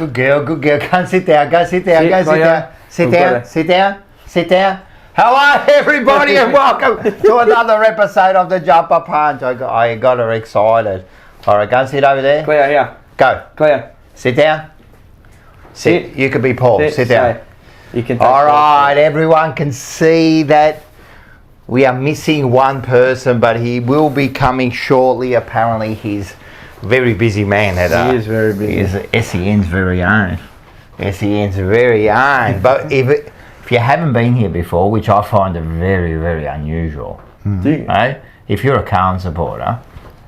good girl, good girl. Go and sit down, go sit down, go sit down. Sit down, sit down, sit down. Hello everybody and welcome to another episode of The Jumper Punch. I got her excited. Alright, go and sit over there. Clear, here. Go. Clear. Sit down. Sit. You could be Paul. Sit down. You can. Alright, everyone can see that we are missing one person, but he will be coming shortly. Apparently he's a very busy man. He is very busy. He is SEN's very own. SEN's very own. But if you haven't been here before, which I find very, very unusual, right? If you're a Carlton supporter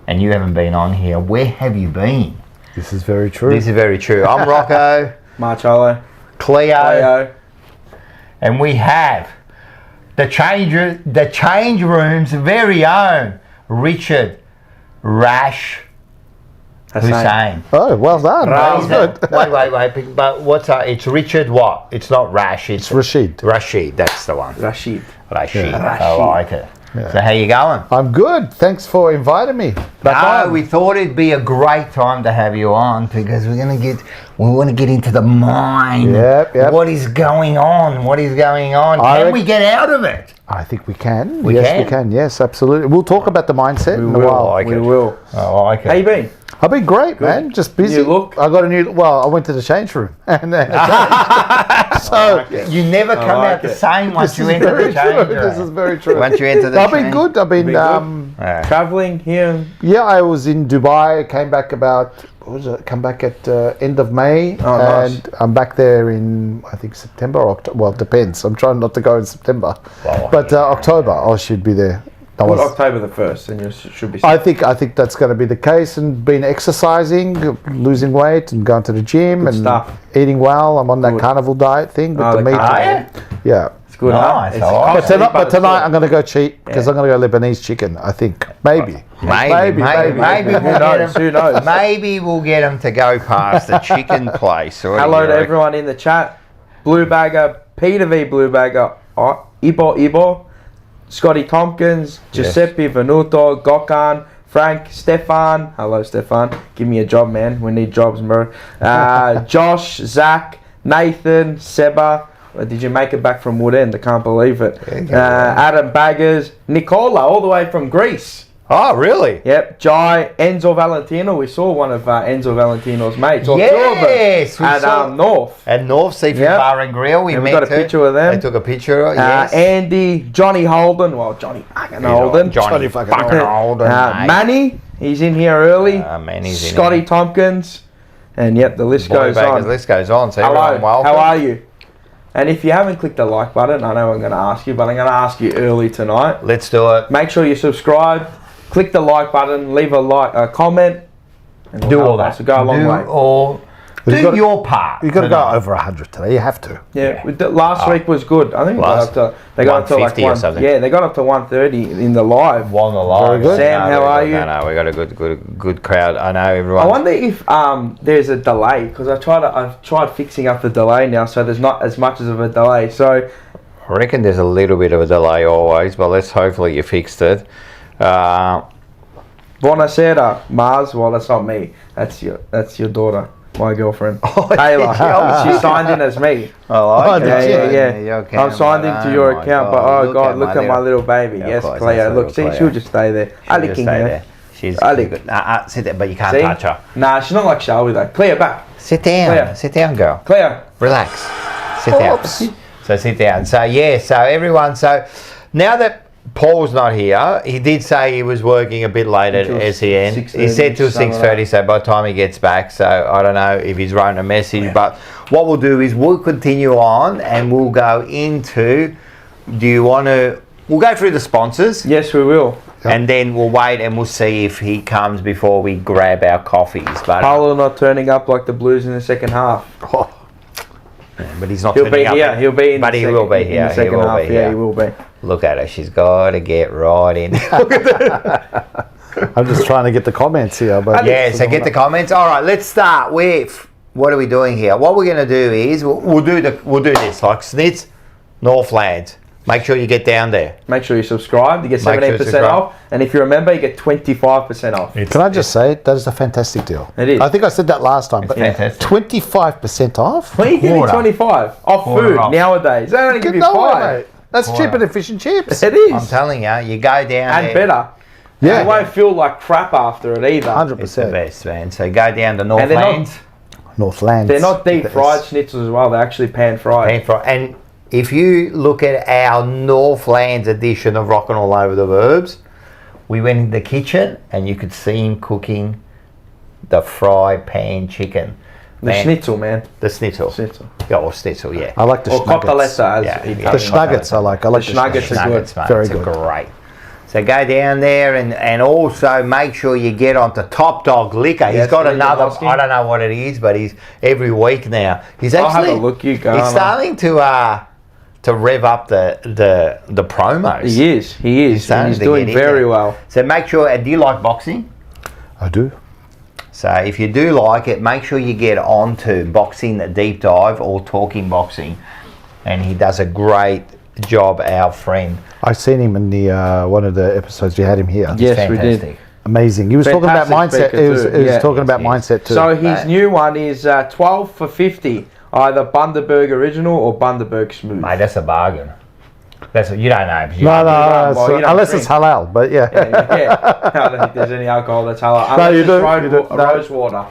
and you haven't been on here, where have you been? This is very true. This is very true. I'm Rocco. Marcello. Cleo. And we have the change room's very own Richard Rash Hussain. Oh, well done. That was good. Wait. But what's that? It's Richard what? It's not Rash. It's Rashid. Rashid, that's the one. Rashid. Yeah. I like it. Yeah. So how you going? I'm good. Thanks for inviting me. We thought it'd be a great time to have you on because we want to get into the mind. Yep. What is going on? Can we get out of it? I think we can. We can. Yes, absolutely. We'll talk about the mindset in a while. We will. I like it. How you been? I've been great, man. Just busy. New look? I got a new. Well, I went to the change room, and then so you never come out the same once you enter the change room. This is very true. Once you enter the I've been good. I've been traveling here. Yeah, I was in Dubai. I came back Come back at end of May, and nice. I'm back there in I think September or October. Well, it depends. I'm trying not to go in September, but October I should be there. October the 1st, and you should be. I think that's going to be the case, and been exercising, losing weight, and going to the gym, good and stuff. Eating well. I'm on that carnival diet thing with the meat. Yeah, it's good. Nice. But tonight I'm going to go cheat because I'm going to go Lebanese chicken. I think maybe. Maybe Who knows? Maybe we'll get him to go past the chicken place. Hello to everyone in the chat. Blue Bagger, Peter V. Blue Bagger, Ibo. Scotty Tompkins, Giuseppe Venuto, Gokhan, Frank, Stefan. Hello, Stefan. Give me a job, man. We need jobs, bro. Josh, Zach, Nathan, Seba. Did you make it back from Woodend? I can't believe it. Adam Baggers, Nicola, all the way from Greece. Oh, really? Yep. Jai, Enzo Valentino. We saw one of Enzo Valentino's mates. Or yes, two of them. At North. At North Seafood Bar and Grill. We got a picture of them. They took a picture. Yes. Andy, Johnny Holden. Well, Johnny fucking Holden. Johnny fucking Holden. Manny. He's in here early. Manny's in Scotty Tompkins. And the list goes on. The list goes on. So hello. everyone, welcome. How are you? And if you haven't clicked the like button, I know I'm going to ask you, but I'm going to ask you early tonight. Let's do it. Make sure you subscribe. Click the like button, leave a comment, and do all that. So go a long way. Do your part. You've got to go over 100 today. You have to. Yeah. Last week was good. I think they got up to like 150 or something. Yeah, they got up to 130 in the live. Very good. Sam, how are you? No, we got a good crowd. I know everyone. I wonder if there's a delay because I've tried fixing up the delay now, so there's not as much of a delay. So I reckon there's a little bit of a delay always, but hopefully you fixed it. Buonasera, Mars. Well, that's not me. That's your daughter, my girlfriend, Taylor. She signed in as me. I like it. Yeah. I'm signed into your account, but God, look at my little baby. Yes, Cleo. Look, see, she'll just stay there. She'll stay there. She's good. Sit there, but you can't touch her. Nah, she's not like Shelby though. Cleo, back. Sit down. Cleo. Sit down, girl. Cleo. Relax. Sit down. So sit down. So everyone. So now that Paul's not here, he did say he was working a bit late at SEN. He said till 6:30, so by the time he gets back, so I don't know if he's written a message, but what we'll do is we'll continue on and we'll go into, we'll go through the sponsors. Yes, we will. And then we'll wait and we'll see if he comes before we grab our coffees. But Paulo not turning up like the Blues in the second half. But he's not turning up. He'll be in but he will be here. In the second half. Yeah, he will be. Look at her. She's got to get right in. I'm just trying to get the comments here. But so get the comments. All right, let's start with what are we doing here? What we're going to do is we'll do this like Snitz, Northland. Make sure you get down there. Make sure you subscribe. You get Make sure you 17% subscribe. off. And if you remember, you get 25% off. Can I just say, that is a fantastic deal. It is. I think I said that last time, but fantastic. 25% off? What are you giving 25 off Quarter food off. nowadays? They only give you No way, 5. mate. That's cheaper than fish and chips. It is. I'm telling you, you go down And there. better. Yeah. You won't feel like crap after it either. 100%. It's the best, man. So go down to they're not- Northlands. Northlands. They're not deep fried schnitzels as well. They're actually pan fried. And if you look at our Northlands edition of Rockin' All Over the Verbs, we went in the kitchen and you could see him cooking the fried pan chicken. The schnitzel, man. The schnitzel. Schnitzel. Yeah, or schnitzel, yeah. I like the Or schnuggets. cotoletta, as Yeah, he yeah. The does. schnuggets I like. I like The the schnuggets schnuggets. are good. Nuggets, mate. Very It's good. great. So go down there and also make sure you get onto Top Dog Liquor. He's Yes, got Liquor another, Husky. I don't know what it is, but he's every week now. He's I'll actually, have a look, you go. he's starting to rev up the promos. He is. He's starting to doing get in very there. well. So make sure, do you like boxing? I do. So if you do like it, make sure you get onto Boxing Deep Dive or Talking Boxing. And he does a great job, our friend. I seen him in the one of the episodes. We had him here. Yes, we did. Fantastic. Amazing. He was talking about Fantastic mindset. speaker He was, too. he was Yeah. talking about Yes, mindset too. So his new one is 12 for 50. Either Bundaberg Original or Bundaberg Smooth. Mate, that's a bargain. That's you don't know. Because you no, don't- no, well, you don't unless drink. it's halal. But yeah. Yeah. I don't think there's any alcohol that's halal. No, Unless you it's do, you do. No. rose water.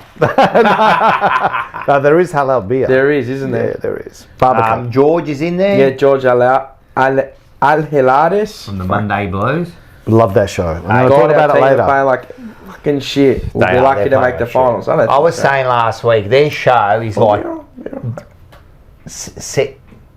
No, there is halal beer. There is, isn't Yeah, there? there is. Barbican. George is in there. Yeah, George Al-Hilaris. From the Monday Blues. Love that show. I'm going to God, talk our about it team are later. playing like fucking shit. We'll They be are, lucky they're to make playing the shit. finals. I was saying last week, their show is like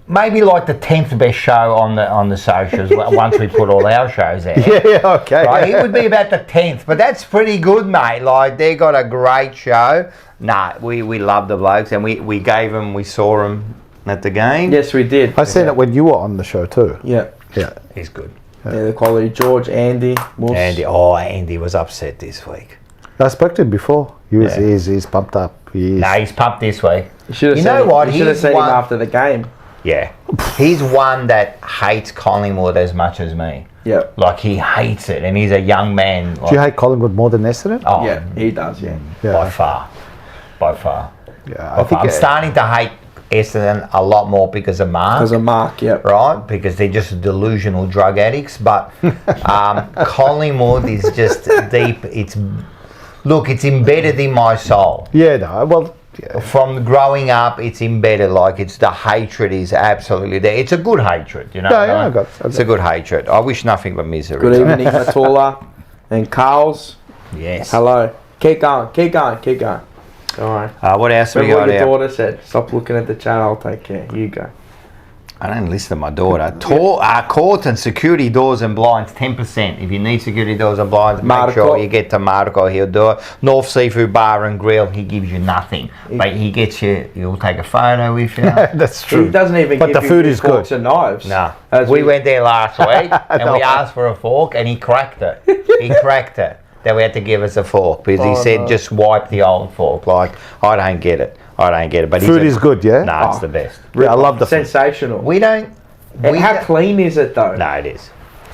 maybe like the 10th best show on the socials once we put all our shows out. Yeah, okay. Right? It would be about the 10th, but that's pretty good, mate. Like, they got a great show. Nah, we love the blokes, and we saw them at the game. Yes, we did. I seen it when you were on the show too. Yeah. Yeah. He's good. Yeah, the quality. George, Andy, Moose. Andy was upset this week. I spoke to him before. Yeah. He's pumped up. He is. No, he's pumped this week. You should have You seen know him. what? You should have He's seen him one- after the game. Yeah. He's one that hates Collingwood as much as me. Yeah. Like, he hates it, and he's a young man. Do you hate Collingwood more than Essendon? Oh, Yeah, he does, yeah. Yeah. by far. By far. Yeah, I think I'm starting to hate Essendon a lot more because of Mark. As a mark, yeah. Right? Because they're just delusional drug addicts. But Collingwood is just deep. It's embedded in my soul. Yeah, no. Well, yeah. From growing up, it's embedded. Like, it's the hatred is absolutely there. It's a good hatred, you know. Yeah, I got It's a good hatred. I wish nothing but misery. Good evening, Matula and Carl's. Yes. Hello. Keep going. All right. What else we Remember got what your out? daughter said. Stop looking at the chat. I'll take care. You go. I don't listen to my daughter. Carlton security doors and blinds, 10%. If you need security doors and blinds, Marco. make sure you get to Marco. He'll do it. North Seafood Bar and Grill, he gives you nothing. But he'll take a photo with you. That's true. He doesn't even But give the you food good is forks good. and knives. No. As We went there last week and No. we asked for a fork and he cracked it. Then we had to give us a fork because he said just wipe the old fork. Like, I don't get it. But Food is good, yeah? No, it's the best. Yeah, I love the food. Sensational. We don't. How clean is it though? No, it is.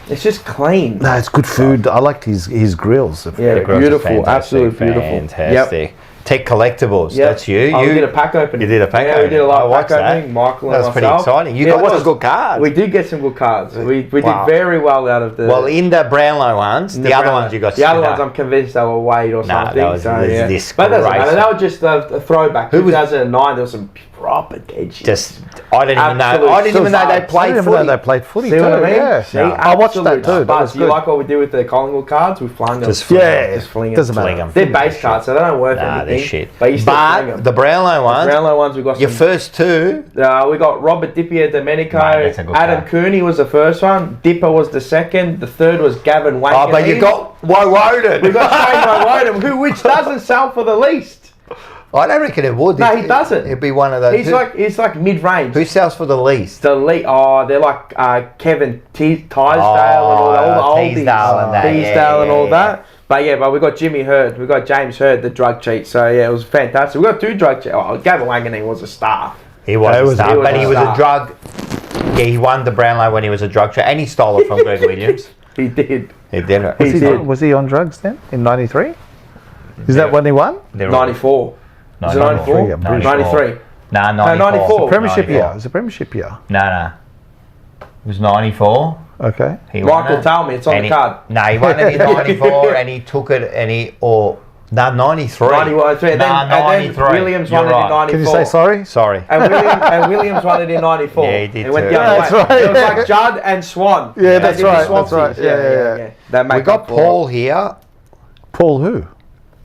It's just clean. No, it's good food. I liked his grills. Yeah, The grills are beautiful. fantastic, Absolutely beautiful. Fantastic. Tech Collectibles. Yep. That's you. We did a pack opening. You did a pack Yeah, opening. we did a lot I of watched pack that. opening. Michael That and was pretty myself. exciting. You Yeah, got it some was. good cards. We did get some good cards. We Wow. did very well out of the. Well, in the Brownlow ones, the other ones you got. The other ones, I'm convinced they were weighed or Nah, something. that was yeah. this But it doesn't matter. great That was just a throwback. Who was- 2009, there was some proper dead shit. Just, I didn't even know. Absolute I didn't even know they suicides. I played didn't even know footy. they played footy See too. what I mean? Yeah. See, I watched that absolute too. That buzz. was You good. like what we did with the Collingwood cards? We flung them. Just fling Yeah, Just fling doesn't them. matter. Fling 'em. They're base cards, so they don't worth Nah, anything. they're shit. But you still fling But 'em. the Brownlow ones, Brownlow ones, we got your some. first two, We got Robert Dippia Domenico. Mate, that's a good Adam card. Cooney was the first one. Dipper was the second. The third was Gavin Wangan. oh, but you got Woden. We got Shane Woden, which doesn't sell for the least. I don't reckon it would. No, he doesn't. It'd be one of those. He's like mid-range. Who sells for the least? The lead? Oh, they're like Kevin Tisdale and all the oldies. Teasdale and that. Teasdale and all yeah. that. But we got Jimmy Hurd. We got James Hurd, the drug cheat. So yeah, it was fantastic. We got two drug cheats. Oh, Gavin Wanganeen was a star. He was Yeah, a star, he was but a he was a star. drug Yeah, he won the Brownlow when he was a drug trade, and he stole it from Greg Williams. He did. He did it. Was he on drugs then in '93? Is that when he won? 94. Was it 94? 94? 93. Nah, 94. 94. Premiership 94. year. It was a premiership year. No. It was 94. Okay. He won Michael, it. tell me, it's on And the he- card. No, he won it in 94 and he took it and he, or, no, 93. 91, and then, Nah, and then 93. Williams You're won it in right. 94. Can you say sorry? Sorry. And Williams won it in 94. Yeah, he did It went too. the other That's way. right. It was like Judd and Swan. Yeah, They that's did the right. Swanseas. That's right. Yeah. They We make got up for it. Paul here. Paul who?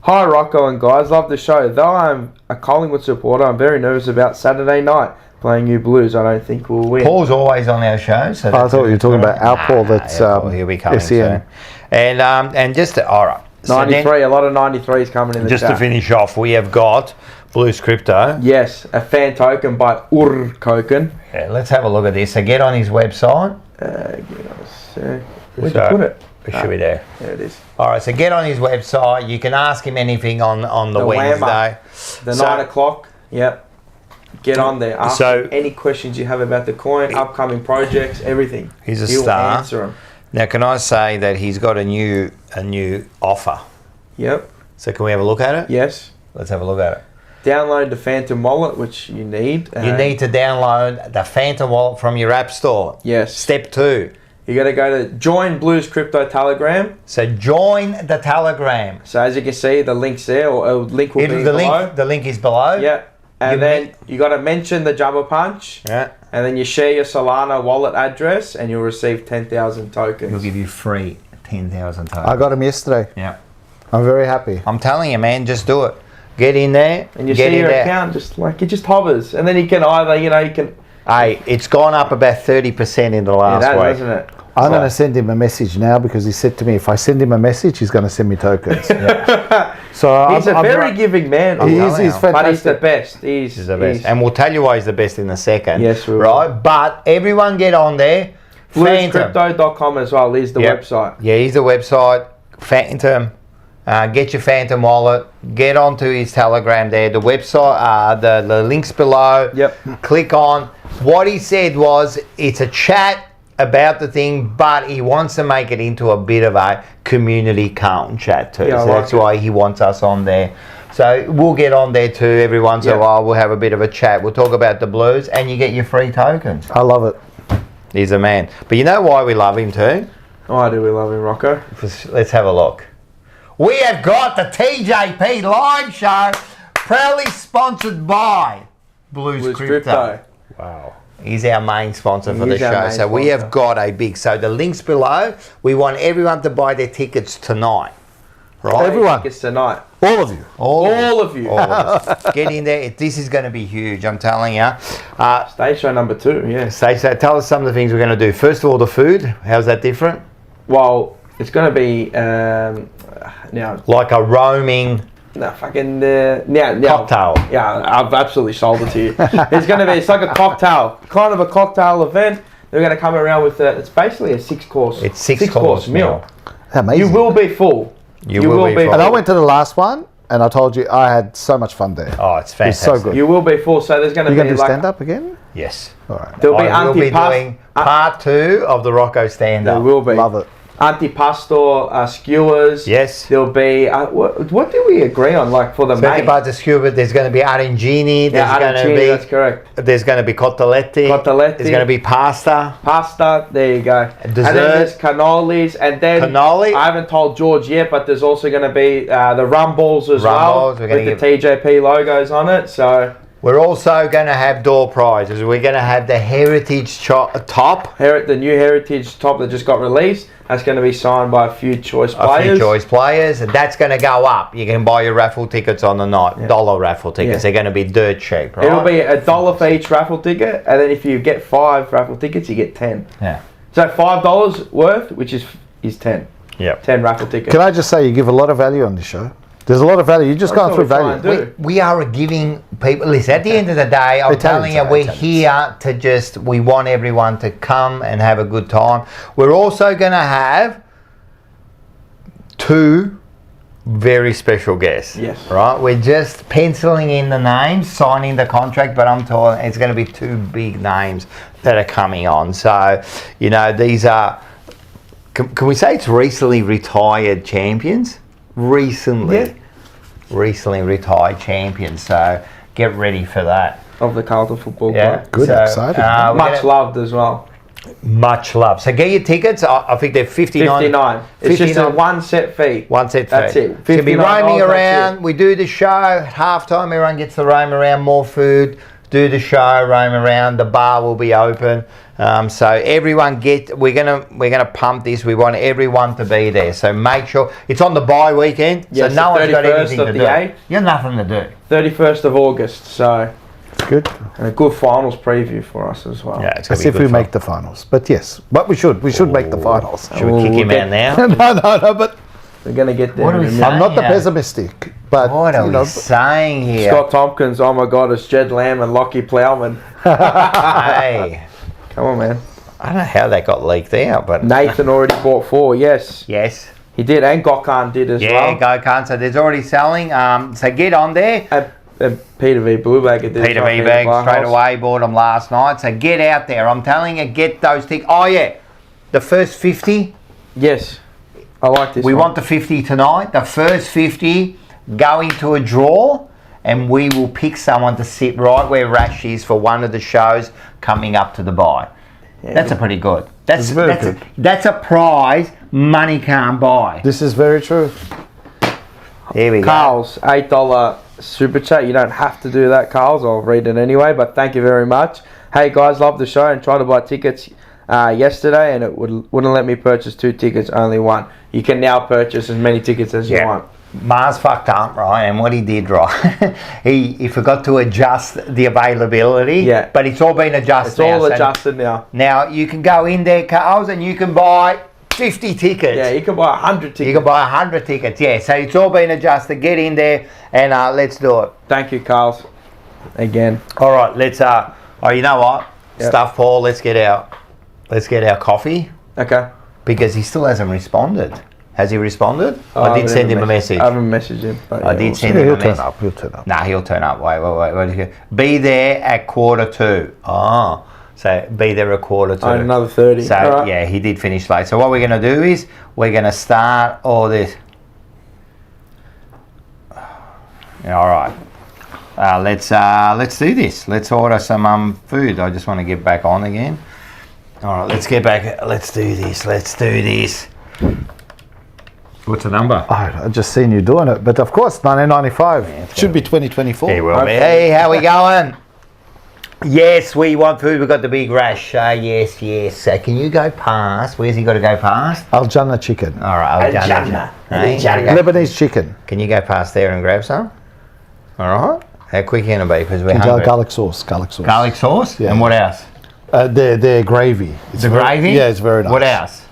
Hi Rocco and guys, love the show. Though I'm a Collingwood supporter, I'm very nervous about Saturday night playing you Blues. I don't think we'll win. Paul's always on our show. So I thought you were talking about our Paul that's he'll be coming SEN. soon. And just to, all right. So 93, a lot of 93s coming in the just chat. to finish off, we have got Blues Crypto. Yes, a fan token by Koken. Yeah, let's have a look at this. So get on his website. Give us a sec. Where'd So- you put it? It should be there. There it is. All right, so get on his website. You can ask him anything on the The Wednesday. Whammer. The So- 9 o'clock. Yep. Get on there. Ask So- him any questions you have about the coin, upcoming projects, everything. He's a He'll star. answer them. Now, can I say that he's got a new offer? Yep. So can we have a look at it? Yes. Let's have a look at it. Download the Phantom Wallet, which you need. You need to download the Phantom Wallet from your app store. Yes. Step 2. You got to go to join Blues Crypto Telegram. So join the Telegram. So as you can see, the link's there, or a link will be the below. link is below. Yeah. And You then mean- you got to mention the Jumper Punch. Yeah. And then you share your Solana wallet address, and you'll receive 10,000 He'll tokens. give you free 10,000 tokens. I got him yesterday. Yeah. I'm very happy. I'm telling you, man, just do it. Get in there. And you get see in your there. account just like it just hovers, and then you can either you can Hey, it's gone up about 30% in the last that week. doesn't it? I'm going to send him a message now because he said to me, if I send him a message, he's going to send me tokens. So He's a very giving man. He I'm is. telling He's you. fantastic. But he's the best. He's the best. And we'll tell you why he's the best in a second. Yes, we will. Right? But everyone get on there. Phantom. Bluescrypto.com as well is the Yep. website. Yeah, he's the website. Phantom. Get your Phantom wallet. Get onto his Telegram there. The website, the links below. Yep. Click on. What he said was it's a chat about the thing, but he wants to make it into a bit of a community Carlton chat too. Yeah, I so like that's it. why he wants us on there. So we'll get on there too every once in a Yep. while. We'll have a bit of a chat. We'll talk about the Blues and you get your free tokens. I love it. He's a man. But you know why we love him too? Oh, do we love him, Rocco? Let's have a look. We have got the TJP live show, proudly sponsored by Blues Crypto. Wow. He's our main sponsor for the He's our show. main So we sponsor. have got a big. So the links below. We want everyone to buy their tickets tonight. Right? Everyone. It's tonight. All of you. All of you. All of us. Get in there. This is going to be huge. I'm telling you. Stage show number 2, yes. So tell us some of the things we're going to do. First of all, the food. How's that different? Well, it's going to be now. Like a roaming No, fucking now. cocktail. Yeah, I've absolutely sold it to you. It's like a cocktail, kind of a cocktail event. They're going to come around with it's basically a 6-course. It's six-course meal. Amazing. You will be full. You will be full. And I went to the last one, and I told you I had so much fun there. Oh, it's It's fantastic. so good. You will be full. So there's going to You're be going to do like stand up again? Yes. All right. there'll be I will be doing antipasto. part 2 of the Rocco stand-up. There will be Love it. antipasto skewers. Yes. There'll be what do we agree on? Like for the main. About the scuba, there's going to be arancini. There's going to be that's correct. There's going to be coteletti. Coteletti. There's going to be pasta. Pasta, there you go. Dessert. And then there's cannolis, and then Cannoli. I haven't told George yet, but there's also going to be the rum balls as Rum balls, we're well, gonna with the TJP logos on it. So We're also going to have door prizes. We're going to have the heritage top. the new heritage top that just got released. That's going to be signed by a few choice A players. few choice players, and that's going to go up. You can buy your raffle tickets on the night, dollar raffle tickets. Yeah. They're going to be dirt cheap, right? It'll be $1 for each raffle ticket, and then if you get 5 raffle tickets, you get 10. Yeah. So $5 worth, which is 10. Yep. 10 raffle tickets. Can I just say you give a lot of value on this show? There's a lot of value. You're just That's going what through we try and value. do. We are giving people. Listen, at the end of the day, I'm telling you, we're here to we want everyone to come and have a good time. We're also going to have 2 very special guest. Yes. Right? We're just penciling in the names, signing the contract, but I'm told it's going to be 2 big names that are coming on. So, you know, these are, can we say it's recently retired champions? Recently retired champions. So get ready for that. Of the Carlton Football Club. Good, exciting. Much loved as well. Much love. So get your tickets. I think they're 59. 59. It's just a 1 set fee. 1 set fee. That's it. To be roaming $59, around. We do the show at halftime. Everyone gets to roam around, more food. Do the show, roam around. The bar will be open. So everyone we're gonna pump this. We want everyone to be there. So make sure it's on the bye weekend. Yes, so no one's got anything to do. 8th. You have nothing to do. 31st of August. So Good. and a good finals preview for us as well. Yeah, it's As if we make the finals. But yes, but we should make the finals. Should we kick him out now? no, but We're gonna get there. What are we in a saying? I'm not the Yeah. pessimistic. But What are you we know, saying here? Scott Tompkins, oh my God, it's Jed Lamb and Lockie Plowman. Hey, Come on, man. I don't know how that got leaked out, but Nathan already bought 4, yes. yes. He did, and Gokhan did as Yeah, well. go Khan. So there's already selling. So get on there. And Peter V. Bluebagger did. Peter V. Bag straight away, bought them last night. So get out there. I'm telling you, get those tickets. Oh yeah, the first 50. Yes. I like this We one. want the 50 tonight. The first 50 go into a draw, and we will pick someone to sit right where Rash is for one of the shows coming up to the bye. Yeah, That's a pretty good. That's very that's good. that's a prize money can't buy. this is very true. There we go. Carl's $8 super chat. You don't have to do that, Carl's. I'll read it anyway, but thank you very much. Hey guys, love the show and tried to buy tickets yesterday, and it wouldn't let me purchase 2 tickets, only 1. You can now purchase as many tickets as you want. Mars fucked up, right? And what he did, right? he forgot to adjust the availability. Yeah. But it's all been adjusted. It's all now. So adjusted now. now you can go in there, Carls, and you can buy 50 tickets. Yeah, you can buy 100 tickets. You can buy 100 tickets. Yeah. So it's all been adjusted. Get in there and let's do it. Thank you, Carl's. Again. All right. Let's. Oh, you know what? Yep. Stuff, Paul. Let's get our coffee Okay. because he still hasn't responded. Has he responded? I did send him a message. I haven't messaged him. But I yeah, did we'll send see. him a He'll turn message. up. He'll turn up. Nah, he'll turn up. Wait. Be there at 1:45. Oh, so be there at 1:45. Oh, another 30. So, All right. yeah, he did finish late. So what we're going to do is we're going to start all this. Yeah, all right. Let's do this. Let's order some food. I just want to get back on again. All right, let's get back. Let's do this. What's the number? I just seen you doing it, but of course, 1995 should be 2024. Hey, well, hey, how we going? Yes, we want food. We've got the big Rash. Yes. So can you go past? Where's he got to go past? Al Jannah chicken, All right, Al Jannah. Hey, Lebanese chicken, can you go past there and grab some? All right. How quick can it be? Because we're and hungry. garlic sauce. Garlic sauce? Yeah. And what else? Their gravy. It's The gravy? Yeah, it's very nice. What else?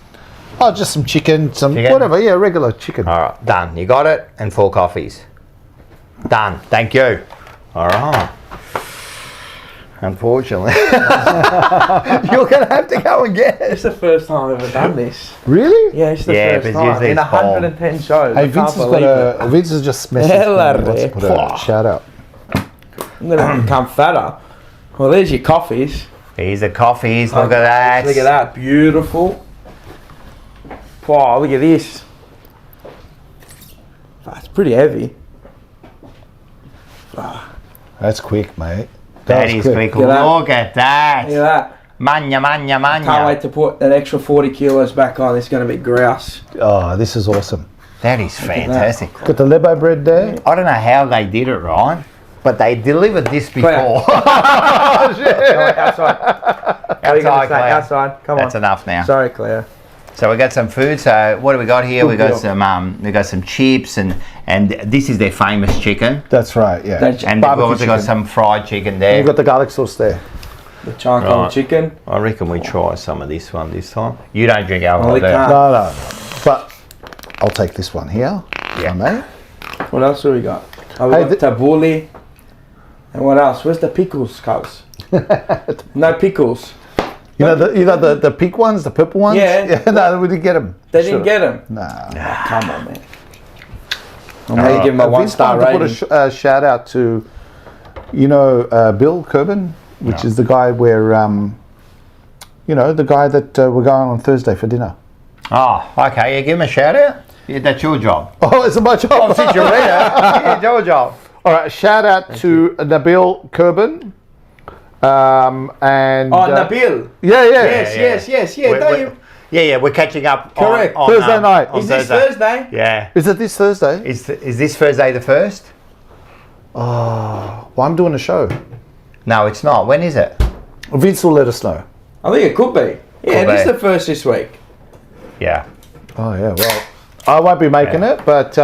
Oh, just some chicken, Chicken? whatever. Yeah, regular chicken. All right, done. You got it? And 4 coffees. Done. Thank you. All right. Unfortunately. You're going to have to go and get it. It's the first time I've ever done this. Really? Yeah, it's the Yeah, first but time. usually In it's Paul. 110 shows. Hey, I can't believe it. Vince has just messaged Hello me. Wants to put there. a shout out. I'm going to become fatter. Well, there's your coffees. Here's the coffees. Look at that. Look at that. Beautiful. Wow, look at this. That's pretty heavy. That's quick, mate. That was is quick. quick. Look at that. Look at that. Look at that. Manya. Can't wait to put an extra 40 kilos back on. It's going to be grouse. Oh, this is awesome. That is fantastic. Got the lebo bread there. I don't know how they did it, right? But they delivered this before. Outside. Outside, Claire. Outside. Come on. That's enough now. Sorry, Claire. So we got some food. So what do we got here? Good We got deal. we got some chips and this is their famous chicken. That's right, yeah. That's- And we've Barbecue also got chicken. some fried chicken And there. you've got the garlic sauce there. The charcoal Right. chicken. I reckon we try some of this one this time. You don't drink alcohol, we do you? can't. No. But I'll take this one here. Yeah. Mate. What else have we got? Oh, we Hey, got tabbouleh. And what else? Where's the pickles, Cubs? No pickles. You know the pink ones, the purple ones? Yeah. No, we didn't get them. They didn't get them. Nah. Come on, man. I'm going to give him a 1-star rating. To put a shout out to, Bill Kerbin, which is the guy where, the guy that we're going on Thursday for dinner. Oh, okay. Yeah, give him a shout out. Yeah, that's your job. Oh, it's my job. Oh, since you read it, yeah, it's your job. All right, shout out to Nabil Kerbin. Nabil. Yes. We're catching up. Correct. On Thursday night. Is this Thursday? Yeah. Is it this Thursday? Is this Thursday the 1st? Oh, well, I'm doing a show. No, it's not. When is it? Vince will let us know. I think it could be. Yeah, it is the 1st this week. Yeah. Oh, yeah. Well, I won't be making it, but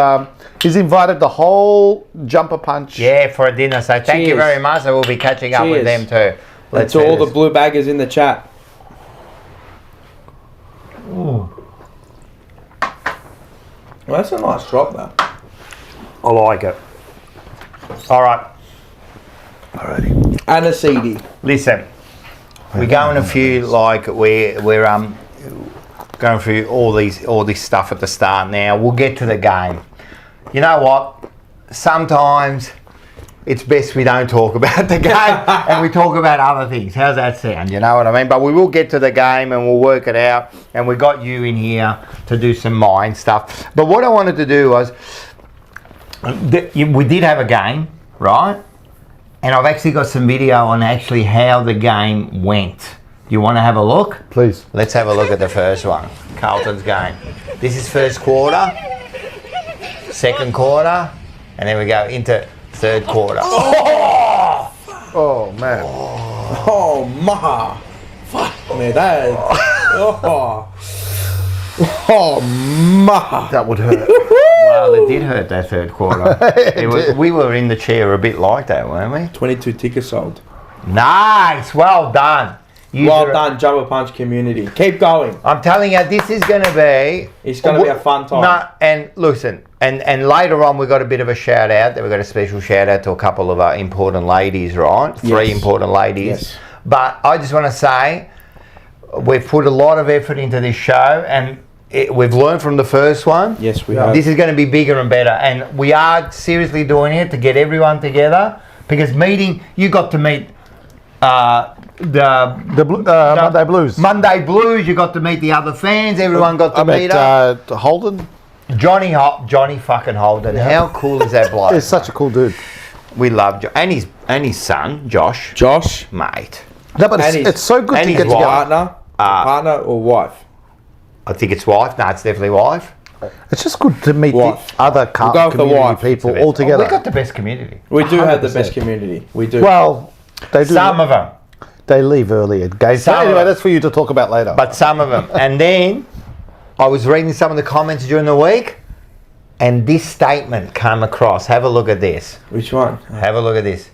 he's invited the whole Jumper Punch. Yeah, for a dinner. So thank you very much. I will be catching up with them too. Let's to all the blue baggers in the chat. Ooh. Well, that's a nice drop, though. I like it. All right. Alrighty. And a CD. Listen, we're going a few we're going through all this stuff at the start. Now we'll get to the game. You know what? Sometimes it's best we don't talk about the game and we talk about other things. How's that sound? You know what I mean? But we will get to the game and we'll work it out. And we got you in here to do some mind stuff. But what I wanted to do was, we did have a game, right? And I've actually got some video on actually how the game went. You want to have a look? Please. Let's have a look at the first one. Carlton's game. This is first quarter, second quarter, and then we go into third quarter. Oh man. Oh, my. Fuck me, that is... Oh, my. That would hurt. Well, it did hurt that third quarter. We were in the chair a bit like that, weren't we? 22 tickets sold. Nice. Well done. Well done, Jumper Punch community. Keep going. I'm telling you, this is going to be... It's going to be a fun time. No, and listen, and later on we've got a bit of a shout out. We've got a special shout out to a couple of important ladies, right? Yes. 3 important ladies. Yes. But I just want to say, we've put a lot of effort into this show and we've learned from the first one. Yes, we have. This is going to be bigger and better. And we are seriously doing it to get everyone together because you got to meet... Monday Blues. Monday Blues, you got to meet the other fans. Everyone got to meet up. Holden. Johnny fucking Holden. Yeah. How cool is that bloke? He's such a cool dude. We love and his son Josh. Josh, mate. No, but it's so good to get together. Partner or wife? I think it's wife. No, it's definitely wife. It's just good to meet the other community people all together. We got the best community. We do 100%. Have the best community. We do. Well, they do. Some of them. They leave early at games. So anyway, that's for you to talk about later. But some of them. And then I was reading some of the comments during the week and this statement came across. Have a look at this. Which one? Have a look at this.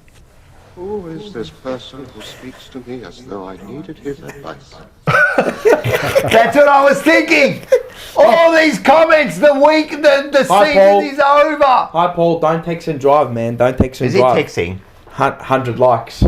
Who is this person who speaks to me as though I needed his advice? That's what I was thinking. All these comments, the season is over. Hi, Paul. Don't text and drive, man. Don't text and drive. Is he texting? 100 likes.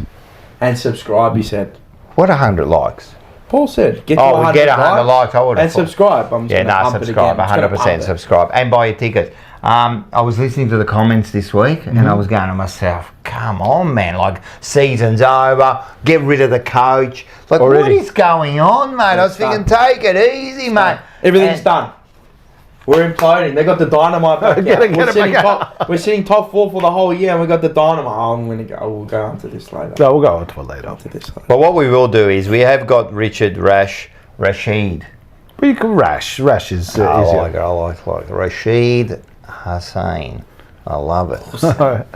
And subscribe, he said. What 100 likes? Paul said. Get 100 likes. I would have. And subscribe. Subscribe. 100% subscribe. And buy your tickets. I was listening to the comments this week and I was going to myself, come on, man. Like, season's over. Get rid of the coach. Like, what is going on, mate? I was thinking, take it easy, mate. Everything's done. We're imploding. They got the dynamite back. We're sitting top 4 for the whole year and we got the dynamite. We'll go on to this later. No, we'll go on to it later. But what we will do is we have got Rashid. Well, you can Rash. Rash is easier. I like Rashid Hussain. I love it.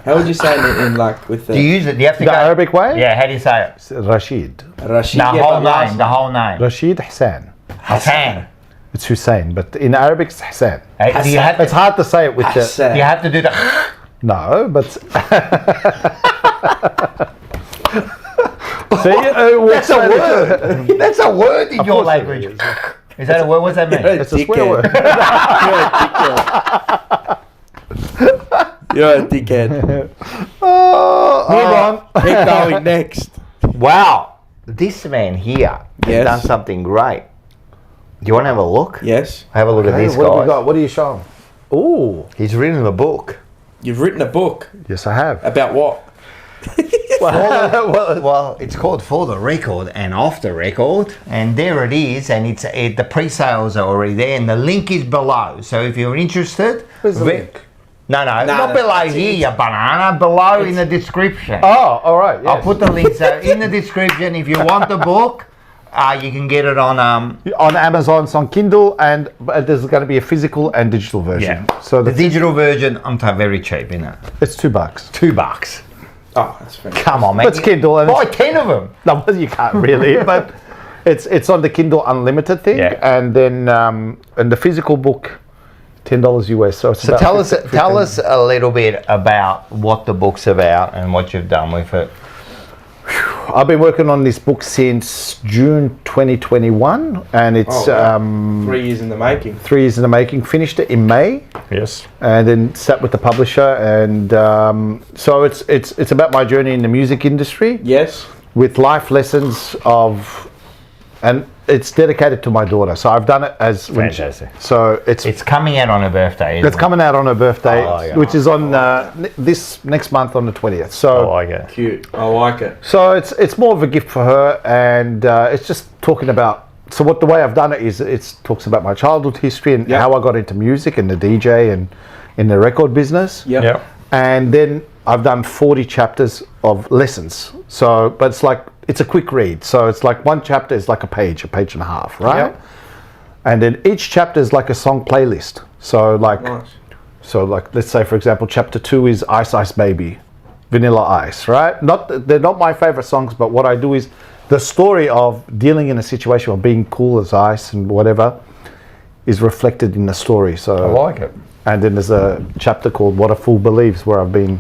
How would you say it in like with the... Do you use it? Do you have to the Arabic way? Yeah, how do you say it? Rashid. The whole name. Rashid Hassan. Hassan. It's Hussein, but in Arabic it's Hassan. It's hard to say it with the... You have to do the... No, but... That's a word. That's a word in your language. Is that a word? What's that mean? It's a swear word. You're a dickhead. Move on. Keep going. Next. Wow. This man here has done something great. Do you want to have a look? Yes. Have a look at this, what guys. Have we got? What are you showing? Ooh. He's written a book. You've written a book. Yes, I have. About what? Well, it's called For the Record and Off the Record, and there it is. And the pre-sales are already there, and the link is below. So if you're interested, Where's the link? No, not below here, you banana. Below in the description. Oh, all right. Yes. I'll put the link in the description. If you want the book, you can get it on Amazon. It's on Kindle, but there's going to be a physical and digital version. Yeah. So the digital version, I'm very cheap, isn't it? It's $2. $2. Oh, that's fantastic. Come on, man. It's Kindle. And buy 10 of them. No, you can't really. But it's on the Kindle Unlimited thing, and then and the physical book, $10 US. So tell us a little bit about what the book's about and what you've done with it. I've been working on this book since June 2021, and it's 3 years in the making. 3 years in the making. Finished it in May. Yes. And then sat with the publisher, and so it's about my journey in the music industry. Yes. With life lessons and it's dedicated to my daughter. So I've done it as fantastic. So it's coming out on her birthday. It's coming out on her birthday, which is on this next month on the 20th. So I like it. Cute. I like it. So it's more of a gift for her, and it's just talking about. So the way I've done it is it talks about my childhood history and how I got into music and the DJ and in the record business. Yep. And then I've done 40 chapters of lessons. So, but it's a quick read. So it's like one chapter is like a page and a half, right? Yep. And then each chapter is like a song playlist. So nice. Let's say for example, chapter 2 is Ice Ice Baby, Vanilla Ice, right? They're not my favorite songs, but what I do is the story of dealing in a situation of being cool as ice and whatever is reflected in the story. So I like it. And then there's a chapter called What a Fool Believes, where I've been,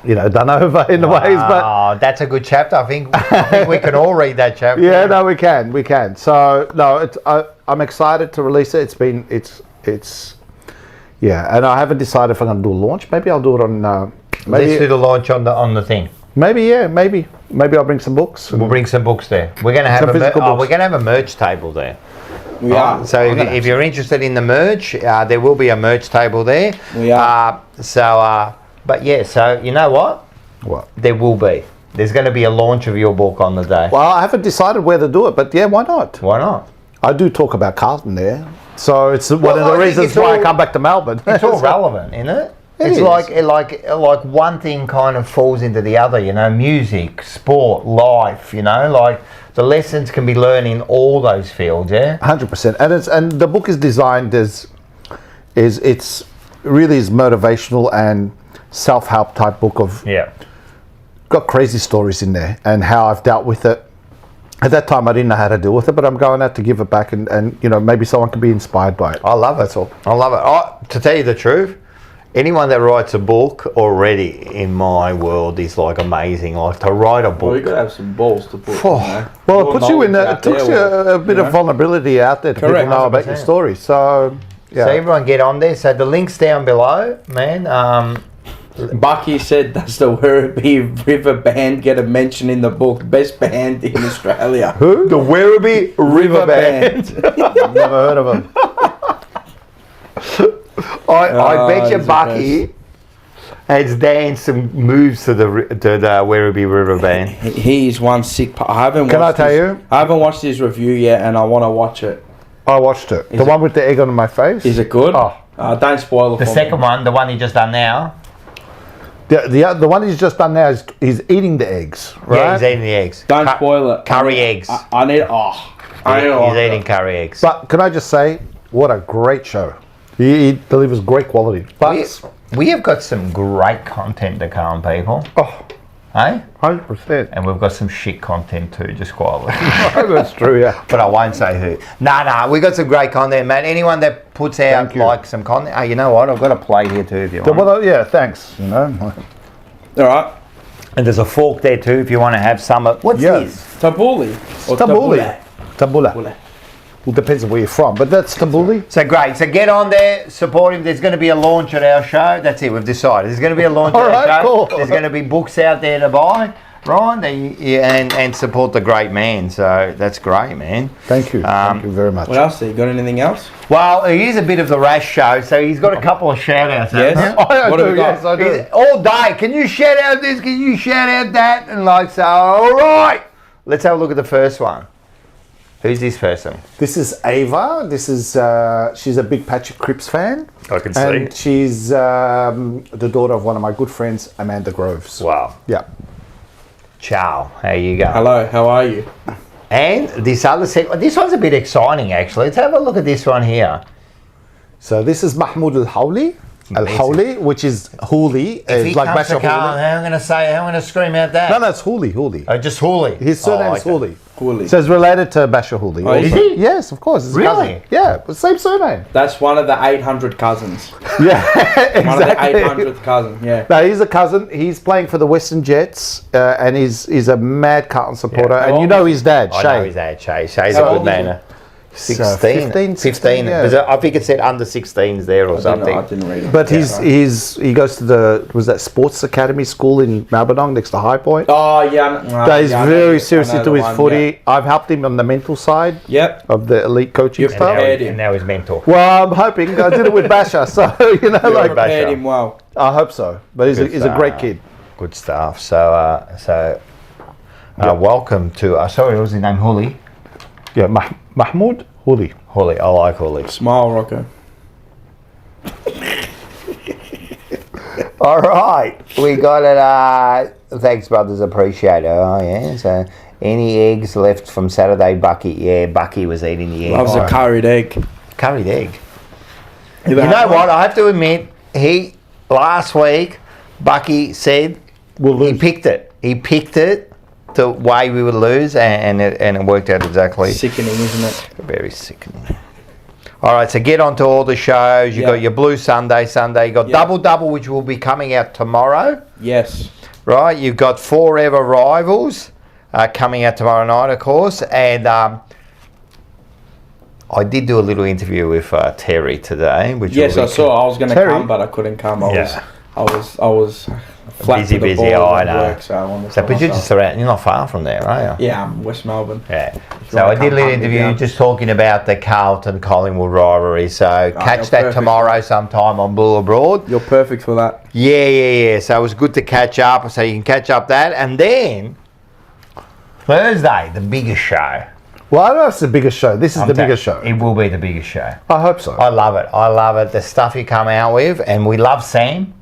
done over in the ways. But that's a good chapter. I think we can all read that chapter. Yeah, no, we can. So no, I'm excited to release it. And I haven't decided if I'm going to do a launch. Maybe I'll do it on. Let's do the launch on the thing. Maybe I'll bring some books. We'll bring some books there. We're going to have a merch table there. We are. So if you're interested in the merch, there will be a merch table there. We are. But yeah, so you know what? What? There will be. There's going to be a launch of your book on the day. Well, I haven't decided where to do it, but yeah, why not? Why not? I do talk about Carlton there. So it's one of the reasons why I come back to Melbourne. It's all relevant, isn't it? It's like one thing kind of falls into the other, music, sport, life, like the lessons can be learned in all those fields, yeah? 100%. And the book is designed it's really is motivational and self-help type book of got crazy stories in there and how I've dealt with it. At that time I didn't know how to deal with it, but I'm going out to give it back and maybe someone can be inspired by it. I love it. That's all. I love it. To tell you the truth, anyone that writes a book already in my world is like amazing. Like to write a book. Well, you got to have some balls to put. Well, it puts you in it puts you a bit of vulnerability out there to people know about your story. So yeah. So everyone get on there. So the link's down below, man. Bucky said, does the Werribee River Band get a mention in the book? Best band in Australia. Who? The Werribee River Band. Never heard of them. I bet you Bucky has danced some moves to the Werribee River Band. He's one sick. I haven't watched his review yet, and I want to watch it. I watched it. The one with the egg on my face. Is it good? Oh, don't spoil it. The second one, the one he just done now. The one he's just done now is he's eating the eggs, right? Yeah, he's eating the eggs. Don't spoil it. Curry eggs. I need. He's eating curry eggs. But can I just say, what a great show. He delivers great quality. But we have got some great content to come, people. Oh, hey? 100%. And we've got some shit content too, just quietly. That's true, yeah. But I won't say who. Nah, we got some great content, man. Anyone that puts out some content, you know what? I've got a plate here too if you want. Well, yeah, thanks. All right. And there's a fork there too if you want to have some. What's this? Tabbouleh. Tabbouleh. Well, depends on where you're from, but that's Tabbouleh. So great. So get on there, support him. There's going to be a launch at our show. That's it. We've decided. There's going to be a launch at our show. Cool. There's going to be books out there to buy. Ron, and support the great man. So that's great, man. Thank you. Thank you very much. What else? You got anything else? Well, it is a bit of the rash show, so he's got a couple of shout outs. Yes. What do we got? Yes, I do. All day. Can you shout out this? Can you shout out that? And like so. All right. Let's have a look at the first one. Who's this person? This is Ava. This is she's a big Patrick Cripps fan. I can see. And she's the daughter of one of my good friends, Amanda Groves. Wow. Yeah. Ciao. How you going? Hello. How are you? And this other this one's a bit exciting actually. Let's have a look at this one here. So this is Mahmoud Al-Hawli. Al-Hawli, which is Hooli. If he like comes to Bashar Carlton, Hooli. how am I going to scream out that? No, it's Hooli. Oh, just Hooli. His surname is okay. Hooli. Hooli. So it's related to Bashar Hooli. Oh, is he? Yes, of course. It's a Really? cousin. Yeah, the same surname. That's one of the 800 cousins. Yeah, exactly. One of the 800th cousin. Yeah. No, he's a cousin. He's playing for the Western Jets, and he's a mad Carlton supporter. Yeah. And you know his dad, I Shay. know his dad, Shay. Shay's How a old good is he? man. 16, 15. 16, yeah. Because I think it said under 16s there or something. I didn't read it. But he goes to the Sports Academy school in Malbonong next to High Point. Oh, yeah. So he's yeah, very serious into his footy. Yeah. I've helped him on the mental side Yep. of the elite coaching You've stuff. prepared him. And now his mentor. Well, I'm hoping. I did it with Basha, so you know, You like prepared Basha. him well. I hope so. But he's a great kid. Good stuff. So welcome to. Sorry, what was his name? Hooli. Yeah, Mahmoud Hooli. Hooli. I like Hooli. Smile, Rocco. All right, we got it. Thanks, brothers. Appreciate it. Oh yeah. So, any eggs left from Saturday, Bucky? Yeah, Bucky was eating the eggs. Loves a curried egg. Curried egg. You know what? I have to admit, last week, Bucky said he picked it. He picked it the way we would lose, and it worked out exactly. Sickening, isn't it? Very sickening. All right, so get onto all the shows. You got your Blue Sunday. You got Double, which will be coming out tomorrow. Yes. Right, you've got Forever Rivals coming out tomorrow night, of course, and I did do a little interview with Terry today. Which Yes, I saw. I was going to come, but I couldn't come. I was flat busy. to the ball I at know. work, so I wanted to But you're just around. You're not far from there, are you? Yeah, I'm West Melbourne. Yeah. So I did a little interview just talking about the Carlton Collingwood rivalry. So catch that tomorrow sometime on Bull Abroad. You're perfect for that. Yeah. So it was good to catch up. So you can catch up that, and then Thursday, the biggest show. Well, I don't know if it's the biggest show. This is the biggest show. It will be the biggest show. I hope so. I love it. The stuff you come out with, and we love Sam.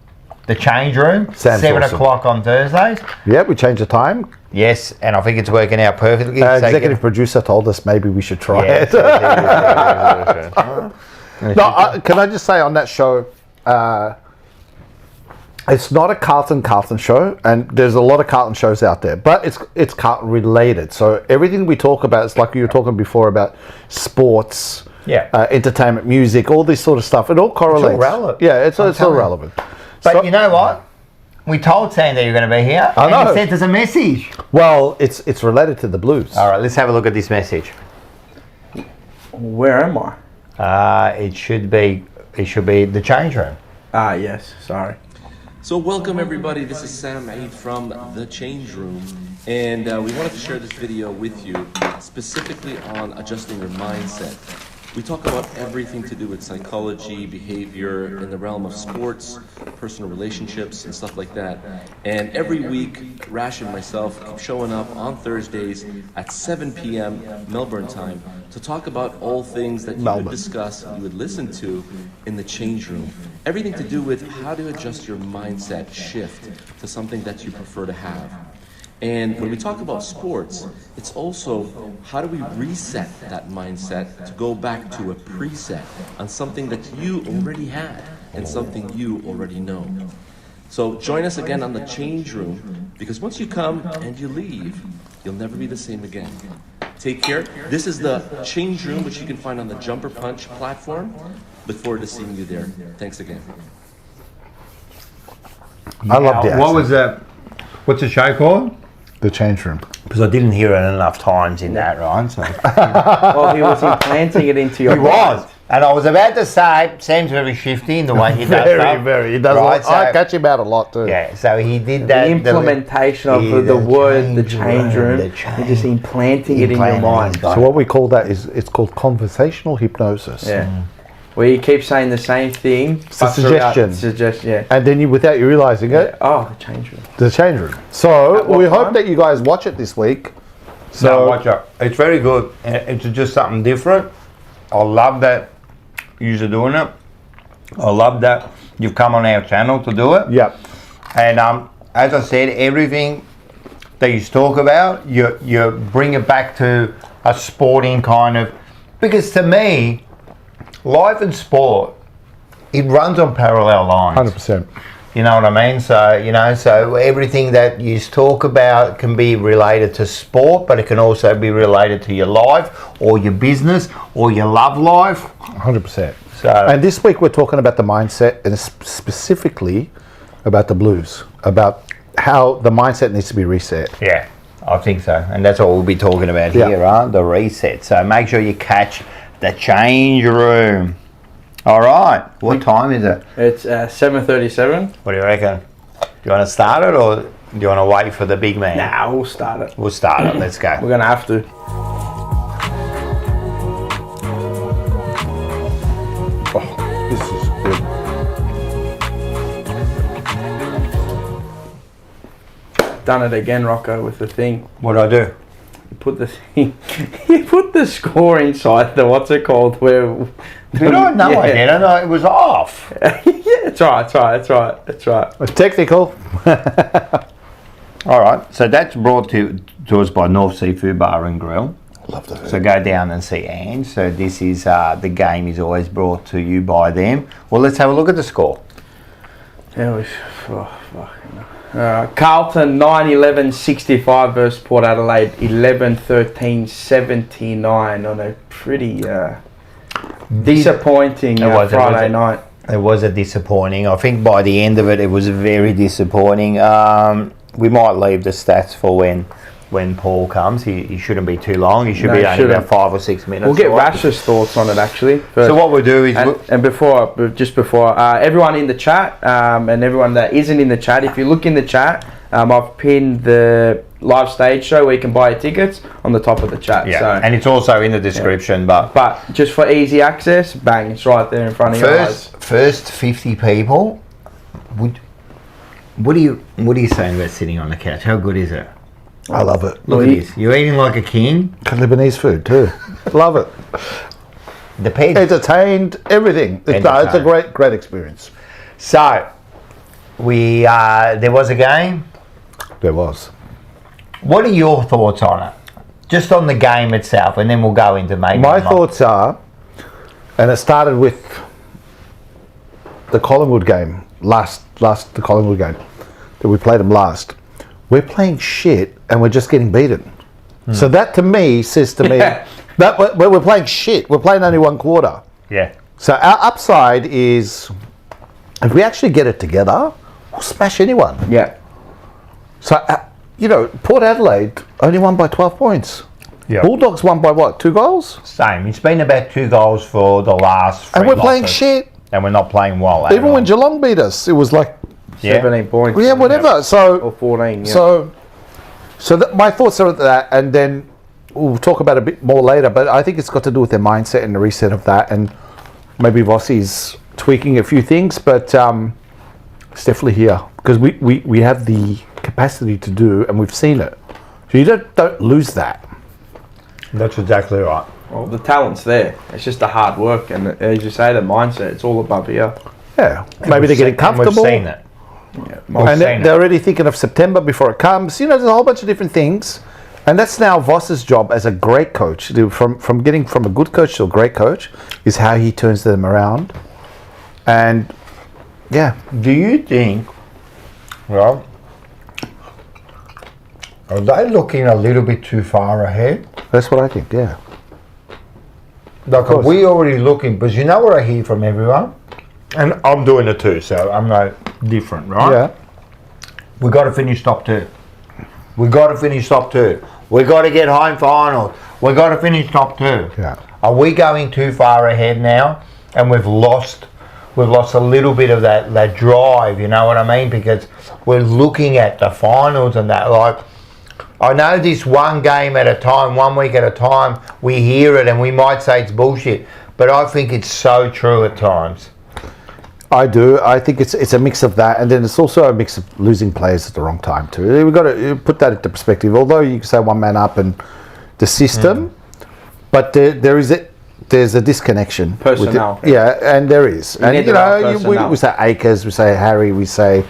The change room, Sam's 7 awesome. o'clock on Thursdays. Yeah, we changed the time. Yes, and I think it's working out perfectly. Executive producer told us maybe we should try it. Can I just say on that show, it's not a Carlton show, and there's a lot of Carlton shows out there, but it's Carlton related. So everything we talk about, it's like you were talking before about sports, entertainment, music, all this sort of stuff. It all correlates. It's all relevant. Yeah, it's all relevant. But you know what? We told Sam that you're going to be here. I know. And he sent us a message. Well, it's related to the Blues. All right, let's have a look at this message. Where am I? It should be the change room. Ah, yes. Sorry. So welcome everybody, this is Sam Aid from The Change Room, and we wanted to share this video with you specifically on adjusting your mindset. We talk about everything to do with psychology, behavior, in the realm of sports, personal relationships, and stuff like that. And every week, Rash and myself keep showing up on Thursdays at 7 p.m. Melbourne time to talk about all things that you would discuss, you would listen to in the change room. Everything to do with how to adjust your mindset, shift to something that you prefer to have. And when we talk about sports, it's also how do we reset that mindset to go back to a preset on something that you already had and something you already know. So join us again on the change room, because once you come and you leave, you'll never be the same again. Take care. This is the change room, which you can find on the Jumper Punch platform. Look forward to seeing you there. Thanks again. I love the accent. What was that? What's the show called? The Change Room. Because I didn't hear it enough times in that, right? So. Well, he was implanting it into your He was. And I was about to say, Sam's very shifty in the way he does stuff. Very. He does. Right, I catch him out a lot too. Yeah, so he did that. The implementation of the word, the change room, and just implanting it in your mind. So what we call that is it's called conversational hypnosis. Yeah. Where you keep saying the same thing. It's a suggestion. Yeah. And then without you realising it. Oh, the change room. The change room. So we hope that you guys watch it this week. So watch it. It's very good. It's just something different. I love that you're doing it. I love that you've come on our channel to do it. Yeah. And as I said, everything that you talk about, you bring it back to a sporting kind of, because to me, life and sport, it runs on parallel lines. 100%. You know what I mean? So, so everything that you talk about can be related to sport, but it can also be related to your life or your business or your love life. 100%. So, and this week we're talking about the mindset and specifically about the blues, about how the mindset needs to be reset. Yeah, I think so. And that's what we'll be talking about here, right? The reset. So make sure you catch the change room. All right. What time is it? It's 7:37. What do you reckon? Do you want to start it or do you want to wait for the big man? Nah, we'll start it. We'll start it. Let's go. We're going to have to. Oh, this is good. Done it again, Rocco, with the thing. What do I do? You put the thing. You put the score inside the what's it called? Where? Did I? No, I didn't. No, it was off. Yeah, it's right. It's technical. All right. So that's brought to us by North Seafood Bar and Grill. Love the food. So go down and see Ange. So this is the game is always brought to you by them. Well, let's have a look at the score. Yeah, Carlton 9-11-65 versus Port Adelaide 11-13-79 on a pretty disappointing Friday night. It was a disappointing. I think by the end of it, it was very disappointing. We might leave the stats for when Paul comes. He shouldn't be too long. He should be only about 5 or 6 minutes. We'll get Rash's thoughts on it actually. First. So what we'll do is... And before, everyone in the chat and everyone that isn't in the chat, if you look in the chat, I've pinned the live stage show where you can buy your tickets on the top of the chat. Yeah, so, and it's also in the description. Yeah. But just for easy access, bang, it's right there in front of your eyes. First 50 people, what are you saying about sitting on the couch? How good is it? I love it. Look at this. You're eating like a king. Lebanese food too. Love it. The pig. Entertained, everything. It's a great experience. So, there was a game. There was. What are your thoughts on it? Just on the game itself, and then we'll go into maybe... My thoughts are, and it started with the Collingwood game, the Collingwood game, that we played them last. We're playing shit and we're just getting beaten. So that to me says to me that we're playing shit. We're playing only one quarter. Yeah. So our upside is if we actually get it together, we'll smash anyone. Yeah. So, Port Adelaide only won by 12 points. Yeah. Bulldogs won by what, 2 goals? Same. It's been about 2 goals for the last 3 And we're losses. playing shit. And we're not playing well. Even when Geelong beat us, it was like 17 points. Yeah, whatever. So or 14. Yeah. So my thoughts are that, and then we'll talk about it a bit more later. But I think it's got to do with their mindset and the reset of that, and maybe Vossi's tweaking a few things, but it's definitely here because we have the capacity to do, and we've seen it. So you don't lose that. That's exactly right. Well, the talent's there. It's just the hard work, and as you say, the mindset. It's all above here. Yeah, maybe they're getting comfortable. We've seen it. Yeah, And they're already thinking of September before it comes. There's a whole bunch of different things. And that's now Voss's job as a great coach. From getting from a good coach to a great coach is how he turns them around. And, yeah. Do you think, are they looking a little bit too far ahead? That's what I think, yeah. Like, are we already looking? Because you know what I hear from everyone? And I'm doing it too, so I'm no different, right? Yeah. We got to finish top 2. We got to finish top 2. We got to get home finals. We've got to finish top 2. Yeah. Are we going too far ahead now? And we've lost a little bit of that drive, you know what I mean? Because we're looking at the finals and that. Like, I know this one game at a time, 1 week at a time, we hear it and we might say it's bullshit, but I think it's so true at times. I do. I think it's a mix of that, and then it's also a mix of losing players at the wrong time too. We've got to put that into perspective. Although you can say one man up and the system, but there's a disconnection. Personnel. And there is. You and you know, we say Akers, we say Harry, we say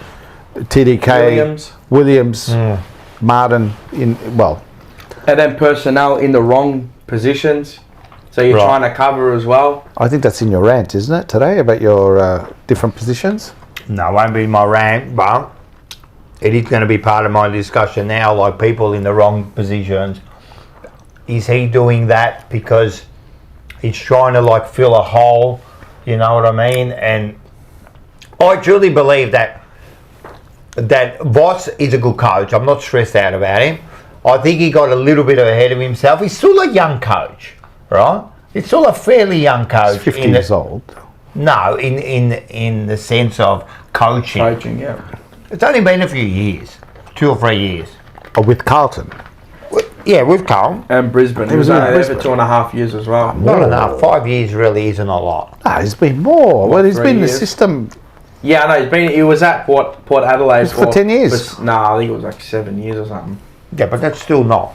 TDK, Williams, Martin. And then personnel in the wrong positions. So you're trying to cover as well. I think that's in your rant, isn't it, today, about your different positions? No, it won't be my rant, but it is going to be part of my discussion now, like people in the wrong positions. Is he doing that because he's trying to like fill a hole, you know what I mean? And I truly believe that Voss is a good coach. I'm not stressed out about him. I think he got a little bit ahead of himself. He's still a young coach. Right? It's still a fairly young coach. He's 50 years old. No, in the sense of coaching. Coaching, yeah. It's only been a few years, 2 or 3 years. With Carlton. Yeah, with Carlton. And Brisbane. He was only there for 2.5 years as well. Not enough. 5 years really isn't a lot. No, he's been more. Well, he's been in the system. Yeah, I know. He was at Port Adelaide for 10 years. No, I think it was like 7 years or something. Yeah, but that's still not.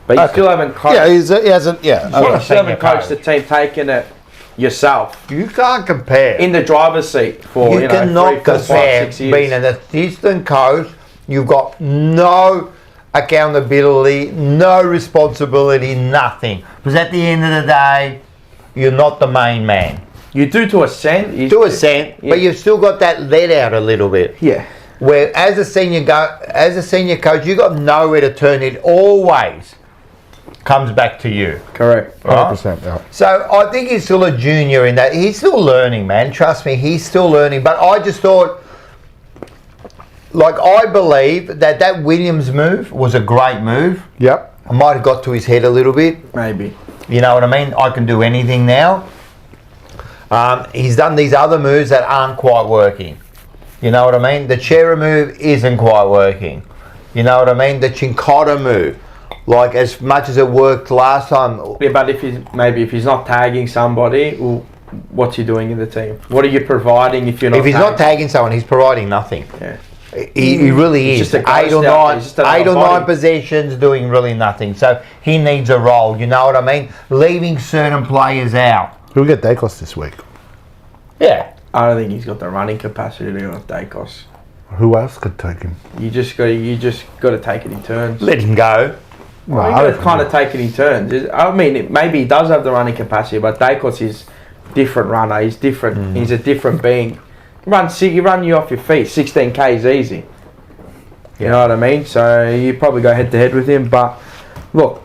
But you still haven't coached. Yeah, he hasn't. Yeah, you still haven't coached the team, taken it yourself. You can't compare. In the driver's seat for you cannot 3, 4, 5, 6 years. Being an assistant coach, you've got no accountability, no responsibility, nothing. Because at the end of the day, you're not the main man. You do to a cent. Yeah. But you've still got that let out a little bit. Yeah. Where as a senior coach, you got nowhere to turn. It always comes back to you. Correct. 100%. Yeah. So I think he's still a junior in that. He's still learning, man. Trust me, he's still learning. But I just thought, like, I believe that Williams move was a great move. Yep. I might have got to his head a little bit. Maybe. You know what I mean? I can do anything now. He's done these other moves that aren't quite working. You know what I mean? The Chera move isn't quite working. You know what I mean? The Chincotta move, like as much as it worked last time. Yeah, but if he's not tagging somebody, well, what's he doing in the team? What are you providing if you're not? If he's not tagging someone, he's providing nothing. Yeah. He really is. Just 8 or 9 possessions doing really nothing. So he needs a role. You know what I mean? Leaving certain players out. Who'll get Dacos this week? Yeah. I don't think he's got the running capacity to go with Dacos. Who else could take him? You just got to take it in turns. Let him go. Well, you got to kind of take it in turns. I mean, maybe he does have the running capacity, but Dacos is different runner. He's different. He's a different being. He run you off your feet. 16k is easy. You know what I mean? So you probably go head to head with him. But look,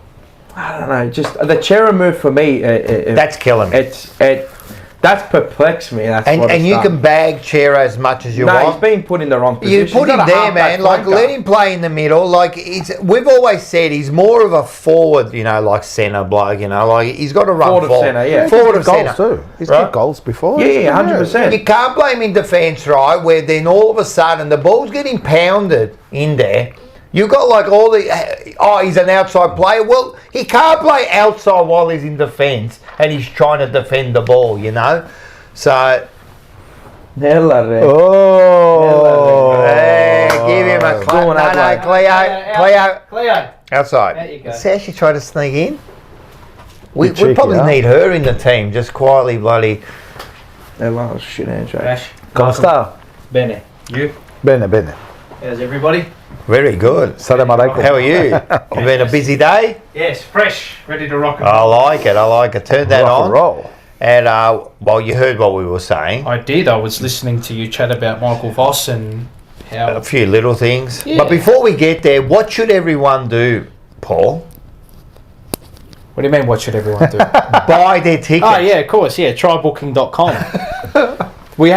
I don't know. Just the Chera move for me. That's killing me. That's perplexed me. And you can bag Chera as much as you want. No, he's being put in the wrong position. You put him there, man. Like, let him play in the middle. Like, we've always said he's more of a forward, you know, like centre bloke, you know. Like, he's got to run forward. Centre, yeah. Forward of centre. Too. He's got goals before. Yeah, 100%. You can't blame him in defence, right, where then all of a sudden the ball's getting pounded in there. You've got like all the, he's an outside player. Well, he can't play outside while he's in defence and he's trying to defend the ball, you know. So, Oh, hey, give him a clap. No, Cleo. Outside. There you go. See how she tried to sneak in? We cheeky, probably need her in the team, just quietly, bloody. Hello, shit handshake. Come sta? Bene. You? Bene. How's everybody? Very good. Salam alaikum. How are you? It's been a busy day? Yes, fresh, ready to rock and I roll. like it. Turn that Rock on. and roll. And, well, you heard what we were saying. I did. I was listening to you chat about Michael Voss and how... A few little things. Yeah. But before we get there, what should everyone do, Paul? What do you mean, what should everyone do? Buy their tickets. Oh, yeah, of course, yeah, trybooking.com. We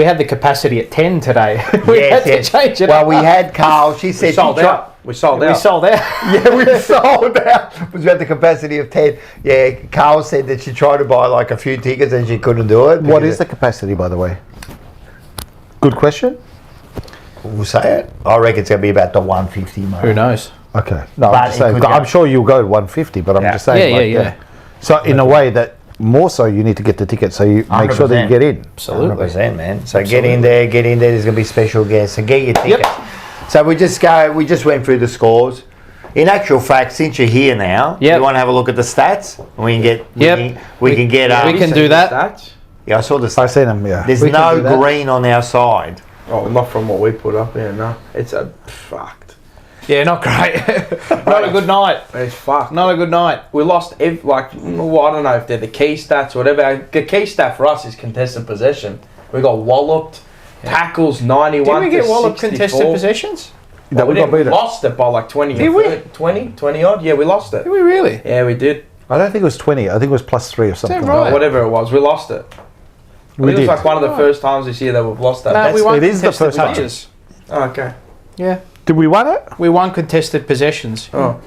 had the capacity at 10 today. We had to change it Well, up. we had Carl. She said Sold out. We sold out. We sold out. Yeah, we sold out. Was at the capacity of 10. Yeah, Carl said that she tried to buy like a few tickets and she couldn't do it. What is the capacity, by the way? Good question. We'll say it. I reckon it's going to be about the 150 mark. Who knows? Okay. No, But I'm just saying, it could I'm go- sure you'll go to 150, but I'm just saying. Yeah. So in a way that more so you need to get the ticket so you make sure that you 100%. get in. Absolutely. 100%, man. So get in there. There's going to be special guests. So get your tickets. So we just went through the scores. In actual fact, since you're here now, Yep. you want to have a look at the stats? We can get. Yep. We can get. we can do that. Stats? Yeah, I saw the I've stats. seen them, yeah. There's We can do no that. green on our side. Oh, not from what we put up here, no. It's a fucked. Yeah, not great. Not a good night. It's fucked. Not a good night. We lost, I don't know if they're the key stats or whatever. The key stat for us is contested possession. We got walloped. Tackles 91 Did we get to walloped 64. contested possessions? That we got We beaten. lost it by like 20. Did or we? 20 odd? Yeah, we lost it. Did we really? Yeah, we did. I don't think it was 20. I think it was +3 or something. right? Like Whatever it was, we lost it. We It was did. like one of the first times this year that we've lost that. No, we won it is the contested first time. touches. Oh, okay. Yeah. Did we win it? We won contested possessions. Oh.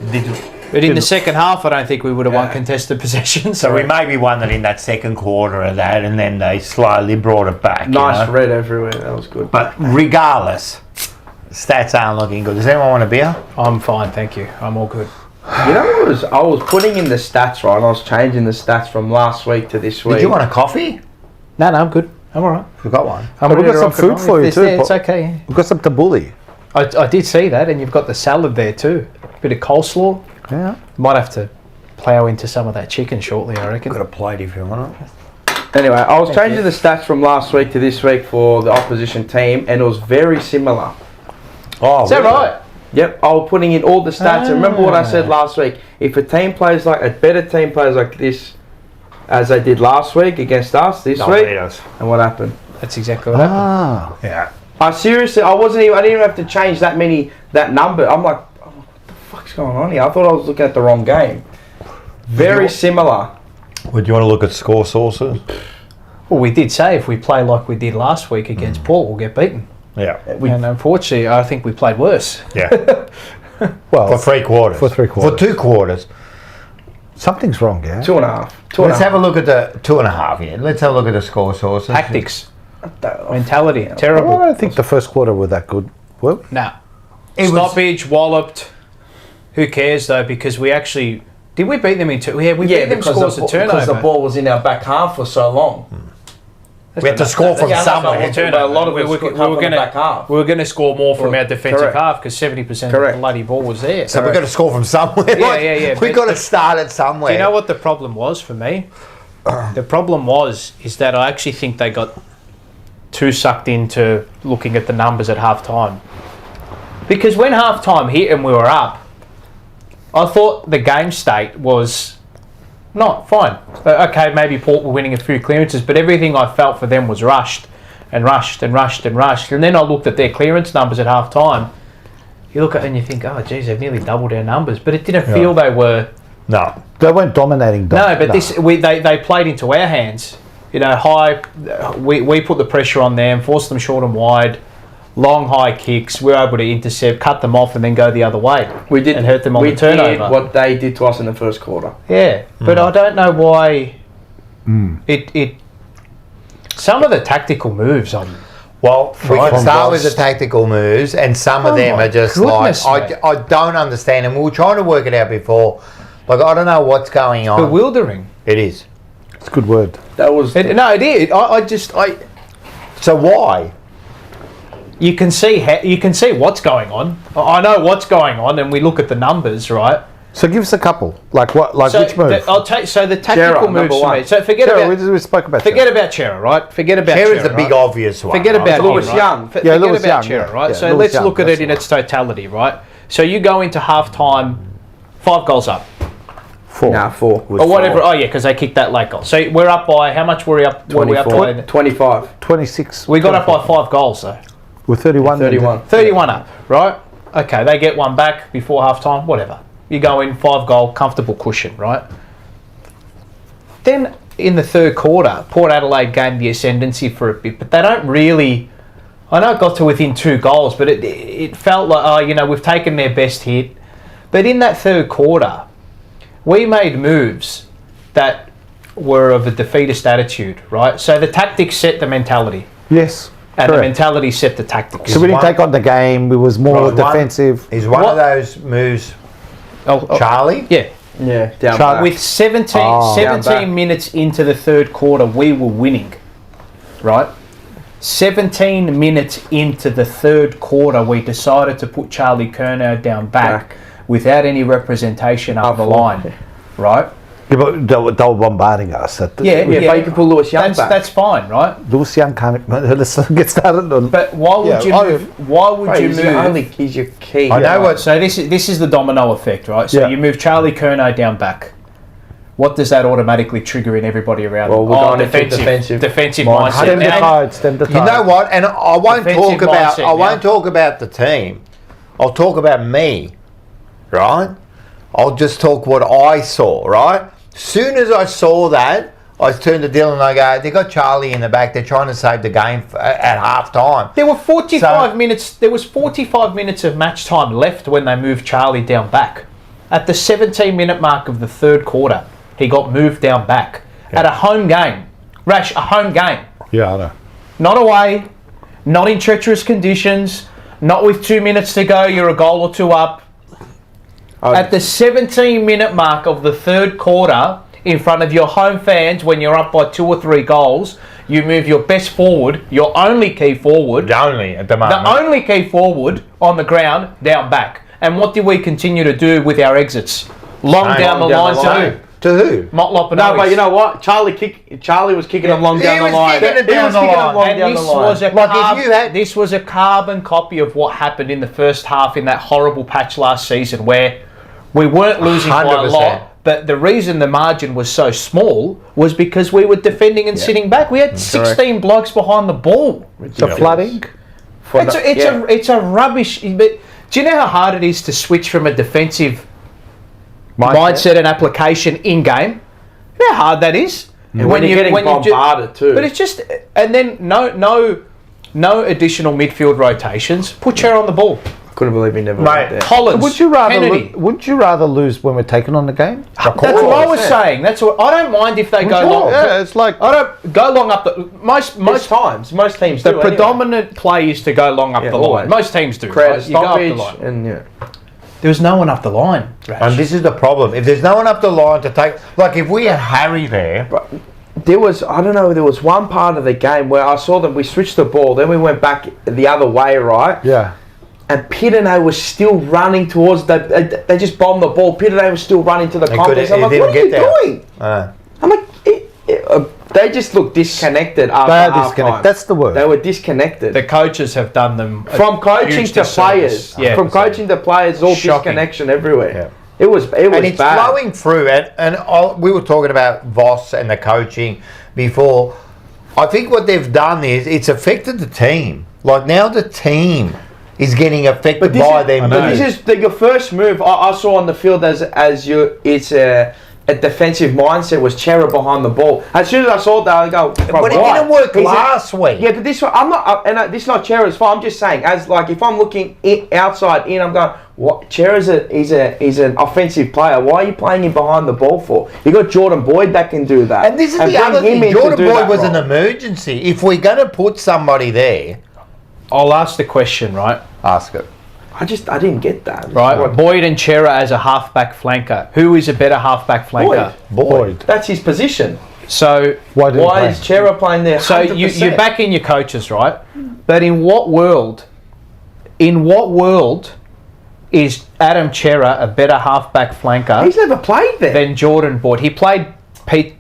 But in the second half, I don't think we would have won Yeah. contested possessions. So we maybe won it in that second quarter of that, and then they slowly brought it back. Nice you know? red everywhere. That was good. But regardless, stats aren't looking good. Does anyone want a beer? I'm fine, thank you. I'm all good. You know what I was putting in the stats, right? I was changing the stats from last week to this week. Did you want a coffee? No, I'm good. I'm all right. We've got one. I'm But we've ready got to some rock and food roll. for you If too, there's there, It's Paul. okay. Yeah. We've got some tabbouleh. I did see that, and you've got the salad there too. Bit of coleslaw. Yeah. Might have to plough into some of that chicken shortly, I reckon. Got a plate if you want it. Anyway, I was changing the stats from last week to this week for the opposition team, and it was very similar. Oh, Is that really? right? Yep, I was putting in all the stats. And remember what I said last week? If a better team plays like this, as they did last week against us this Don't week, beat us. and what happened? That's exactly what happened. Ah. Yeah. I seriously, I didn't even have to change that number. I'm like, oh, what the fuck's going on here? I thought I was looking at the wrong game. Very similar. Would you want to look at score sources? Well, we did say if we play like we did last week against Port, we'll get beaten. Yeah. And unfortunately, I think we played worse. Yeah. Well, For 3 quarters. For 3 quarters. For 2 quarters. something's wrong, yeah? 2.5. Let's have a look at the 2.5. Yeah. Let's have a look at the score sources. Tactics, have mentality, Well, terrible. I don't think the first quarter were that good, were we? Nah. It was- Stoppage, walloped. Who cares though? Because we actually did we beat them in two? Yeah, we beat them scores a turnover. because the ball was in our back half for so long. We had to score from somewhere. Turnover. A lot of we it were come from the back half. We were going to score more from Well, our defensive correct. half because 70% of Correct. the bloody ball was there. So we've got to score from somewhere. Yeah. We've But got to start it somewhere. Do you know what the problem was for me? The problem is that I actually think they got too sucked into looking at the numbers at half time. Because when half time hit and we were up, I thought the game state was not fine. Okay, maybe Port were winning a few clearances, but everything I felt for them was rushed and rushed and rushed and rushed. And then I looked at their clearance numbers at half time. You look at it and you think, oh, geez, they've nearly doubled our numbers. But it didn't feel they were... No. They weren't dominating. No, but they played into our hands. You know, high. We put the pressure on them, forced them short and wide, long high kicks. We were able to intercept, cut them off, and then go the other way. We did and hurt them on the turnover. Did what they did to us in the first quarter. Yeah, but I don't know why. It. Some of the tactical moves on. Well, we can From start with Ross. the tactical moves, and some of Oh them my are just goodness, like mate. I don't understand, and we were trying to work it out before. Like I don't know what's going on. Bewildering. It is. It's a good word. That was No, it is. I. So why? You can see what's going on. I know what's going on, and we look at the numbers, right? So give us a couple. Like what? Like So which move? I'll take the tactical Chera, moves number for one. me. So forget Chera, about we spoke about forget Chera. about Chera, right? Forget about Here Chera. is the big right? obvious one. Forget right? about Lewis him, Young. Right? Yeah, Forget Lewis about Young, Chera, yeah. right? Yeah, So Lewis let's Young, look at that's it in its totality, right? So you go into half time, 5 goals up. 4. Nah, 4. Or whatever. Oh, yeah, because they kicked that late goal. So we're up by, how much were we up? Were we up by? 25. 26. We got up by 5 goals, though. With 31. 31. 31 up, right? Okay, they get one back before half time, whatever. You go in, 5 goal, comfortable cushion, right? Then in the third quarter, Port Adelaide gained the ascendancy for a bit, but they don't really... I know it got to within 2 goals, but it felt like, we've taken their best hit. But in that third quarter, we made moves that were of a defeatist attitude, right? So the tactics set the mentality. Yes. And correct. the mentality set the tactics. So we didn't take on the game. We was more defensive. Is one of those moves Charlie? Yeah. Yeah, down Char- back. With 17 minutes into the third quarter, we were winning, right? 17 minutes into the third quarter, we decided to put Charlie Curnow down back without any representation up the line, right? Yeah, but they were bombarding us. But you can put Lewis Young back. That's fine, right? Lewis Young can't. Let's get started on. But why would you move? Why would you move? He's your key. I know what. So this is the domino effect, right? So you move Charlie Curnow down back. What does that automatically trigger in everybody around? Well, we're going defensive mindset. Stem the tide. You know what? And I won't Defensive talk about the team. I'll talk about me, right? I'll just talk what I saw, right? Soon as I saw that, I turned to Dylan and I go, they got Charlie in the back. They're trying to save the game at half time. There were 45 minutes. There was 45 minutes of match time left when they moved Charlie down back. At the 17-minute mark of the third quarter, he got moved down back at a home game. Rash, a home game. Yeah, I know. Not away, not in treacherous conditions, not with 2 minutes to go. You're a goal or two up. At the 17-minute mark of the third quarter, in front of your home fans, when you're up by 2 or 3 goals, you move your best forward, your only key forward, The only at the moment. the only key forward on the ground, down back. And what did we continue to do with our exits? Long down the line to who? To who? Motlop and No, but you know what? Charlie was kicking them long down the line. This was a carbon copy of what happened in the first half in that horrible patch last season where we weren't losing by a 100%. lot, but the reason the margin was so small was because we were defending and sitting back. We had 16 blokes behind the ball. So flooding. It's a rubbish. But do you know how hard it is to switch from a defensive mindset and application in game? You know how hard that is. And when you're getting bombarded too. But it's just, and then no additional midfield rotations. Put Cher on the ball. Couldn't believe he never went there. Collins, Wouldn't you rather lose when we're taking on the game? That's what I was saying. That's what I don't mind if they go long. Yeah, it's like I don't go long up the most times. Most teams the do. predominant play is to go long up the line. Most teams do. Create You go up the stoppage line. and There was no one up the line. Rash. And this is the problem. If there's no one up the line to take, like if we had Harry there, there was one part of the game where I saw that we switched the ball, then we went back the other way, right? yeah. And Pitane was still running towards they just bombed the ball. Pitane was still running to the complex. I'm like, what are you doing? I'm like, they just look disconnected after half-time. That's the word. They were disconnected. The coaches have done them From coaching to players. Yeah, from coaching to players, all shocking. Disconnection everywhere. Yeah. It was and it's bad. flowing through. We were talking about Voss and the coaching before. I think what they've done is it's affected the team. Like now the team is getting affected by them. But this is your first move I saw on the field it's a defensive mindset was Chera behind the ball. As soon as I saw that, I go, but it didn't work last week. Yeah, but this one, I'm not, this is not Chera's fault. I'm just saying, as like if I'm looking outside in, I'm going, what? Chera's he's an offensive player. Why are you playing him behind the ball for? You got Jordan Boyd that can do that. And this is the other thing. Jordan Boyd was an emergency. If we're going to put somebody there, I'll ask the question, right? Ask it. I didn't get that. Right, Boyd and Chera as a halfback flanker. Who is a better halfback flanker? Boyd. That's his position. So why is Chera playing there? 100%? So you're back in your coaches, right? But in what world is Adam Chera a better halfback flanker? He's never played there. Than Jordan Boyd. He played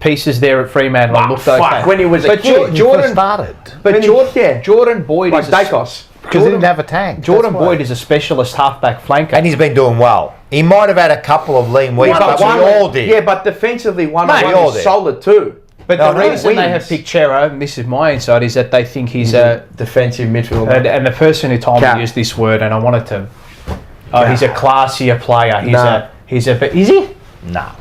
pieces there at Fremantle and looked okay. When he was a kid. Jordan started. But Jordan Boyd like is Dacos. Because he didn't have a tank. Jordan Boyd is a specialist halfback flanker. And he's been doing well. He might have had a couple of lean weeks, but we all did. Yeah, but defensively, one is solid too. But the reason they have picked Chera, and this is my insight, is that they think he's a defensive midfielder. And the person who told me to use this word, and I wanted to, he's a classier player. Is he? Nah.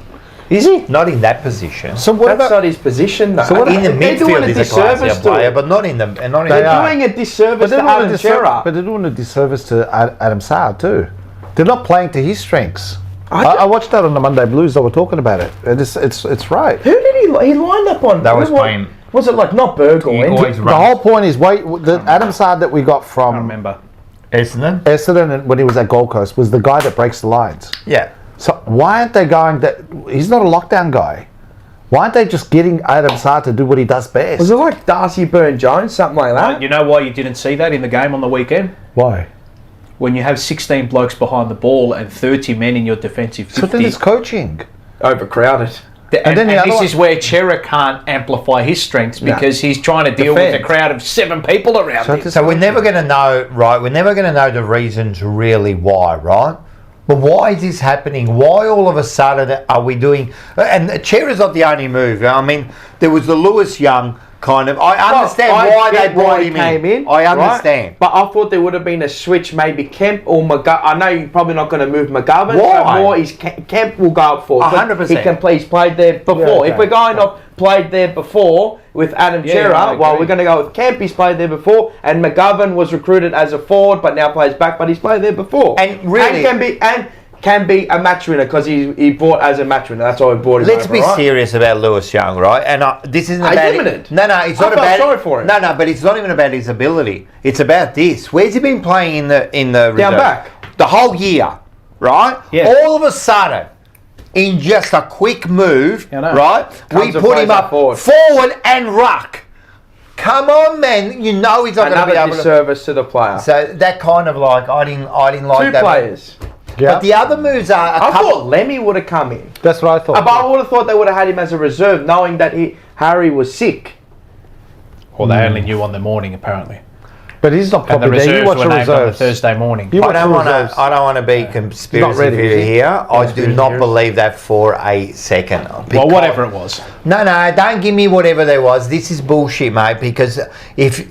Is he? Not in that position. So what That's about? not his position. Though. So what in the They're doing midfield, he's a classier player, but not in the. Not in They're the doing a disservice But to Adam Shearer. but they're doing a disservice to Adam Sarr too. They're not playing to his strengths. I watched that on the Monday Blues. They were talking about it. It's right. Who did he lined up on? That was playing. Was it like not Burgoyne? The whole point is the Adam Sarr that we got I from remember. Essendon when he was at Gold Coast was the guy that breaks the lines. Yeah. So why aren't they going that? He's not a lockdown guy. Why aren't they just getting Adam Sarr to do what he does best? Was it like Darcy Byrne-Jones, something like that? You know why you didn't see that in the game on the weekend? Why? When you have 16 blokes behind the ball and 30 men in your defensive 50. So then it's coaching. Overcrowded. And then the other this one- is where Chera can't amplify his strengths because he's trying to deal with a crowd of 7 people around him. So we're never going to know, right? We're never going to know the reasons really why, right? But why is this happening? Why all of a sudden are we doing... And Chera's not the only move. I mean, there was the Lewis Young kind of... I understand why they brought him in. I understand. Right? But I thought there would have been a switch, maybe Kemp or McGovern. I know you're probably not going to move McGovern. Why? But more is Kemp will go up for. 100%. He can play. He's played there before. Yeah, okay. If we're going off played there before with Adam Yeah, Chera, I well, agree. we're going to go with Kemp. He's played there before, and McGovern was recruited as a forward, but now plays back. But he's played there before, And really- can be a match winner because he bought as a match winner. That's why we bought him. Let's over, be right? serious about Lewis Young, right? And this isn't He's about... limited. No, it's I not felt about... sorry for him. No, but it's not even about his ability. It's about this. Where's he been playing in the Down reserve? back. The whole year, right? Yeah. All of a sudden, in just a quick move, Yeah, I know. right? We Comes and put plays him up up forward. forward and ruck. Come on, man. You know he's not going to be Another able to... disservice to the player. So that kind of like, I didn't like Two that. players. Yeah. But the other moves are a I couple... thought Lemmy would have come in. That's what I thought. But I would have thought they would have had him as a reserve, knowing that Harry was sick. Or they only knew on the morning, apparently. But he's not And the probably there. You reserves watch were the named on the reserves. Thursday morning. You I watch don't the want reserves. to. I don't want to be conspiracy ready, theory is he? here. I do Conspiracy not theories. believe that for a second. Well, Because- whatever it was. No, don't give me whatever there was. This is bullshit, mate. Because if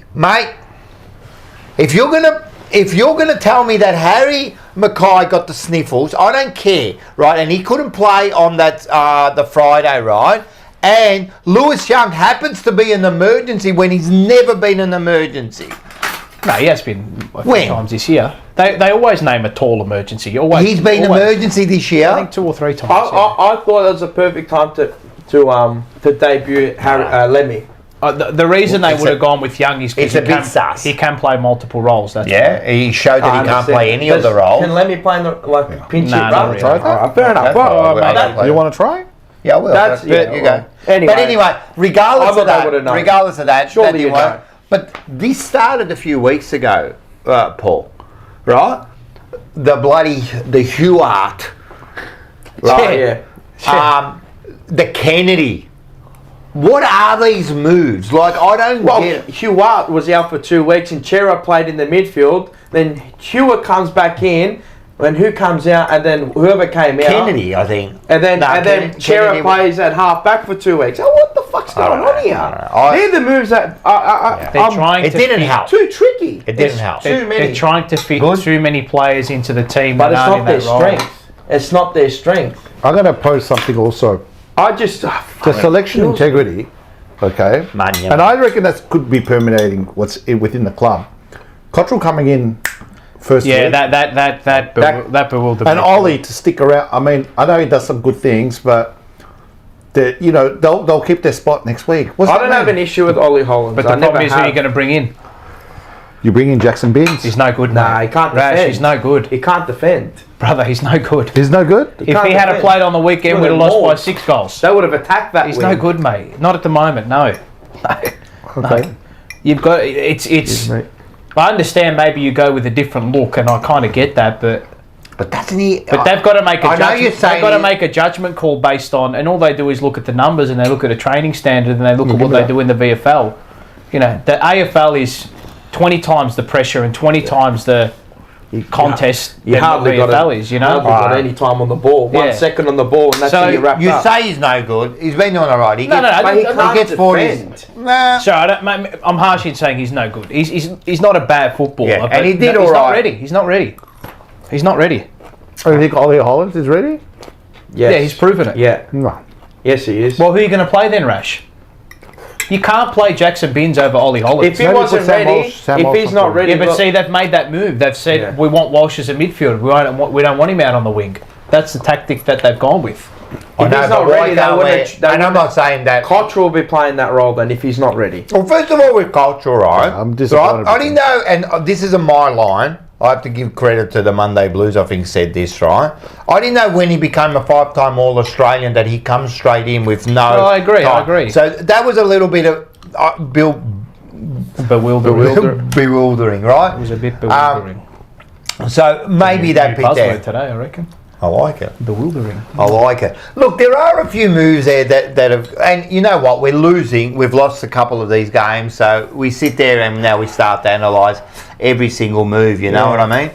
you're gonna tell me that Harry Mackay got the sniffles, I don't care, right? And he couldn't play on that the Friday, right? And Lewis Young happens to be an emergency when he's never been an emergency. No, he has been a few When? times this year. They always name a tall emergency. Always, He's been always. emergency this year. I think 2 or 3 times. I thought it was a perfect time to debut Harry Lemmy. The reason they It's would a- have gone with Young is it's because a bit sus. he can play multiple roles. That's Yeah, he showed that he can't play any of the Can roles. Lemmy play in the pinch Nah, hit not role? really. Alright, fair enough. That's Well, all right, that- well, You want to try? Yeah, I will. That's- Yeah, yeah, you well, go. anyway. But anyway, regardless I of thought they that, would've known. regardless of that, Surely that you didn't work. know. But this started a few weeks ago, Paul. Right? The Huart. Right, yeah. The Kennedy. What are these moves? Like, I don't Well, get it. Hewitt was out for 2 weeks, and Chera played in the midfield. Then Hewitt comes back in, and who comes out? And then whoever came out, Kennedy, I think. and then No, Chera Kennedy- plays at half back for 2 weeks. Oh, what the fuck's going don't on know, here? I don't know. They're the moves that They're trying It to didn't fit- help. too tricky. It didn't help. Too many. They're trying to fit Good. too many players into the team, But that it's aren't not in their that role. strength. It's not their strength. I'm going to pose something also. I just The selection integrity, okay? Mania. And I reckon that could be permeating within the club. Cottrell coming in first Yeah, week, that bewildered and me. Ollie to stick around. I mean, I know he does some good things, but they'll keep their spot next week. I don't have an issue with Ollie Hollands. But the problem is who you're going to bring in. You bring in Jackson Binns. He's no good. Nah, mate. he can't Rash, defend. he's no good. He can't defend. Brother, he's no good. He's no good. If can't he had defend. played on the weekend, Well, we'd have lost they're by mauled. 6 goals. They would have attacked that. He's wing. no good, mate. Not at the moment, no. Okay. You've got it's. mate. I understand maybe you go with a different look, and I kind of get that, but doesn't he? But they've got to make a I know judgment. you're They've saying got to he- make a judgment call based on, and all they do is look at the numbers and they look at a training standard and they look at what they do in the VFL. You know, the AFL is 20 times the pressure and 20 times the contest You than hardly the got VFL is. You know, Hardly got any time on the ball. Yeah. 1 second on the ball, and that's So how you wrap You up. say he's no good. He's been doing all right. He No, gets, no, But he I- can't gets 40s. defend. Nah. So I'm harsh in saying he's no good. He's not a bad footballer. Yeah, but and he did he's all not right. ready. He's not ready. He's not ready. Oh, you think Ollie Hollands is ready? Yes. Yeah, he's proven it. Yeah. No. Yes, he is. Well, who are you going to play then, Rash? You can't play Jackson Binns over Ollie Holland. If he wasn't ready, if he's not ready, yeah, but see, they've made that move. They've said we want Walsh as a midfield. We don't want him out on the wing. That's the tactic that they've gone with. If he's not ready, and I'm not saying that Culture will be playing that role then if he's not ready. Well, first of all, with Culture, right? I'm disappointed. I didn't know, and this is my line. I have to give credit to the Monday Blues, I think, said this, right? I didn't know when he became a 5-time All-Australian that he comes straight in with no I agree, time. I agree. So that was a little bit of bewildering, right? It was a bit bewildering. So maybe that bit there. Today, I reckon. I like it. Bewildering. I like it. Look, there are a few moves there that have, and you know what? We're losing. We've lost a couple of these games, so we sit there and now we start to analyse every single move. You know what I mean?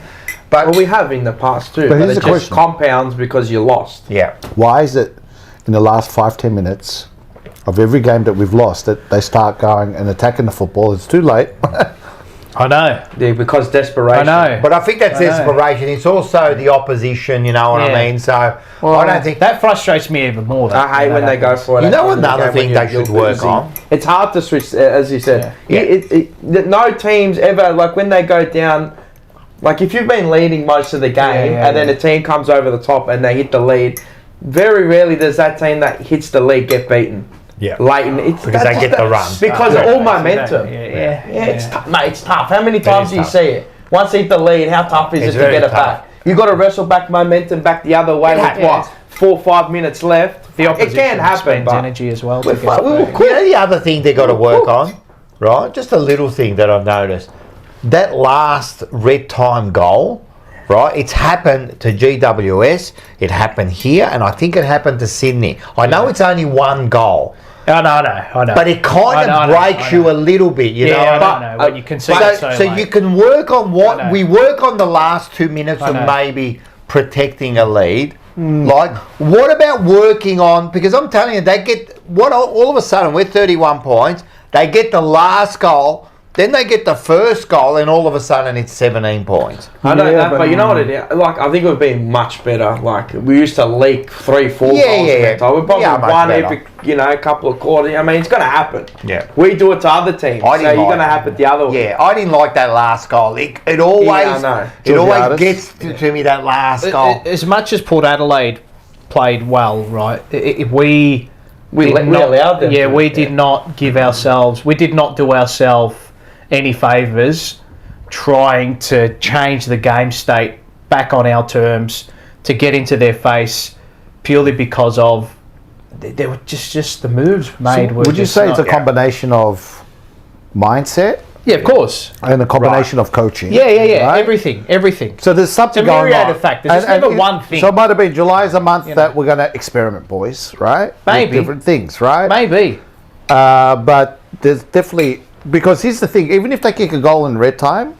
But we have in the past too. But But here's it the just question. compounds because you lost. yeah, Why is it in the last 5-10 minutes of every game that we've lost that they start going and attacking the football? It's too late. I know. Yeah, because desperation. I know. but I think that's desperation. It's also the opposition. You know what I mean? So I don't think that frustrates me even more. I hate when they go for it. You know at the end of the another game thing when they you're should work losing. on? It's hard to switch, as you said. Yeah. No teams ever, like when they go down, like if you've been leading most of the game and then a team comes over the top and they hit the lead, very rarely does that team that hits the lead get beaten. Yeah. Late it's Because they get the run. Because all momentum. Yeah. It's tough, mate. It's tough. How many times is do you tough. see it? Once you hit the lead, how tough is It's it to very get it tough. back? You got to wrestle back momentum back the other way with what 4 or 5 minutes left. The opposition it can happen, spends but energy as well. To we're get it back. You know the other thing they got to work on, right? Just a little thing that I've noticed. That last red time goal, right? It's happened to GWS. It happened here, and I think it happened to Sydney. I know it's only one goal. I know. But it kind of breaks you a little bit, you know. I know. When you can see it So late. you can work on what we work on the last 2 minutes of maybe protecting a lead. Like, what about working on? Because I'm telling you, they get all of a sudden we're 31 points. They get the last goal. Then they get the first goal, and all of a sudden it's 17 points. I know that, but you know what it is? Like, I think it would be much better. Like, we used to leak 3-4 goals. Yeah. We probably Yeah, much won better. every, couple of quarters. I mean, it's going to happen. Yeah. We do it to other teams. I So didn't you're like going to it. happen the other way. Yeah, I didn't like that last goal. It always, I know. it always Georgiades. gets to me, that last goal. As much as Port Adelaide played well, right? We allowed them. Yeah, to. we did not give ourselves. We did not do ourselves any favours trying to change the game state back on our terms to get into their face purely because of they were just the moves made. Were Would you just say it's a not- combination of mindset Yeah, of course. and a combination of coaching? Yeah. right? Everything. So there's something It's a going myriad on. of factors. There's never one thing. So it might have been July's a month that we're going to experiment, boys, right? With Maybe. different things, right? Maybe. But there's definitely, because here's the thing, even if they kick a goal in red time,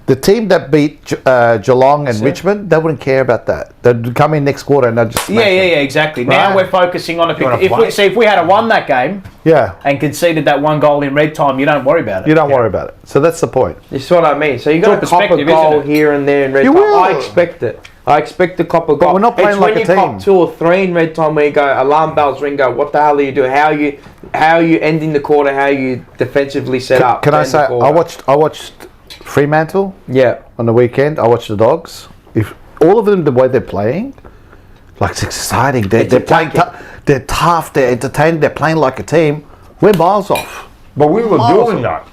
the team that beat Geelong and Richmond, they wouldn't care about that. They'd come in next quarter and they'd just smash them. Exactly. Right. Now we're focusing on it. wanna Because if we had won that game Yeah, and conceded that one goal in red time, you don't worry about it. you don't worry about it. So that's the point. This is what I mean. So you got to It's all cop a perspective, goal isn't it? here and there in red You time. will. I expect it. I expect to cop a goal. we're not playing it's like when a you team. cop 2 or 3 in red time where you go, alarm bells ring, go, what the hell are you doing? How are you ending the quarter? How are you defensively set up? Can to I end say, the quarter? I watched Fremantle Yeah. on the weekend. I watched the Dogs. If all of them, the way they're playing, like it's exciting. They're playing. They're tough. They're entertaining. They're playing like a team. We're miles off. But we were Miles doing off. that.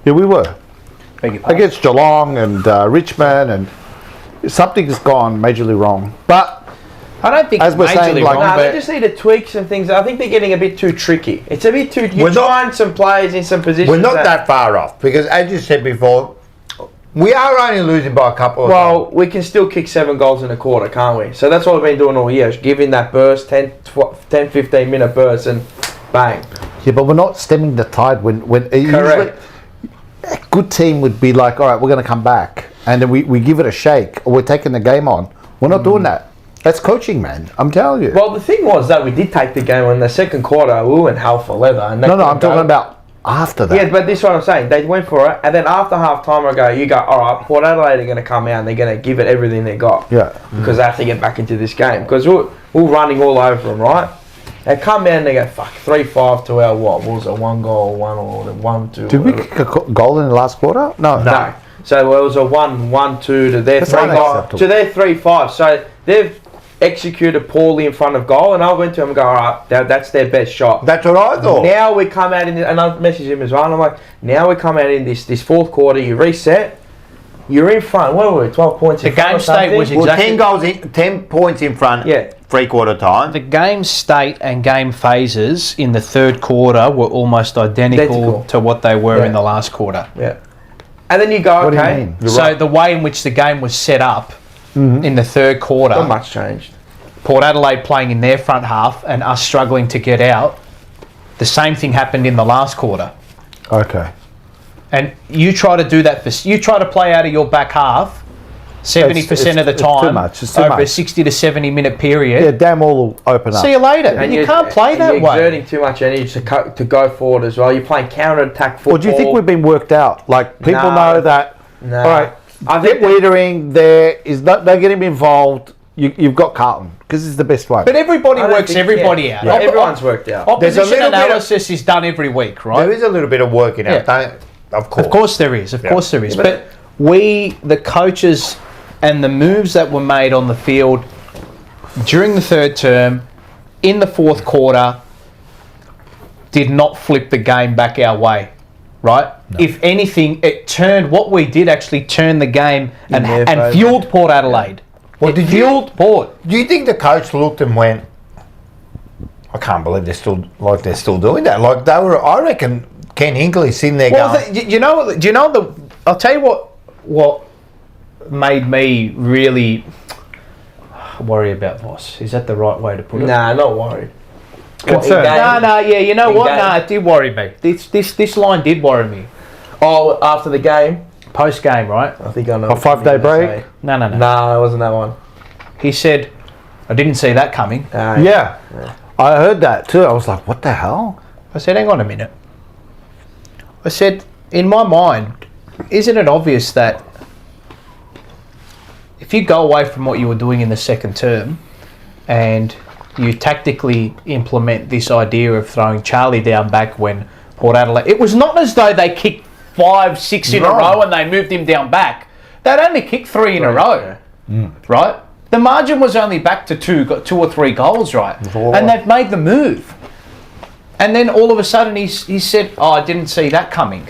Yeah, we were Beg your pardon. against Geelong and Richmond, and something's gone majorly wrong. But I don't think As we're saying, majorly like- wrong, No, but they just need to tweak some things. I think they're getting a bit too tricky. It's a bit too. We're You're not- trying some players in some positions. We're not that far off because, as you said before, we are only losing by a couple of goals. Well, we can still kick 7 goals in a quarter, can't we? So that's what we've been doing all year. Giving that burst, 10, 15 minute burst, and bang. yeah, but we're not stemming the tide. When usually Correct. a good team would be like, all right, we're going to come back, and then we give it a shake, or we're taking the game on. We're not doing that. That's coaching, man. I'm telling you. Well, the thing was that we did take the game in the second quarter. We went hell for leather. And no, I'm talking about after that. Yeah, but this is what I'm saying. They went for it, and then after half time, I go, you go, all right, Port Adelaide are going to come out and they're going to give it everything they got. Yeah. Because they have to get back into this game. Because we're running all over them, right? They come out and they go, fuck, 3-5 to our what? What was it? 1 goal, 1-2. Did we kick a goal in the last quarter? No. So it was a 1-2 to their That's 3 goal unacceptable. to their 3-5. So they've executed poorly in front of goal, and I went to him and go, all right, that's their best shot. That's what I thought. Now we come out in, and I messaged him as well, and I'm like, now we come out in this fourth quarter, you reset, you're in front. What were we, 12 points in The front game or something? state was Well, exactly 10 goals, 10 points in front. Yeah. 3/4 time. the game state and game phases in the third quarter were almost identical to what they were in the last quarter. Yeah. And then you go, What do you okay, mean? So the way in which the game was set up in the third quarter, not much changed. Port Adelaide playing in their front half and us struggling to get out, the same thing happened in the last quarter. Okay. And you try to do that you try to play out of your back half 70% of the it's time too much. It's too over a much. 60 to 70 minute period. Yeah, damn all will open up. See you later. But you can't play that you're way. exerting too much energy to go forward as well. You're playing counter-attack football. Or do you think we've been worked out? Like, people No. know that, No. all right, I get think Wiedering there, is not, don't get him involved. You've got Carlton, because it's the best one. But everybody I don't works think- everybody out. Yeah, everyone's worked out. There's a Opposition little bit of- analysis is done every week, right? There is a little bit of working out, of course. Of course there is. Of course there is. Yeah, But we, the coaches, and the moves that were made on the field during the third term, in the fourth quarter, did not flip the game back our way, right? No. If anything, it turned. What we did actually turn the game and fueled Port Adelaide. Well, It fueled Port. Do you think the coach looked and went, I can't believe they're still doing that? Like they were, I reckon Ken Hinkley's sitting there going. I'll tell you what made me really worry about Voss. Is that the right way to put it? Nah, not worried. Concerned. You know what? Nah, it did worry me. This line did worry me. Oh, after the game? Post game, right? I think I know. A 5-day break? No. Nah, it wasn't that one. He said, I didn't see that coming. Yeah. I heard that too. I was like, what the hell? I said, hang on a minute. I said, in my mind, isn't it obvious that if you go away from what you were doing in the second term and you tactically implement this idea of throwing Charlie down back when Port Adelaide... It was not as though they kicked 5-6 in a row and they moved him down back. They'd only kicked 3 in a row, right? The margin was only back to 2 or 3 goals, right? And they've made the move. And then all of a sudden he said, oh, I didn't see that coming.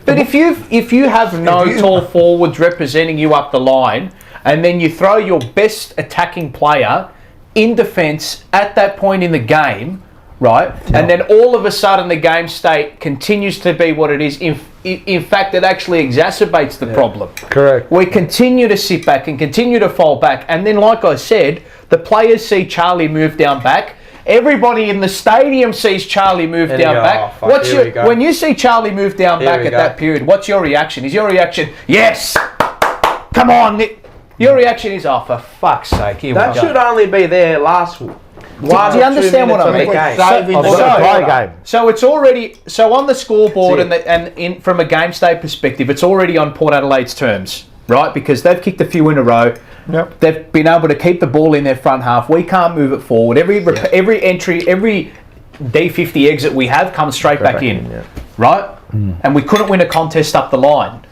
But if you have no tall forwards representing you up the line, and then you throw your best attacking player in defence at that point in the game, right? Yeah. And then all of a sudden the game state continues to be what it is. In fact, it actually exacerbates the problem. Correct. We continue to sit back and continue to fall back. And then, like I said, the players see Charlie move down back. Everybody in the stadium sees Charlie move down back. When you see Charlie move down back at that period, what's your reaction? Is your reaction, yes, come on? Your reaction is, oh, for fuck's sake, here we go. That should only be there last week. Do you understand what I mean? So it's already on the scoreboard and from a game state perspective, it's already on Port Adelaide's terms, right? Because they've kicked a few in a row. Yep. They've been able to keep the ball in their front half. We can't move it forward. Every entry, every D50 exit we have comes straight back in, right? And we couldn't win a contest up the line.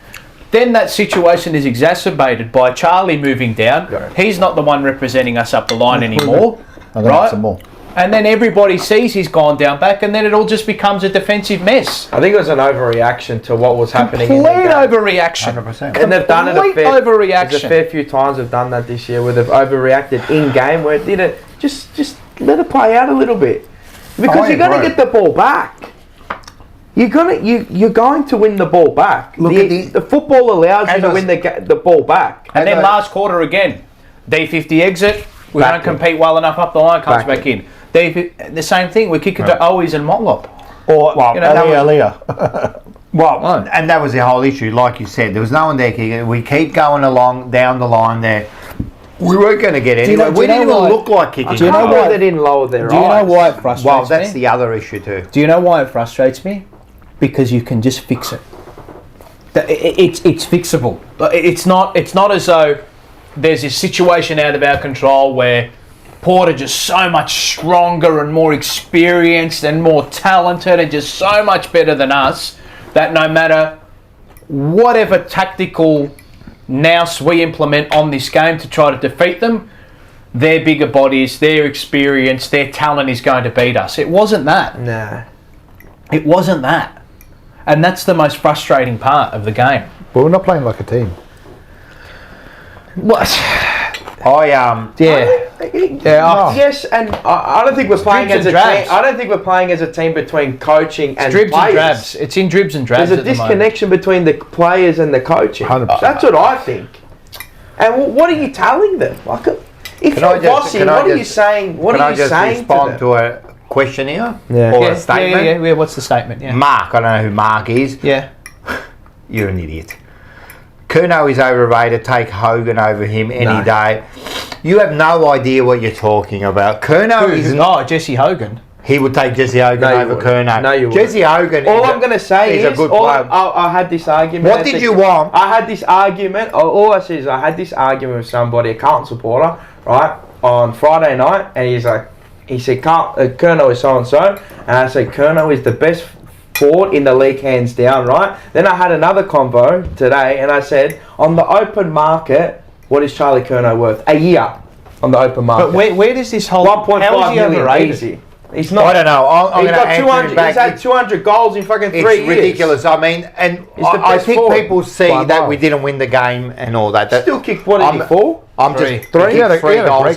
Then that situation is exacerbated by Charlie moving down. He's not the one representing us up the line anymore, right? And then everybody sees he's gone down back, and then it all just becomes a defensive mess. I think it was an overreaction to what was happening. Complete overreaction. 100%. And they've done it overreaction. There's a fair few times they've done that this year where they've overreacted in game where it didn't. Just let it play out a little bit, because you're going to get the ball back. You're going to win the ball back. The football allows you to win the ball back. And then last quarter again, D50 exit. We don't compete well enough up the line. Comes back in. The same thing. We kick it to Owies and Motlop. And that was the whole issue. Like you said, there was no one there kicking. We keep going along down the line there. We weren't going to get anywhere. We didn't even look like kicking. Do you know why they didn't lower their eyes? Do you know why it frustrates me? Well, that's the other issue too. Do you know why it frustrates me? because you can just fix it. It's fixable. It's not as though there's this situation out of our control where Porter just so much stronger and more experienced and more talented and just so much better than us that no matter whatever tactical nous we implement on this game to try to defeat them, their bigger bodies, their experience, their talent is going to beat us. It wasn't that. Nah. It wasn't that. And that's the most frustrating part of the game. But we're not playing like a team. What? Yes, and I don't think we're playing as a team. I don't think we're playing as a team between coaching and dribs players. and drabs. It's in dribs and drabs. There's a disconnection between the players and the coaching. 100%. That's what I think. And what are you telling them? Like, if you're bossy, what are you saying? What are you saying to them? Can I just respond to a question here? Yeah. Or a statement? Yeah. What's the statement? Yeah. Mark, I don't know who Mark is. Yeah. You're an idiot. Curnow is overrated. Take Hogan over him any day. You have no idea what you're talking about. Curnow is Jesse Hogan. He would take Jesse Hogan over Curnow. No, you Jesse Hogan. All I'm going to say is, a good player. I had this argument. What did you want? I had this argument. All I said is I had this argument with somebody, a Carlton supporter, right, on Friday night, and he said, Curnow is so and so, and I said Curnow is the best forward in the league hands down, right? Then I had another convo today, and I said on the open market, what is Charlie Curnow worth a year on the open market? But where does this whole 1.5 million easy? He's not. I don't know. I'm going to answer 200. back. He's had 200 goals in fucking 3 years. It's ridiculous. I mean, and I think people see that we didn't win the game and all that. Still kicked, what did he, 4? I'm just Three. He had three goals.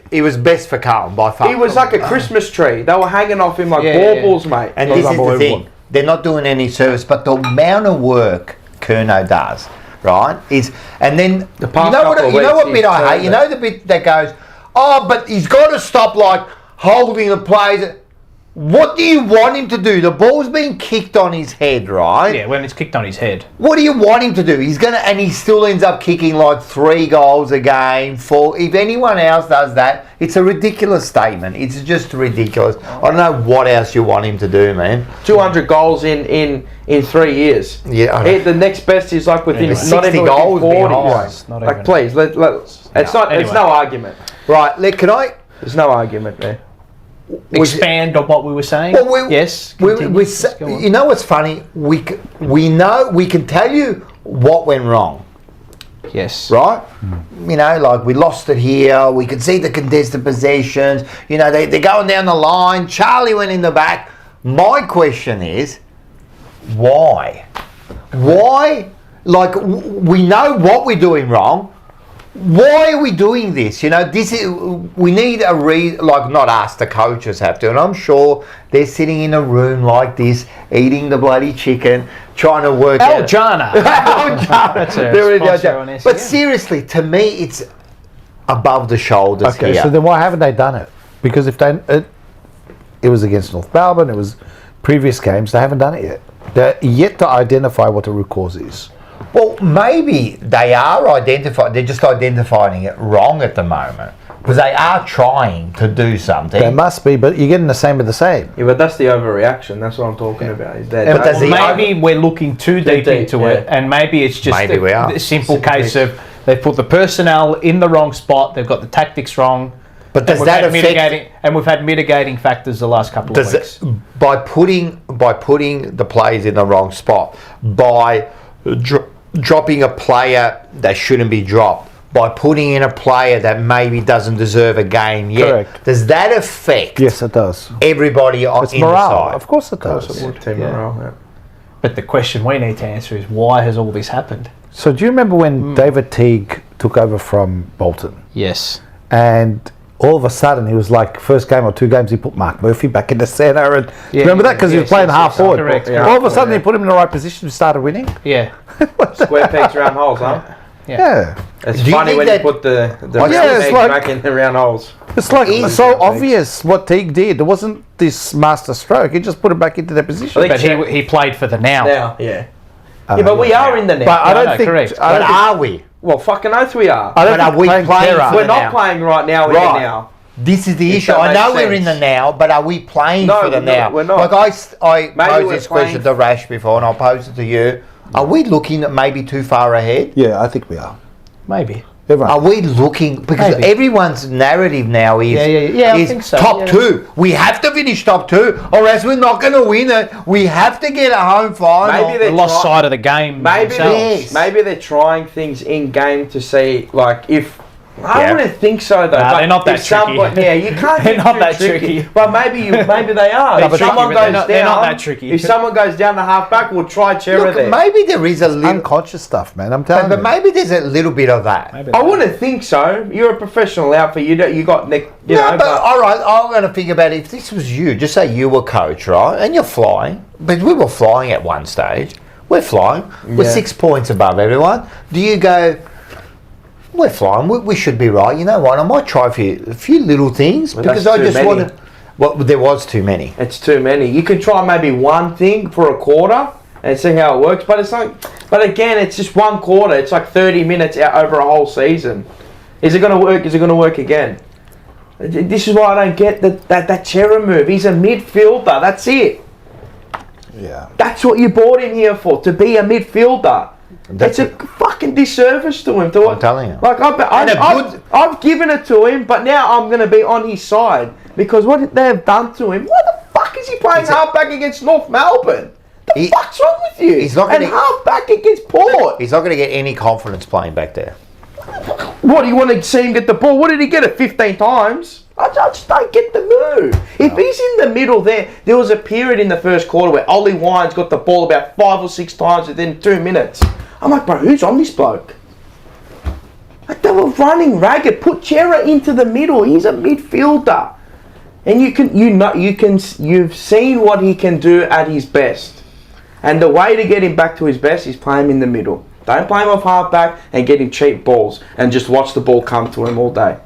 He was best for Carlton by far. He was like a Christmas tree. They were hanging off him like baubles, mate. And this is the thing. They're not doing any service, but the amount of work Curnow does, right, is... And then, you know what bit I hate? You know the bit that goes, oh, but he's got to stop, like, holding the plays. What do you want him to do? The ball's being kicked on his head, right? Yeah, when it's kicked on his head. What do you want him to do? And he still ends up kicking like 3 goals a game, 4. If anyone else does that, it's a ridiculous statement. It's just ridiculous. I don't know what else you want him to do, man. 200 goals in 3 years. Yeah, the next best is like within 60 goals 40. Like, please, it's no argument. Right, There's no argument there. Expand on what we were saying. Well, yes. You know what's funny? We can tell you what went wrong. Yes. Right? You know, like we lost it here. We could see the contested possessions. You know, they're going down the line. Charlie went in the back. My question is, why? Why? Like, we know what we're doing wrong. Why are we doing this? You know, we need not us, the coaches have to, and I'm sure they're sitting in a room like this, eating the bloody chicken, trying to work out. Jana. That's but seriously, to me, it's above the shoulders here. So then why haven't they done it? Because if it was against North Melbourne, it was previous games, they haven't done it yet. They're yet to identify what the root cause is. Well, maybe they are they're just identifying it wrong at the moment. Because they are trying to do something. They must be, but you're getting the same of the same. Yeah, but that's the overreaction. That's what I'm talking about. Maybe we're looking too deep into it, and maybe it's just a simple case of they've put the personnel in the wrong spot, they've got the tactics wrong. But does that affect... And we've had mitigating factors the last couple of weeks. By putting the players in the wrong spot, by dropping a player that shouldn't be dropped, by putting in a player that maybe doesn't deserve a game yet. Correct. Does that affect? Yes, it does. Everybody on it's morale. Of course it does. Team morale. Yeah. But the question we need to answer is why has all this happened? So do you remember when David Teague took over from Bolton? Yes. And all of a sudden he was like, first game or 2 games, he put Mark Murphy back in the centre. And remember that? Because he was playing half forward. Correct. All of a sudden he put him in the right position and started winning. Yeah. Square pegs, round holes, huh? Yeah. It's funny when you put the round pegs back in the round holes. It's like so obvious what Teague did. It wasn't this master stroke. He just put it back into their position. But he played for the now. Now, yeah. But we are in the now. But I don't think... Correct. But are we? Well, fucking oath we are. But are we playing? We're not playing right now in the now. This is the If issue. that I know makes we're in sense. the now, but are we playing No, for the we're now? not, we're not. Like I Maybe posed we're this question playing- to Rash before, and I'll pose it to you. Are we looking at maybe too far ahead? Yeah, I think we are. Maybe. Everyone. Are we looking, because Maybe. everyone's narrative now is, I is think so, top yeah. 2. We have to finish top 2, or else we're not going to win it. We have to get a home final. Maybe They they lost sight of the game Maybe themselves. maybe they're trying things in game to see, like, if. I Yeah. wouldn't think so though. Nah, but they're not that if somebody- tricky. Yeah, you can't. They're get not too that tricky. tricky. But maybe they are. They're If someone tricky, but goes they're not- down, they're not that tricky. If someone goes down the halfback, we'll try Chera Look, there. maybe there is a little, Unconscious stuff, man. I'm telling but you. maybe there's a little bit of that. Maybe I not. wouldn't think so. You're a professional outfit. You got Nick. You No, know, but all right, I'm going to think about it. If this was you, just say you were coach, right? And you're flying, but we were flying at one stage. We're flying. We're Yeah. 6 points above everyone. Do you go, we're flying, we should be right. You know what? I might try a few little things Well, because that's I too just many. wanted. Well, there was too many. It's too many. You can try maybe one thing for a quarter and see how it works. But it's like, but again, it's just one quarter. It's like 30 minutes out over a whole season. Is it going to work? Is it going to work again? This is why I don't get that Chera move. He's a midfielder. That's it. Yeah. That's what you bought him here for, to be a midfielder. That's it's a fucking disservice to him. I'm telling you. Like I've given it to him, but now I'm going to be on his side because what they have done to him. Why the fuck is he playing halfback against North Melbourne? The fuck's wrong with you? He's not and gonna- halfback against Port. He's not going to get any confidence playing back there. What do you want to see him get the ball? What did he get it 15 times? I just don't get the move. If he's in the middle there was a period in the first quarter where Ollie Wines got the ball about 5 or 6 times within 2 minutes. I'm like, bro, who's on this bloke? Like, they were running ragged. Put Chera into the middle. He's a midfielder, and you've seen what he can do at his best. And the way to get him back to his best is play him in the middle. Don't play him off halfback and get him cheap balls and just watch the ball come to him all day.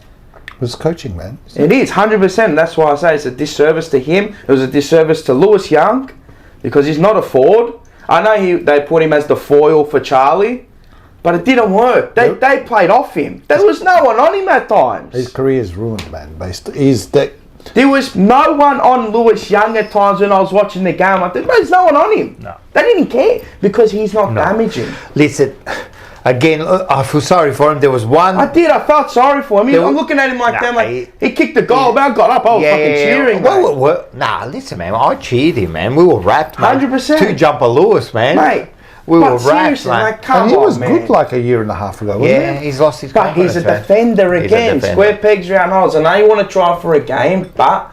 It was coaching, man. It is 100%. That's why I say it's a disservice to him. It was a disservice to Lewis Young because he's not a forward. I know they put him as the foil for Charlie, but it didn't work. They played off him. There was no one on him at times. His career is ruined, man. There was no one on Lewis Young at times when I was watching the game. I thought, there's no one on him. No. They didn't care because he's not damaging. Listen, again, I feel sorry for him. There was one. I did. I felt sorry for him. I'm looking at him like that. Like, he kicked the goal. Man, I got up. I was fucking cheering. Well, listen, man. I cheered him, man. We were wrapped, man. 100%. 2 jumper Lewis, man. Mate. We But were wrapped, seriously, man. like, come And he on, was man. good like a year and a half ago, wasn't Yeah, he? he's lost his But he's confidence, a man. defender He's a again. defender. Square pegs round holes. I know you want to try for a game, but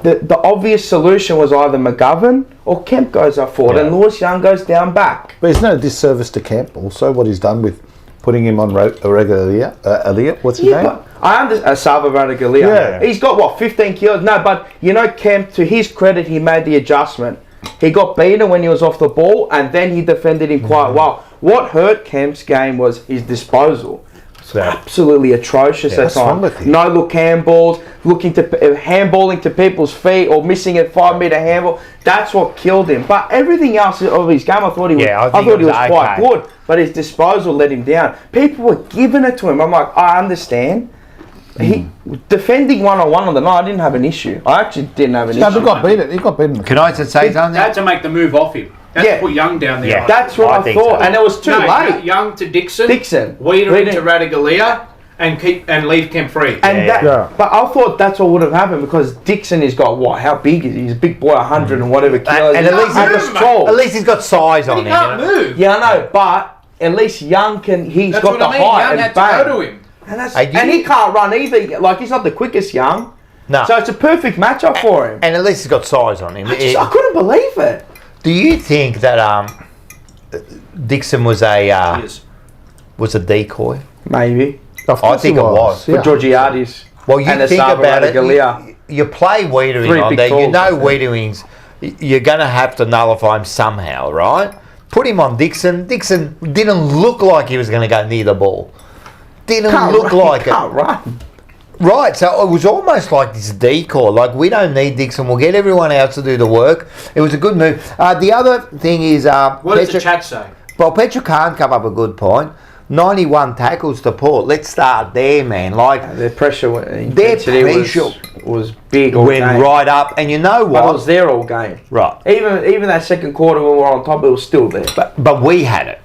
the obvious solution was either McGovern or Kemp goes up forward and Lewis Young goes down back. But it's no disservice to Camp also, what he's done with putting him on irregular Elliot. What's his name? But I understand. Salva Radaglia. Yeah. He's got, what, 15 kilos? No, but, you know, Kemp, to his credit, he made the adjustment. He got beaten when he was off the ball, and then he defended him quite well. What hurt Kemp's game was his disposal. So, Absolutely atrocious at what's wrong times. with him? No look handballs, handballing to people's feet, or missing a 5-meter handball. That's what killed him. But everything else of his game, I thought he was. Yeah, I I think thought it he was was quite okay. good. But his disposal let him down. People were giving it to him. I'm like, I understand. He defending one-on-one on the night, I didn't have an issue. I actually didn't have an No, issue. he got beaten. He got beaten. can I just say They something? had to make the move off him. They had to put Young down there. Yeah. That's what I I think thought, so. and it was too late. Young to Dixon. Dixon. Weeder Weeder. into Radaglia and leave Kemp free. And Yeah. but I thought that's what would have happened because Dixon has got what? How big is he? He's a big boy, 100 and whatever kilos. And at least and he's he's tall. At least he's got size on he him. can't you know? move. Yeah, I know, but at least Young can. He's That's got what the I mean. height Young and had bang. to go to him. And he can't run either. Like he's not the quickest Young. No. So it's a perfect matchup for him. And at least he's got size on him. I couldn't believe it. Do you think that Dixon was a decoy? Maybe Of I course think he it was. for Yeah. Georgiades. Well, you And think Asava about it. Radaglia. You play Wiedering 3 on big there. You calls, know I think. Wiedering's. You're going to have to nullify him somehow, right? Put him on Dixon. Dixon didn't look like he was going to go near the ball. Didn't look like it. Can't run. Right, so it was almost like this decoy. Like, we don't need Dixon. We'll get everyone else to do the work. It was a good move. The other thing is... What does the chat say? Well, Petra Khan come up a good point. 91 tackles to Port. Let's start there, man. Like their pressure was big. Went right up, and you know what? But it was there all game. Right. Even that second quarter when we were on top, it was still there. But we had it.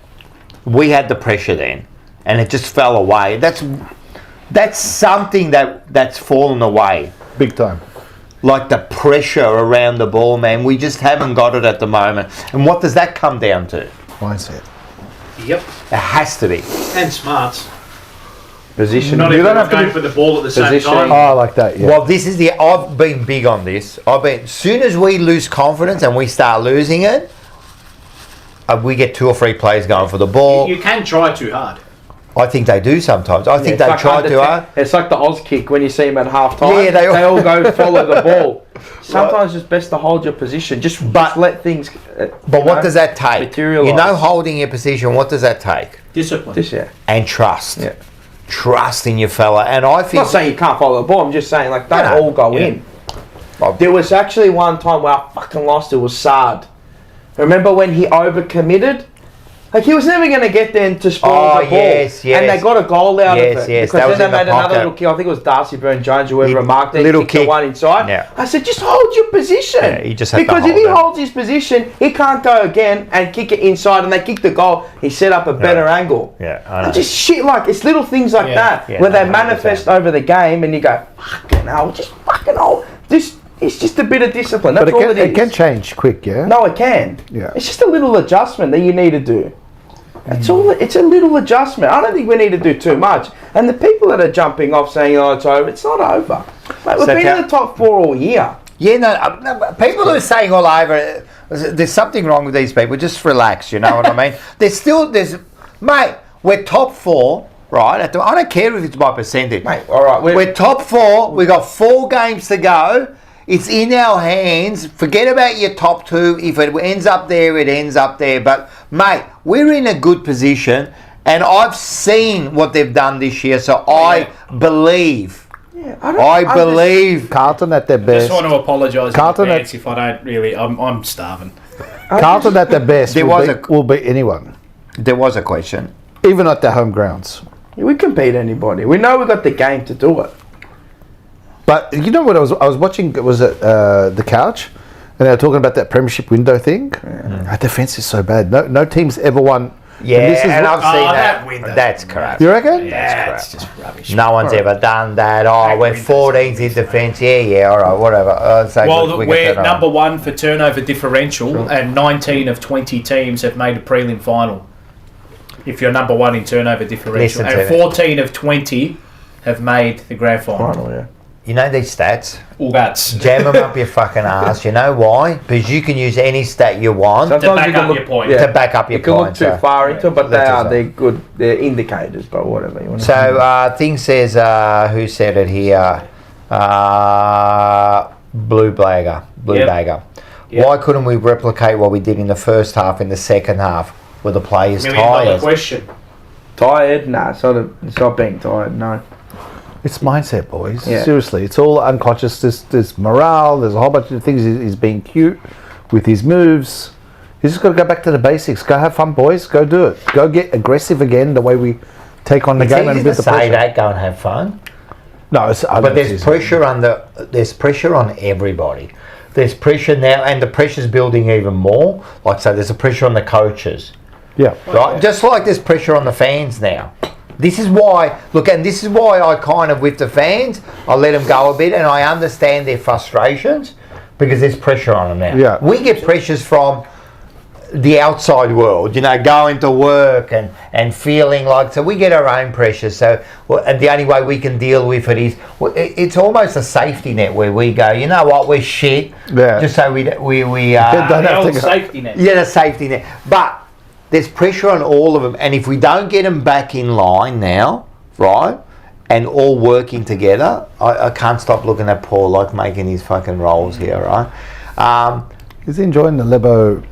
We had the pressure then, and it just fell away. That's something that's fallen away. Big time. Like the pressure around the ball, man. We just haven't got it at the moment. And what does that come down to? Mindset. Yep. It has to be. And smarts. Position. Not You even don't have to going be- for the ball at the same Positioning. time. Oh, like that, yeah. Well, this is I've been big on this. As soon as we lose confidence and we start losing it, we get 2 or 3 players going for the ball. You can try too hard. I think they do sometimes. I think It's they like try under too 10 hard. It's like the Oz kick when you see them at half time. Yeah, they all go follow the ball. Sometimes it's best to hold your position. Just let things. But what does that take? Materialise. You know, holding your position, what does that take? Discipline. And trust. Yeah. Trust in your fella. And I I'm think... not saying you can't follow the ball. I'm just saying, like, don't No, all go in. There was actually one time where I fucking lost. It was Saad. Remember when he overcommitted? Like, he was never going to get there to spoil the ball. Yes. And they got a goal out of it. Yes. Because That was then in they the made another pocket. little kick. I think it was Darcy Byrne-Jones, whoever marked it. Little Kicked kick. the one inside. Yeah. I said, just hold your position. Yeah, he just had to because if hold he it. holds his position, he can't go again and kick it inside. And they kick the goal. He set up a better angle. Yeah, I know. Just shit like, it's little things like that Yeah, where they 100%. manifest over the game and you go, fucking hell, just fucking hold. It's just a bit of discipline. That's But all it is. it can change quick, yeah? No, it can. Yeah. It's just a little adjustment that you need to do. It's all. It's a little adjustment. I don't think we need to do too much. And the people that are jumping off saying, "Oh, it's over," it's not over. Mate, we've been in the top 4 all year. Yeah, no, people who are saying all over, there's something wrong with these people. Just relax, you know what I mean? Mate, we're top 4, right? I don't care if it's by percentage. Mate, all right. We're top 4. We've got 4 games to go. It's in our hands. Forget about your top 2. If it ends up there, it ends up there. But, mate, we're in a good position. And I've seen what they've done this year. So I believe. Yeah, I believe. Carlton at their I best. just want to apologise Carlton in advance if I don't really. I'm starving. Carlton at their best There will beat anyone. There was a question. Even at their home grounds. We can beat anybody. We know we got the game to do it. But you know what I was watching, was it The Couch? And they were talking about that premiership window thing. Our defence is so bad. No team's ever won. Yeah, and I've seen that. window. That's correct. You reckon? Yeah, it's just rubbish. No one's ever done that. Oh, we're 14th in defence. Yeah, all right, whatever. We're number 1 for turnover differential, and 19 of 20 teams have made a prelim final. If you're number 1 in turnover differential, Listen to and me. 14 of 20 have made the grand final. Yeah. You know these stats? All that's Jam them up your fucking ass. You know why? Because you can use any stat you want to back up your point. to back up your You can look point. too far into it, but That's they're good. They're indicators, but whatever you want to So, thing says, who said it here? Blue Bagger. Yep. Why couldn't we replicate what we did in the first half in the second half? Were the players $1 million tired? question. Tired? Nah, it's not being tired, no. It's mindset, boys. Yeah. Seriously, it's all unconscious. There's morale. There's a whole bunch of things. He's being cute with his moves. He's just got to go back to the basics. Go have fun, boys. Go do it. Go get aggressive again. The way we take on the game and It's beat easy to the say pressure. that, go and have fun. No, But there's pressure on everybody. There's pressure now, and the pressure's building even more. Like, so there's a pressure on the coaches. Yeah. Right? Just like there's pressure on the fans now. This is why, this is why I kind of, with the fans, I let them go a bit, and I understand their frustrations because there's pressure on them now. Yeah. We get pressures from the outside world, going to work and feeling like, so we get our own pressures. So, and the only way we can deal with it is, it's almost a safety net where we go, you know what, we're shit. Yeah. Just so we Don't The have old to go. safety net. yeah, the safety net. But there's pressure on all of them, and if we don't get them back in line now, right, and all working together, I can't stop looking at Paul like making his fucking rolls here, right? He's enjoying the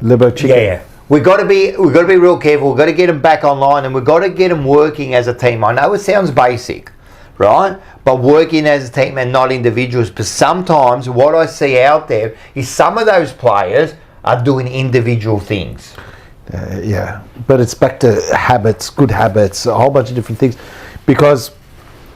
Lebo chicken. Yeah, we've got to be real careful. We've got to get them back online, and we've got to get them working as a team. I know it sounds basic, right? But working as a team and not individuals. Because sometimes what I see out there is some of those players are doing individual things. Yeah, but it's back to habits, good habits, a whole bunch of different things, because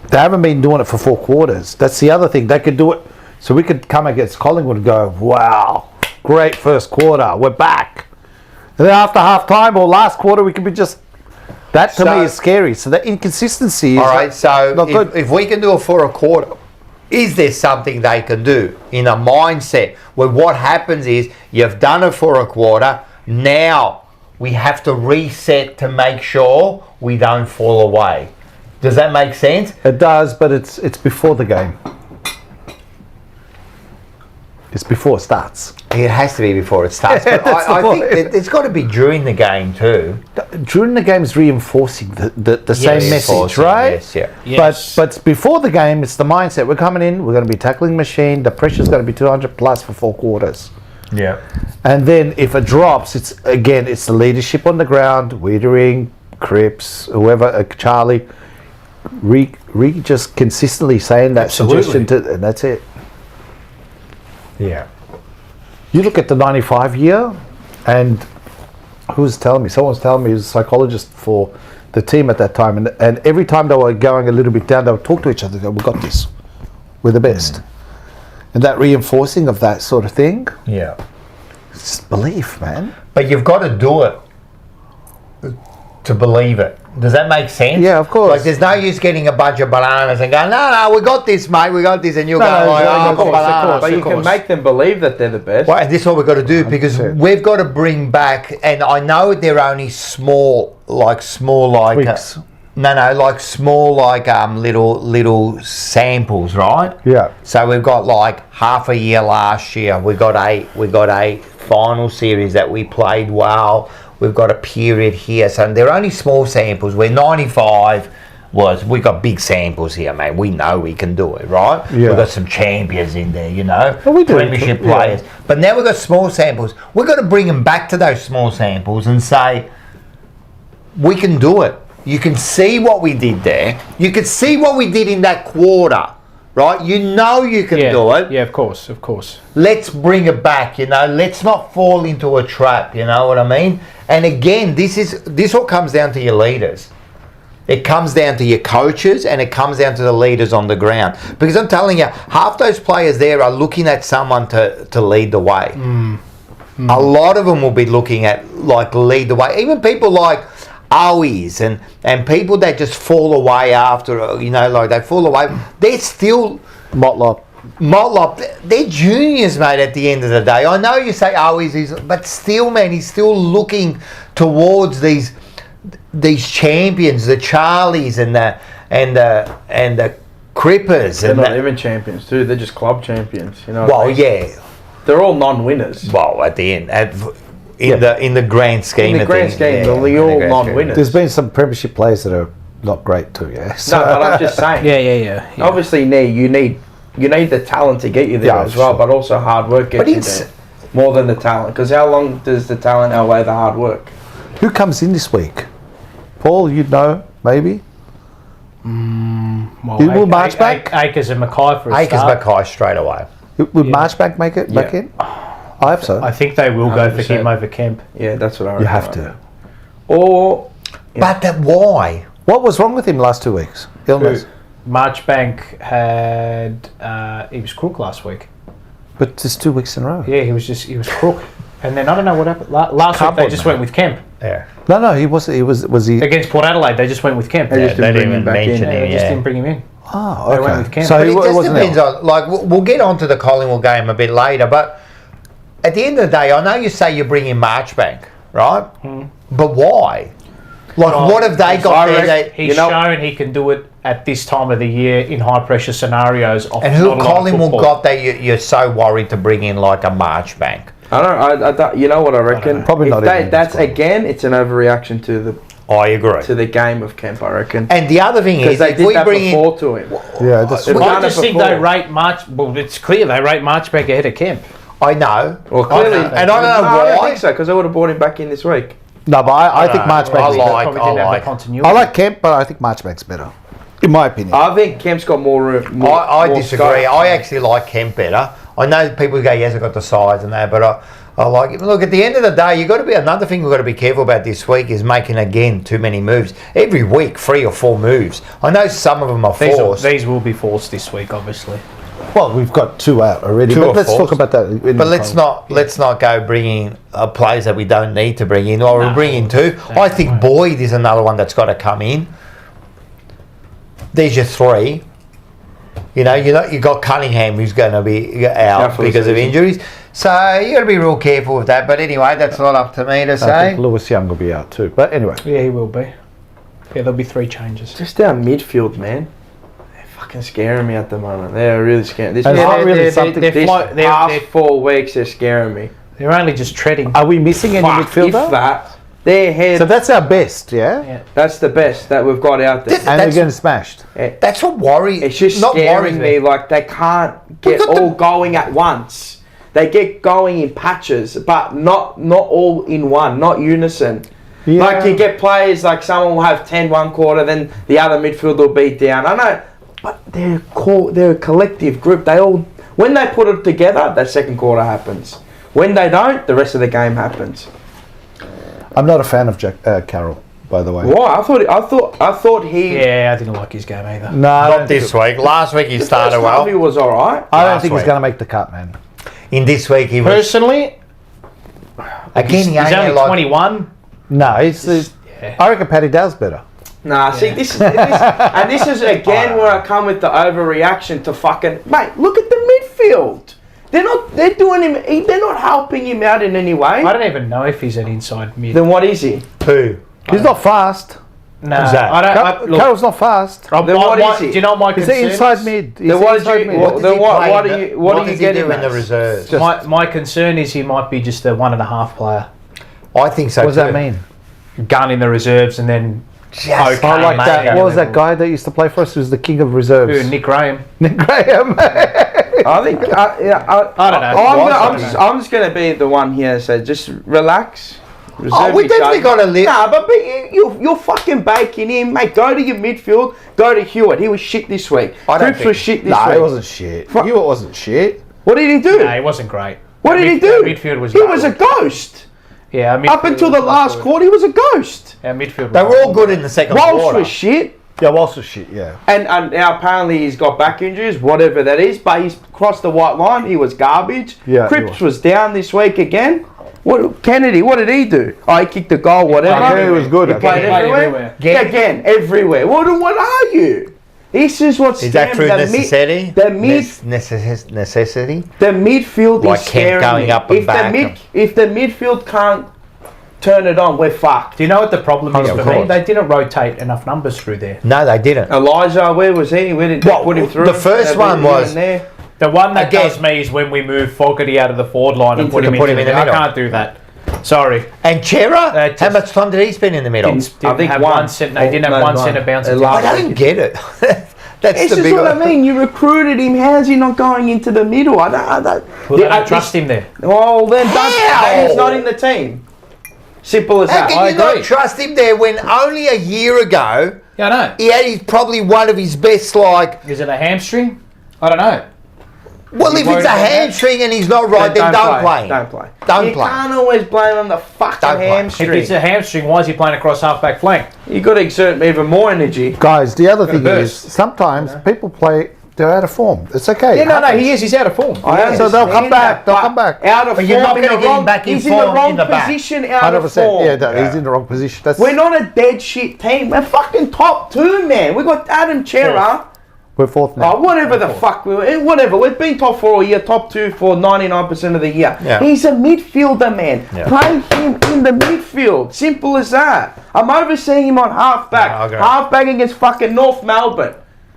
they haven't been doing it for 4 quarters. That's the other thing. They could do it, so we could come against Collingwood and go, wow, great first quarter, we're back. And then after half time or last quarter, we could be just, that to me is scary. So the inconsistency is all right, so not good. If we can do it for a quarter, is there something they can do in a mindset where what happens is you've done it for a quarter, now we have to reset to make sure we don't fall away. Does that make sense? It does, but it's before the game. It's before it starts. It has to be before it starts. But I think it's got to be during the game too. During the game is reinforcing the same message, right? Yes, yeah. Yes. But before the game, it's the mindset. We're coming in, we're going to be tackling machine, the pressure's going to be 200 plus for 4 quarters. Yeah. And then if it drops, it's the leadership on the ground, Wiedering, Cripps, whoever, Charlie, just consistently saying that suggestion, and that's it. Yeah. You look at the 95 year, and who's telling me? Someone's telling me, he was a psychologist for the team at that time, and every time they were going a little bit down, they would talk to each other, go, we got this, we're the best. And that reinforcing of that sort of thing, Yeah. it's just belief, man. But you've got to do it to believe it. Does that make sense? Yeah, of course. Like, there's no use getting a bunch of bananas and going, no, we got this, mate, we got this, and you're going, Of course, but you can make them believe that they're the best. Well, and this is what we've got to do, because we've got to bring back, and I know they're only small Tweaks. like small little samples, right? Yeah. So we've got like half a year last year. We got eight final series that we played well. We've got a period here, so they're only small samples. Where 95 was, we got big samples here, mate. We know we can do it, right? Yeah. We've got some champions in there, you know, Well, we do. premiership players. But now we've got small samples. We've got to bring them back to those small samples and say, we can do it. You can see what we did there. You can see what we did in that quarter, right? You know you can do it. Yeah, of course. Let's bring it back, you know. Let's not fall into a trap, you know what I mean? And again, this all comes down to your leaders. It comes down to your coaches, and it comes down to the leaders on the ground. Because I'm telling you, half those players there are looking at someone to lead the way. A lot of them will be looking at, like, lead the way. Even people like Owies and people that just fall away after, you know, like they fall away. They're still... Motlop, they're juniors, mate, at the end of the day. I know you say, but still, man, he's still looking towards these champions, the Charlies and the Crippers. They're not even champions, too. They're just club champions, you know. Well, yeah. They're all non-winners. Well, at the end, in the grand scheme. In the grand scheme, they're all non-winners. there's been some premiership players that are not great too, yeah. So, No, but I'm just saying. Yeah. Obviously, you need the talent to get you there as well, but also hard work gets you there more than the talent. Because how long does the talent outweigh the hard work? who comes in this week? Paul, you'd know, maybe? Well, Will Marchbank? Akers and Mackay for a Akers start. Mackay straight away. Would Marchbank make it back in? I hope so. I think they will go for 100%. him over Kemp. Yeah, that's what I reckon. You have to. Or But why? What was wrong with him last 2 weeks? Illness. Marchbank had he was crook last week. But it's 2 weeks in a row. Yeah, he was crook. And then I don't know what happened. Last week they just went with Kemp. Yeah. No, he wasn't. Was he? Against Port Adelaide, they just went with Kemp. They just didn't bring him back in. They just didn't bring him in. Oh, They went okay. with Kemp. So But he it just wasn't depends ill. on, like, we'll get onto the Collingwood game a bit later, but at the end of the day, I know you say you bring in Marchbank, right? But why? Like, what have they got there? That, He's shown he can do it at this time of the year in high pressure scenarios. and who Collingwood got that you're so worried to bring in like a Marchbank? I don't. You know what I reckon? Probably If not even That's squad. again, it's an overreaction I agree. to the game of Kemp. I reckon. And the other thing Because is, they if did we that bring in, before to him. Yeah, that's They've I done just it think before. they rate March. Well, it's clear they rate Marchbank ahead of Kemp. I know, Well, clearly, and I don't know I don't why. think so because I would have brought him back in this week. No, but I think Marchbank. I is like- better. Probably didn't have like- the continuity. I like Kemp, but I think Marchbank's better, in my opinion. I think Kemp's got more room. I more disagree. scope. I actually like Kemp better. I know people go, yes, I got the size and that, but I like it. Look, at the end of the day, you've got to be, another thing we've got to be careful about this week is making, again, too many moves. Every week, 3 or 4 moves. I know some of them are forced. These will be forced this week, obviously. Well, we've got 2 out already. But let's talk about that. But let's not go bringing players that we don't need to bring in. Or we'll bring in 2. I think Boyd is another one that's got to come in. There's your 3. You know, you got Cunningham who's going to be out because of injuries. So you got to be real careful with that. But anyway, that's not up to me to say. I think Lewis Young will be out too. But anyway. Yeah, he will be. Yeah, there'll be 3 changes. Just our midfield, man. They're fucking scaring me at the moment. They're really scaring. This past 4 weeks, they're scaring me. They're only just treading. Are we missing any midfielder? If that, their head. So that's our best, yeah? That's the best that we've got out there. And they're getting smashed. That's what worries. It's just not scaring me. Like they can't get all going at once. They get going in patches, but not all in one, not unison. Yeah. Like you get players like someone will have 10 one quarter, then the other midfield will be down. I know, but they're a collective group. They all, when they put it together, that second quarter happens. When they don't, the rest of the game happens. I'm not a fan of Carroll, by the way. Why? I thought he. Yeah, I didn't like his game either. No, not this week. Last week he started well. He was all right. I don't think he's going to make the cut, man. In this week he was. Personally, again, he's only 21. No, he's I reckon Paddy Dow's better. Nah, see, this is again where I come with the overreaction to fucking mate. Look at the midfield. They're doing him. They're not helping him out in any way. I don't even know if he's an inside mid. Then what is he? Who? He's not fast. No, I don't. Carroll's not fast. Then what is he? Do you know my concern? He's an inside mid. Then what are you getting in the reserves? My concern is he might be just a 1.5 player. I think so. What does that mean? Gun in the reserves and then. I like that. What was that guy that used to play for us? Who was the king of reserves? Who, Nick Graham. Nick Graham. I think. I don't know. I'm just going to be the one here. So just relax. We definitely got to live. Nah, but you're fucking baking him, mate. Go to your midfield. Go to Hewitt. He was shit this week. Cripps was shit this week. No, he wasn't shit. Hewitt wasn't shit. What did he do? No, he wasn't great. What did he do? Midfield was. He was a ghost. Yeah, up until the last quarter, he was a ghost. Our midfield. They were all good in the second quarter. Walsh was shit. Yeah, Walsh was shit. Yeah. And now apparently he's got back injuries, whatever that is. But he's crossed the white line. He was garbage. Yeah. Cripps was down this week again. Kennedy, what did he do? Oh, he kicked the goal, whatever. He was good. He played everywhere. Again, everywhere. What are you? This is what's is that through necessity? Necessity. The midfield like is scaring going me. Up and back. If the midfield can't turn it on, we're fucked. Do you know what the problem is for me? They didn't rotate enough numbers through there. No, they didn't. Elijah, where was he? Where did they put him through? The first one was. The one that does me is when we move Fogarty out of the forward line and put him in the middle. I can't do that. Sorry. And Chera? How much time did he spend in the middle? I think have one centre bounce. I don't get it. That's the big what I mean. You recruited him. How's he not going into the middle? I don't trust him there. Well, then he's not in the team. Simple as that. How can you not trust him there when only a year ago I know. he had probably one of his best, like... Is it a hamstring? I don't know. Well, if it's a hamstring and he's not right, then don't play. Don't play. Don't you play. You can't always blame on the fucking hamstring. If it's a hamstring, why is he playing across half-back flank? You've got to exert even more energy. Guys, the other thing is, sometimes people play, they're out of form. It's okay. Yeah, no, he is. He's out of form. So they'll come back. They'll come back. Out of form. You're not going to get him back in form in the back. He's in the wrong position out of form. Yeah, he's in the wrong position. We're not a dead shit team. We're fucking top 2, man. We got Adam Chera. We're 4th now. Oh, whatever the fuck. Whatever. We've been top 4 all year, top 2 for 99% of the year. Yeah. He's a midfielder, man. Yeah. Play him in the midfield. Simple as that. I'm overseeing him on half-back. Half-back against fucking North Melbourne.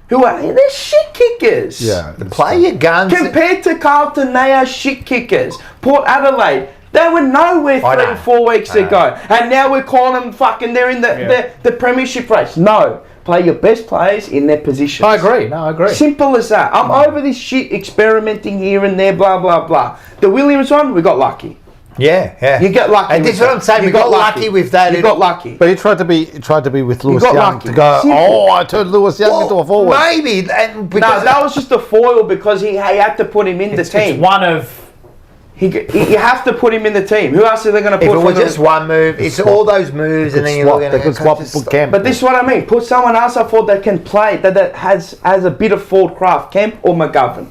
They're shit kickers. Yeah. Play your guns. Compared to Carlton, they are shit kickers. Port Adelaide, they were nowhere 3 or 4 weeks ago. And now we're calling them fucking, they're in the premiership race. No. Play your best players in their positions. I agree. Simple as that. I'm over this shit experimenting here and there, blah, blah, blah. The Williams one, we got lucky. Yeah. You get lucky. And this is what I'm saying. We got lucky with that. You got lucky. But he tried to be with Lewis Young to go, I turned Lewis Young into a forward. Maybe. No, that was just a foil because he had to put him in the team. It's one of You have to put him in the team. Who else are they going to put? If it was just one move, it's all those moves, and then you're looking They could swap and put Kemp. But this is what I mean. Put someone else I thought that can play, that has a bit of forward craft. Kemp or McGovern.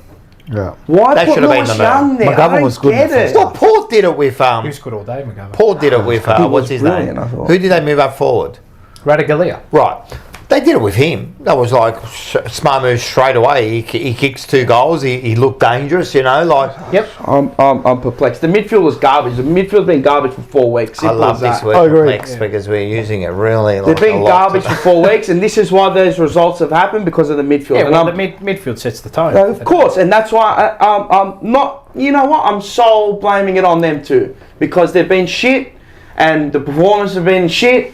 Yeah. Why That put should have been Lewis the Young there? McGovern I don't was good in get the it. first Well, Port did it with He was good all day, McGovern. Port did it with He was what's his brilliant, name? I thought. Who did they move up forward? Radigalia. Right. They did it with him. That was like smart move straight away. He kicks 2 goals. He looked dangerous, you know. Like, Yep. I'm perplexed. The midfield was garbage. The midfield's been garbage for 4 weeks. I love this word I agree. complex because we're using it really. They've Like, been a lot garbage for 4 weeks, and this is why those results have happened because of the midfield. Yeah, And well, I'm- the midfield sets the tone. of course, and that's why I'm not. You know what? I'm so blaming it on them too because they've been shit, and the performance have been shit.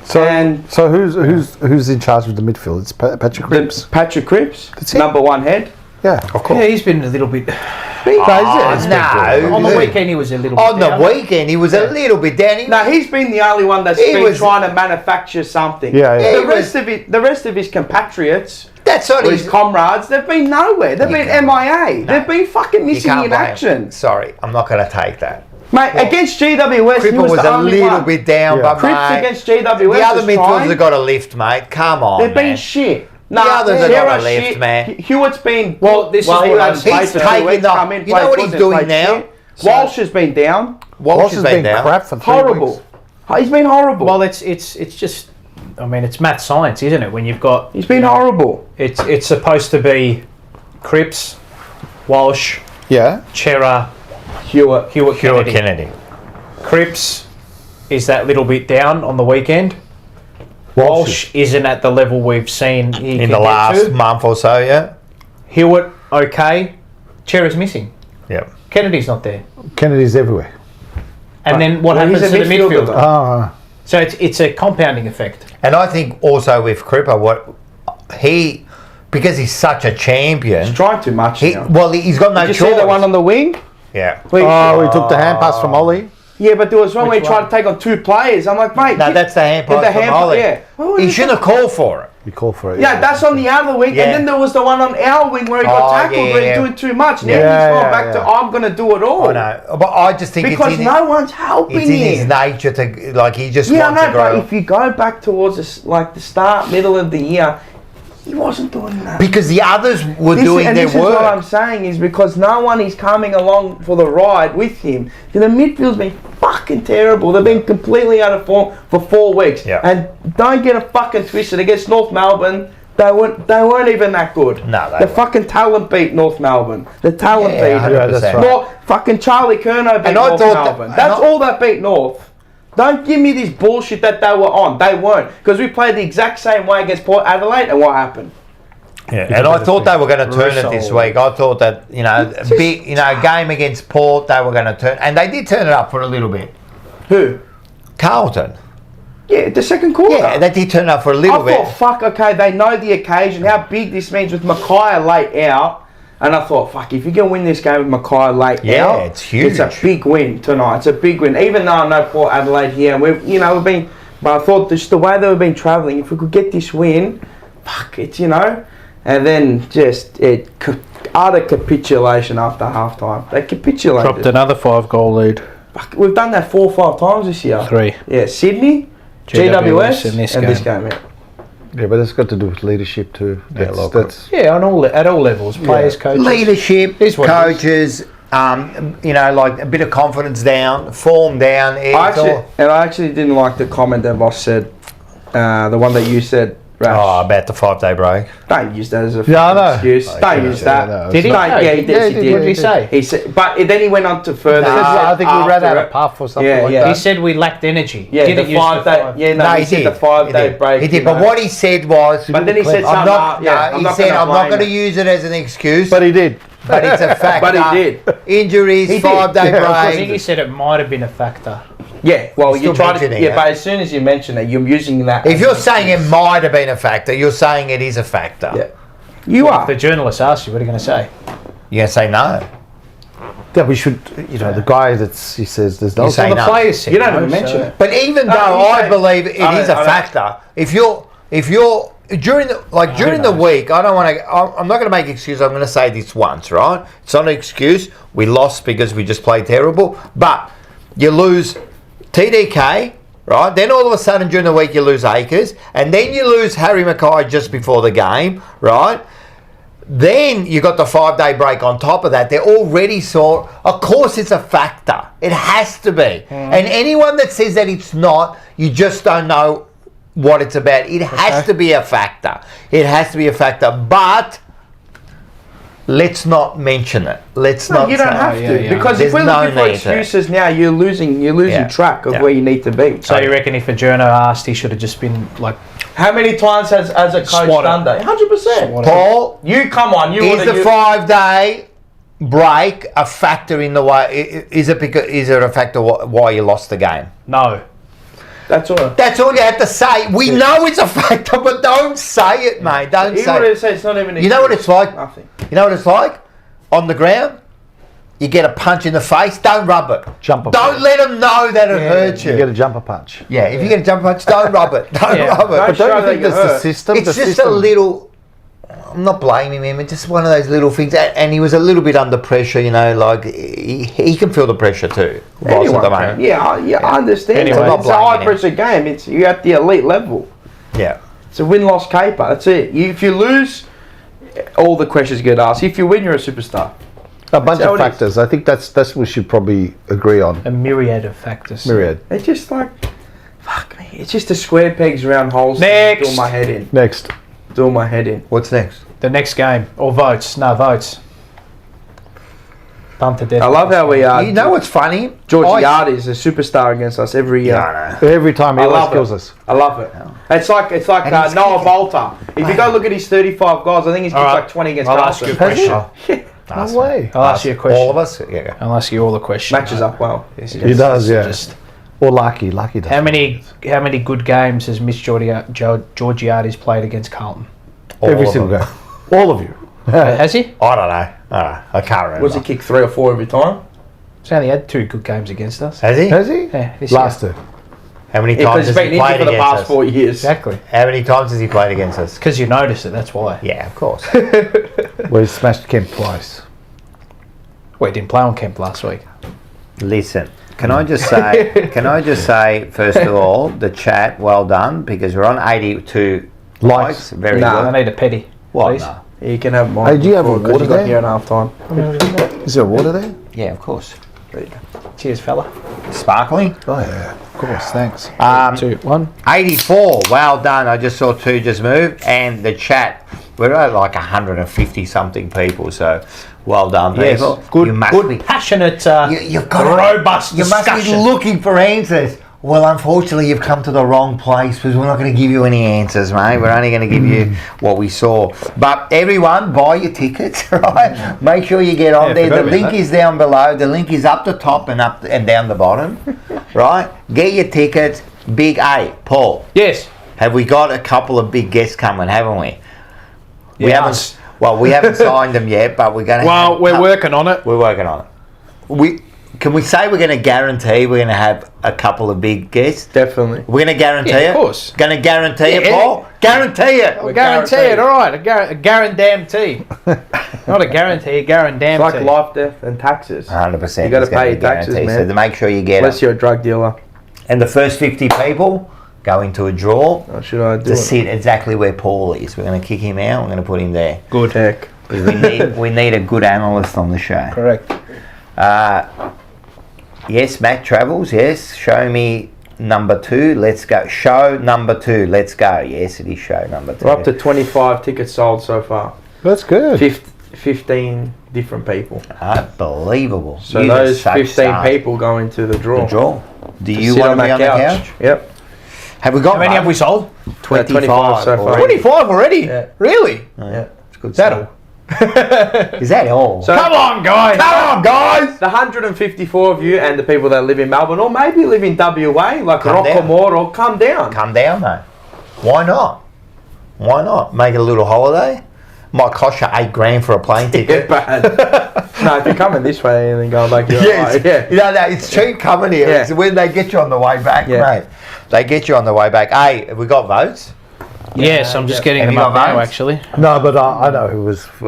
So who's in charge of the midfield? It's Patrick Cripps. Patrick Cripps, That's it. number 1 head. Yeah, of course. Yeah, he's been a little bit. no. On the weekend, he was a little bit On the down. weekend, he was a little bit down. No, he's been the only one that's He been was- trying to manufacture something. Yeah, yeah. The rest of his compatriots, That's what or he's. his comrades, they've been nowhere. They've been can't- MIA. No. They've been fucking You missing can't in blame him. action. Sorry, I'm not going to take that. Mate, against GWS, he Cripple was was the a only little one. bit down, Yeah. but Cripps mate, against GWS the other was midfielders trying. have got a lift, mate. Come on, They've been man. shit. others have got Sarah's a lift, shit. man. Hewitt's been. Well, this is he what hasn't I'm played saying. He's for 2 taking weeks, the- come in, you know played what good, he's then doing played now? shit. Walsh has been down. Walsh has been down. crap for 3 Horrible. weeks. He's been horrible. Well, it's just. I mean, it's math science, isn't it? When you've got. He's been horrible. It's supposed to be Cripps, Walsh, Yeah. Chera, Hewitt. Hewitt Kennedy. Kennedy. Cripps is that little bit down on the weekend. Walsh isn't at the level we've seen he In can the get last to. month or so, yeah. Hewitt, okay. Chera's missing. Yep. Kennedy's not there. Kennedy's everywhere. And then what Well, happens he's to a the midfielder, midfield? though. So it's a compounding effect. And I think also with Cripper, because he's such a champion, He's trying too much now. he's got no Did you choice. see the one on the wing? Yeah. Where he- We took the hand pass from Ollie. Yeah, but there was one where he Which tried one? to take on 2 players. I'm like, mate. No, that's the hand did pass from Ollie. Yeah. Well, He shouldn't have called for it. We called for it. Yeah, that's on the other wing. Yeah. And then there was the one on our wing where he got Oh, tackled, yeah, where yeah. he's doing too much. Now Yeah, he's gone yeah, back to, yeah. I'm going to do it all. I know, but I just think Because it's in, no one's helping it's in his him. nature to, like, he just Yeah, I wants know, to but grow. if you go back towards the start, middle of the year, he wasn't doing that. Because the others were doing their this is work. what I'm saying is because no one is coming along for the ride with him. The midfield's been fucking terrible. They've been completely out of form for 4 weeks. Yeah. And don't get it fucking twisted. Against North Melbourne, they weren't even that good. No, they the weren't. fucking talent beat North Melbourne. The talent Yeah, beat. 100%. that's right. North, fucking Charlie Curnow beat And I North thought that- Melbourne. and That's I- all that beat North. Don't give me this bullshit that they were on. They weren't. Because we played the exact same way against Port Adelaide, and what happened? Yeah, and I thought they were going to turn it this week. I thought that a game against Port, they were going to turn, and they did turn it up for a little bit. Who? Carlton. Yeah, the second quarter. Yeah, they did turn it up for a little I bit. thought, fuck, okay, they know the occasion, how big this means with Mackay late out. And I thought, fuck, if you can win this game with Mackay late out, it's huge. It's a big win tonight. It's a big win. Even though I know Port Adelaide here, and we've been, but I thought just the way they've been travelling, if we could get this win, fuck, it's, and then just utter capitulation after half time. They capitulated. Dropped another 5-goal lead. Fuck, we've done that 4 or 5 times this year. 3. Yeah, Sydney, GWS, and this game. Yeah. Yeah, but it's got to do with leadership too. That's Yeah, at all levels, players, coaches. Leadership, Is what it coaches, like a bit of confidence down, form down. I actually didn't like the comment that Voss said, the one that you said, Rash. About the 5-day break. Don't use that as a Yeah, I know. excuse. Don't use that. no, Did he? Don't, yeah, he did. Yeah, He did. What did he say? He said, but then he went on to further. Nah, he said I think we ran out after of it- puff or something Yeah, like yeah. that. He said we lacked energy. Yeah, Didn't the use 5 day. Yeah, no, he said the 5-day break. He did, but what he said was, But then he said I'm something. not. I'm he not said, gonna I'm not blame going to him. use it as an excuse, But he did. but it's a fact. But he did. Injuries, He did. 5-day Yeah, I think he break. said it might have been a factor. Yeah, well, He's you still try to. mentioning Yeah, it. but as soon as you mention it, you're using that. If as you're an saying it excuse. might have been a factor, you're saying it is a factor. Yeah. You If are. the journalist asks you, what are you going to say? You're going to say no. Yeah, we should. The guy he says there's no. You say The no. players said You don't no, even mention so- it. But even No, though you I say- believe it I is don't- a factor, if you're during the week, I don't want to. I'm not going to make excuses. I'm going to say this once, right? It's not an excuse. We lost because we just played terrible. But you lose TDK, right? Then all of a sudden during the week you lose Akers, and then you lose Harry Mackay just before the game, right? Then you got the 5-day break on top of that. They're already sore. Of course, it's a factor. It has to be. And anyone that says that it's not, you just don't know what it's about. It has to be a factor. It has to be a factor. But let's not mention it. Let's not. You don't have to because if we're looking for excuses now, you're losing track of where you need to be. So you reckon if Adjourno asked, he should have just been like. How many times has a coach done that? 100%. Paul, you come on. Is the 5-day break a factor in the way? Is it a factor why you lost the game? No. That's all. That's all you have to say. We know it's a factor, but don't say it, mate. Don't say it. It's not even. You know what it's like? Nothing. You know what it's like? On the ground, you get a punch in the face. Don't rub it. Don't let them know that it hurts you. You get a jumper punch. Yeah, if you get a jumper punch, don't rub it. Don't rub it. But don't you think that's the system? It's just a little. I'm not blaming him. It's just one of those little things. And he was a little bit under pressure, you know, like he can feel the pressure too. Anyone can. I understand. Anyway, it's a high pressure game. You're at the elite level. Yeah. It's a win-loss caper. That's it. If you lose, all the questions get asked. If you win, you're a superstar. A bunch of factors. I think that's what we should probably agree on. A myriad of factors. It's just like, fuck me. It's just the square pegs around holes. Next. Doing my head in. Next. Doing my head in. What's next? The next game. Or votes. No, votes. Bump to death. I love how we are. You know what's funny? George Yard is a superstar against us every year. Every time he always kills us. I love it. It's like Noah Volta. If you go look at his 35 goals, I think he's kicked like 20 against I'll ask you a question. No way. I'll ask you a question. All of us? Yeah. I'll ask you all the questions. Matches up well. He does, yeah. Or Lucky does. How many good games has Mitch Georgiades played against Carlton? Every single game. All of you. Has he? I don't know. I can't remember. Was he kicked 3 or 4 every time? He's only had 2 good games against us. Has he? Yeah, this Last year. 2. How many times has he played for the against past us? 4 years. Exactly. How many times has he played against us? Because you notice it, that's why. Yeah, of course. We smashed Kemp twice. We didn't play on Kemp last week. Listen, can I just say, first of all, the chat, well done, because we're on 82 likes. Very good. I need a petty. What? Please. No. You can have mine. Hey, do you have a water you got there? here in half time. Is there water there? Yeah, of course. There you go. Cheers, fella. Sparkling? Oh, yeah. Of course, thanks. 2, 1. 84, well done. I just saw 2 just move. And the chat, we're at like 150 something people, so well done, people. Good, passionate, you've got robust You must discussion. be looking for answers. Well, unfortunately, you've come to the wrong place because we're not going to give you any answers, mate. We're only going to give you what we saw. But everyone, buy your tickets, right? Make sure you get on there. The link is down below. The link is up the top and down the bottom, right? Get your tickets. Big A, Paul. Yes. Have we got a couple of big guests coming, haven't we? We Yes. haven't. Well, we haven't signed them yet, but we're going to. Well, we're working on it. We're working on it. Can we say we're going to guarantee we're going to have a couple of big guests? Definitely. We're going to guarantee it? Of course. Going to guarantee it, Paul? Guarantee it. We'll guarantee it, all right. A guarantee. Not a guarantee, a guarantee. It's like life, death, and taxes. 100%. You got to pay your taxes, man. So to make sure you get Unless you're a drug dealer. And the first 50 people go into a draw Or should I do to it? sit exactly where Paul is. We're going to kick him out. We're going to put him there. Good heck. Because we need a good analyst on the show. Correct. Yes, Matt Travels, yes. Show me number 2, let's go. Show number 2, let's go. Yes, it is show number 2. We're up to 25 tickets sold so far. That's good. 15 different people. Unbelievable. So You those are 15 stars. people go into the draw. The draw. Do To you sit want to be on the couch? Yep. Have we got How many have we sold? 25 so far. 25 already? Yeah. Really? Yeah. It's good Is that stuff. Is that all? So Come on, guys. Come on, guys! the 154 of you and the people that live in Melbourne or maybe live in WA, like Come down. Rockamore, come down. Come down, mate. Why not? Why not? Make it a little holiday. Might cost you $8,000 for a plane ticket. Bad. No, if you're coming this way and then going back, you're Yes. right. Yeah. You know, it's cheap coming here. Yeah. It's when they get you on the way back, Yeah. mate. They get you on the way back. Hey, have we got votes? Yes, I'm just getting Have them you up got now, votes? actually. No, but I know who was. 5,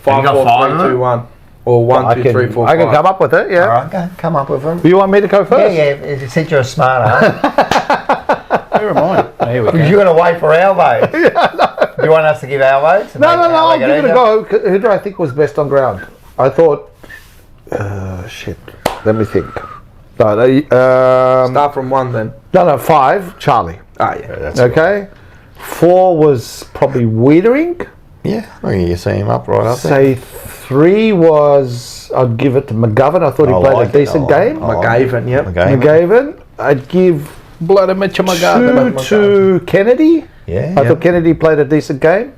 Have you got 4, five 3, of 2, them? 1. Or 1, 2, 3, 4, I 5. can come up with it, yeah. All right, go, come up with them. You want me to go first? Yeah, you said you're a smart ass. Where am I? Oh, here we go. You're going to wait for our votes. Do you want us to give our votes? No, I'll give it a go. Who do I think was best on ground? I thought... shit. Let me think. No, Start from 1 then. no, 5, Charlie. Ah, yeah. That's Okay. 4 was probably Wiedering. Yeah, well, you see him up right up there. Say 3 was... I'd give it to McGovern. I thought he I played like a decent it. I game. like McGavin, yep. McGavin. I'd give Bloody Mitchell 2 McGovern. to Kennedy. Yeah. I thought Kennedy played a decent game.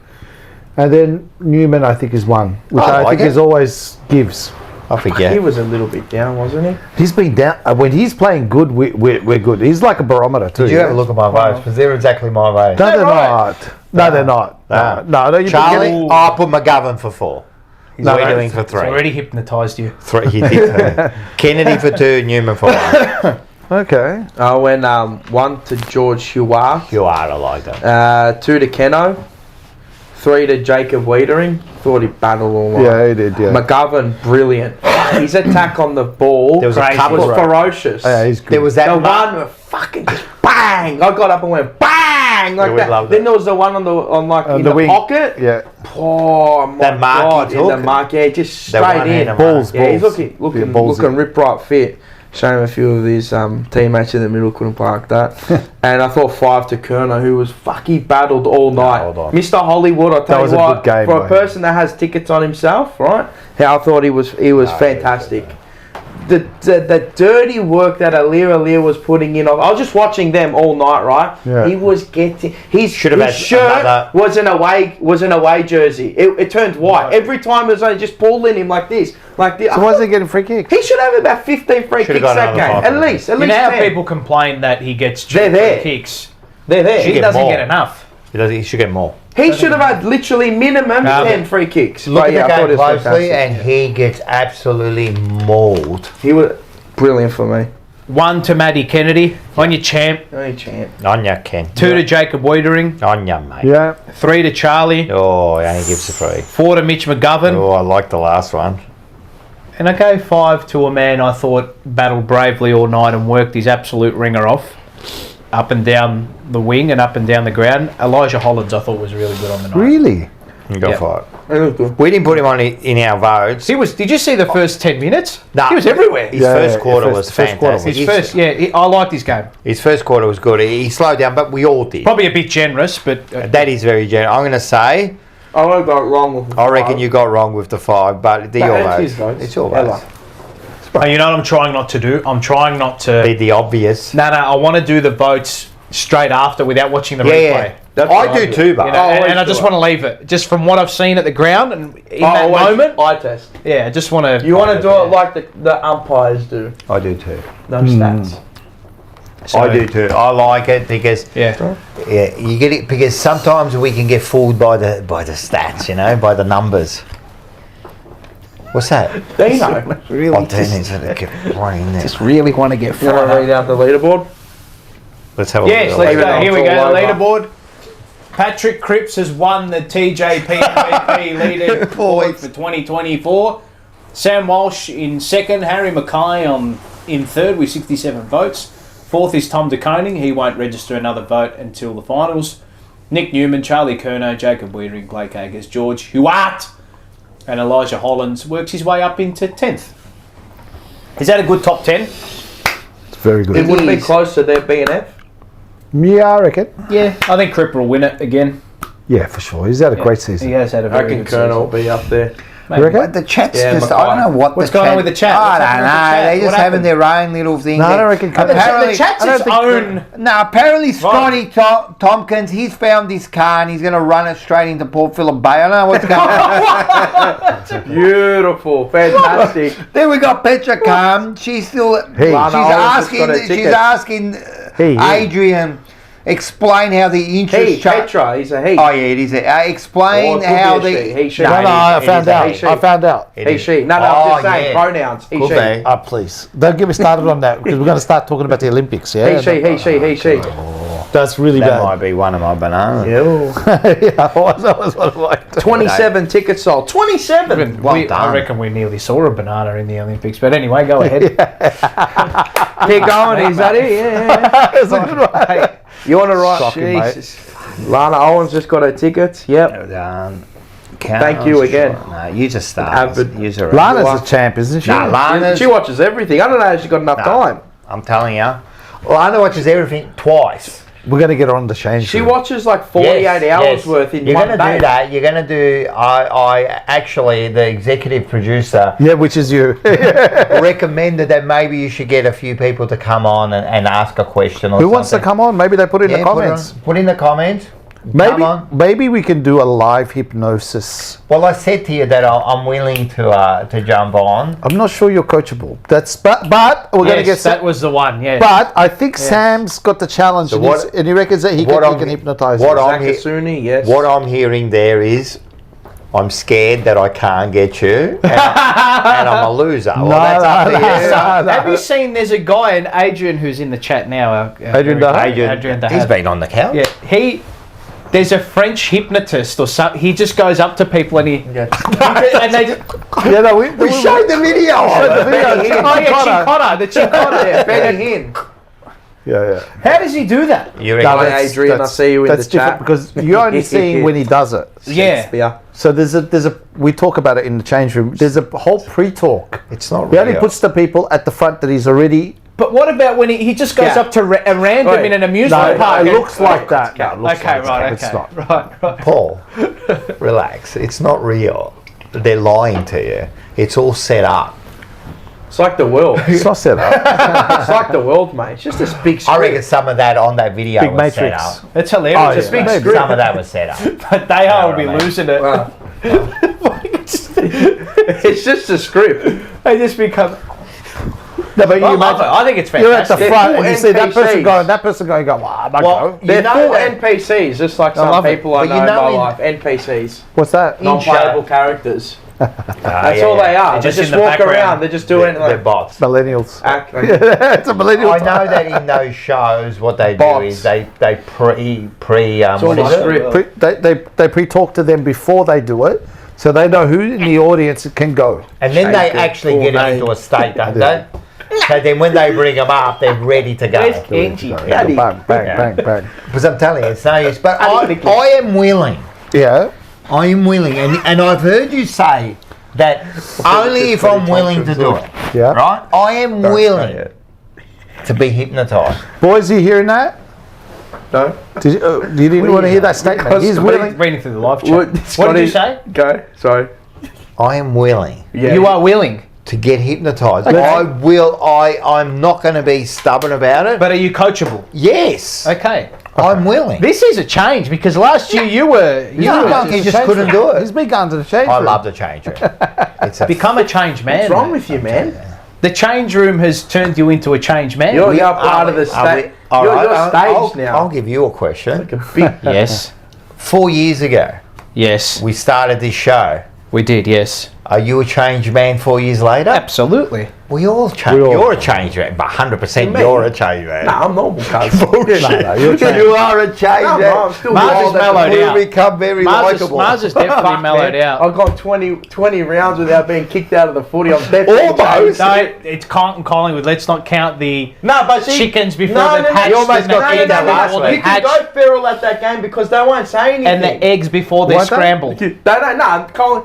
And then Newman, I think, is 1, which I I like think it. is always gives. I forget. He was a little bit down, wasn't he? He's been down. When he's playing good, we're good. He's like a barometer too. Did you have a look at my votes? Because they're exactly my votes. No, they're not. No, they're not. No, you Charlie, forget it. I put McGovern for 4. He's No, doing it's for It's 3. already hypnotised you. 3 he did. Kennedy for 2, Newman for 1. Okay. I went 1 to George Huard, You are, I like that. 2 to Keno, 3 to Jacob Wiedering. Thought he battled all night. Yeah, he did. Yeah. McGovern, brilliant. His attack on the ball There was a was couple of- ferocious. Yeah, he's good. There was that The one. one where fucking just bang! I got up and went bang like Yeah, we that. loved Then it. there was the one on in the the wing. pocket. Yeah. Oh my That mark he god! In the took. mark, yeah, just That straight one in. hand Balls, Yeah, he's balls. looking Yeah, balls in. rip right fit. Shame a few of his teammates in the middle couldn't park that. And I thought 5 to Kerner, who was he battled all night. hold on. Mr. Hollywood, I tell was you a what, good game for by a him. person that has tickets on himself, right? I thought he was fantastic. The dirty work that Alir was putting in. I was just watching them all night, right? Yeah. He was getting his Should have had shirt another- was an away jersey. It turned white every time. It was only just pulling him like this. So why is he getting free kicks? He should have about 15 free Should've kicks got that another game. 5 At for least You know how 10. people complain that he gets They're cheap there. kicks? They're there. He get doesn't more. get enough. He should get more. He should have had literally minimum No, 10 free kicks. Look But at I thought the it game was closely, fantastic. and he gets absolutely mauled. He was brilliant for me. 1 to Matty Kennedy, on your champ. Only champ. On ya, Ken. 2 to Jacob Wiedering. On ya, mate. Yeah. 3 to Charlie. Oh, he only gives a 3. 4 to Mitch McGovern. Oh, I like the last one. And I gave 5 to a man I thought battled bravely all night and worked his absolute ringer off. Up and down the wing and up and down the ground. Elijah Hollands I thought was really good on the night. Really? You got Yeah. 5. It was good. We didn't put him on in our votes. Did you see the first 10 minutes? Nah, He was everywhere. His Yeah, first yeah, quarter first- was first quarter was- fantastic. I liked his game. His first quarter was good. He slowed down, but we all did. Probably a bit generous, but That is very generous. I'm going to say, I would have got it wrong with the I reckon 5. you got wrong with the 5, but they're your That's votes. his votes. It's your Ella. votes. you know what I'm trying not to do? I'm trying not to. Be the obvious. No, I want to do the votes straight after without watching the Yeah, replay. yeah. That's what I I do do. too, but You know, and I just want to leave it just from what I've seen at the ground and in that moment. eye test. Yeah, I just want to. You want to do it like the umpires do. I do too. No stats. I do too. I like it because Yeah. you get it because sometimes we can get fooled by the stats, you know, by the numbers. What's that? They know. Really, I'm turning to the right in there. really want to get You want to read out the leaderboard? Let's have a Yes, look. let's Leave it go. on Here we for go. a The while. leaderboard. Patrick Cripps has won the TJP MVP leaderboard for 2024. Sam Walsh in second. Harry Mackay in third with 67 votes. Fourth is Tom DeConing. He won't register another vote until the finals. Nick Newman, Charlie Curnow, Jacob Wiedering, Blake Agers, George Huart, and Elijah Hollands works his way up into 10th. Is that a good top 10? It's very good. It would be close to their BNF. Yeah, I reckon. Yeah, I think Cripps will win it again. Yeah, for sure. He's had a great season. He has had a I very reckon good Colonel will season. be up there. You reckon? But the chat's Yeah, just, Mackay. I don't know what What's the going chat, on with the chat? I What's don't happening with the know. chat? They're just What having their own little thing. No, I don't reckon. The chat's I don't its think- own. No, apparently Scotty Tompkins, he's found his car and he's going to run it straight into Port Phillip Bay. I don't know what's going on. Beautiful, fantastic. Then we got Petra Khan. She's still, Hey. Lana Owens just got her she's ticket. asking Hey, hey. Adrian, explain how the interest He, Petra, he's a he. Oh yeah, it is. Explain Or it could how be a the. she. He, she. No, No, I it found is out. a she. I found out. It He, is. she. No, I'm Oh, just saying yeah. pronouns. He, Could she. be. Please. Don't get me started on that because we're going to start talking about the Olympics, yeah? He, she, he, she, he, she. That's really That bad. might be one of my bananas. Yeah. That was what I liked. 27 tickets sold. 27. Well done. I reckon we nearly saw a banana in the Olympics. But anyway, go ahead. Keep going, is that it? Yeah. That's a good one. Hey, you want to write? Shocking, mate. Jesus. Lana Owens just got her tickets. Yep. Well done. Thank you again. No, you just start. Avid. Lana's a champ, isn't she? Nah, Lana's, She watches everything. I don't know how she got enough time. I'm telling you. Lana watches everything twice. We're going to get her on the change. She room. watches like 48 hours worth in You're one going to day. do that. You're going to do. I actually, the executive producer Yeah, which is you. recommended that maybe you should get a few people to come on and ask a question. Or Who wants to come on? Maybe they put it in the comments. Put in the comments. Come on. Maybe we can do a live hypnosis. Well, I said to you that I'm willing to jump on. I'm not sure you're coachable. But we're going to get. that was the one. Yeah. But I think Sam's got the challenge, So and he reckons that he can hypnotize what you. I'm Zakasuni, yes. What I'm hearing there is, I'm scared that I can't get you, and I'm a loser. Well, that's up to you. Have you seen? There's a guy, and Adrian, who's in the chat now. Adrian Dahab? Adrian He's Dahab. been on the couch. Yeah, there's a French hypnotist or something. He just goes up to people and and they just, Yeah, no, We showed the video. the Chicana, Benny Hinn. Yeah. How does he do that? You No, reckon? that's- Adrian, I that's- see you in that's the different chat. because you're only seeing when he does it. Yeah. So there's a we talk about it in the change room. There's a whole pre-talk. It's not He only real. puts the people at the front that he's already. But what about when he just goes Yeah. up to a random Right. in an amusement No, park? it looks like that. No, it looks Okay, like right, that. okay. It's not. Right. Paul, relax. It's not real. They're lying to you. It's all set up. It's like the world. It's not set up. It's like the world, mate. It's just a big I reckon script. some of that on that video Big was Matrix. set up. It's hilarious. Oh, It's yeah. big Maybe. script. Some of that was set up. But they all what be I mean? losing it. Wow. It's just a script. They just become. No, but I you love it. imagine I think it's you're at the fantastic. front full and you see that person NPCs. going, wow, I might Well, go. you They're know full that- NPCs, just like some love it. people I But know you in know my in- life. NPCs. What's that? Non-playable characters. That's yeah, all yeah. they are. They're They just just in the walk background. around. They're just doing They're like bots. Millennials. act. It's a millennial. I know that in those shows, what they do Bots. is they pre It's all what in is the it? script. They pre-talk to them before they do it, so they know who in the audience can go. And then they Shake it, actually full get name. into a state, don't they? So then when they bring them up, they're ready to go. Yeah, bang, bang, bang. Because I'm telling you, it's no use. But I am willing. Yeah. I am willing. And I've heard you say that only if I'm willing to do it. Yeah. Right? I am willing to be hypnotised. Boys, are you hearing that? No. You didn't want to hear that statement. Because He's willing. Reading through the live chat. What did you say? Go. Sorry. I am willing Yeah. You are willing. to get hypnotised. Okay. I'm not going to be stubborn about it. But are you coachable? Yes. Okay. I'm willing. This is a change because last year you were He just couldn't do He's it. been going to the change I room. love the change room. It's a become a change man. What's wrong mate. with you, man? The change room has turned you into a change man. You're part of the stage. You're staged now. I'll give you a question. Like a big. Yes. 4 years ago, Yes. we started this show. We did. Yes. Are you a changed man 4 years later? Absolutely. We all change. We all- You're a changed man, but 100% Me? you're a changed man. Nah, I'm normal, cuz. Bullshit. No, you're a changed You are a changed No, man. I'm still Mars wild is at the mellowed You out. become very likable. Mars is definitely Fuck, mellowed man. out. I've gone 20 rounds without being kicked out of the footy. I'm definitely Almost. changed. No, it's Carlton Collingwood. Let's not count the No, but see, chickens before no, they've no, hatched. you almost and got the kicked eggs out last before week. they've You can hatched, go feral at that game because they won't say anything. and the eggs before they're Won't they? scrambled. They don't. No, Colin.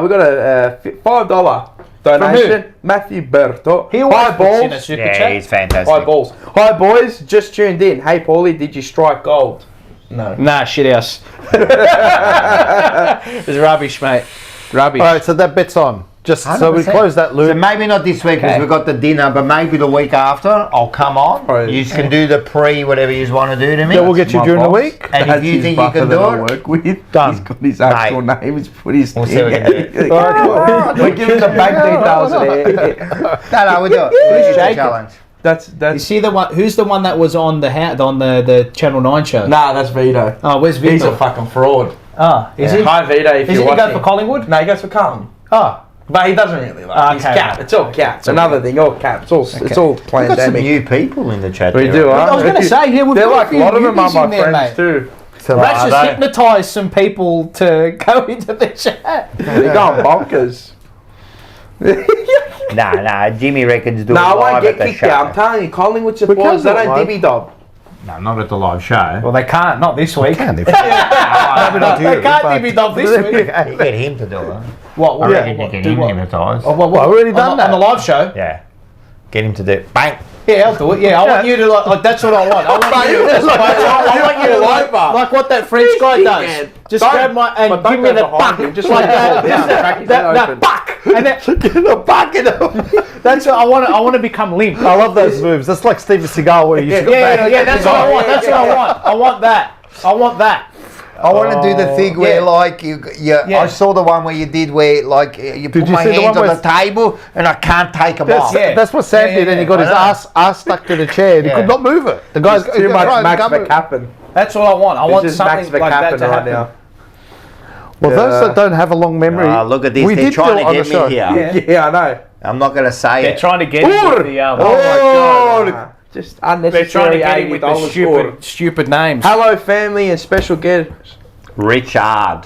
We got a $5 donation. Matthew Berto. He Hi always puts in a balls. super Yeah, chat. he's fantastic. Hi balls. Hi boys. Just tuned in. Hey Paulie, did you strike gold? No. Nah, shit house. It's rubbish, mate. Rubbish. All right, so that bet's on. Just so we 100%. close that So loop. maybe not this week because Okay. we've got the dinner, but maybe the week after I'll come on. Right. You can do the whatever you want to do to me. Yeah, we'll get you My during the boss. week. And if you think you can do it, work with. Done. He's got his actual name. He's put his We'll see what we can do. We're giving the bank details there. no, we'll do it. We'll do the Jacob. challenge. That's You see the one? Who's the one that was on the Channel 9 show? nah. That's Vito. Oh, where's Victor? He's a fucking fraud. Ah, is he? Hi Vito, if Is you're he watching. go for Collingwood? No, he goes for Carlton. Oh, But he doesn't really like. He's cap. It's all cap. It's another thing. All cap. It's all We've got some new people in the chat. We do. I was going to say, yeah, we've They're got like a lot of them are my friends too. So Let's just hypnotise some people to go into the chat. They're going bonkers. Nah, Jimmy reckons do No, I it won't live get at the kicked show. out. I'm telling you, Collingwood supporters, they don't dibby dob. No, not at the live show. Well, they can't. Not this week. Can if They can't divvy dub this week. You get him to do it. What? I reckon you get him hypnotised. Oh, what? I've already done that on the live show. Yeah. Get him to do it. Bang. Yeah, I'll do it. Yeah, I want you to like that's what I want. I want you to like what that French guy does. Just grab my and give me the buck, just like that. That buck, and then the buck. That's what I want. I want to become limp. I love those moves. That's like Steven Seagal where you Yeah. That's what I want. That's what I want. I want that. I want that. I want to do the thing where, like, I saw the one where you did where, like, you put my hands on the table and I can't take them off. That's what Sam did, and he got his ass stuck to the chair. And he could not move it. The guy's too much Max Verstappen. That's what I want. I want something like that to happen. Now. Well, those that don't have a long memory. Look at this. We They're did trying do to it get me here. Yeah, I know. I'm not going to say They're it. trying to get him with the Oh my god. Just unnecessary. They're trying to get him with the stupid names. Hello, family, and special guest Richard.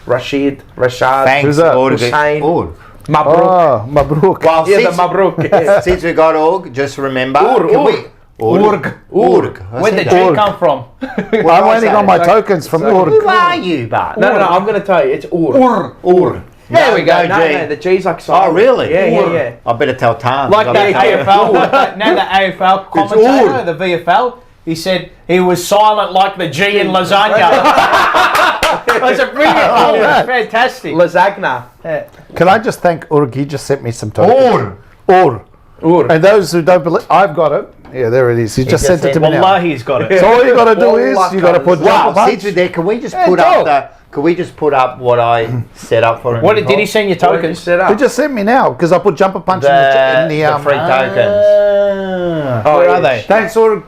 Rashid, Rashad, Thanks, Hussein, Mabruk. Oh, Mabruk. Well, Yeah, the Mabruk. since we got Org, just remember. Urg. Where'd the G come from? I'm waiting on my tokens from Urg. Who are you, but? No, I'm going to tell you. It's Ur. There we go, G. No, the G's like silent. Oh, really? Yeah. I better tell Tom. Like that AFL, now the AFL commentator, the VFL, he said he was silent like the G in lasagna. That's a brilliant comment. Fantastic. Lasagna. Can I just thank Urg? He just sent me some tokens. Ur. And those who don't believe, I've got it. Yeah, there it is. He just sent it to me now. Wallahi, he's got it. So all you got to do is you got to put jumper punch. Since we're there, can we just put up the? Can we just put up what I set up for him? What did he send you tokens? He just sent me now because I put jumper punch in the free tokens. Where are they? Thanks, Urg.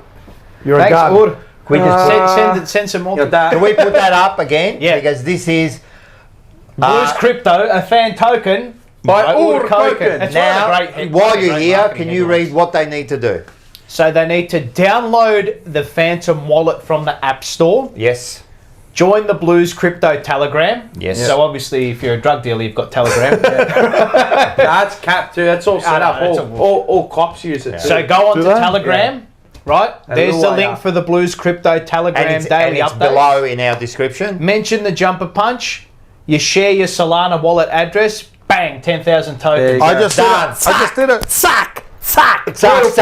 You're a god. Urg. Can we just send some more? Can we put that up again? Yeah. Because this is Blues Crypto, a fan token by Urg Token. now. While you're here, can you read what they need to do? So they need to download the Phantom wallet from the App Store. Yes. Join the Blues Crypto Telegram. Yes. So obviously, if you're a drug dealer, you've got Telegram. That's cap too. That's all set up. All cops use it. So go on to Telegram. Right, there's the link for the Blues Crypto Telegram daily it's update. below in our description. Mention the Jumper Punch. You share your Solana wallet address. Bang, 10,000 tokens. I just did it. Suck. Straight in. 10,000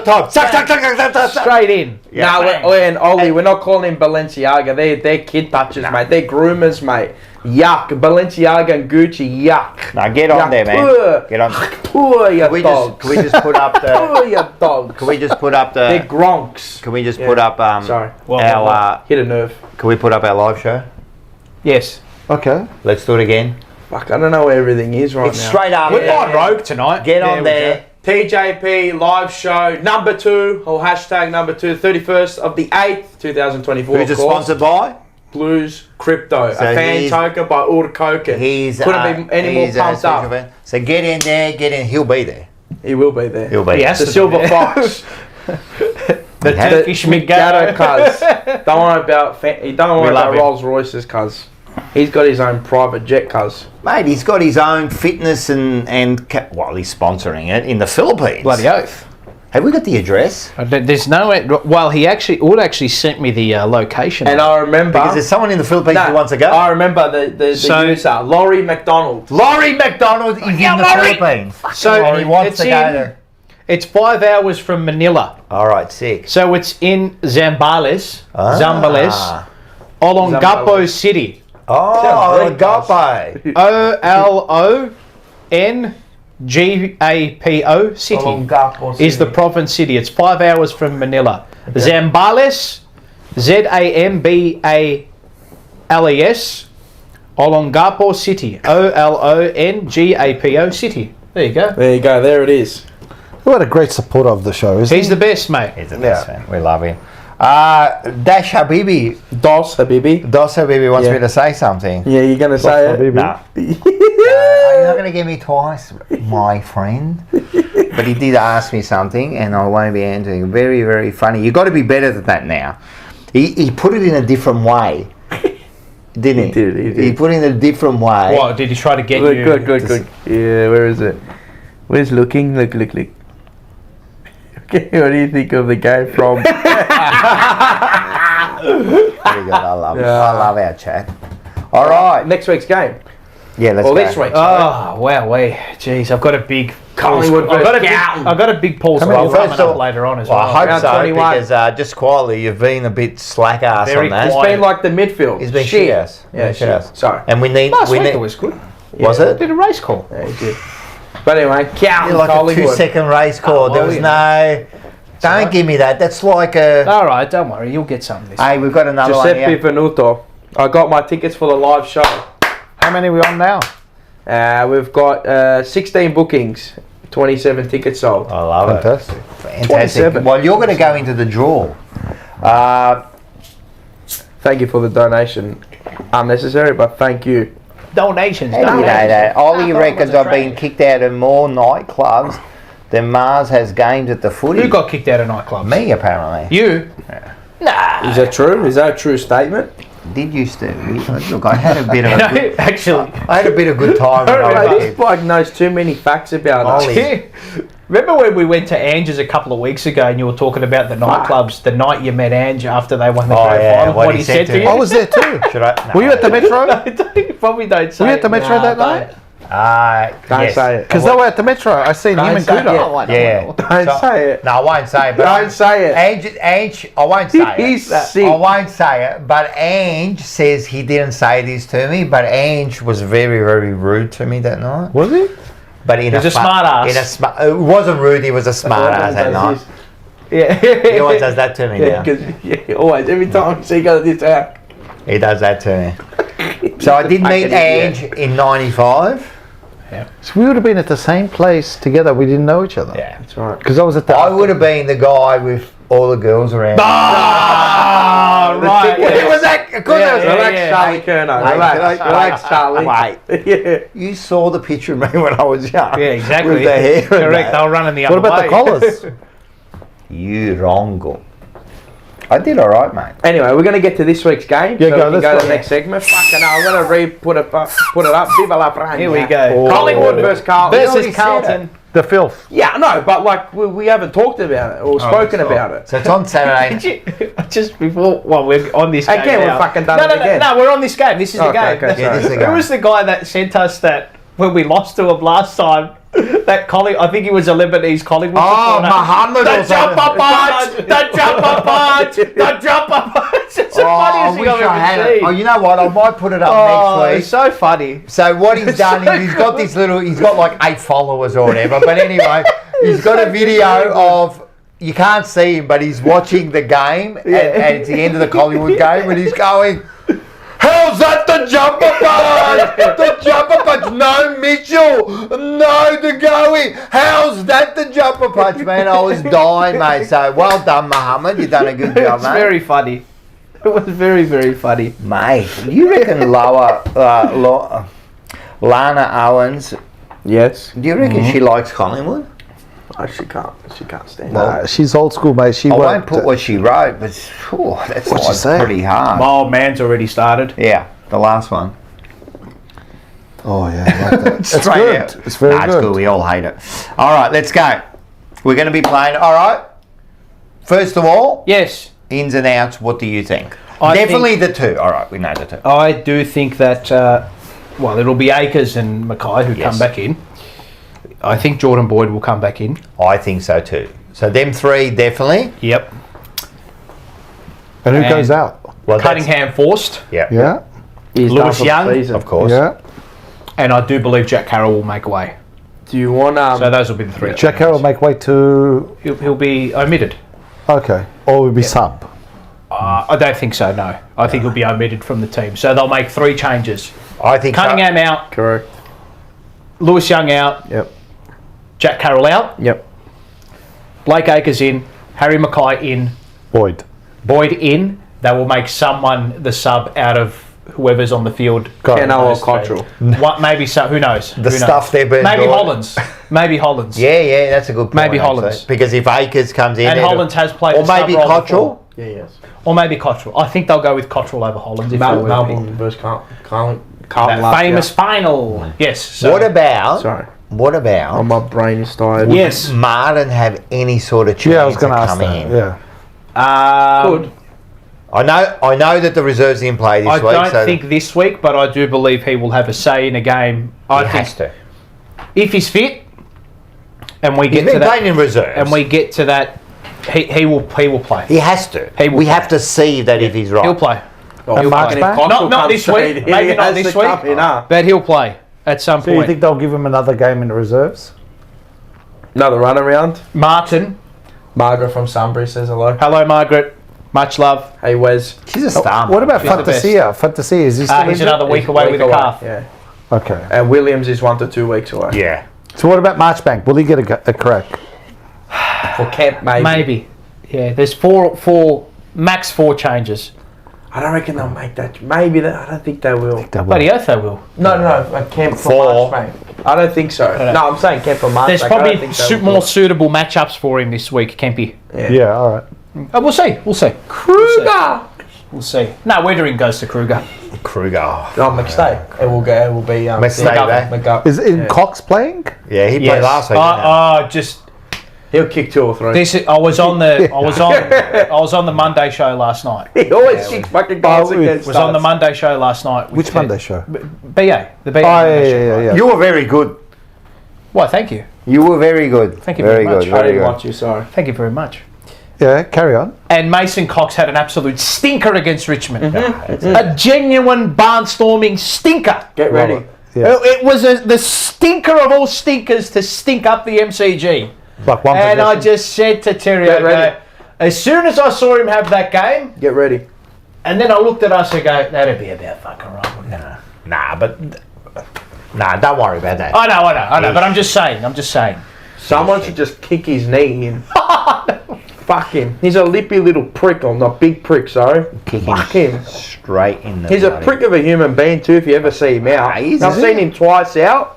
times. Suck. Straight in. Nah, and Ollie, we're not calling him Balenciaga. They're kid touchers, mate. They're groomers, mate. Yuck. Balenciaga and Gucci, yuck. Now get on there, man. Get on. Poor you dogs. Can we just put up the? Poor you dogs. Can we just put up the? They're gronks. Can we just put up Sorry. our? Hit a nerve. Can we put up our live show? Yes. Okay. Let's do it again. Fuck, I don't know where everything is right It's now. straight up. We're on Rogue tonight. Get on there. TJP live show number 2 or hashtag number 2, 31st of the 8th, 2024. Who's it sponsored by? Blues Crypto, So a fan token by Urg Token. He's couldn't be any more pumped up. fan. So get in there. He'll be there. He will be there. He'll be. He has The to Silver be. Fox. The Turkish Migado, Migado. cuz. Don't worry about Rolls Royces, cuz. He's got his own private jet, cuz. Mate, he's got his own fitness and he's sponsoring it in the Philippines. Bloody oath. Have we got the address? There's no. Well, Wood actually sent me the location. And I remember Because there's someone in the Philippines who wants to go. I remember the user, Laurie McDonald. Laurie McDonald is in the Philippines. So and he wants to go there. It's 5 hours from Manila. All right, sick. So it's in Zambales, Olongapo City. Oh, Olongapo. Olongapo City is the province city. It's 5 hours from Manila. Okay. Zambales, Zambales, Olongapo City, Olongapo City. There you go. There you go. There it is. What a great supporter of the show, isn't he? He's the best, mate. He's the best, man. We love him. Dash Habibi. Dos Habibi. Dos Habibi wants me to say something. Yeah, you're gonna say it. No. You're not going to get me twice, my friend. But he did ask me something, and I won't be answering. Very, very funny. You've got to be better than that now. He put it in a different way, didn't he? He did. He put it in a different way. What did he try to get Look, you? good. Yeah, where is it? Where's looking? Look. Okay, what do you think of the game from? Very good. I love it. I love our chat. All right. Next week's game. Yeah, let's Or go. this week. Oh wow, jeez, I've got a big Collingwood I've got a versus big, I've got a big Paul many- Scott first coming of up all- later on as Well, well. I hope Round so, 21. because just quietly, you've been a bit slack ass Very on that. It's quiet. been like the midfield. It's been shit. shit. Yeah, Shit ass. shit. Sorry. And we need. Last we week need. it was good. Was I it? did a race call. Yeah, you did. But anyway, Carlton, Like a Collingwood. 2-second race call. There was yeah. no. Don't give me that. That's like a. All right, don't worry, you'll get something this. Hey, we've got another Giuseppe one here. Venuto. I got my tickets for the live show. How many are we on now? We've got 16 bookings, 27 tickets sold. I love Fantastic. it. Fantastic. 27. Well, you're going to go into the draw. Thank you for the donation. Unnecessary, but thank you. Donations. How do you know donations. that? Ollie Half reckons was a I've been trade. kicked out of more nightclubs than Mars has games at the footy. Who got kicked out of nightclubs? Me, apparently. You? Nah. Is that true? Is that a true statement? Did you, Steve? Look, I had a bit of a No, good, actually. I had a bit of good time when I was a This kid. bloke knows too many facts about us. Ollie. Remember when we went to Ange's a couple of weeks ago and you were talking about the nightclubs the night you met Ange after they won the Oh, grand yeah, final? what What he he said said to to you. you? I was there too. Should I? No, Were you at the Metro? No, probably don't say Were you at the Metro it. that Nah, night? Don't yes. say it. Because they were at the Metro. I seen him and say it. Kuda. Yeah. Don't say it. No, I won't say it. But Don't say it. Ange, I won't say it. He's sick. I won't say it. But Ange says he didn't say this to me. But Ange was very, very rude to me that night. Was he? But in He's a smart ass. it wasn't rude. He was a smart ass that night. Yeah. He always does that to me Yeah, now. because always, every time she goes this out. He does that to me. So I did meet Ange in '95. So we would have been at the same place together. We didn't know each other. Yeah. That's right. Because I was at the. I would have been the guy with all the girls around. Ah, right. ticket. It was that. Of course, Yeah, it was. yeah, Relax, yeah. Charlie Kerno. Hey, Relax, can I- relax, Charlie. Wait. Yeah. You saw the picture of me when I was young. Yeah, exactly. With the hair. and Correct. that. They were running the What other about way. the collars? You wrong. I did all right, mate. Anyway, we're going to get to this week's game. Yeah, so go, we can let's go to go. the next segment. Fucking hell, I'm going to put it up. Viva la Franja. Here we go. Oh. Collingwood versus Carlton. Versus already said Carlton. The filth. Yeah, no, but like we haven't talked about it or spoken about it. So it's on Saturday. Did you, just before, well, we're on this game Again, we're now. fucking done no, it no, no, again. No, we're on this game. This is the Okay, game. okay, Yeah, this is the game. Who was the guy that sent us that when we lost to him last time? That I think he was a Lebanese Collingwood Oh, supporter. Muhammad The or something. jumper punch! The jumper punch! The jumper punch! It's the I funniest thing wish I've I had ever it. seen. Oh, you know what? I might put it up Oh, next it's week. so funny. So what he's done is he's got this little. He's got like 8 followers or whatever. But anyway, he's got a video of. You can't see him, but he's watching the game, and it's the end of the Collingwood game, and he's going. How's that the jumper punch? The jumper punch. No, Mitchell. No, the going. How's that the jumper punch, man? I was dying, mate. So well done, Muhammad. You've done a good job, It's mate. very funny. It was very, very funny. Mate, you reckon Lana Owens, Yes. do you reckon she likes Collingwood? Oh, she can't stand Nah, she's old school, mate. She I won't won't put what she wrote, but that's What'd she say? pretty hard. My old man's already started. Yeah, the last one. Oh yeah, I like that. It's Straight good. out. It's very Nah, good. It's good. We all hate it. All right, let's go. We're going to be playing. All right. First of all, Yes, ins and outs. What do you think? I Definitely the two. All right, we know the two. I do think that, well, it'll be Akers and Mackay who Yes. come back in. I think Jordan Boyd will come back in. I think so too. So them three definitely. Yep. And who And- goes out? Well, that's- Cunningham forced, Yeah. Yeah, He's Lewis done for the Young, season. Of course. yeah. and I do believe Jack Carroll will make away. Do you want So those will be the three. Jack Harrell make way to. He'll be omitted. Okay, or will be sub. I don't think so, no. I think he'll be omitted from the team. So they'll make 3 changes. I think so. Cunningham out, correct? Lewis Young out, Yep. Jack Carroll out, Yep. Blake Acres in, Harry Mackay in, Boyd. Boyd in, they will make someone the sub out of whoever's on the field. Keno or Cottrell. What? Maybe so. Who knows? The stuff they've been Maybe doing. Hollands. Maybe Hollands. Yeah, that's a good point. Maybe actually. Hollands. Because if Akers comes in, And Hollands has played. or the sub maybe role Cottrell. before. Yeah, yes. Or maybe Cottrell. I think they'll go with Cottrell over Hollands. If they were Melbourne versus Carlton. that famous final. Yes. So What about? Sorry. What about? Oh, my brain is tired. Yes. Martin have any sort of chance Yeah, I was going to of ask coming that. in? Yeah. Good. I know that the reserves didn't play this I week. don't so think this week, but I do believe he will have a say in a game. I he think has to. if he's fit, and we He's get been to that, playing in reserves, and we get to that, he will play. he has to. He will we play. have to see that if he's right. He'll play. He'll March play. back? Not this week. Maybe not this week. But he'll play at some So you point. think they'll give him another game in the reserves? Another run around. Martin. Margaret from Sunbury says hello. Hello, Margaret. Much love. Hey, Wes. She's a star. What about She's the best. Fantasia? Fantasia, is he still He's injured? another week away with a calf. Yeah. Okay. And Williams is 1 to 2 weeks away. Yeah. So what about Marchbank? Will he get a crack? For Kemp, maybe. Maybe. Yeah. There's max four changes. I don't reckon they'll make that. Maybe I don't think they will. Bloody oath they will. No, Kemp for Four. Marchbank. I don't think so. don't know. No, I'm saying Kemp for Marchbank. There's I don't probably think they will do more it. suitable matchups for him this week, Kempy. Yeah, all right. We'll see. We'll see. Kruger! We'll see. No, Weathering goes to Kruger. Kruger. No, McStay. It will go. It will be McStay, McGuff. Is Cox playing? Yeah, he played Yes. last week. didn't Just He'll kick 2 or 3. this. I was on the Monday show last night. He always kicks fucking goals against Was on the Monday show last night. Which Monday show? BA. The BA. Oh, Monday show. yeah. he? You were very good. Why? Thank you. You were very good. Thank you very much. good. I Very didn't good. watch you, sorry. Thank you very much. Yeah, carry on. And Mason Cox had an absolute stinker against Richmond. Mm-hmm. A genuine barnstorming stinker. Get ready. Yeah. It was the stinker of all stinkers to stink up the MCG. Like one And I possession. just said to Terry, Get ready. as soon as I saw him have that game, Get ready. and then I looked at us and go, that'd be about fucking right, wouldn't it? Nah, don't worry about that. I know, but I'm just saying. Someone should just kick his knee in. Fuck him. He's a lippy little prick, or not big prick, sorry. Fuck him. Straight in the He's a bloody- prick of a human being too, if you ever see him out. He's- I've seen him twice out.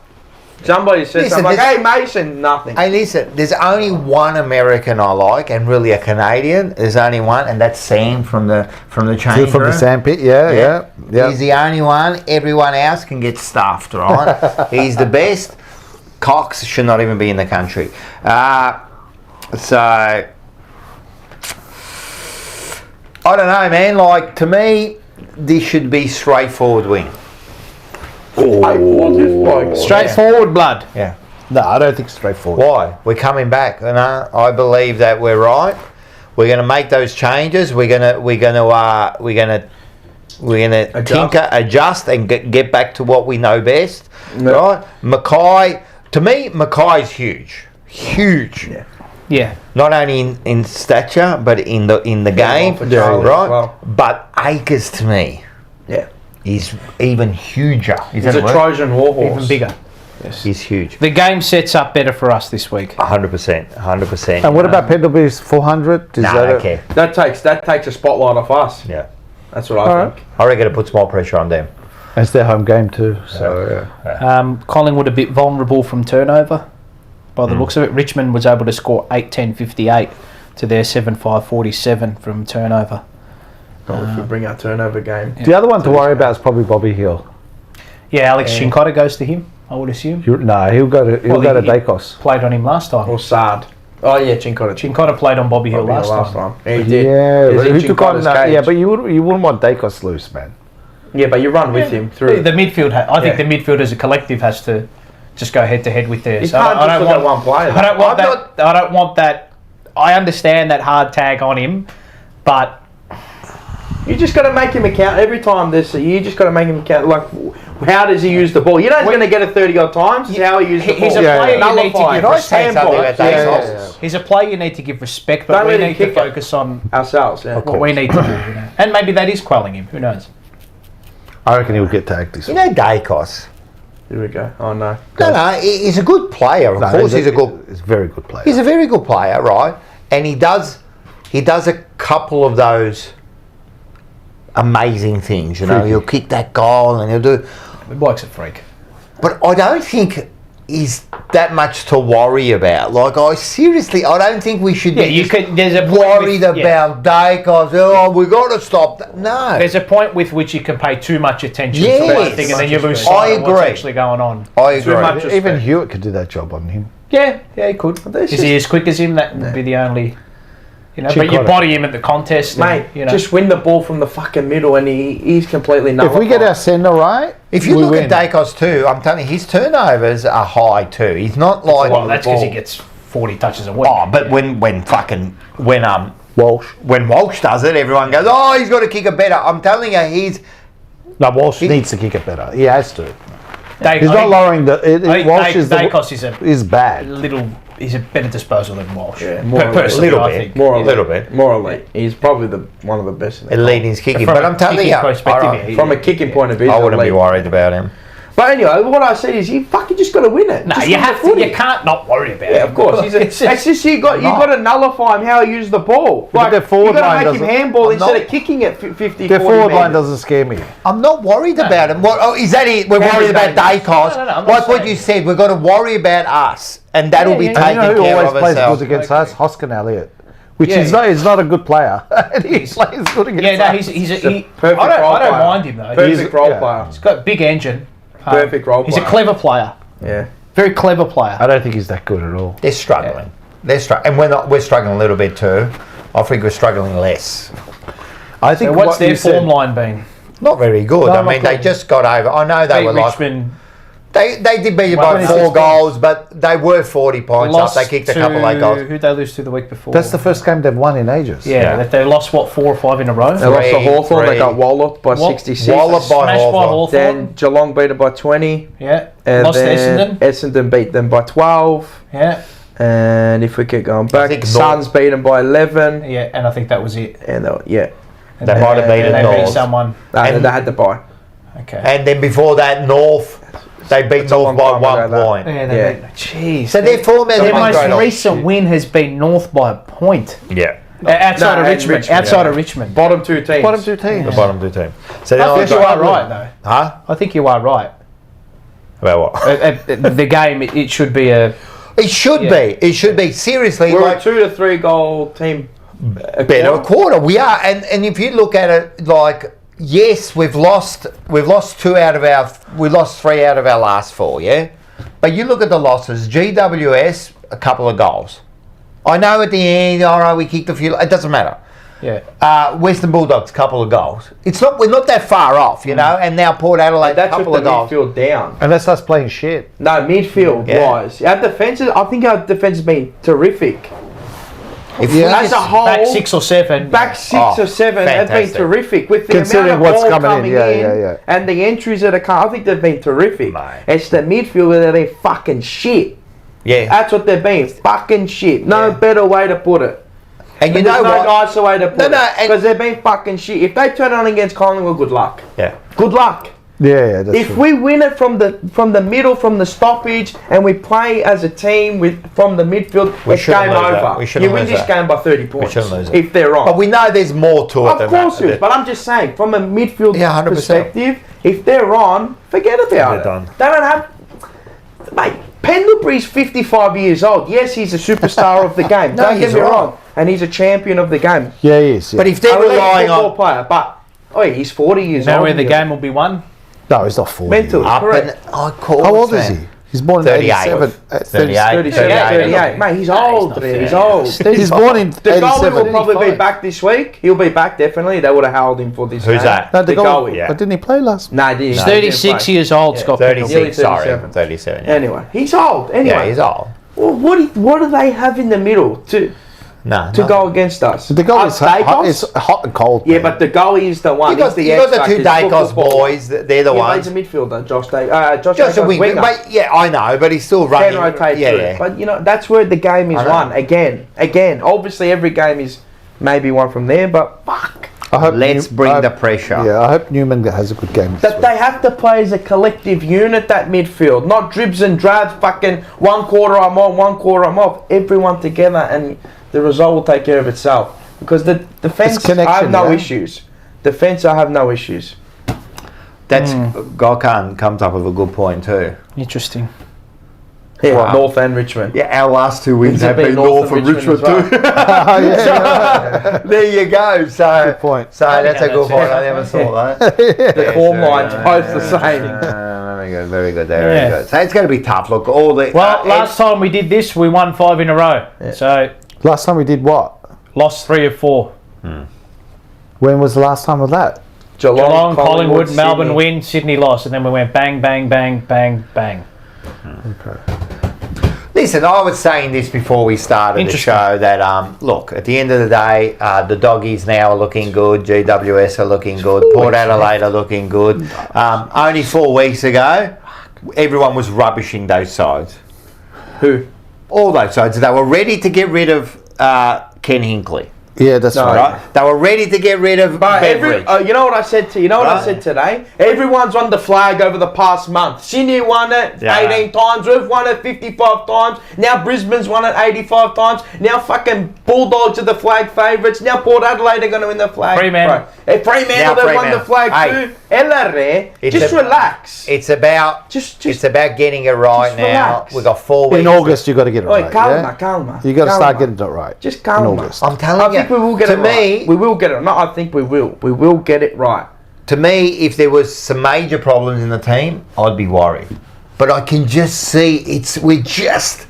Somebody says Listen, something like, this- hey Mason, nothing. Hey, listen, there's only one American I like, and really a Canadian. There's only one, and that's Sam from the change From the room. sandpit, yeah. He's the only one. Everyone else can get stuffed, right? He's the best. Cox should not even be in the country. So I don't know, man. Like, to me, this should be straightforward win. Straightforward blood. Yeah. No, I don't think it's straightforward. Why? We're coming back. You know, I believe that we're right. We're going to make those changes. We're gonna tinker, adjust, and get back to what we know best. Right? Mackay. To me, Mackay's huge. Yeah. Not only in stature, but in the game. for Charlie right? as well. But Akers to me Yeah. is even huger. Is He's that a word? Trojan warhorse. Even bigger. He's huge. The game sets up better for us this week. 100%. And what about Pendlebury's 400? Nah, I don't care. That takes a spotlight off us. Yeah. That's what I think. I reckon it puts more pressure on them. It's their home game too. So Collingwood a bit vulnerable from turnover by the looks of it. Richmond was able to score 8-10-58 to their 7-5-47 from turnover. If we bring our turnover game. the other one to worry about is probably Bobby Hill. Yeah, Alex Chincotta goes to him, I would assume. He'll go to He Dacos. played on him last time. Or Sard. Oh yeah, Chincotta. Chincotta played on Bobby Hill last time. Yeah, he did. Yeah, He's but in who took on? Chincotta's cage. Yeah, but you wouldn't want Dacos loose, man. Yeah, but you run with him through. The midfield, I think Yeah. the midfield as a collective has to just go head to head with theirs. You can't just look at one player. I don't want that. I understand that hard tag on him, but You just got to make him account every time. You just got to make him account. Like, how does he use the ball? You know he's going to get it 30 odd times. It's how he uses the ball. he's a player you need to Nullify. give Can I say respect. something about Dacos? He's a player you need to give respect, but Don't we let him need to kick it. focus on Ourselves. Yeah. what we need to do. You know? And maybe that is quelling him. Who knows? I reckon he'll get tagged this You week. know Dacos? Here we go. Oh no. No, he's a good player. Of course, he's a good. He's a very good player. He's a very good player, right? And he does he does a couple of those amazing things. You know, he'll kick that goal and he'll do. The bloke's a freak. But I don't think he's that much to worry about. Like, I don't think we should be there's a point worried about Dacos. Oh, we got to stop that. No. There's a point with which you can pay too much attention Yes. to one thing and then you lose I sight of what's agree. actually going on. I agree. Even Hewitt could do that job on him. Yeah, he could. Is he as quick as him? That would be the only... You know, but you body him at the contest, mate. And, you know. Just win the ball from the fucking middle, and he's completely nullified. If we get our centre right, if you look at Dacos too, I'm telling you, his turnovers are high too. He's not like... Well, that's because he gets 40 touches a week. Oh, but when Walsh does it, everyone goes, oh, he's got to kick it better. I'm telling you, Walsh needs to kick it better. He has to. He's not lowering the... Walsh Dacos is bad. He's a better disposal than Walsh. Yeah, Personally, I think. More elite. He's probably one of the best. Elite in his kicking. But I'm telling you, from a kicking point of view, I wouldn't be worried about him. But anyway, what I said is you fucking just got to win it. No, you have to. You can't not worry about it. Yeah, of course. It's just you got to nullify him how he uses the ball. Like their forward you line got to make him handball instead of kicking it 50. Their forward line doesn't scare me. I'm not worried about him. Is that it? We're worried about Dacos. No, like what you said, we've got to worry about us, and that'll be taken care of. Who always plays ourselves. good against us? Hoskin Elliott. Which is not a good player. He plays good against us. He's a perfect I don't mind him though. Perfect role player. He's got a big engine. Perfect role player. He's a clever player. Yeah. Very clever player. I don't think he's that good at all. They're struggling. They're struggling, and we're struggling a little bit too. I think we're struggling less. I think. So what's their form line been? Not very good. I mean, they just got over. I know they were Richmond. They did beat you by 4 goals, but they were 40 points up. They kicked a couple of late goals. Who'd they lose to the week before? That's the first game they've won in ages. Yeah. They lost, 4 or 5 in a row? They lost to Hawthorn. They got walloped by 66. Walloped by Hawthorn. Then Geelong beat them by 20. Yeah. And lost to then Essendon beat them by 12. Yeah. And if we keep going back, Suns beat them by 11. Yeah, and I think that was it. And they might have beaten North. North. Beat someone. No, they had to buy. Okay. And then before that, North. They beat North by 1 point. Yeah, jeez. So their form has their most recent win has been North by a point. Yeah. Outside of Richmond. Outside of Richmond. Bottom 2 teams. Bottom 2 teams. The bottom 2 teams. So I think you are right, though. Huh? I think you are right. About what? The game, it should be a... It should be. It should be. Seriously. We're a 2 to 3 goal team. Better a quarter. We are. And if you look at it like... Yes, we lost 3 out of our last 4, yeah? But you look at the losses, GWS, a couple of goals. I know at the end, all right, we kicked a few, it doesn't matter. Yeah. Western Bulldogs, couple of goals. We're not that far off, you know, and now Port Adelaide, a couple of goals. Midfield down. And that's us playing shit. No, midfield wise. Our defence, I think our defence has been terrific. As a whole, back 6 or 7. Back 6 or 7 have been terrific with the considering amount of what's ball coming in, and the entries that are coming. I think they've been terrific. Mate. It's the midfield where they've been fucking shit. Yeah. That's what they've been, fucking shit. No better way to put it. And you know what? No nicer way to put it. Because they've been fucking shit. If they turn on against Collingwood, good luck. Yeah. Good luck. Yeah, that's if true. we win it from the middle, from the stoppage, and we play as a team from the midfield, it's game over. You win this game by 30 points. We shouldn't lose it. If they're on. But we know there's more to it. Of course it is. But I'm just saying, from a midfield 100%. perspective, if they're on, forget about it. Done. They don't have... Mate, Pendlebury's 55 years old. Yes, he's a superstar of the game. No, Don't get he's me right. wrong. And he's a champion of the game. Yeah, he is. Yeah. But if they're relying on... player, but... Oh, he's 40 years old. Know where the game will be won? No, he's not 40. Mentally, correct. How old is he? He's born in 87. 38. Mate, he's old. He's old. He's born in 87. The goalie will probably be back this week. He'll be back, definitely. They would have held him for this game. Who's that? No, the goalie. But didn't he play last? No, he didn't. He's 36 years old, Scott. 36, sorry. 37. 37, yeah. Anyway, he's old. Anyway. Yeah, he's old. Well, what do they have in the middle to go against us? The goal is hot and cold. Yeah, but the goalie is the one. You got the 2 Dacos boys. They're the ones. He's a midfielder, Josh Dacos. Just a winger. But, yeah, I know, but he's still running. Can rotate through. But, you know, that's where the game is won. Again. Obviously, every game is maybe one from there, but fuck. Let's bring the pressure. Yeah, I hope Newman has a good game. That they have to play as a collective unit, that midfield, not dribs and drabs, fucking 1 quarter I'm on, 1 quarter I'm off. Everyone together, and the result will take care of itself. Because the defense, I have no issues. Defense, I have no issues. That's Gokhan comes up with a good point too. Interesting. Yeah, wow. North and Richmond. Yeah, our last 2 wins have been North and Richmond too. There you go. So good point. So that's a good point. I never saw that. The form lines both the same. Very good, very good. Very good. So it's going to be tough. Look, all the last time we did this, we won 5 in a row. Yeah. So last time we did what? Lost 3 of 4. When was the last time of that? Geelong, Collingwood, Melbourne win, Sydney lost, and then we went bang, bang, bang, bang, bang. Okay. Listen, I was saying this before we started the show that look, at the end of the day, the Doggies now are looking good. GWS are looking good. Port Adelaide are looking good. Only 4 weeks ago, everyone was rubbishing those sides. Who? All those sides. They were ready to get rid of Ken Hinkley. Yeah, that's right. They were ready to get rid of Beveridge. You know what I said to you? Know what I said today? Everyone's won the flag over the past month. Sydney won it 18 times. We've won it 55 times. Now Brisbane's won it 85 times. Now fucking Bulldogs are the flag favourites. Now Port Adelaide are going to win the flag. Fremantle. Fremantle, they won the flag too. Just relax. It's about getting it right now. Relax. We've got 4 weeks. In August, you got to get it right. Calma. You got to start getting it right. Just calma. In August. I'm telling you. We will get it right. We will get it. No, I think we will. We will get it right. To me, if there was some major problems in the team, I'd be worried. But I can just see we're just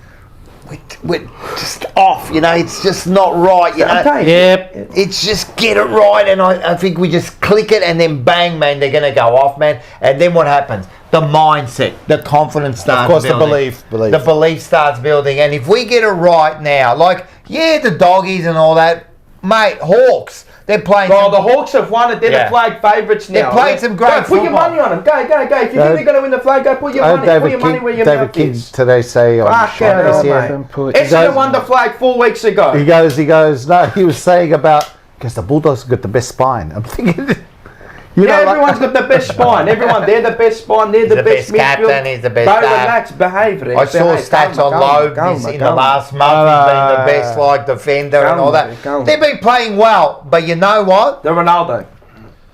off. You know, it's just not right. You know, Yep. It's just get it right, and I think we just click it, and then bang, man, they're going to go off, man. And then what happens? The mindset, the confidence starts building. Of course, the belief. The belief starts building, and if we get it right now, like the Doggies and all that. Mate, Hawks, they're playing. Well, the Hawks have won it. They're the flag favourites now. They're playing some great football. Put your money on them. Go. If you think they're going to win the flag, go put your money. Put your money where your mouth is. Today say on Essendon won the flag 4 weeks ago. He goes. No, he was saying about because the Bulldogs got the best spine. I'm thinking. Everyone's got the best spine. They're the best spine. They're the best captain. He's the best. Relax, behave. I saw stats on Loeb in the last month. He's been the best defender and all that. They've been playing well, but you know what? They're Ronaldo.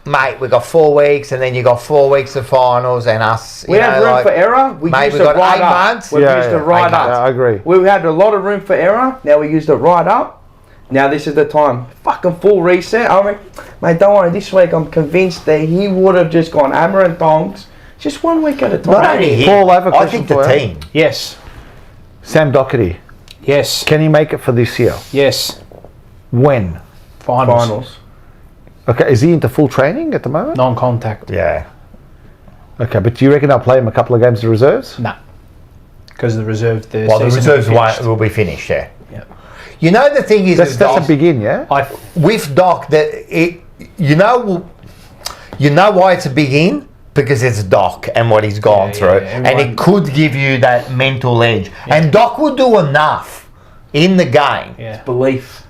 Mate, we've got 4 weeks, and then you got 4 weeks of finals, and us. We have room for error. We used it right up. We used it right up. I agree. We had a lot of room for error. Now we used it right up. Now this is the time. Fucking full reset. I mean, mate, don't worry. This week I'm convinced that he would have just gone hammer and tongs, just 1 week at a time. Not only him. Paul, I have a question I think the team. Yes. Sam Doherty. Yes. Can he make it for this year? Yes. When? Finals. Okay, is he into full training at the moment? Non-contact. Yeah. Okay, but do you reckon they'll play him a couple of games of reserves? No. Because the reserves. The reserves will be finished. Yeah. You know the thing is, that's a big in, yeah. With Doc, you know why it's a big in, because it's Doc and what he's gone through, and it could give you that mental edge. And Doc will do enough in the game. Yeah. Belief.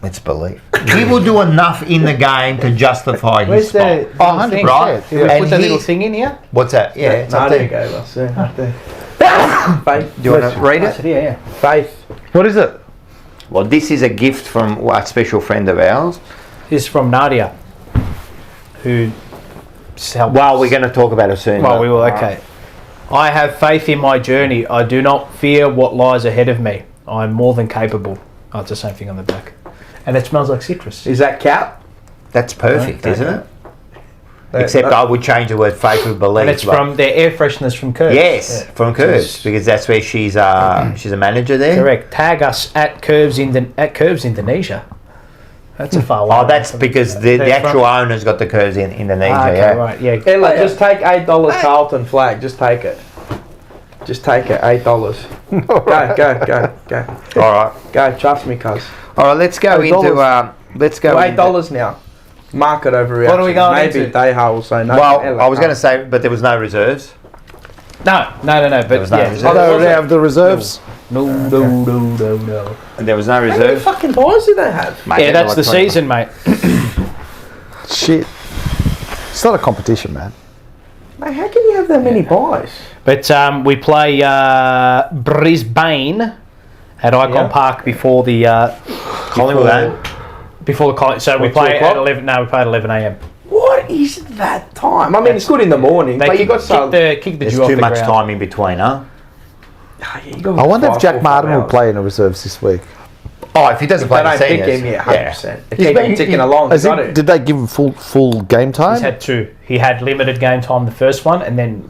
It's belief. He will do enough in the game to justify his spot. 100%. Right? And put the little thing in here. What's that? Yeah, it's up there. Faith. Do you want to read it? Yeah. Faith. What is it? Well, this is a gift from a special friend of ours. This is from Nadia, who helped. Well, we're going to talk about it soon. Well, we will. Okay. I have faith in my journey. I do not fear what lies ahead of me. I am more than capable. Oh, it's the same thing on the back. And it smells like citrus. Is that cap? That's perfect, isn't it? Except I would change the word faith with belief. And it's from their air fresheners from Curbs. Yes, from Curbs, because that's where she's a manager there. Correct. Tag us at Curbs Indonesia. That's a far way. Oh, that's because the actual owner's got the Curbs in Indonesia. Okay, right. Yeah. Ella, just take $8 Carlton flag. Just take it. Just take it. $8. Go. All right. Go. Trust me, cuz. All right. Let's go into. Let's go. $8 now. Market overreaction. What are we going Maybe into? Deha will say no. Well, I was going to say, but there was no reserves. No. But there was no reserves. I don't have the reserves. No. And there was no How many reserves. fucking buys do they have? Mate, Yeah, that's the season, mate. Shit. It's not a competition, man. Mate, how can you have that many buys? But we play Brisbane at Icon Park before the Collingwood game. Before the college, so we What, play 2 at o'clock? 11. No, we play at 11 a.m. What is that time? I mean, it's good in the morning, but you got so. kick the There's dew off too the much ground. time in between, huh? I wonder if Jack Martin will play in the reserves this week. Oh, if he doesn't If play they the don't pick seniors, him, yeah, 100%. They keep him ticking along. Did they give him full game time? He's had 2. He had limited game time the first one, and then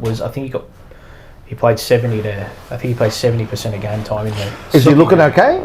he played 70% of game time in there. Is he looking okay?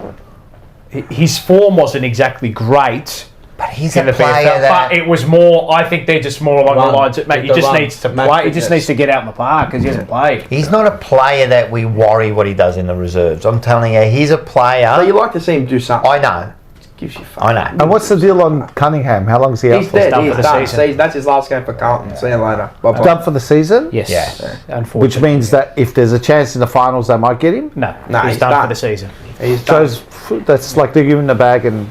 His form wasn't exactly great. but he's in a the player VFL, that... but it was more. I think they're just more along Run. the lines that, mate, he The just run. needs to Match play. He just fitness. needs to get out in the park because he hasn't played. He's not a player that we worry what he does in the reserves. I'm telling you, he's a player... So you like to see him do something. I know. Gives you I fun. know. And what's the deal on Cunningham? How long is he out He's for? dead. done He's for the done. season. See, that's his last game for Carlton. See you later. Bye-bye. Done for the season? Yes. Yeah. Unfortunately. Which means that if there's a chance in the finals, they might get him. no, No, he's he's done done. for the season. He's So done. that's like they're giving the bag and.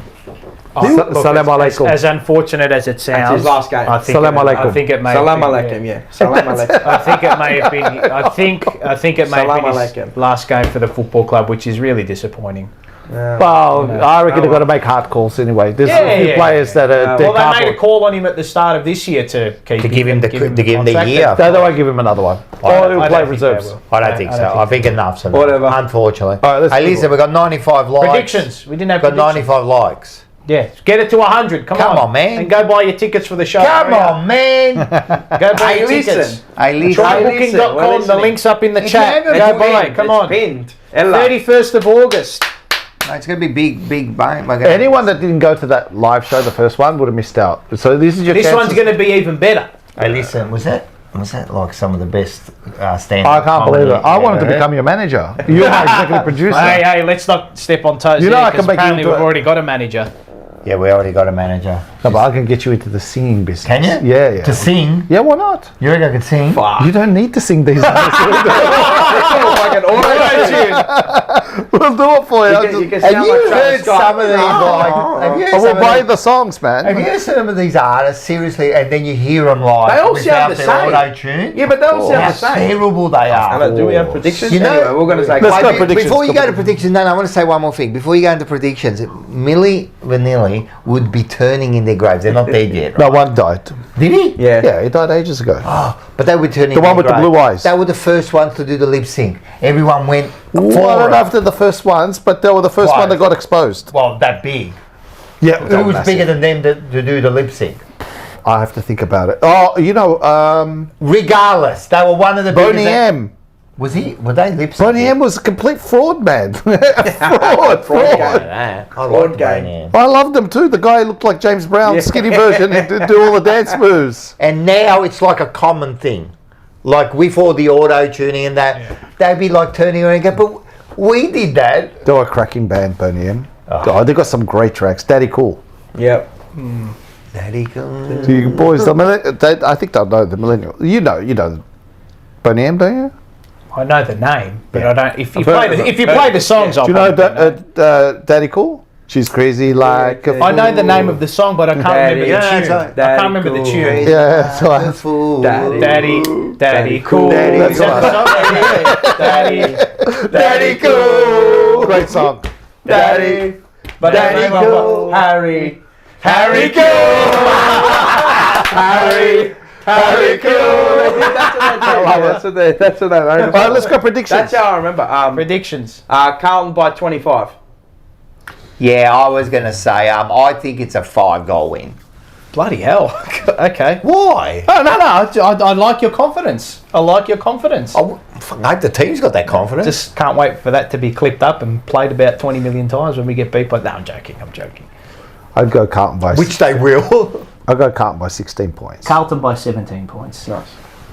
Look, Salam alaikum. as unfortunate as it sounds, his last game. I think Salam I alaikum. think it may. Salam have been, alaikum, yeah. Salam alaikum. I think it may have been. I think it may Salam have been his alaikum. last game for the football club, which is really disappointing. Well, I reckon they've got to make hard calls anyway. There's a few players that are. Well, they made a call on him at the start of this year to keep To give him the contract. year. They won't give him another one. Or he'll I play don't think reserves. they will. I don't think so. I think enough's enough. Whatever. Unfortunately. All right, let's Hey, move listen, on. we've got 95 likes. Predictions. We didn't have Got predictions. 95 likes. Yeah, get it to 100. Come on, man. And go buy your tickets for the show. Come Hurry up. on, man. Go buy Hey, your listen. tickets. Hey, listen. We're Trybooking.com. The link's up in the It's chat. never Go been buy it. pinned. Come on. Pinned. Ella. 31st of August. No, it's going to be big bang. Anyone that didn't go to that live show, the first one, would have missed out. So this is your This chances. one's going to be even better. Hey, listen, was that like some of the best stand-up I can't believe it. I wanted to ever become your manager. You're my executive producer. Hey, let's not step on toes. You know here, I can 'cause make you apparently into we've a- already got a manager. heard? Yeah, we already got a manager. No, but I can get you into the singing business. Can you? Yeah, yeah. To sing? Yeah, why not? You reckon I could sing? You don't need to sing these days. Like an auto-tune. We'll do it for you. You can Have sound you like heard Travis Scott. some of these? Have you heard I some will of buy these- the songs, man. Have you heard some of these artists, seriously, and then you hear them live They all without sound the their same. auto-tune? Yeah, but they all sound How the same. terrible they are. Anna, do we have predictions? You know- Anyway, we're going to say... Let's Wait, go predictions. Before you Go go to predictions, no, I want to say one more thing. Before you go into predictions, Milli Vanilli would be turning in their graves. They're not dead yet, right? No, one died. Did he? Yeah. Yeah, he died ages ago. But they were turning The one in with their the grave. blue eyes. They were the first ones to do the lip sync. Everyone went Well, I for don't know it. if they're the first ones, but they were the first Why? one that got exposed. Well, that big. Yeah, Who was bigger than them to do the lip sync? I have to think about it. Oh, you know, Regardless, they were one of the Boney biggest. M. Was he? Were they lip sync? Boney M was a complete fraud, man. fraud. I like game. Boney M. I loved him too. The guy looked like James Brown, skinny version, and did do all the dance moves. And now it's like a common thing. Like with all the auto tuning and that, they'd be like turning around and go, but we did that. They were a cracking band, Boney M. God, they got some great tracks. Daddy Cool. Yep. Daddy cool. So you boys, I think they'll know the millennial. You know Boney M, don't you? I know the name, but I don't. If you heard play the songs, I'll Do you know probably know. Daddy Cool? She's crazy like a I know the name of the song, but I can't remember the Daddy, tune. yeah, I can't remember the tune. Yeah, so I, Fool. Daddy, cool. Daddy, Is that the song? Daddy, Daddy Cool. Great song. Daddy. But Daddy Cool. Harry. Harry Cool. Harry Cool. That's what they All right, let's go predictions. That's how I remember. Predictions. Carlton by 25. Yeah, I was going to say, I think it's a 5-goal win. Bloody hell. Okay. Why? No. I like your confidence. I like your confidence. I hope the team's got that confidence. Just can't wait for that to be clipped up and played about 20 million times when we get beat by... No, I'm joking. I'd go Carlton by Which they will. I'd go Carlton by 16 points. Carlton by 17 points. Nice.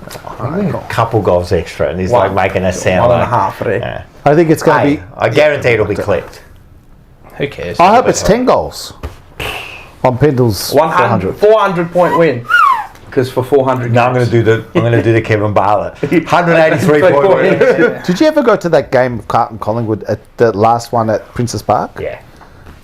A couple goals extra, and he's like making us sound 1.5 there. Yeah. I think it's going to Hey, be. I guarantee it'll be clipped. Who cares? I hope it's 10 goals. On Pendle's 400 point win. Because for 400 No, I'm going to do the Kevin Bartlett. 183 point win. Did you ever go to that game of Carlton Collingwood at the last one at Princess Park? Yeah.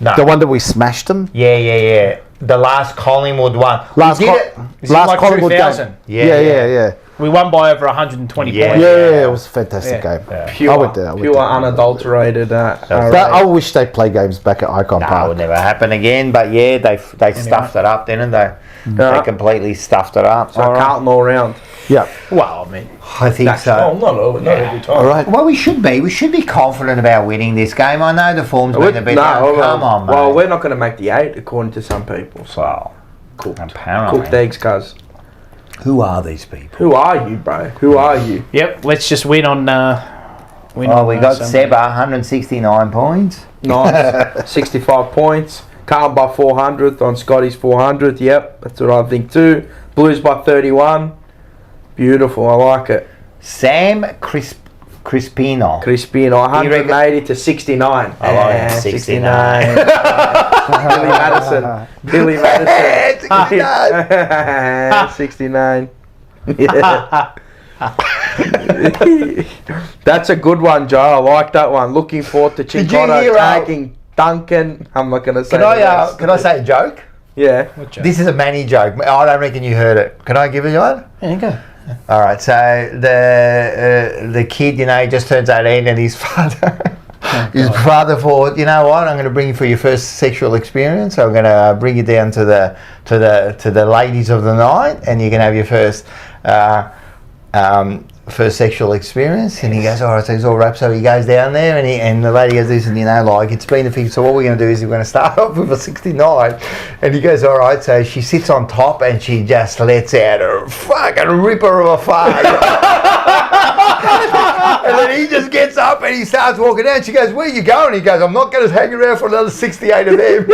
No. The one that we smashed them? Yeah. The last Collingwood one. Last we did it. Is it like Collingwood 2000? game. Yeah. We won by over 120 Yeah. points. Yeah, it was a fantastic game. Pure, I went there. pure unadulterated. I wish they play games back at Icon That Park. would never happen again. But yeah, they stuffed it up, didn't they? They completely stuffed it up. So Carlton all round. Yeah. Well, I mean, I think so. not every time. All right. Well, we should be. We should be confident about winning this game. I know the form's been a bit down. Come on, mate. Well, we're not going to make the 8 according to some people. So, apparently. Cooked eggs, cuz. Who are these people? Who are you, bro? Who are you? yep. Let's just win on. We got Sunday. Seba, 169 points. Nice. 65 points. Carlton by 400th on Scotty's 400th. Yep, that's what I think too. Blues by 31. Beautiful. I like it. Sam Crispino. Crispino, 180 to 69. I like it. 69. Billy Madison. 69. Yeah. That's a good one, Joe. I like that one. Looking forward to Did you Chicotta hear, tagging Duncan. I'm not going to say Can I say a joke? Yeah. This is a Manny joke. I don't reckon you heard it. Can I give you one? Yeah, go. All right. So the kid, he just turns 18, and his father, father thought, you know what? I'm going to bring you for your first sexual experience. I'm going to bring you down to the ladies of the night, and you can have your first sexual experience. And he goes, all right. So he's all wrapped. So he goes down there, and the lady goes, listen, it's been a thing. So what we're going to do is we're going to start off with a 69. And he goes, all right. So she sits on top, and she just lets out a fucking ripper of a fart. And then he just gets up and he starts walking down. She goes, where are you going? He goes, I'm not going to hang around for another 68 of them.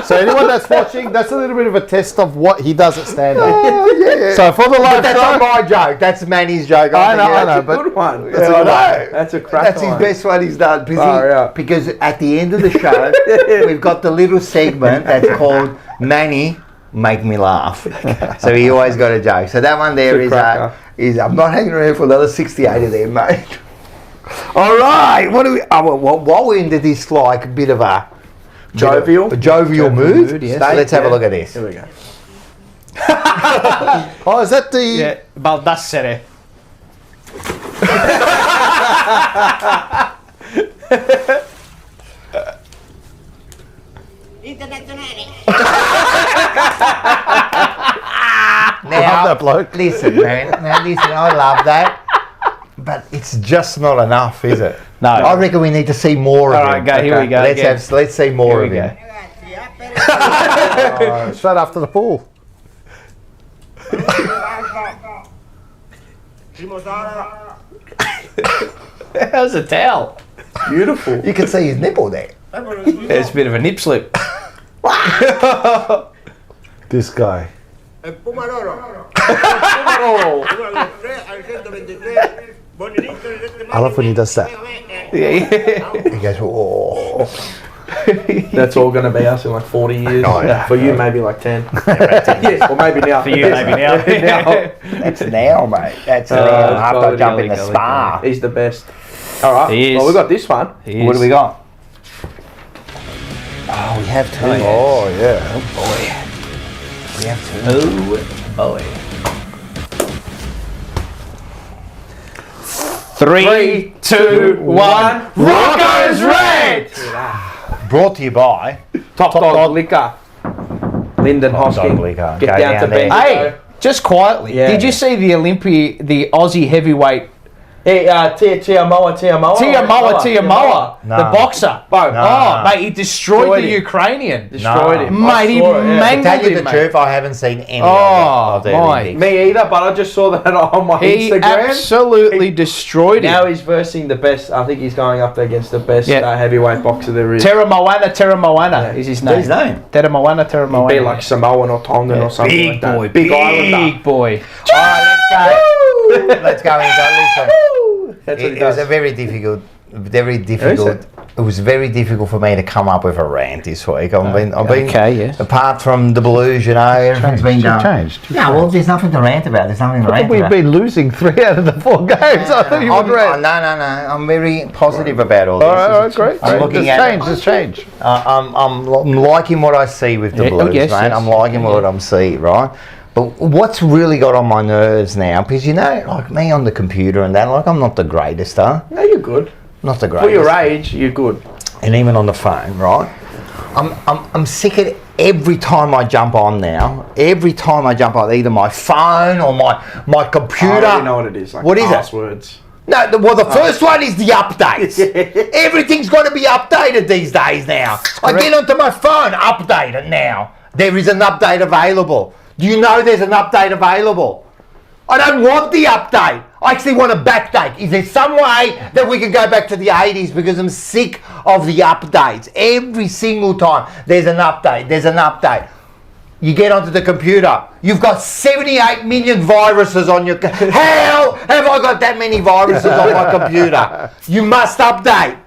So anyone that's watching, that's a little bit of a test of what he does at stand-up. Yeah. So for the live That's show, not my joke. That's Manny's joke. I know, That's a but good one. That's a good one. That's a crack That's his one. best one he's done. Yeah. Because at the end of the show, we've got the little segment that's called Manny Make Me Laugh. So he always got a joke. So that one there It's a is I'm not hanging around for another 68 of them, mate. All right. What do we? While we're into this like bit of a Jovial mood, yes. let's have a look at this. Here we go. oh, is that the? Yeah, baldassere. Now, I love that bloke. Listen, man. Now, listen, I love that. But it's just not enough, is it? No. I reckon we need to see more of All him. right, go. Here we go. Let's see more of Here we him. Straight after the pool. How's a towel? Beautiful. You can see his nipple there. It's a bit of a nip slip. This guy. I love when he does that. He goes, oh. That's all going to be us in like 40 years. Oh, yeah. For you, maybe like 10. Yes, or maybe now. For you, maybe now. That's now, mate. That's now. After I jump in the spa. He's the best. All right. He is. Well, we got this one. What do we got? Oh, we have two. Oh yeah. We have two. Oh boy. 3, 2, 1. Rocco's Red! Brought to you by Top Dog Liquor. Lyndon Top Dog Hosking. Liquor. Get Go down to down there. Bendigo. Hey, just quietly. Yeah. Did you see the the Aussie heavyweight Hey, Tiamoa. Tiamoa, No. the boxer? Bro, Oh, mate, he destroyed Destroyed the him. Ukrainian. destroyed No. him. Mate, he I saw it, yeah. To tell mangled you him, the mate. truth, I haven't seen any Oh, of the my. Olympics. Me either, but I just saw that on my He Instagram. absolutely destroyed Now him. he's versing the best. I think he's going up against the best Yeah. heavyweight boxer there is. Terra Moana Yeah. is his What's name. his name? Terra Moana. Be like Samoan or Tongan or something Big like that. boy, Big Islander. big boy. All right, let's go. Let's go into listen. That's what he It was does. a very difficult it was very difficult for me to come up with a rant this week. I've been okay, yes. Apart from the Blues, you know, everything's been going. Changed. No, well, there's nothing to rant about. There's nothing to rant We've about. been losing 3 out of the 4 games. I thought you would rant. No. I'm very positive about all this. All right, great. I'm looking at There's change. I'm liking what I see with the Blues, yes, mate. yes. I'm liking what I'm seeing, right? But what's really got on my nerves now, because you know, like me on the computer and that, like I'm not the greatest, huh? No, you're good. Not the greatest. For your age, you're good. And even on the phone, right? I'm sick of it every time I jump on now. Every time I jump on either my phone or my computer. I already know what it is. Like what is passwords. No, the first one is the updates. Everything's got to be updated these days now. I get onto my phone, update it now. There is an update available. Do you know there's an update available? I don't want the update. I actually want a backdate. Is there some way that we can go back to the 80s, because I'm sick of the updates. Every single time there's an update, You get onto the computer, you've got 78 million viruses on your... How have I got that many viruses on my computer? You must update,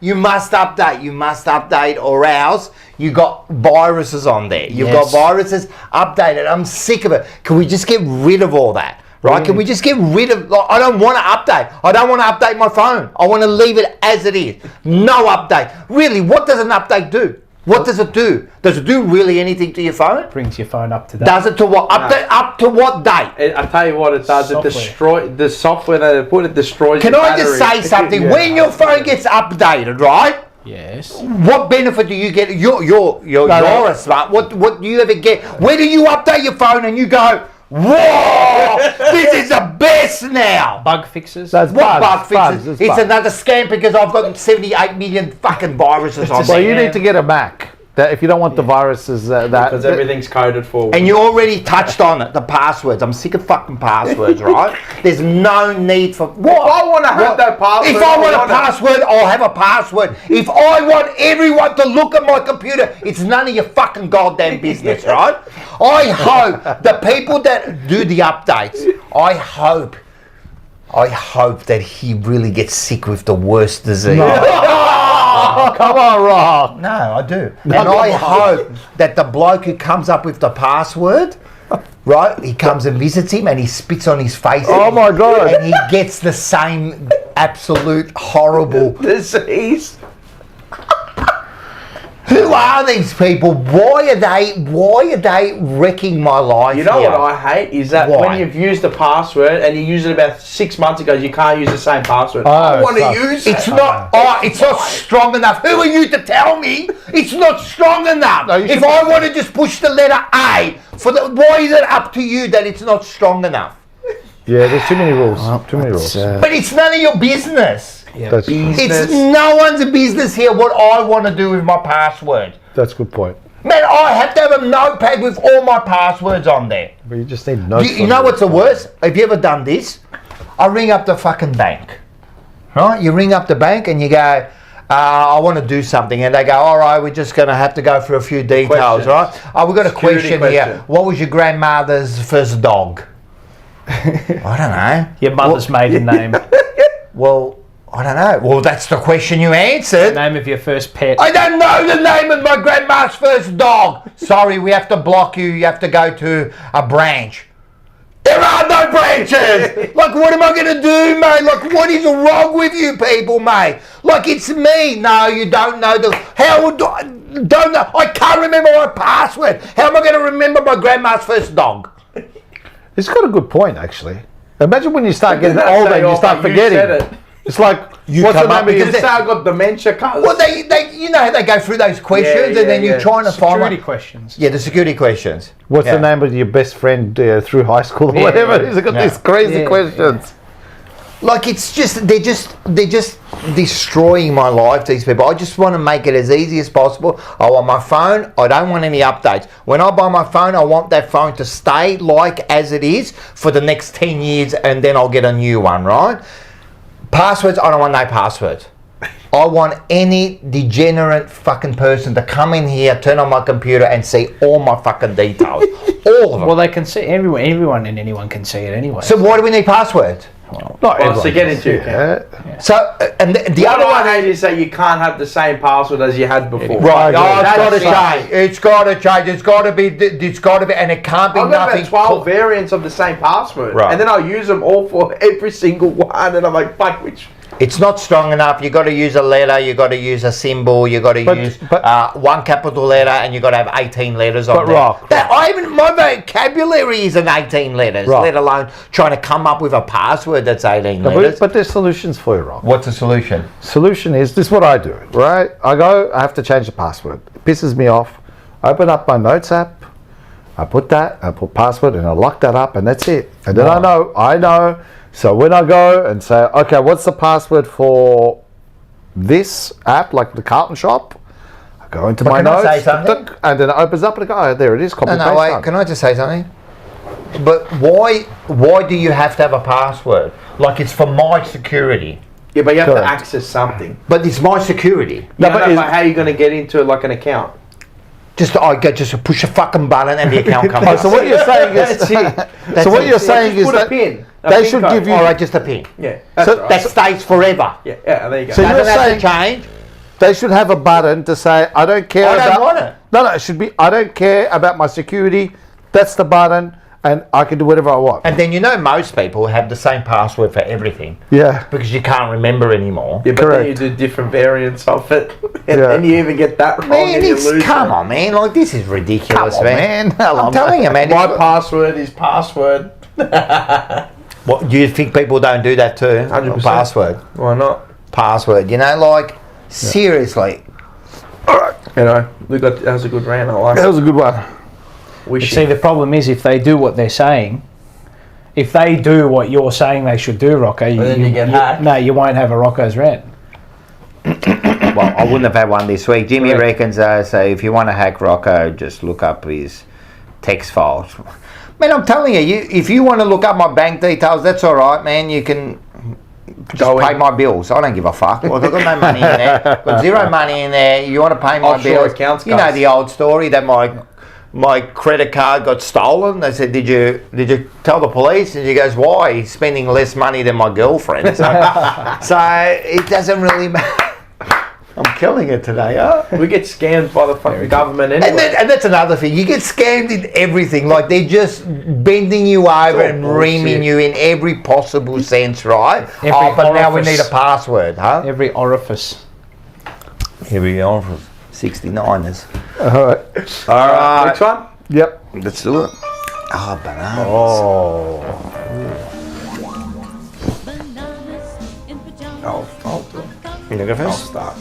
or else you got viruses on there. You've got viruses updated. I'm sick of it. Can we just get rid of all that? Right? Can we just get rid of... I don't want to update. I don't want to update my phone. I want to leave it as it is. No update. Really, what does an update do? What does it do? Does it do really anything to your phone? Brings your phone up to date. Does it to what? Up to what date? I tell you what it does. Software. It destroys the software that they put. It destroys. Can your I just battery. say something? When your phone gets updated, right? Yes. What benefit do you get? You're a smart. What do you ever get? Where do you update your phone and you go, whoa, this is the best now? Bug fixes. That's What bugs, bug fixes? It's bugs. another scam because I've got 78 million fucking viruses on Well, there. you need to get a Mac. That if you don't want the viruses, Because everything's coded for. And you already touched on it, the passwords. I'm sick of fucking passwords, right? There's no need for... What? If I want to have that password, If I want a password, I'll have a password. If I want everyone to look at my computer, it's none of your fucking goddamn business, right? I hope the people that do the updates, I hope that he really gets sick with the worst disease. come on, Rob. No, I do. And I hope that the bloke who comes up with the password, right, he comes and visits him and he spits on his face. Oh my God. And he gets the same absolute horrible... disease. Who are these people? Why are they wrecking my life? You know here? what I hate is that Why? when you've used a password and you use it about 6 months ago, you can't use the same password. Oh, I want to sucks. use It's it. not. It's not strong enough. Who are you to tell me it's not strong enough? No, you if should- I want to just push the letter A, why is it up to you that it's not strong enough? Yeah, there's too many rules. Too many rules. But it's none of your business. That's It's no one's business here what I want to do with my password. that's a good point. Man, I have to have a notepad with all my passwords on there. But you just need notes. You know what's the worst? Have you ever done this? I ring up the fucking bank. Right? You ring up the bank and you go, I want to do something. And they go, all right, we're just going to have to go through a few details, Questions. right? Oh, we've got a Security question here. question. What was your grandmother's first dog? I don't know. Your mother's maiden name. Well, I don't know. Well, that's the question you answered. Name of your first pet. I don't know the name of my grandma's first dog. Sorry, we have to block you. You have to go to a branch. There are no branches. Like, what am I going to do, mate? Like, what is wrong with you people, mate? Like, it's me. No, you don't know the... don't know. I can't remember my password. How am I going to remember my grandma's first dog? It's got a good point, actually. Imagine when you start getting That's older how and you start you forgetting. said it. It's like, what's the come up name of because your... You say I got dementia, cuz. Well, they you know how they go through those questions and then you're trying to find... Security questions. Yeah, the security questions. What's Yeah. the name of your best friend through high school or whatever it is? They've got these crazy questions. Like, it's just they're just destroying my life, these people. I just want to make it as easy as possible. I want my phone. I don't want any updates. When I buy my phone, I want that phone to stay like as it is for the next 10 years and then I'll get a new one, right? Passwords, I don't want no passwords. I want any degenerate fucking person to come in here, turn on my computer and see all my fucking details. All of them. Well, they can see everyone and anyone can see it anyway. So why do we need passwords? Not everyone. So get into your account. Yeah. So, and the other one is that you can't have the same password as you had before. Right, I it's got to agree. change. It's got to change. It's got to be. It's got to be, and it can't be I've got nothing. about 12 variants of the same password, Right. and then I'll use them all for every single one, and I'm like, fuck, which? It's not strong enough. You got to use a letter. You got to use a symbol. You got to use one capital letter, and you got to have 18 letters on there. Rock, my vocabulary isn't 18 letters, Right. let alone trying to come up with a password that's 18 letters. But there's solutions for you, Rock. What's the solution? Solution is this: is what I do, right? I have to change the password. It pisses me off. I open up my Notes app. I put password, and I lock that up, and that's it. And then I know. So when I go and say, okay, what's the password for this app, like the Carlton shop? I go into my can I notes, say something? and then it opens up and I go, oh, there it is. Copy No, wait. Can I just say something? But why do you have to have a password? Like it's for my security. Yeah, but you have Correct. to access something. But it's my security. No, but how are you going to get into like an account? Just push a fucking button and the account comes Oh, up. so what you're saying is, That's it. so what you're saying is Put a that pin. they should give you. All right, just a pin. Yeah, that's So- right. That stays forever. yeah, there you go. So you're Doesn't have saying to change. they should have a button to say, I don't care I about. don't want it. No, it should be, I don't care about my security. That's the button, and I can do whatever I want. And then most people have the same password for everything Yeah. because you can't remember anymore. Yeah, but then Correct. you do different variants of it, and Yeah. then you even get that wrong, Man, and you lose come it. on, man! Like this is ridiculous, Come on, man. How I'm long- telling you, man. My password is password. What do you think people don't do that too? 100%. Password, Why not? password. Seriously. You know, that was a good rant. I like That it. was a good one. See, the problem is if they do what they're saying, if they do what you're saying they should do, Rocco, then you get hacked. No, you won't have a Rocco's rant. Well, I wouldn't have had one this week. Jimmy Correct. reckons, so if you want to hack Rocco, just look up his text files. Man, I'm telling you, if you want to look up my bank details, that's all right, man. You can just pay my bills. I don't give a fuck. Like, I've got no money in there. Got zero money in there. You want to pay my Offshore bills? accounts, You know guys. the old story that my credit card got stolen. They said, "Did you tell the police?" And she goes, "Why? He's spending less money than my girlfriend." So it doesn't really matter. I'm killing it today, huh? We get scammed by the fucking government anyway. And that's another thing. You get scammed in everything. Like they're just bending you over all and bullshit. reaming you in every possible sense, right? Every But now we orifice. need a password, huh? Every orifice. Here we are for 69ers. All right. All right. Next one. Yep. Let's do it. Oh, bananas. I'll do it. You gonna go I'll first? start.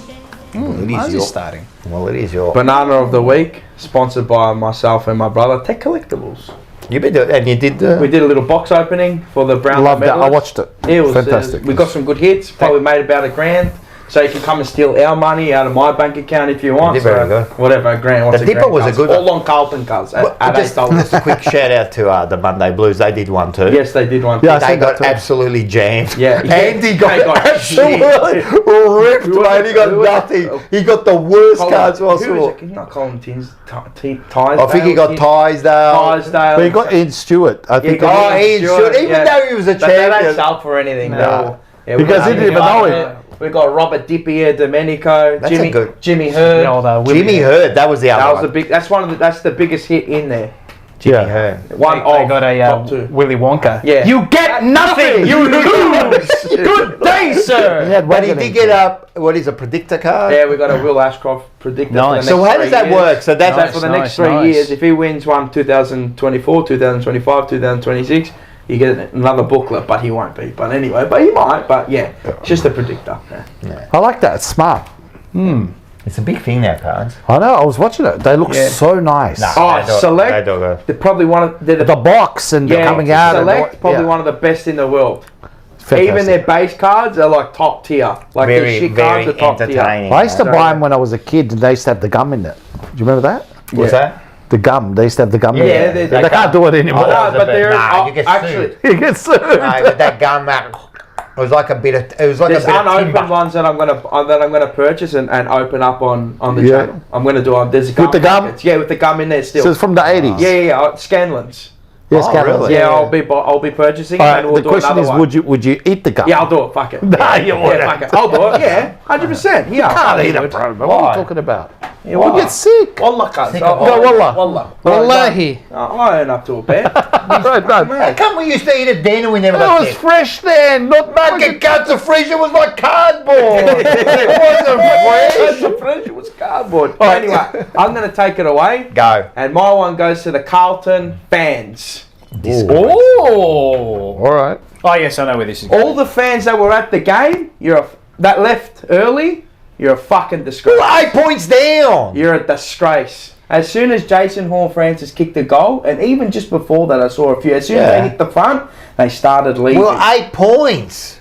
It Mine's is just your. starting. Well, it is your. Banana of the week, sponsored by myself and my brother, Tech Collectibles. You've been doing, and you did the. We did a little box opening for the Brown. Love that. I medalists. watched it. It was Fantastic. we got some good hits. Probably made about $1,000. So you can come and steal our money out of my bank account if you want. did very good. Whatever, $1,000. What's The a Dipper grand was a cuz? good All on Carlton cuz. Just a quick shout out to the Monday Blues. They did one too. Yes, they did one. Yeah, I They said got that too. absolutely jammed. Yeah. Andy got, They got absolutely ripped, mate. He got Who was nothing. it? He got the worst Colin- cards who was possible. it? He's not Colin Tins. Ties. I think he got Tysdale. Tysdale. But you got Ian Stewart. I think. got Oh, he should. Even though he was a But they don't champion. sell for anything. No. No. Yeah, Because we he didn't even know it. We got Robert Dippier, Domenico, That's a good- Jimmy The Hurd. old, Jimmy Hurd. That was the That other was the one. big. That's the biggest hit in there. Jimmy Yeah. Hurd. One They of got a top two. Willy Wonka. Yeah. You get nothing. You lose. Good day, He sir. had But he wagon did in. get up. What is a predictor card? Yeah, we got a Will Ashcroft predictor. Nice. So how does that work? So that's Nice. For the next 3 nice. years, if he wins one 2024, 2025, 2026, you get another booklet, but he won't be. But anyway, but he might. But yeah, it's just a predictor. Yeah. I like that. It's smart. It's a big thing now, cards. I know. I was watching it. They look Yeah. so nice. Oh, Select. They're They're probably one of they're The box and they're coming out. and Select probably yeah. one of the best in the world. Fantastic. Even their base cards are like top tier. Like their very, shit cards very are top tier. entertaining. I used to So- buy them when I was a kid, and they used to have the gum in it. Do you remember that? What's that? The gum. They used to have the gum in Yeah, it. they They can't do it Oh, anymore. that was No, but a bit- there is nah, you get actually sued. You get sued. No, but that gum, it was like a bit of. It was like there's a bit of unopened timber. ones that I'm gonna purchase and open up on the Yeah. channel. I'm gonna do there's With the gum? packets. Yeah, with the gum in there still. So it's from the 80s. yeah, Scanlons. Yes, camels. Yeah, I'll be purchasing. And we'll the question is, one. would you eat the gut? Yeah, I'll do it. Fuck it. Nah, you wouldn't. Fuck it. I'll do it. Yeah, 100%. Yeah, Can't eat it, bro. What are you talking about? Yeah, You'll get sick. Wallah, can't. No, wallah. Wallahi. I earn up to a bit. Right, no. How come we used to eat at dinner? We never It got was sick. fresh then, not Fucking cut the fridge. It was like cardboard. It wasn't fresh. The fridge was cardboard. Anyway, I'm going to take it away. Go. And my one goes to the Carlton fans. Oh. All right. Oh, yes, I know where this is going. All the fans that were at the game, that left early, you're a fucking disgrace. Well, 8 points down. You're a disgrace. As soon as Jason Horne-Francis kicked the goal, and even just before that I saw a few, as soon as they hit the front, they started leaving. Well, 8 points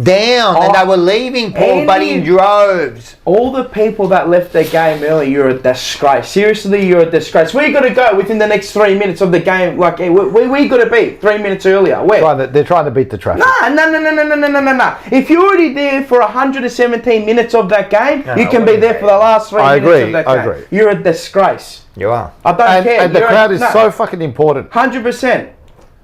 down, and they were leaving, Paul, but in droves. All the people that left their game early, you're a disgrace. Seriously, you're a disgrace. Where you got to go within the next 3 minutes of the game? Like, where you got to be 3 minutes earlier? Where? They're trying to beat the traffic. No. If you're already there for 117 minutes of that game, you can be there for the last 3 I minutes agree, of that I game. agree. You're a disgrace. You are. I don't care. And the crowd is so fucking important. 100%.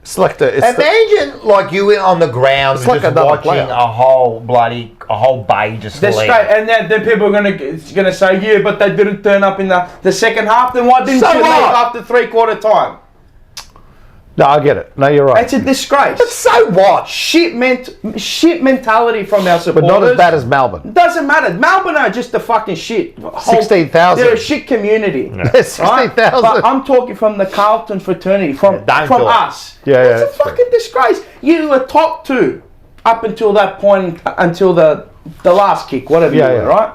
It's like Imagine like you were on the ground It's like just another watching player. a whole bay just That's leave. great. And then people are gonna say, yeah, but they didn't turn up in the second half. Then why didn't So you leave what? after 3/4 time? No, I get it. No, you're right. It's a disgrace. So what? Shit mentality from our supporters. But not as bad as Melbourne. Doesn't matter. Melbourne are just a fucking shit. 16,000. They're a shit community. There's 16,000. But I'm talking from the Carlton fraternity, from don't do it. us. Yeah, it's a that's fair. fucking disgrace. You were top two up until that point, until the last kick, whatever Yeah, you were, yeah. right?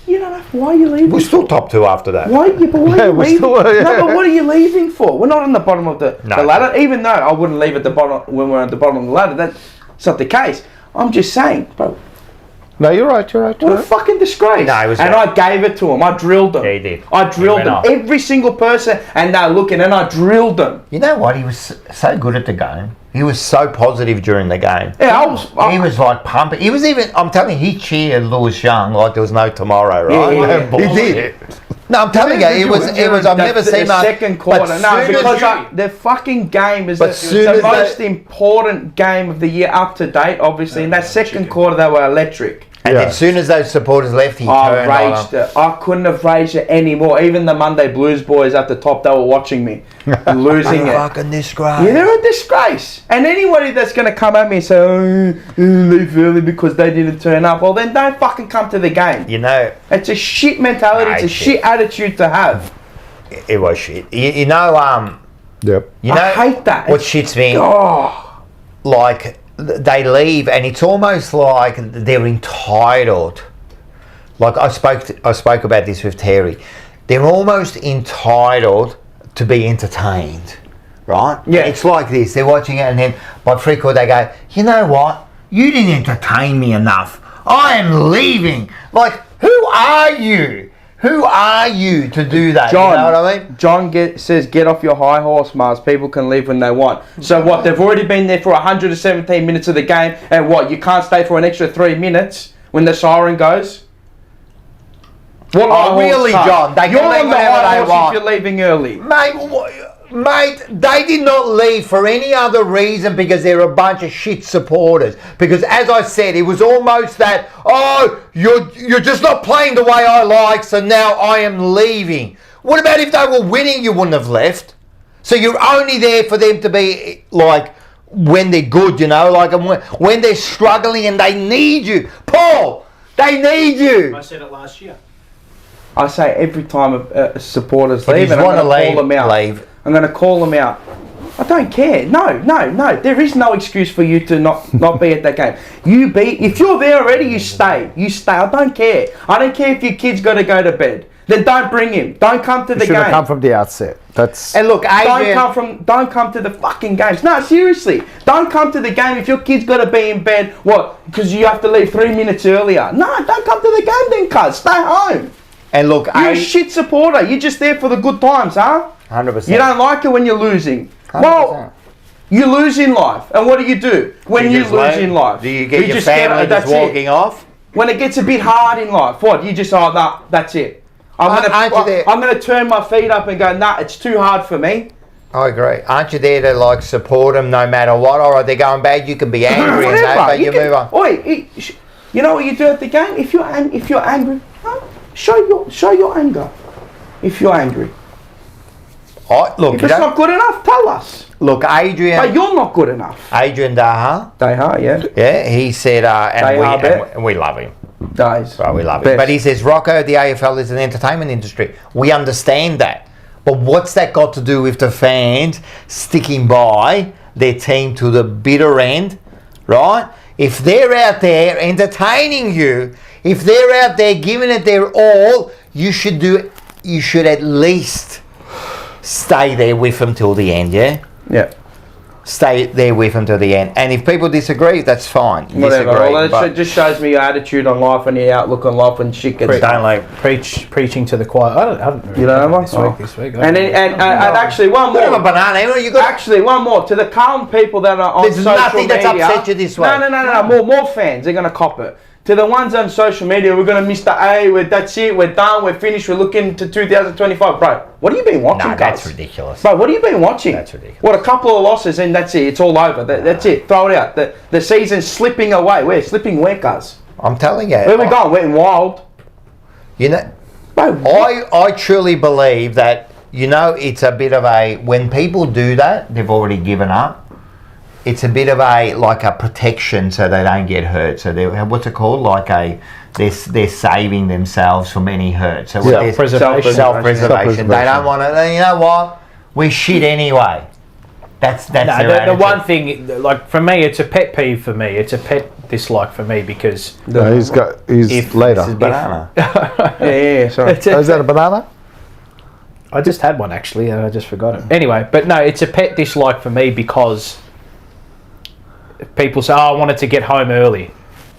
You don't know why are you leaving. We're still top 2 after that. Why are you leaving? we're still- yeah. No, but what are you leaving for? We're not on the bottom of the No. ladder. Even though I wouldn't leave at the bottom when we're at the bottom of the ladder. That's not the case. I'm just saying, bro. No, you're right. What a fucking disgrace. No, it was and great. I gave it to him. I drilled them. Yeah, you did. I drilled He them. went off. Every single person. And they're looking and I drilled them. You know what? He was so good at the game. He was so positive during the game. Yeah, He was like pumping. He was even, I'm telling you, he cheered Lewis Young like there was no tomorrow, right? Yeah. He did. No, I'm telling you, it was. I've never seen the that. second quarter. But No, soon because as the fucking game is But the soon as most they- important game of the year up to date, obviously. In that second quarter, they were electric. And Yeah. as soon as those supporters left, he I turned on raged them. it. I couldn't have raged it anymore. Even the Monday Blues boys at the top, they were watching me, losing it. Fucking disgrace. Yeah, they're a disgrace. And anybody that's going to come at me and say, oh, leave early because they didn't turn up, well, then don't fucking come to the game. You know, It's a shit mentality. Nah, It's a it's shit attitude to have. it was shit. You know, Yep. you know I hate that. what shits me? Oh, Like, they leave and it's almost like they're entitled. Like I spoke about this with Terry. They're almost entitled to be entertained, right? Yeah. It's like this. They're watching it and then by 3/4 they go, you know what? You didn't entertain me enough. I am leaving. Like, who are you? Who are you to do that? John, you know what I mean? John says, get off your high horse, Mars. People can leave when they want. So what? They've already been there for 117 minutes of the game, and what? You can't stay for an extra 3 minutes when the siren goes? What high horse, really, son? John? They can You're leave on the whenever high they horse want. if you're leaving early. Mate, they did not leave for any other reason because they're a bunch of shit supporters. Because as I said, it was almost that, oh, you're just not playing the way I like, so now I am leaving. What about if they were winning, you wouldn't have left? So you're only there for them to be like when they're good, you know, like when they're struggling and they need you. Paul, they need you. I said it last year. I say every time supporters But leave, you and I'm want to going to call them out. leave. I'm going to call them out. I don't care. No. There is no excuse for you to not be at that game. If you're there already, you stay. You stay. I don't care. I don't care if your kid's got to go to bed. Then don't bring him. Don't come to the Should game. have come from the outset. That's And look, Adrian, Don't come to the fucking games. No, seriously. Don't come to the game if your kid's got to be in bed. What? Because you have to leave 3 minutes earlier. No, don't come to the game then, cuz. Stay home. and look, You're a shit supporter. You're just there for the good times, huh? 100%. You don't like it when you're losing. 100%. Well, you lose in life. And what do? When you just lose leave? in life? Do you get your just family that's just walking it. off? When it gets a bit hard in life, what? You just, that's it. I'm Aren't you there? going to turn my feet up and go, nah, it's too hard for me. I agree. Aren't you there to like support them no matter what? All right, they're going bad. You can be angry and that, but you move on. Oi, you know what you do at the game? If you're angry, show your anger. If you're angry. Look, If it's not good enough, tell us. Look, Adrian. But you're not good enough. Adrian Daha. Yeah. Yeah, he said, and we love him. Guys. Right, we love him. But he says, Rocco, the AFL is an entertainment industry. We understand that. But what's that got to do with the fans sticking by their team to the bitter end, right? If they're out there entertaining you, if they're out there giving it their all, you should at least stay there with them till the end, yeah? Yeah. Stay there with them till the end. And if people disagree, that's fine. Whatever. Well, it just shows me your attitude on life and your outlook on life when shit gets done. Preaching to the choir. I haven't really this week. And actually, one more. Bit of a banana. Actually, one more. To the Carlton people that are on social media. There's nothing that's upset you this way. No. More fans. They're going to cop it. To the ones on social media, we're going to miss the A, that's it, we're done, we're finished, we're looking to 2025. Bro, what have you been watching, No, that's ridiculous. Bro, what have you been watching? That's ridiculous. What, a couple of losses and that's it, it's all over. That's it, throw it out. The season's slipping away. Where? Slipping where, guys? I'm telling you. Where we going? We're in wild. You know, bro, I truly believe that, it's a bit of a, when people do that, they've already given up. It's a bit of a protection so they don't get hurt. So they're what's it called? They're saving themselves from any hurt. So self-preservation. They don't want to. You know what? We're shit anyway. That's the one thing. Like for me, it's a pet peeve for me. It's a pet dislike for me because he's later. This is banana. yeah. Sorry. Is that a banana? I just had one actually, and I just forgot it. Anyway, but no, it's a pet dislike for me because people say, I wanted to get home early.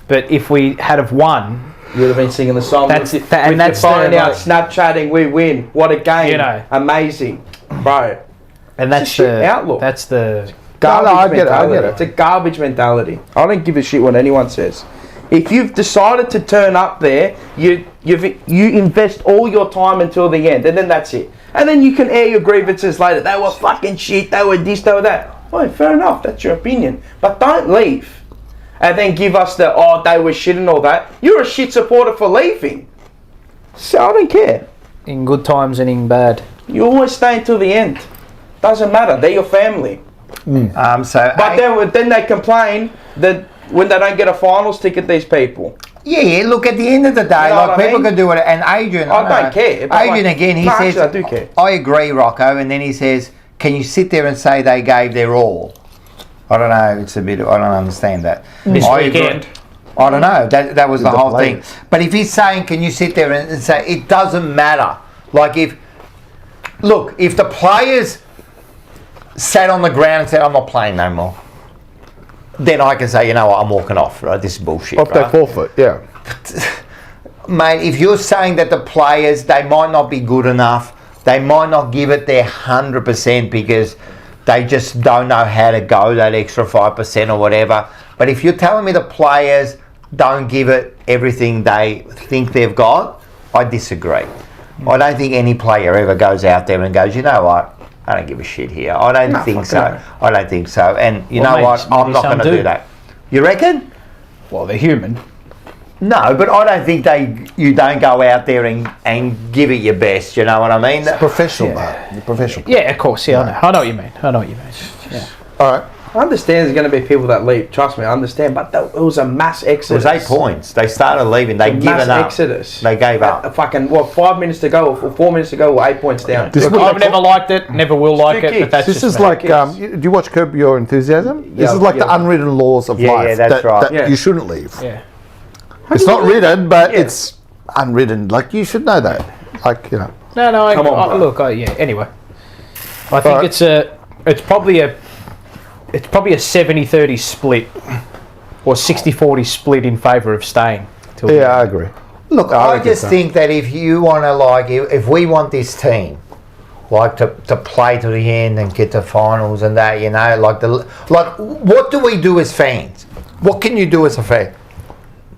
But if we had have won... You would have been singing the song. That's Snapchatting, we win. What a game. Amazing. Bro. And that's the outlook. That's the... Garbage mentality. It's a garbage mentality. I don't give a shit what anyone says. If you've decided to turn up there, you invest all your time until the end. And then that's it. And then you can air your grievances later. They were fucking shit. They were this, they were that. Well, fair enough, that's your opinion. But don't leave. And then give us they were shit and all that. You're a shit supporter for leaving. So I don't care. In good times and in bad. You always stay until the end. Doesn't matter, they're your family. But then they complain that when they don't get a finals ticket, these people. Yeah, look, at the end of the day, people can do it. And Adrian... I don't care. Adrian, again, he says... I do care. I agree, Rocco. And then he says... Can you sit there and say they gave their all? I don't know. It's a bit. I don't understand that. This weekend. I don't know. That was the whole thing. But if he's saying, can you sit there and say it doesn't matter? Like if the players sat on the ground and said, I'm not playing no more, then I can say, you know what, I'm walking off. Right? This is bullshit. Off their forfeit, yeah. Mate, if you're saying that the players, they might not be good enough. They might not give it their 100% because they just don't know how to go that extra 5% or whatever. But if you're telling me the players don't give it everything they think they've got, I disagree. I don't think any player ever goes out there and goes, you know what, I don't give a shit here. I don't think so. I don't think so. And you know what, I'm not going to do that. You reckon? Well, they're human. No, but I don't think you don't go out there and give it your best. You know what I mean? It's professional, man. Professional. Yeah, of course. Yeah, I know what you mean. Yeah. All right. I understand there's going to be people that leave. Trust me, I understand. But it was a mass exodus. It was 8 points. They started leaving. They given up. Mass exodus. They gave up. 5 minutes to go or 4 minutes to go, we're 8 points down. I've never liked it. Never will like it. But that's this is like. Do you watch Curb Your Enthusiasm? This is like the unwritten laws of life. Yeah, that's right. That you shouldn't leave. Yeah. It's not written, but it's unwritten. Like, you should know that. Like, you know. No. Come on, look, anyway. I think it's probably a 70-30 split or 60-40 split in favour of staying. Yeah, I agree. Look, I just think that if you want to, if we want this team, to play to the end and get to finals and that, what do we do as fans? What can you do as a fan?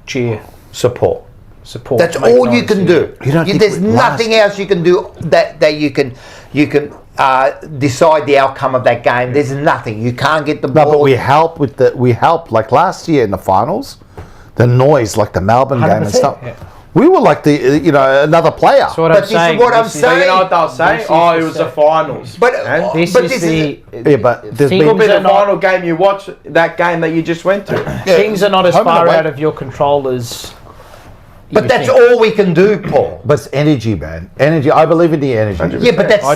Cheer. Support. That's all you can do. There's nothing else you can do that you can decide the outcome of that game. There's nothing. You can't get the ball. No, but we help like last year in the finals, the noise, like the Melbourne game and stuff. Yeah. We were like another player. That's what But I'm this saying. is what I'm So saying. you know what they'll say? Oh, it was the finals. But This but is this the. Yeah, but there's It could be Things the are not- final game you watch, that game that you just went to. Things are not as Home and far away. out of your control as. But that's all we can do, Paul. But it's energy, man. Energy. I believe in the energy. Yeah, but that's all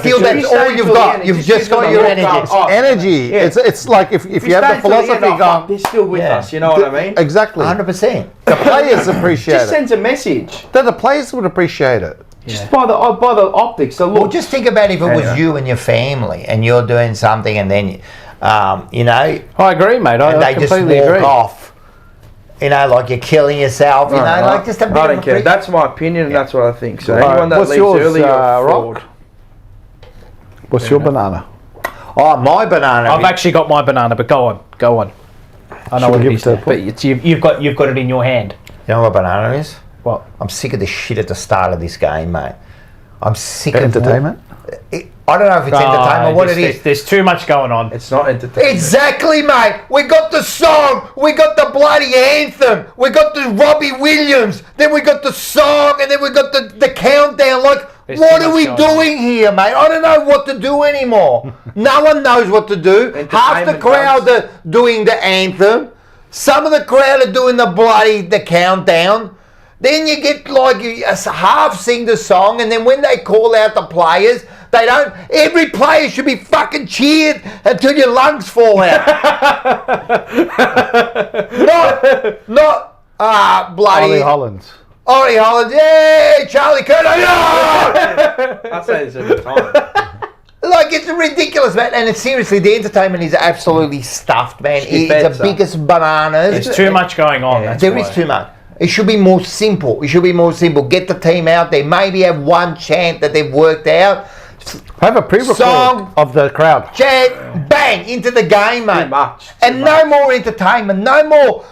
you've got. You've just got your energy. It's energy. Yeah. It's like if you have the philosophy going. They're still with Yeah. us, you know what I mean? Exactly. 100%. The players appreciate Just it. sends a message. The players would appreciate it. Just by the optics, the Well, look. just think about if it was Anyway. you and your family and you're doing something and then, you know, I agree, mate. and I they just completely walk agree. off. You know, like you're killing yourself, you know, like just a bit I of don't a care. freak- That's my opinion, and that's what I think. So Right. anyone that What's leaves yours, early, you're Rock? fraud. What's your banana? Oh, my banana. I've actually got my banana, but go on. I know Should we what it give is, it to now, but you've got it in your hand. You know what banana is? What? I'm sick of the shit at the start of this game, mate. I'm sick of Entertainment? I don't know if it's entertainment, what it is. There's too much going on. It's not entertaining. Exactly, mate. We got the song. We got the bloody anthem. We got the Robbie Williams. Then we got the song, and then we got the countdown. Like, There's what too are we much going doing here, mate? I don't know what to do anymore. No one knows what to do. Half the Entertainment crowd does. are doing the anthem. Some of the crowd are doing the countdown. Then you get like you half sing the song, and then when they call out the players, they don't. Every player should be fucking cheered until your lungs fall out. not bloody Ollie Hollands. Ollie Hollands, yeah, Charlie Curnow, yeah! I say this every time. Like, it's ridiculous, man. And it's seriously, the entertainment is absolutely stuffed, man. It's the biggest bananas. There's too much going on. That's There why. is too much. It should be more simple. Get the team out there. Maybe have one chant that they've worked out. Have a pre-record Song. of the crowd. Chant, bang, into the game, mate. Too much. And no more entertainment. No more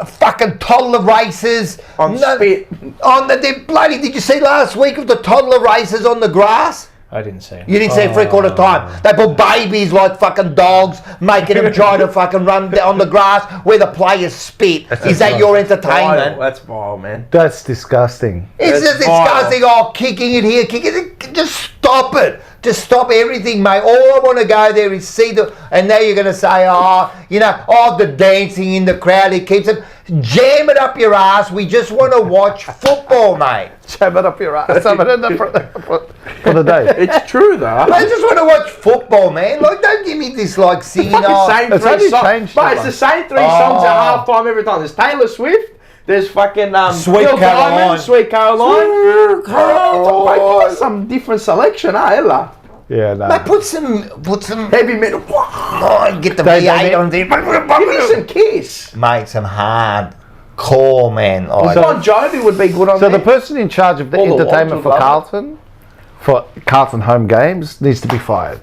fucking toddler races. On spit. On the bloody, did you see last week of the toddler races on the grass? I didn't see it. You didn't see it 3/4 time. They put babies like fucking dogs, making them try to fucking run on the grass where the players spit. Is that your entertainment? That's vile, man. That's disgusting. It's That's just disgusting. Oh, kicking it here, kicking it. Just stop it. Just stop everything, mate. All I want to go there is see the. And now you're going to say, the dancing in the crowd. It keeps it. Jam it up your ass. We just want to watch football, mate. Jam it up your ass. Have it in the for the day. It's true, though. I just want to watch football, man. Like, don't give me this like singing. Same It's three only songs. changed But so it's the much. same three songs at half time every time. There's Taylor Swift. There's fucking Sweet Bill Caroline. Diamond, Sweet Caroline. Oh, give us some different selection, Ella. Yeah, no. Mate, put some Heavy metal. get the They- V8 on there. Give me some Kiss. Mate, some hard core, man. Like, Bon Jovi would be good on So there. the person in charge of the All the entertainment ones would for Carlton home games needs to be fired.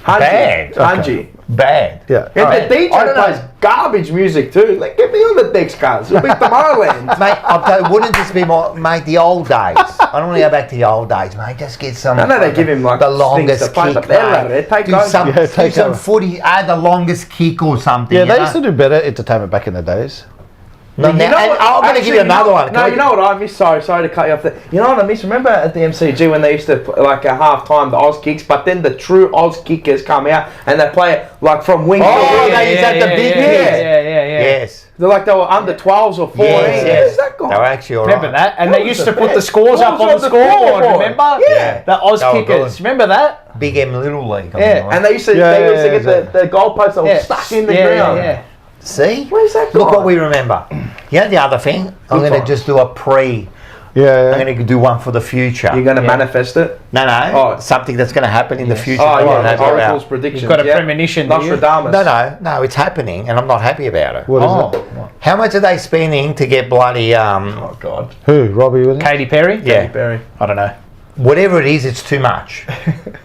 Bad. Hanji. bad. Yeah. And Alright. the DJ I don't know. plays garbage music too. Like, get me on the decks, guys. It'll be Tomorrowland. Mate, I'll tell you, wouldn't this be more, mate, the old days? I don't want to go back to the old days, mate. Just get some. I know they give him, like, the things longest to punch kick, up there, mate. take Do over. some, Yeah, do take some over. footy. Add the longest kick or something. Yeah, you they know? used to do better entertainment back in the days. No, You now, know and what- I'm going to give you actually, another one. No, you know what I miss? Sorry to cut you off there. You know what I miss? Remember at the MCG when they used to, like, at half time, the Oz kicks, but then the true Oz kickers come out and they play it, like, from wing to Oh, wing. they used to have the big kicks. Yeah. Yes. They're like, they were under 12s or 14s. Yes. Who's that guy? They were actually all right. Remember that? And That they was used the to put the best. scores up on the scoreboard, scoreboard. remember? Yeah. The Oz They were kickers. good. Remember that? Big M Little League. I Yeah, remember. And they used to, get the goalposts that were stuck in the ground. Yeah. See? Where's that guy? Look what we remember. You know the other thing? I'm going to times. just do a pre. Yeah. I'm going to do one for the future. You're going to manifest it? No. Oh. Something that's going to happen in the future. Oh, that I'm yeah. happy Oracle's about. predictions. You've got a premonition, do you? Nostradamus. No, it's happening, and I'm not happy about it. What is it? How much are they spending to get bloody Oh, God. Who? Robbie Williams? Katy Perry? yeah, Barry. I don't know. whatever it is, it's too much.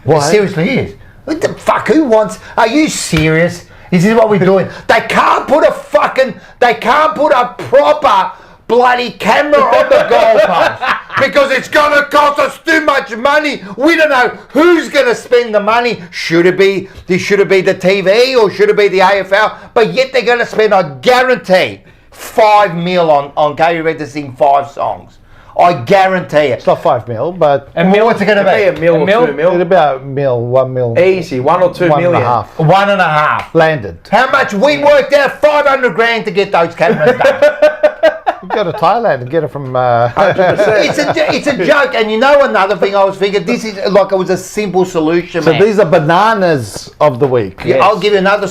Why? It seriously is. What the fuck? Who wants? Are you serious? This is what we're doing. They can't put a proper bloody camera on the goalpost because it's going to cost us too much money. We don't know who's going to spend the money. Should it be the TV or should it be the AFL? But yet they're going to spend, I guarantee, $5 million on Katie Red to sing 5 songs. I guarantee it. It's not $5 million, but A mil, what's it going to be? A mil or 2 mil. it'll be about $1 million. Easy, 1 or 2 1.5 million. 1.5 landed. How much? We worked out $500,000 to get those cameras done. You go to Thailand and get it from. It's a joke. And you know another thing I was thinking, this is like it was a simple solution. So man. these are bananas of the week. Yeah, I'll give you another.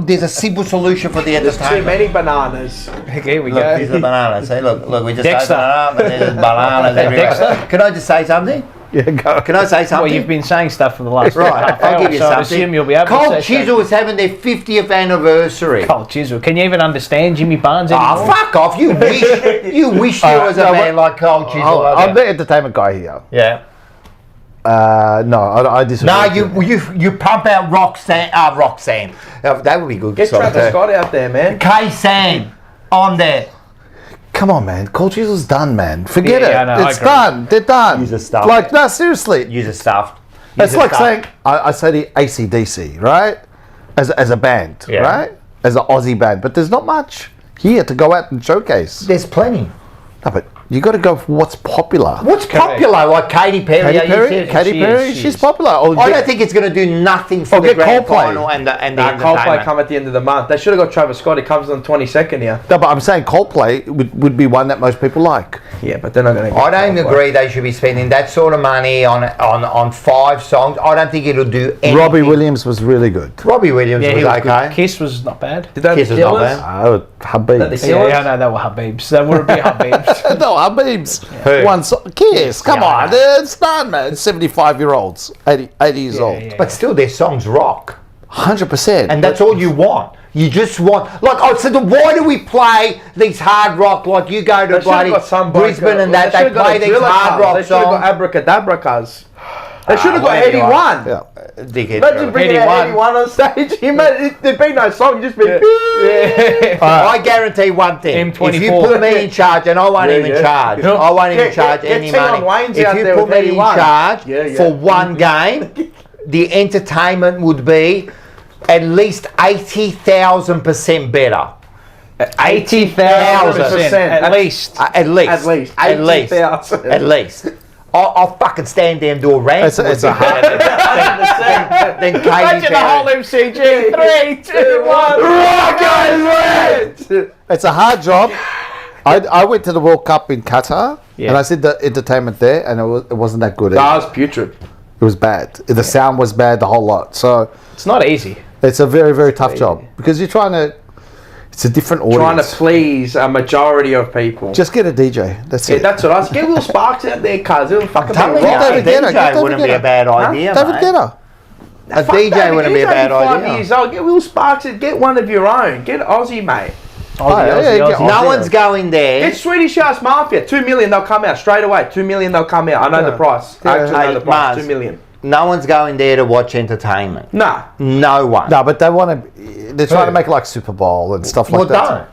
There's a simple solution for the There's too entertainment. many bananas. Here we Look, go. these are bananas. See, look, we just Dexter. open it up and there's bananas everywhere. Dexter. Can I just say something? Yeah, go. Can I say something? Well, you've been saying stuff for the last Right, half I'll hour, give you so I something. assume you'll be able to Colt say Chisel is having their 50th anniversary. Colt Chisel. Can you even understand Jimmy Barnes Ah, anymore? fuck off! You wish you was a man like Colt Chisel. I'm the entertainment guy here. Yeah. No, I disagree. No, you pump out Roxanne. That would be good. Get Travis Scott out there, man. K-San on there. Come on, man. Cold Chisel's done, man. Forget Yeah, it. no, I It's agree. done. They're done. Use the stuff. Like, no, seriously. User stuff. It's like saying, I say the AC/DC, right? As a band, Yeah. right? As an Aussie band. But there's not much here to go out and showcase. There's plenty. No, but you got to go for what's popular. What's popular? Like Katy Perry. Katy Perry? Katy Perry? She's popular. Or I don't think it's going to do nothing for Or the get grand Coldplay. final and the Coldplay entertainment. come at the end of the month. They should have got Travis Scott. He comes on the 22nd here. No, but I'm saying Coldplay would be one that most people like. Yeah, but they're not going to. I don't agree they should be spending that sort of money on 5 songs. I don't think it'll do anything. Robbie Williams was really good. Robbie Williams Yeah, was he was okay. good. Kiss was not bad. Did they Kiss have is the not Killers? bad. Oh, Habibs. Yeah, I know they were Habibs. They would be Habibs. No, Habibs. Who? One Kiss. Come Yeah, on. It's done, man. 75-year-olds. 80 years old. yeah. But still, their songs rock. 100%. And that's all you want. You just want, like, I said, why do we play these hard rock, like you go to They should have bloody got some Brisbane and that, they play these hard rock They should have got songs. Abracadabra cuz. They should have got whatever Eddie you want. One. Yeah. Dickhead. Imagine bringing Eddie out One. Eddie One on stage. There'd be no song. You'd just be. I guarantee one thing. M24. If you put me in charge, and I won't Yeah, even yeah. charge, I won't even charge Get any Tion money. Wayne's If out you there put with me Eddie in One. charge Yeah, yeah. for one game, the entertainment would be at least 80,000% better. 80,000% at least. At least. At least. At least. 80,000. At least. I'll fucking stand there and do a rant. It's a hard. Then Katy Imagine the whole Perry. MCG. 3, 2, 1. It's a hard job. I went to the World Cup in Qatar, Yeah. and I said the entertainment there, and it wasn't that good. That was putrid. It was bad. The sound was bad, the whole lot. So It's not easy. it's a very, very tough job because you're trying to. It's a different audience. Trying to please a majority of people. Just get a DJ. That's Yeah, it. that's what I was. Get Will Sparks out there, cuz. It'll fucking Tell be me, rock. David a Guetta, DJ get David wouldn't be Guetta. a bad idea, David mate. Guetta. A Fuck DJ David, wouldn't be a he's bad only 5 idea. years old. Get Will Sparks. Get one of your own. Get Aussie, mate. Yeah, No one's going there. Get Swedish House Mafia. 2 million, they'll come out straight away. 2 million, they'll come out. I know the price. I actually know the Hey, price. Mars. 2 million. No one's going there to watch entertainment. Nah. No one. No, but they want to. They're trying to make like Super Bowl and stuff Well, like that.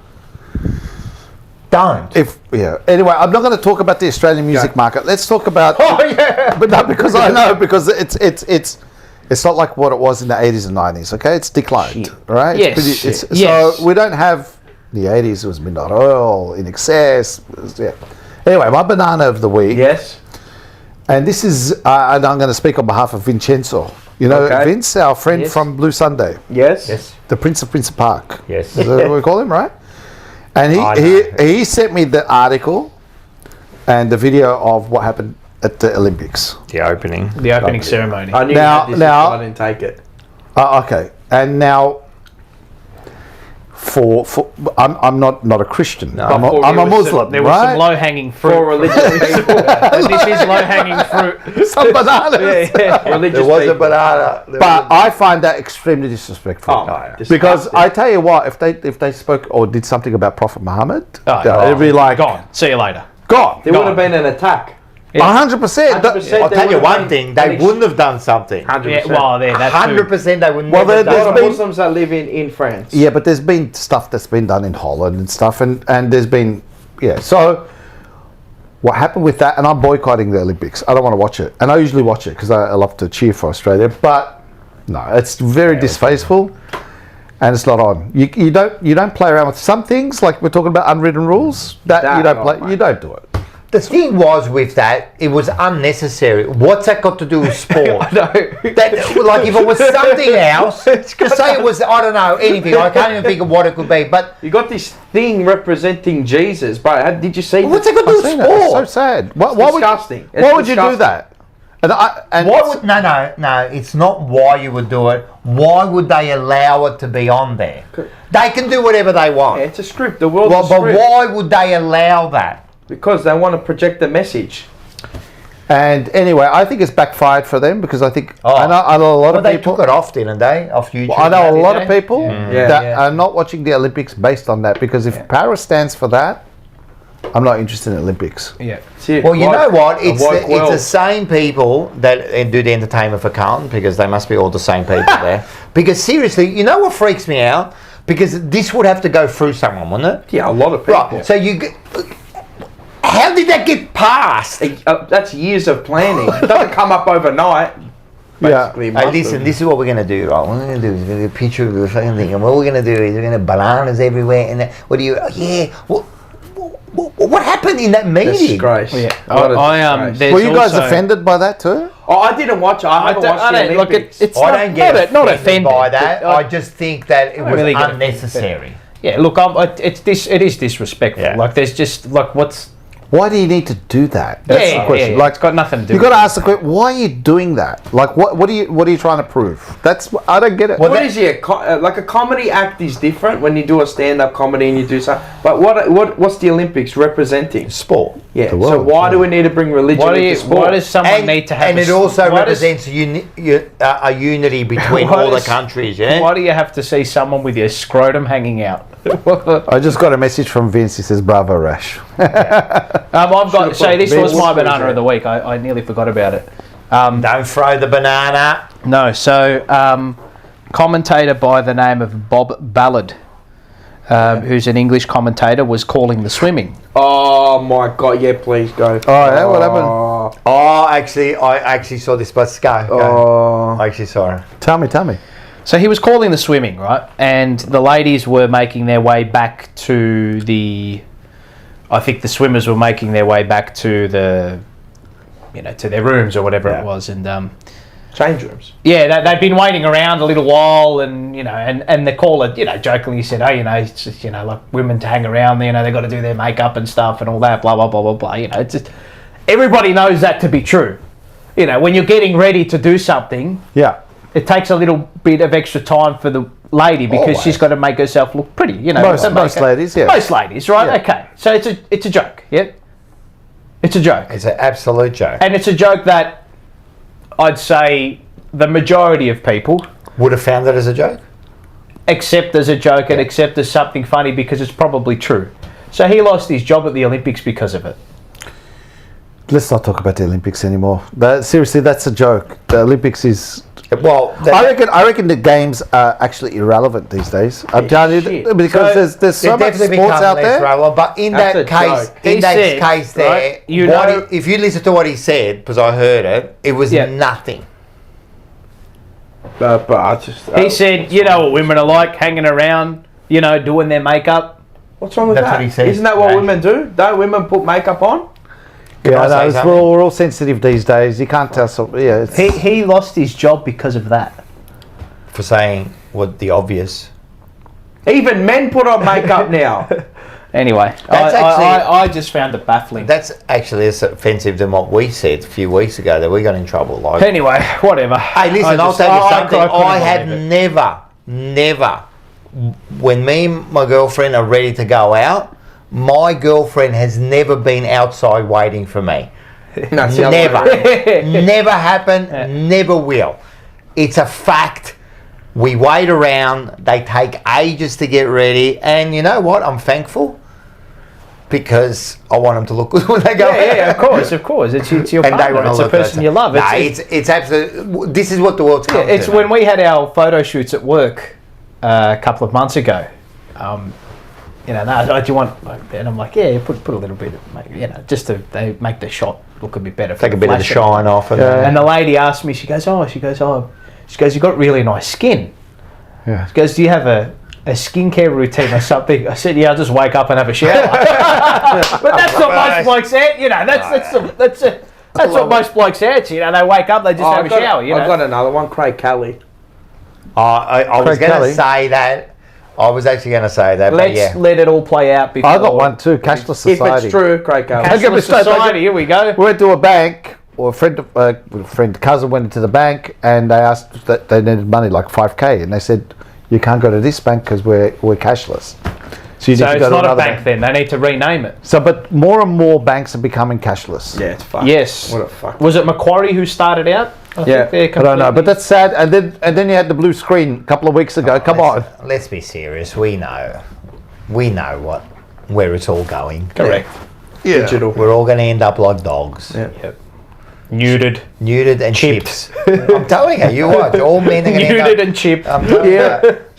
don't. Anyway, I'm not going to talk about the Australian music market. Let's talk about. Oh yeah. But no, because I know because it's not like what it was in the 80s and 90s. Okay, it's declined. Right? Yes. Yes. So we don't have the 80s. It was Midnight Oil, In Excess. Yeah. Anyway, my banana of the week. Yes. And this is, and I'm going to speak on behalf of Vincenzo. You know, Okay. Vince, our friend Yes. from Blue Sunday, Yes. the Prince of Park. Yes. Is that what we call him, right? And I he sent me the article and the video of what happened at the Olympics. The opening. The opening ceremony. I knew Now- you had this, now- I didn't take it. Okay, and now for I'm not a Christian. No. I'm But for a you, Muslim, There was some right? low-hanging For fruit. religious people. And this is low-hanging fruit. Some bananas. Religious There was a people. banana. But I find that extremely disrespectful. Oh, Because disgusting. I tell you what, if they spoke or did something about Prophet Muhammad, Oh, it'd be like Gone. See you later. gone. There would have been an attack. 100%. 100%. I'll tell you one thing. They wouldn't have done something. 100%. Yeah, well, there, that's 100% they would Well, never have there's A lot done of been- Muslims that live in France. Yeah, but there's been stuff that's been done in Holland and stuff, and there's been yeah. So what happened with that? And I'm boycotting the Olympics. I don't want to watch it, and I usually watch it because I love to cheer for Australia. But no, it's very distasteful, and it's not on. You don't play around with some things like we're talking about unwritten rules. That you don't play. You don't do it. The thing was with that, it was unnecessary. What's that got to do with sport? I know. Like if it was something else, to say it was, I don't know, anything. I can't even think of what it could be. But You got this thing representing Jesus, but did you see? what's that got to do with sport? It's so sad. Why disgusting. Why would you do that? And Why would no? It's not why you would do it. Why would they allow it to be on there? They can do whatever they want. Yeah, it's a script. The world's Well, a but script. why would they allow that? Because they want to project the message. And anyway, I think it's backfired for them because I think I know a lot of They people. took it off, didn't they? Off YouTube. I know a maybe, lot did of they? people Yeah. that Yeah. are not watching the Olympics based on that because if Paris stands for that, I'm not interested in Olympics. Yeah. Well, you know what? It's the same people that do the entertainment for Carlton because they must be all the same people there. Because seriously, you know what freaks me out? Because this would have to go through someone, wouldn't it? Yeah, a lot of people. Right. So how did that get passed? That's years of planning. It doesn't come up overnight. Basically, Hey, listen, this is what we're going to do, right? What we're going to do is we're going to get a picture of the fucking thing, and what we're going to do is we're going to have bananas everywhere, and what do you? What happened in that meeting? Disgrace. Yeah. What a disgrace. Were you guys offended by that too? Oh, I didn't watch it. I haven't watched the look, Olympics. it's I don't get not offended offended by that. I just think that it was really get unnecessary. Yeah, look, it is disrespectful. Yeah. Like, there's just like what's. Why do you need to do that? That's the question. Yeah. Like, It's got nothing to do. you got to ask the question. Why are you doing that? Like, what are you trying to prove? I don't get it. What is it? Like a comedy act is different when you do a stand-up comedy and you do something. But what's the Olympics representing? Sport. Yeah. The world, So why do we need to bring religion into sport? Why does someone need to have? And it also represents a unity between all the countries. Yeah. Why do you have to see someone with your scrotum hanging out? I just got a message from Vince. He says, "Bravo, Rash." I've got. So this was my Vince. banana of the week. I nearly forgot about it. Don't throw the banana. No. So commentator by the name of Bob Ballard, who's an English commentator, was calling the swimming. Oh my God! Yeah, please go. Oh, yeah, what happened? Oh, I actually saw this. Let's go. I actually saw it. Tell me. So he was calling the swimming, right? And the ladies were making their way back to I think the swimmers were making their way back to to their rooms or whatever it was. And Change rooms. yeah, they'd been waiting around a little while, and and the caller, jokingly said, "Oh, it's just like women to hang around. They got to do their makeup and stuff and all that, blah blah blah blah blah." It's just everybody knows that to be true. When you're getting ready to do something, Yeah. it takes a little bit of extra time for the lady because she's got to make herself look pretty. Most ladies, yeah. Most ladies, right? Yeah. Okay, so it's a joke. Yeah, it's a joke, It's an absolute joke. and it's a joke that I'd say the majority of people Would have found it as a joke. accept as a joke and accept as something funny because it's probably true. So he lost his job at the Olympics because of it. Let's not talk about the Olympics anymore. Seriously, that's a joke. The Olympics is. Well, I reckon the games are actually irrelevant these days. I'm telling you because there's so much definitely sports become out less there. relevant. But in That's that a case, joke. in He that said, case, there, right, if you listen to what he said, because I heard it, it was nothing. But I just. He said, what women are like, hanging around, doing their makeup. What's wrong with That's that? what he said, Isn't that what Rash. women do? Don't women put makeup on? Yeah, I say no, something? we're all sensitive these days. You can't tell. He lost his job because of that. For saying what the obvious. Even men put on makeup now. Anyway, That's I just found it baffling. That's actually less offensive than what we said a few weeks ago that we got in trouble. Like, Anyway, whatever. hey, listen, I'll tell you something. I have never, when me and my girlfriend are ready to go out, my girlfriend has never been outside waiting for me. Never. Never happened, never will. It's a fact. We wait around, they take ages to get ready, and you know what? I'm thankful because I want them to look good when they go out. Yeah, of course. It's your And they partner. want to It's a look person good. you love. No, it's absolute. This is what the world's come to. It's when we had our photo shoots at work a couple of months ago. you know, no, do you want, and I'm like, yeah, put a little bit, you know, just to they make the shot look a bit better. Take a bit of the shine off. And the lady asked me, she goes, you got really nice skin. Yeah. She goes, do you have a skincare routine or something? I said, yeah, I'll just wake up and have a shower. But that's what most blokes say, you know, that's what most blokes say, you know, they wake up, they just have a shower, you know. I've got another one, Craig Kelly. I was going to say that. I was actually going to say that. Let's let it all play out before. I got one too. Cashless Society. If it's true, Craig Kelly. Cashless Society. Here we go. We went to a bank, or cousin went into the bank, and they asked that they needed money, like $5,000, and they said, "You can't go to this bank because we're cashless." So it's not a bank then. They need to rename it. So, but more and more banks are becoming cashless. Yeah, it's fucked. Yes. What a fuck. Was it Macquarie who started out? I don't know, but that's sad. And then you had the blue screen a couple of weeks ago. Come on. Let's be serious. We know where it's all going. Correct. Yeah. Digital. We're all going to end up like dogs. Yeah. Yep. Neutered and chips. I'm telling you, watch. All men are going to end up. Neutered and chipped.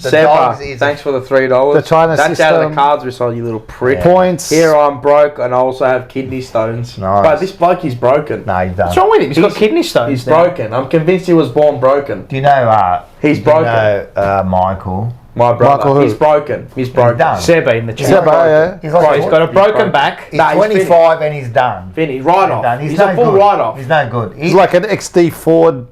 Seba, thanks for the $3. The China That's out of system. the cards we sold, you little prick. Yeah. Points. Here I'm broke and I also have kidney stones. Nice. But this bloke is broken. No, you don't. What's wrong with him? He's got kidney stones. He's now. broken. I'm convinced he was born broken. Do you know? He's do broken. You know, Michael. My brother. Michael who? He's broken. He's broken. done. Seba in the chat. Seba, yeah. He's, like, He's got a broken back. He's 25 and he's done. Finished. Right off. Done. He's no a full good. write off. He's no good. It's like an XD Ford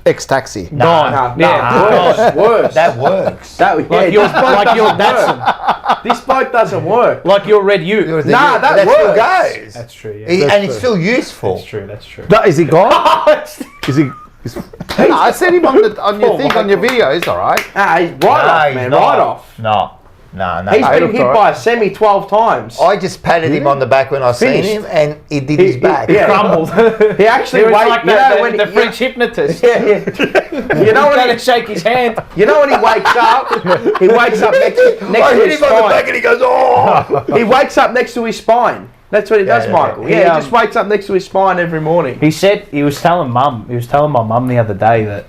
X-Taxi. Gone. Worse. That works. Like your Datsun. This bloke doesn't work. Like your Red Ute. Nah, that still works. goes. That's true. Yeah. And it's still useful. That's true. That's true. No, is he gone? Is he? No, I said him on your thing, on your video. He's all right. Nah, he's right off, man. Right off. No. He's been hit by a semi 12 times. I just patted him on the back when I seen him, and he did his back. Yeah. Crumbled. He actually It was wakes like the French hypnotist. Yeah. You know when He shake his hand. You know when he wakes up? He wakes up next to his on the back spine. and he goes, oh! He wakes up next to his spine. That's what he does, Michael. yeah. Yeah, he just wakes up next to his spine every morning. He said he was telling my mum the other day that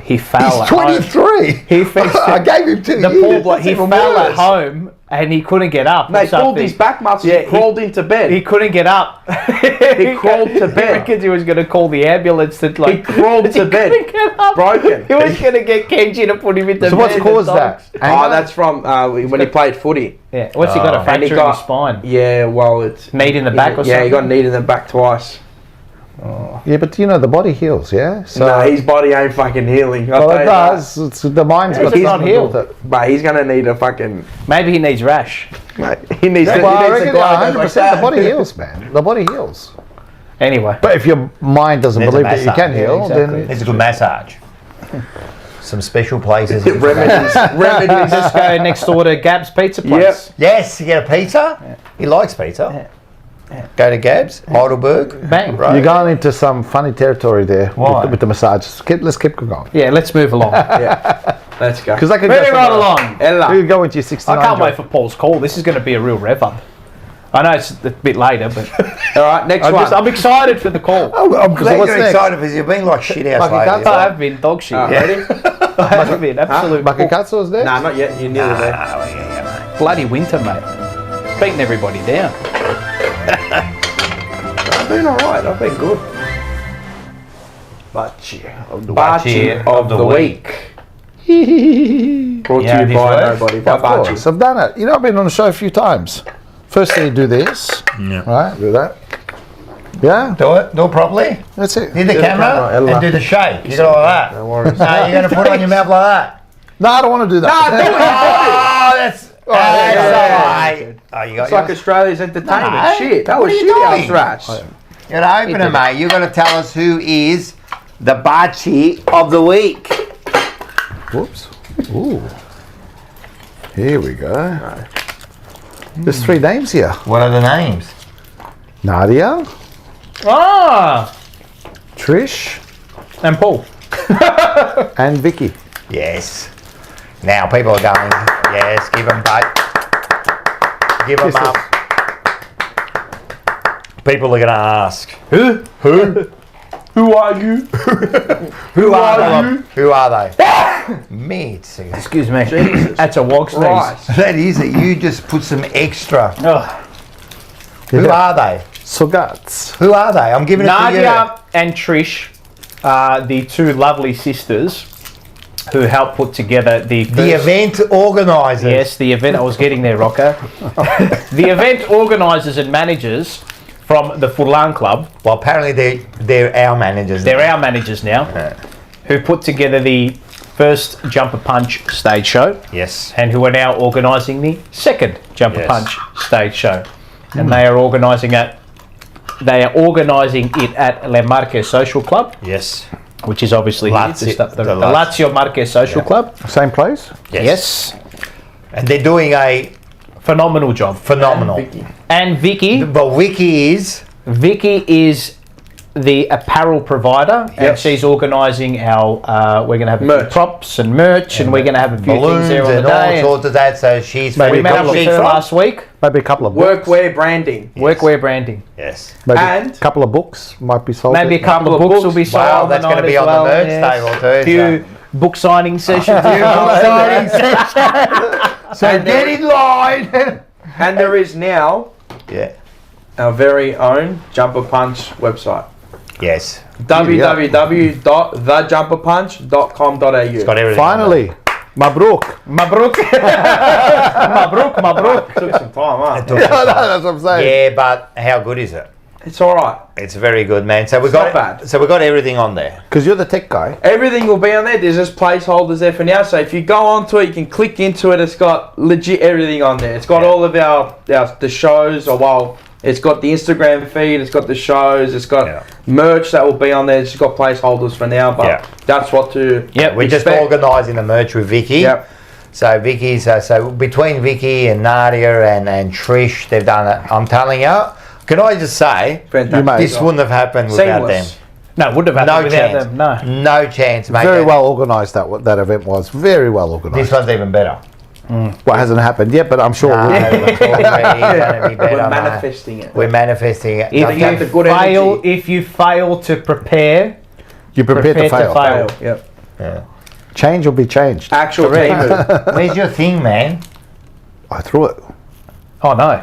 he fell. He's 23. He fixed I gave him 2 the years. poor bloke. He That's even fell at worse. home and he couldn't get up. They pulled his back muscles. Yeah, he crawled into bed. He couldn't get up. He crawled to bed. He reckons he was going to call the ambulance to He crawled to bed. couldn't get up. Broken. He was going to get Kenji to put him into So bed. what's caused that? Oh, that's from when he played footy. Yeah. What's he got? A And he fracture in his spine. Yeah, well, it's Knee in the back or something? Yeah, he got kneed in the back twice. Yeah, but you know the body heals, yeah. So No, his body ain't fucking healing. well, it does. It's, the mind's got it's not something to do with healed. it. But he's gonna need a fucking. Maybe he needs rash. Mate, he needs. Well, I he needs reckon a guy 100%. The body heals, man. The body heals. Anyway. But if your mind doesn't There's a believe that you can massage. heal, Yeah, exactly. then It's a good massage. Some special places. remedies. Remedies. Just go next door to Gab's Pizza Place. Yes, you get a pizza. He likes pizza. Go to Gab's, Heidelberg. Bang. Right. you're going into some funny territory there Why? with the massage. Let's keep going. Yeah, let's move along. Yeah. Let's go. Because I could Moving go right somewhere else. along. Ella. You could go into your 69. I can't wait for Paul's call. This is going to be a real rev up. I know it's a bit later, but All right, next one. I'm excited for the call. I'm glad what's you're next? excited because you've been like shit house Lucky lately. Cuts. I have been dog shit. Ready? I have been absolute Bakakatsu is there? Nah, not yet. You're nearly there. Oh, yeah, mate. bloody winter, mate. Beating everybody down. I've been alright. I've been good. Bachi of the Bachi of the week. Brought Yeah, to you this by works. nobody. By Of course, Bachi. I've done it. You know, I've been on the show a few times. Firstly, you do this. Yeah. Right, do that. Yeah, Do it properly. that's it. Do the camera Ella. and do the shake. You got all that. No worries. No, you're going to put it on your mouth like that. No, I don't want to do that. Oh, that's yeah. alright. Oh, you got It's like Australia's entertainment. No. Shit. That What was are you shit house doing? rats. You got to open it, mate. You got to tell us who is the Bachi of the week. Whoops. Ooh. Here we go. There's 3 names here. What are the names? Nadia, Ah! Trish, And Paul. and Vicky. Yes. Now people are going. Yes, give them bait. Give them Yes, up. People are going to ask. Who? Who are you? Who are they? Who are they? Mate, Excuse me. Jesus That's a wog sneeze. Christ. that is it. You just put some extra. Oh. Who are they? Sugats. Who are they? I'm giving it to Nadia and Trish are the two lovely sisters who helped put together the you. The event organisers. Yes, the event. I was getting there, Rocco. The event organisers and managers from the Furlan Club. Well, apparently they're our managers. They're our managers now, who put together the first Jumper Punch stage show, Yes. and who are now organising the second Jumper Yes. Punch stage show, and they are organising it. They are organising it at Le Marque Social Club, Yes. which is obviously the the Lazio Marque Social Club. Same place? Yes. And they're doing a Phenomenal job. phenomenal. And Vicky But Vicky is is the apparel provider, and Yes. she's organising our. We're going to have a few Merch. props and merch, and we're going to have a few balloons things there on the and day. all sorts of that. So she's Maybe We met up with she's her from- last week. Maybe a couple of books. Workwear branding. Workwear branding. Yes. Maybe And- a couple of books might be sold. Maybe a there. couple of books will be sold. Wow, that's going to be on the merch table too. Few book signing sessions. So get in line. And there is now Yeah. our very own Jumper Punch website. Yes. www.thejumperpunch.com.au. It's got everything. Finally, Mabruk. Mabruk. Mabruk. Took some time, huh? Took some time. That's what I'm saying. Yeah, but how good is it? It's alright. It's very good, man. So we It's got not bad. So we got everything on there. Because you're the tech guy. Everything will be on there. There's just placeholders there for now. So if you go onto it, you can click into it. It's got legit everything on there. It's got all of the shows, it's got the Instagram feed, it's got the shows, it's got merch that will be on there. It's just got placeholders for now, but that's what to We're just expect. organising the merch with Vicky. Yep. So Vicky's so between Vicky and Nadia and Trish, they've done it. I'm telling you. Can I just say, Fantastic. this wouldn't have happened without them. Seamless. No, wouldn't have No happened without chance. them. No. No chance, mate. Very well organised that event was. Very well This organised. one's even better. Well, it hasn't happened yet, but I'm sure it will. It's already gonna be better, We're mate. manifesting it. We're manifesting it. If Don't have the you good fail, energy. if you fail to prepare, You're prepared to Prepare to fail. fail. Yep. Change will be changed. Actual team move. Where's your thing, man? I threw it. oh no,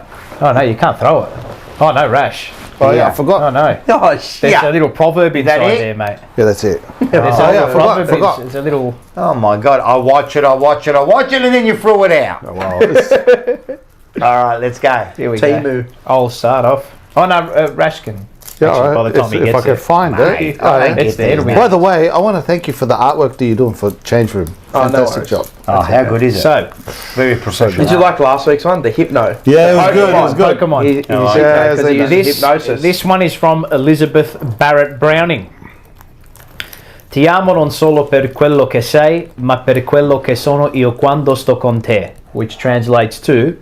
you can't throw it. Oh no, rash. Oh yeah, I forgot. Oh no. Oh shit. There's a little proverb inside it? there, mate. Yeah, that's it. There's Oh, a yeah, little forgot. proverb. There's a little. Oh my god! I watch it, and then you threw it out. Oh, well, it's- All right, let's go. Here we Team go. move. I'll start off. Oh no, Rashkin. yeah, Actually, all by right. the time he If gets I can it. find Mate, it. I Oh, think yeah. It's there. It'll be By the way, I want to thank you for the artwork that you're doing for Change Room. Oh, no Fantastic worries. job. Oh, how good is it? So, Very professional. Did you like last week's one? The hypno. Yeah, it was good. It was good. Pokemon. He Oh, said yeah, because he so uses hypnosis. This one is from Elizabeth Barrett Browning. Ti amo non solo per quello che sei, ma per quello che sono io quando sto con te. Which translates to,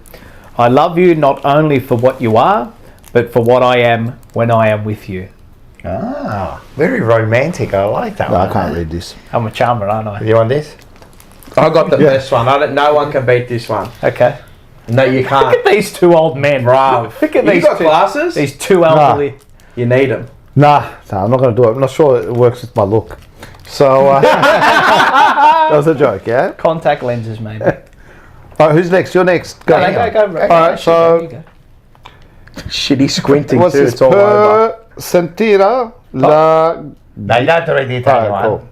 I love you not only for what you are, but for what I am when I am with you. Ah, very romantic. I like that No, one. I can't read this. I'm a charmer, aren't I? You want this? I got the best one. No one can beat this one. Okay. No, you Look can't. at these two old men. Bruv. Look at You these got two. glasses? These two elderly. You need them. Nah, I'm not going to do it. I'm not sure it works with my look. So, that was a joke, yeah? Contact lenses, maybe. All right, who's next? You're next. Go. Go. All right, so Shitty squinting what's too. this? It's all over. Per sentire la... They don't already All tell you right, one. cool.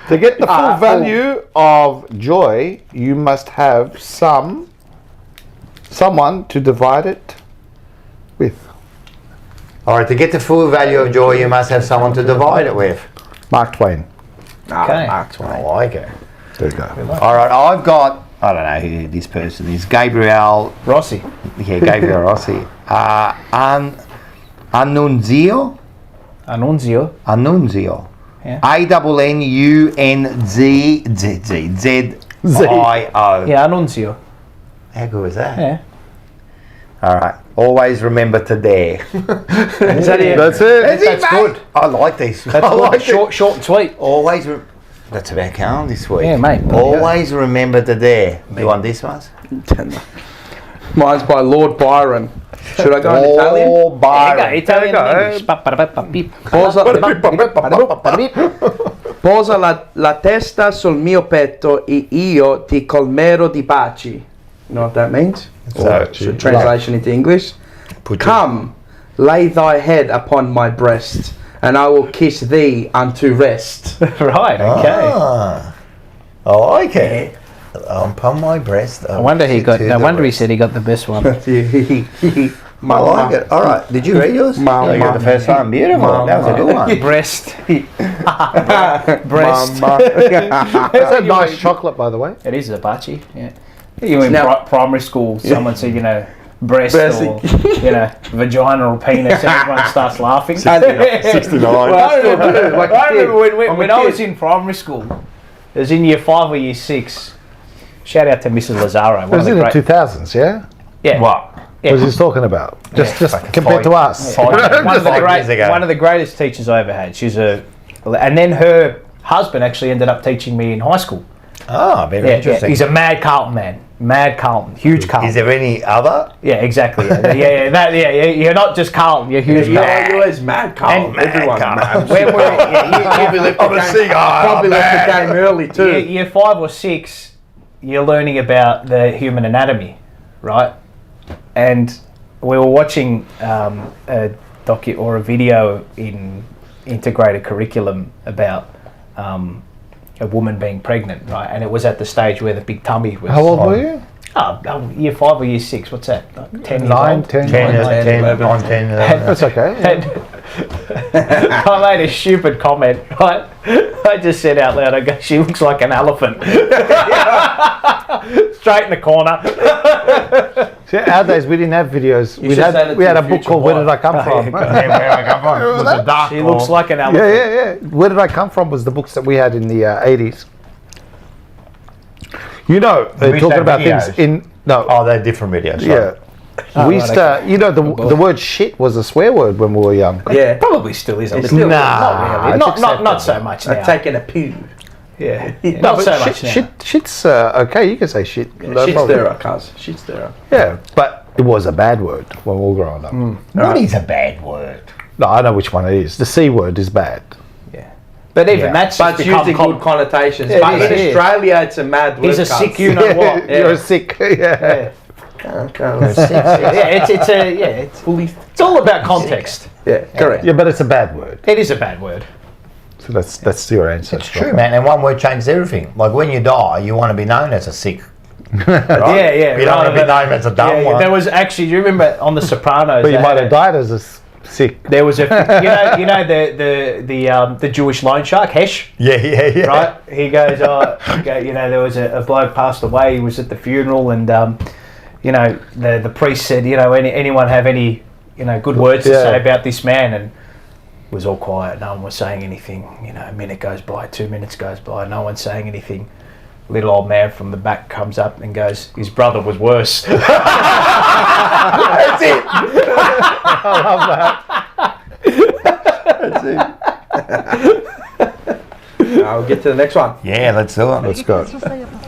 To get the full value of joy, you must have someone to divide it with. All right, to get the full value of joy, you must have someone to divide it with. Mark Twain. Okay. Mark I Twain. like it. There you go. All right, I've got, I don't know who this person is, Gabriel, Rossi. yeah, Gabriel Rossi. Annunzio? Annunzio. Yeah. Annunzio. Yeah, Annunzio. How good was that? Yeah. All right. Always remember to dare. Is that it? That's it. That's good. I like these. That's I good. like Short and sweet. Always. That's about Carl this week. Yeah, mate. Always remember to dare. You want this one? Mine's by Lord Byron. Should I go in Italian? Oh, Byron. Italian There and you English. Ba-ba-da-ba-ba-beep. Pause up. Posa la testa sul mio petto e io ti colmerò di baci. You know what that means? So, Translation into English. Come, lay thy head upon my breast, and I will kiss thee unto rest. Right, okay. I like it. Upon my breast. I wonder he said he got the best one. I like it. All right. Did you read yours? You got the first one. Beautiful. That was a good one. Breast. Breast. It's a nice chocolate, by the way. It is a bachi, yeah. You in primary school, someone said, you know, breast or, you know, vagina or penis, and everyone starts laughing. 69. Well, I remember when I was in primary school, it was in year 5 or year 6. Shout out to Mrs. Lazaro. It was in the 2000s, yeah? Yeah. What? Yeah. What was he talking about? Just compared to us. One of the greatest teachers I ever had. And then her husband actually ended up teaching me in high school. Oh, very interesting. He's a mad Carlton man. Mad Carlton. Huge Carlton. Is there any other? Yeah, exactly. Yeah. You're not just Carlton. You're huge Carlton. You're always mad, Carl. Everyone's mad. When we're, Probably left the game early too. Year 5 or 6, you're learning about the human anatomy, right? And we were watching a video in integrated curriculum about a woman being pregnant, right? And it was at the stage where the big tummy was. How old were you? Year 5 or year 6, what's that? Like 10 years 9, old? 10, 11. That's okay. I made a stupid comment, right? I just said out loud, I go, she looks like an elephant. Straight in the corner. See, our days we didn't have videos. We had a book called Where Did I Come From? Where I come from? It was a dark She looks like an elephant. Yeah. Where Did I Come From was the books that we had in the 80s. You know, talking about videos? things in... No. Oh, they're different videos. Yeah. We used to, you know, the word shit was a swear word when we were young. Yeah. Probably still is. It's still Nah, not so much now. Like taking a poo. Yeah. No, Not but so much now. shit's okay. You can say shit. No Shit's problem. there, cuz. Shit's there. Yeah, but it was a bad word when we were growing up. What is a bad word? No, I know which one it is. The C word is bad. Yeah. But even that's But it's used in good connotations. Yeah, But it in is. Australia, it's a mad word. He's a cuz. sick, you know what? You're sick. Yeah. It's all about context. Yeah, correct. Yeah, but it's a bad word. It is a bad word. So that's your answer. It's true, man. And one word changes everything. Like when you die, you want to be known as a sick. Right? Yeah. You don't want to be known as a dumb one. There was actually, do you remember on The Sopranos? But you might have died as a sick. There was a, you know the Jewish loan shark, Hesh. Yeah. Right? He goes, there was a bloke passed away. He was at the funeral, and the priest said, anyone have any good words to say about this man? And it was all quiet. No one was saying anything. A minute goes by, 2 minutes goes by. No one's saying anything. Little old man from the back comes up and goes, his brother was worse. That's it. I love that. That's it. I'll get to the next one. Yeah, let's do it. Let's go.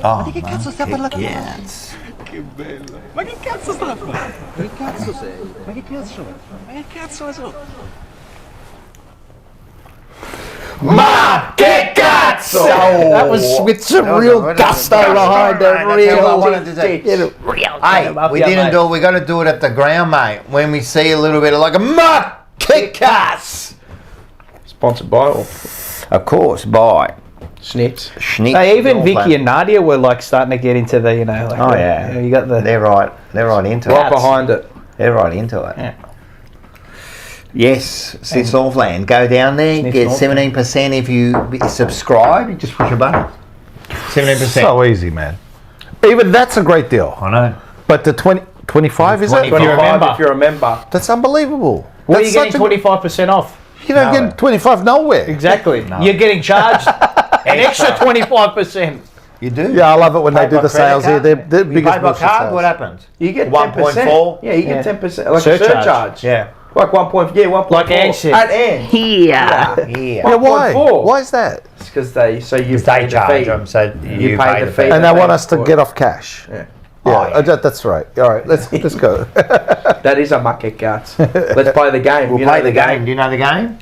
Oh, man. Yes. Che bello! Ma che cazzo sta a fare? Che cazzo sei? Ma che cazzo è? Ma che cazzo ne so? Ma che cazzo! That was with some real gusto behind it. Real. I wanted to say. Hey, we didn't do it. We got to do it at the ground, mate. When we see a little bit of like a ma que cats. Sponsored by or Of course, by Schnitz. Hey, even Vicky and Nadia were like starting to get into the, you got the. They're right into it. Right behind it. They're right into it. Yeah. Yes, Sis Northland. Go down there, Sis get Northland. 17% if you subscribe. You just push a button. 17%. So easy, man. Even that's a great deal. I know. But the 25 is it? 25 if you're a member. That's unbelievable. Where are That's you getting such a- 25% off? You don't get 25 nowhere. Exactly. No. You're getting charged an extra 25%. You do? Yeah, I love it when Pay they do by the sales here. credit They're card? the You biggest pay by bullshit card? sales. What happens? You get 1.4? Yeah, you get 10%. Like Surcharge. a surcharge. Yeah. Like 1.4. Like Ange said. At end. Yeah. Yeah, why? 1.4. Why is that? It's because they pay They the charge fee. them, so you pay pay the the fee. fee. And they they want us to for it. get off cash. Yeah. Yeah, that's right. All right, let's go. That is a market cat. Let's play the game. We'll You play know the game. Do you know the game?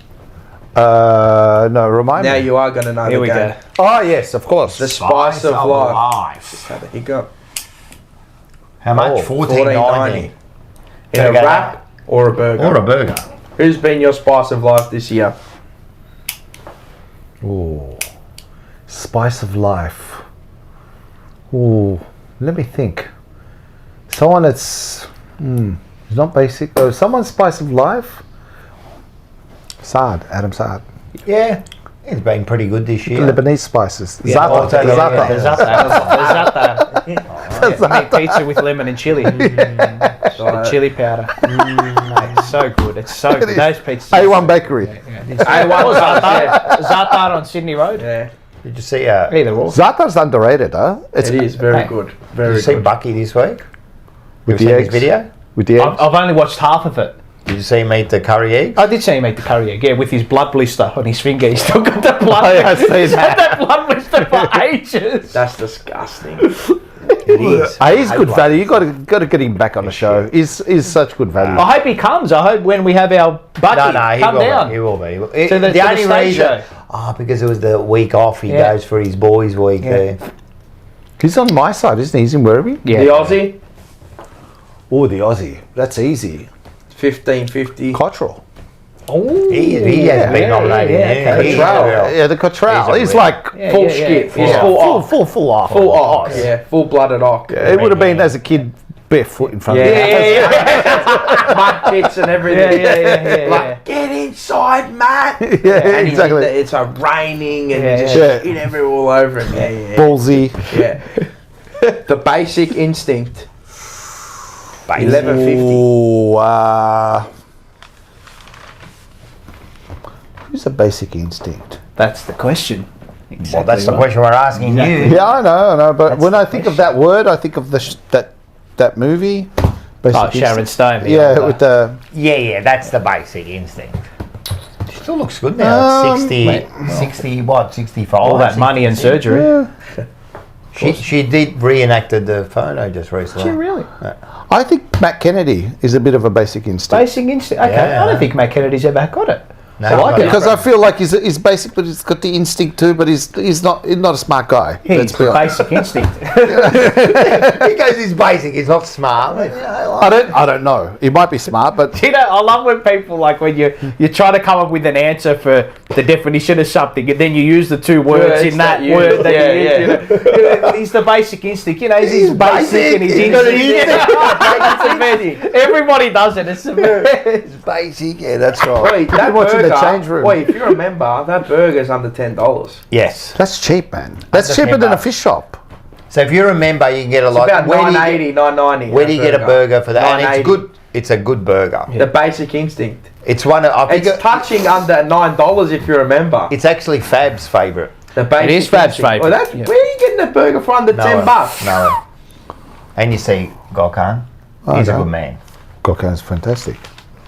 No, remind Now me. you are going to know Here the we game. go. Oh yes, of course. The spice of life. Life. Had a hiccup. How much? $14.90. In a wrap or a burger? Or a burger. Who's been your spice of life this year? Ooh, spice of life. Ooh, let me think. Someone that's it's not basic though. Someone's spice of life. Adam Saad. Yeah. He's been pretty good this year. Lebanese spices. Yeah, Za'atar. the Za'atar. za'atar. Pizza with lemon and chili. The chili powder. Mate, it's so good. It's so good. Those pizzas. A1 Bakery. Za'atar on Sydney Road. Yeah, Did you see Either or. Za'atar's underrated, huh? it is very good. Did Very you see good. Bucky this week? With You the seen his eggs. video? With the eggs. I've only watched half of it. Did you see him eat the curry egg? I did see him eat the curry egg, yeah, with his blood blister on his finger. He's still got that blood. yeah, I see He's had that. that blood blister for ages. That's disgusting. It is. He's good value. You got to get him back on the show. He's such good value. I hope he comes. I hope when we have our Bucky, No, he come will down. be. He will be. To the the only stage reason, show. because it was the week off, he Yeah. goes for his boys' week there. He's on my side, isn't he? He's in Werribee. Yeah. The Aussie, Oh, the Aussie. That's easy. 1550. Cottrell. Oh, He has been nominated. okay. He's Cottrell. a- Yeah, the Cottrell. He's He's a like Full skip. He's full ox. full off. Full ox. Yeah, full-blooded ox. It would have been as a kid barefoot in front of Yeah, you. yeah. Mud pits and everything. Yeah. Like, get inside, Matt. Yeah, And he's exactly. it's raining and Yeah, just yeah. shit everywhere all over him. Yeah. Ballsy. Yeah. The basic instinct. 1150. Ooh, who's a basic instinct? That's the question. Well, that's the question we're asking you. Yeah, I know. But when I think of that word, I think of that movie. Basic Oh, Sharon Instinct. Stone. the Yeah, older. with the Yeah, that's the basic instinct. She still looks good now. It's 60, mate, 60, what, 65? all that money and surgery. She did reenacted the photo just recently. Really? I think Matt Kennedy is a bit of a basic instinct. Basic instinct. Okay, Yeah. I don't think Matt Kennedy's ever got it. No, I like not it. Because I feel like he's basic, but he's got the instinct too. But he's not a smart guy. He's Let's be honest. basic instinct. because he's basic, he's not smart. I don't know. He might be smart, but You know, I love when people when you try to come up with an answer for the definition of something, and then you use the two words in that you word use. that Yeah, you use. yeah. You know, he's the basic instinct. You know, he's basic and he's He's got an instinct. instinct. It's amazing. Everybody does it. It's amazing. It's basic, yeah, that's right. Wait, that watching burger, the change room. Wait, if you remember, that burger's under $10. Yes. that's cheap, man. That's Under cheaper than a $10. fish shop. So if you remember, you can get a It's lot. about where do you $9.80, $9.90. Where do you get a burger for that? And it's $9.80. good. It's a good burger. The basic instinct. It's one of. I think It's touching under $9 if you remember. it's actually Fab's favourite. The basic It is Fab's instinct. favourite, Well, that's, yeah. Where are you getting a burger for under $10? No. And you see Gokhan. He's a Okay. good man. Gokhan's fantastic.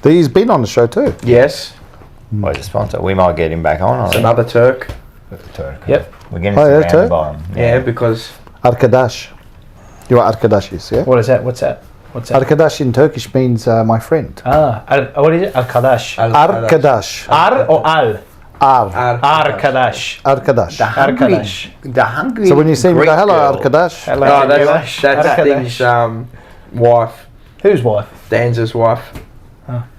He's been on the show too. Yes. Well, he's a sponsor. We might get him back on. It's another Turk. Turk. Yep. We're getting Oh, yeah, surrounded Turk. by him. Yeah, because Arkadaş. You know what Arkadaş is, yeah? What is that? What's that? What's that? Arkadaş in Turkish means my friend. What is it? Arkadaş. Arkadaş. Ar or al? Arkadaş. Arkadaş. Arkadaş. The hungry. So when you see me, Greek go, hello, girl. Arkadaş. Hello, No, Arkadaş. that's Arkadaş. Sting's wife. Whose wife? Danza's wife.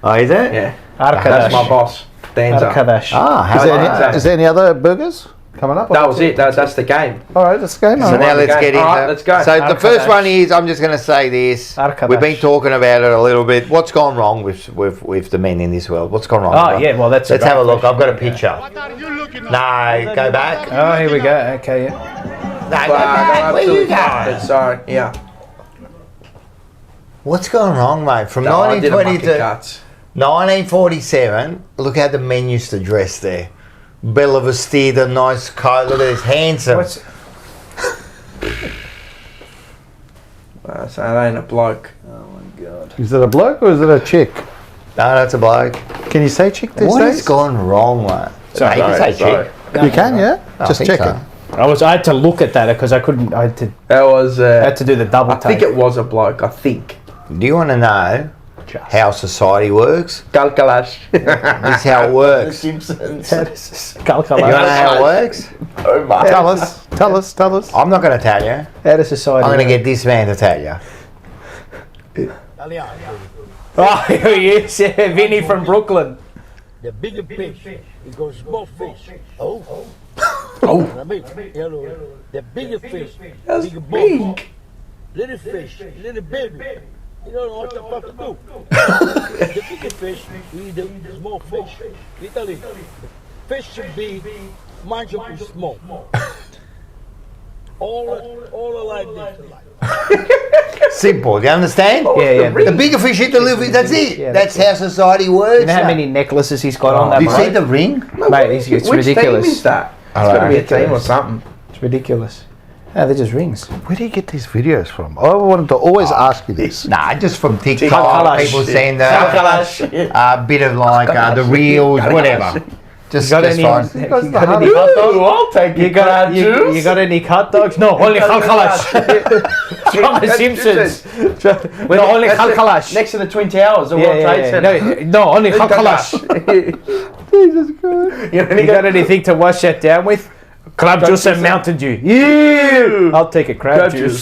Oh, is it? Yeah. Arkadaş. That's my boss. Danza. Arkadaş. Ah, how Is there, about that? is there any other burgers coming up? That was it. That's the game. All right, let's go now. So now let's Okay. get into. All right, let's go. So the first Arkadaş. one is, I'm just going to say this. Arkadaş. We've been talking about it a little bit. What's gone wrong with the men in this world? What's gone wrong? Oh, Bro? yeah, well, that's a Let's great have a look. question. I've got a picture. No, go back. Oh, here we go. Okay, yeah. No, go back. Where you going? Sorry. Yeah. What's gone wrong, mate? From No, I did a 1920 monkey to cuts. 1947, look how the men used to dress there. Bella vestida, nice coat. Look at this, handsome. What's So that ain't a bloke. Is it a bloke or is it a chick? No, that's a bloke. Can you say chick these What days? has gone wrong, mate? Sorry, No, you can say sorry. chick. You can, yeah? I Just think check so. it. I had to look at that because I couldn't. I had That was. to do the double I take. think it was a bloke. I think. Do you want to know how society works. Calculash. This is how it works. Simpsons. Calculate. You want to know how it works? Oh my. Tell us. I'm not going to tell you. How does society? I'm going to get this man to tell you. Oh, yes, Vinny from Brooklyn. The bigger fish, it goes small fish. Oh. I mean, the bigger fish, bigger boat. Little fish, little baby. You don't know what the fuck to do. The bigger fish, we eat the small fish. Literally, fish should be, mine should be small. All like this. Simple. Do you understand? Yeah. The bigger fish eat the little fish. That's it. Yeah, that's how society works. You know how many necklaces he's got on that Do you boat? see the ring? Mate, it's Which ridiculous. team is that? It's got to be a team or something. It's ridiculous. No, they're just rings. Where do you get these videos from? I wanted to always ask you this. Nah, just from TikTok. Calculash. People saying a bit of like the reels, whatever. Just Got any fine. hot dogs? I'll take You got any hot dogs? No, only calculash. From the Simpsons. No, only calculash. Next to the Twin Towers, the World Trade Center. No, only calculash. Jesus Christ. You got anything to wash that down with? Crab juice and Mountain Dew. Yeah, I'll take a crab juice.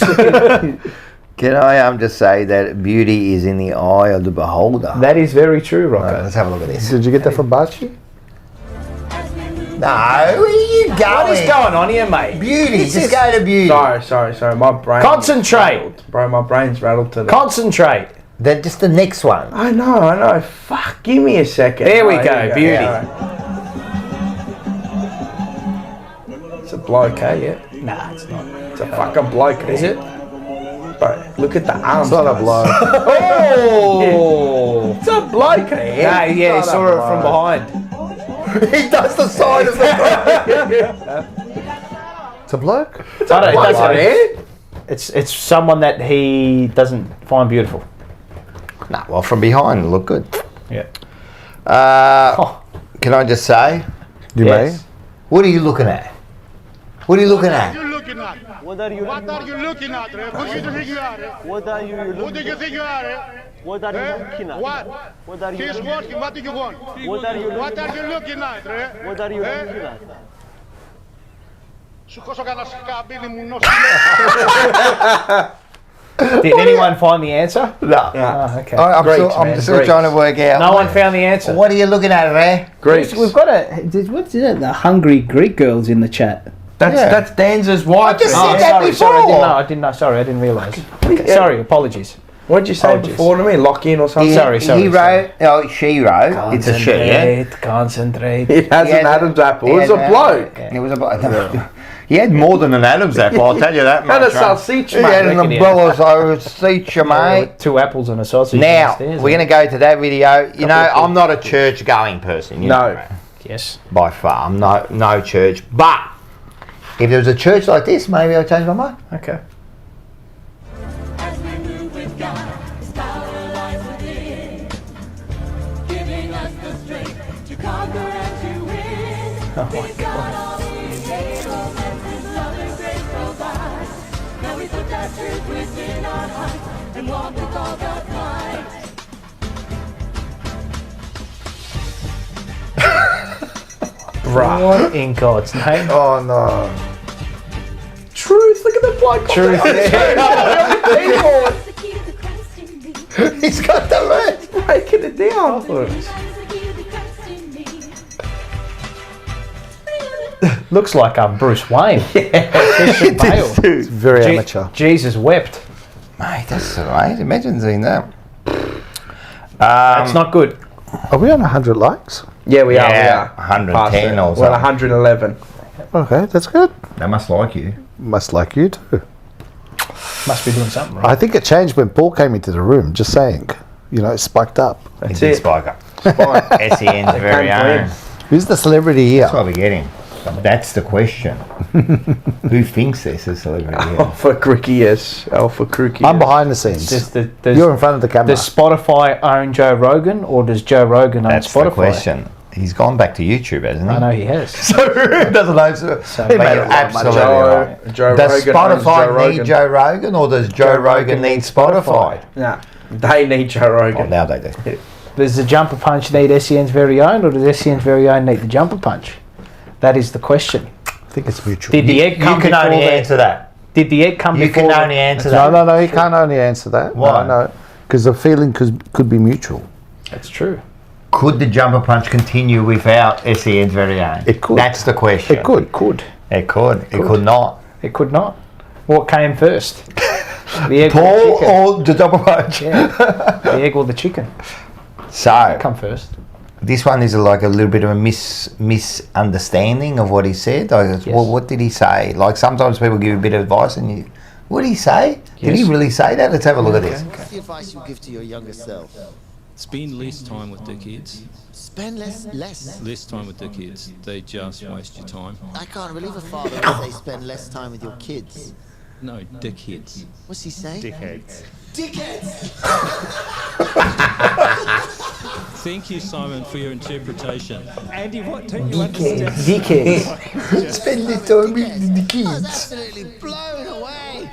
Can I just say that beauty is in the eye of the beholder? That is very true, Rocco. Let's have a look at this. Did you get that from Bachi? No, where are you going? What is going on here, mate? Beauty, just go to beauty. Sorry. My brain. Concentrate. Bro, my brain's rattled to the. Concentrate. Then just the next one. I know. Fuck, give me a second. There we Oh, go, here we beauty. Yeah. It's a bloke, eh? Yeah. Nah, it's not. It's a fucking bloke. Is it? Bro, look at the arms. It's not a bloke. Oh! It's a bloke, eh? Nah, yeah, he saw it from behind. He does the side of the It's a bloke? I don't, it bloke, doesn't- eh? it's someone that he doesn't find beautiful. Nah, well, from behind, look good. Yeah. Can I just say, You Yes. what are you looking at? What are you looking at? Looking at? What are you What are you looking at? Who do you think you are? What are you Who do looking you think you are? What are you looking at? What? What are you He's looking working. What do you want? What are you What looking are you looking at? What are you looking at? Σου χώσω κανένα σκαμπίλι μου νόσο. Did anyone find the answer? No. Oh, okay. I'm Greeks, I'm man, still Greeks. trying to work out. No one found the answer. What are you looking at there? Greeks. We've got what's it? The hungry Greek girls in the chat. That's Danza's wife. just man. said that sorry, before. I didn't know. Sorry, I didn't realise. Okay, sorry, apologies. What did you say Apologies. before to me? Lock in or something? Sorry. He wrote, she wrote, it's a she, yeah? Concentrate. He has He an had- Adam's apple. he It's had a an- bloke. It was a bloke. He had more than an Adam's apple, I'll tell you that And much. a right? sausage, He had mate. an umbrella sausage, mate. Two apples and a sausage. Now, downstairs. we're going to go to that video. You know, I'm not a church-going person. You know No. that, Yes. by far. I'm no church. But if there was a church like this, maybe I'll change my mind. Okay. As we move with God, His power lies within, giving us the strength to conquer and to win. He's got all the enablements His love and grace provides. Now we put that truth within our hearts and walk with all God's might. What in God's name? Oh, no. Truth. Look at the bloke. Truth. That's the key to the Christ in me. He's got the rest. Breaking it down. That is the key to the Christ in me. Looks like Bruce Wayne. Christian Bale. It's very amateur. Jesus wept. Mate, that's all right. Imagine seeing that. That's not good. Are we on 100 likes? Yeah, we are. We Yeah, are. 110 Past it. or Well, something. 111. Okay, that's good. They must like you. Must like you too. Must be doing something right. I think it changed when Paul came into the room, just saying. You know, it spiked up. That's He did it. spike up. SEN's very came for own. him. Who's the celebrity here? That's why we get him. That's the question. Who thinks there's a celebrity here? Alpha Crookius. Alpha Crookius. I'm behind the scenes. Just You're in front of the camera. Does Spotify own Joe Rogan, or does Joe Rogan own That's Spotify? the question. He's gone back to YouTube, hasn't he? I know he has. So who doesn't know? So He but made you're a lot of money. absolutely right. Joe Does Rogan owns Joe Spotify Rogan. need Joe Rogan, or does Joe Rogan need Spotify? Nah. They need Joe Rogan. Oh, now they do. Does the jumper punch need SEN's very own, or does SEN's very own need the jumper punch? That is the question. I think it's mutual. Did the egg come You can before only the- answer that. Did the egg come You before? can only answer No, that. no, he can't only answer that. Why? No, because the feeling could be mutual. That's true. Could the jumper punch continue without SEN's very own? It could. That's the question. It could. It could. It could not. It could not. What came first? The egg or the Paul chicken? or the jumper punch? Yeah. The egg or the chicken? So, Come first. this one is like a little bit of a misunderstanding of what he said. Like, Yes. well, what did he say? Like sometimes people give you a bit of advice and you, what did he say? Did he Yes. really say that? Let's have a look at this. What's the advice you give to your younger self? Spend less time with the kids. Spend less. Less time with the kids. They just waste your time. I can't believe a father would say spend less time with your kids. No, dickheads. What's he say? Dickheads. Dickheads! Thank you, Simon, for your interpretation. Andy, what don't you understand? Dickheads. Spend the time with the I was kids. absolutely blown away.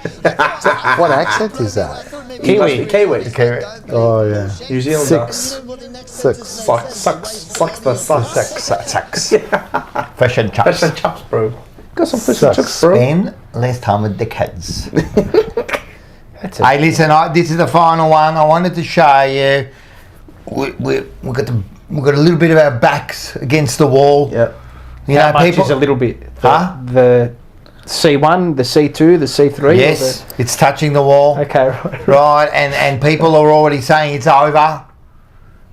What accent is that? Kiwi. Oh yeah. New Zealand. Six. Sucks the Sucks. Fish and Fish chips. and chops, bro. Got some fish and chops, bro. Spend less time with the kids. That's it. Hey, listen, this is the final one. I wanted to show you. We've got a little bit of our backs against the wall. Yeah. You How know, much people. is a little bit? Huh? The C1, the C2, the C3? Yes, it's touching the wall. Okay, right. Right, and people are already saying it's over.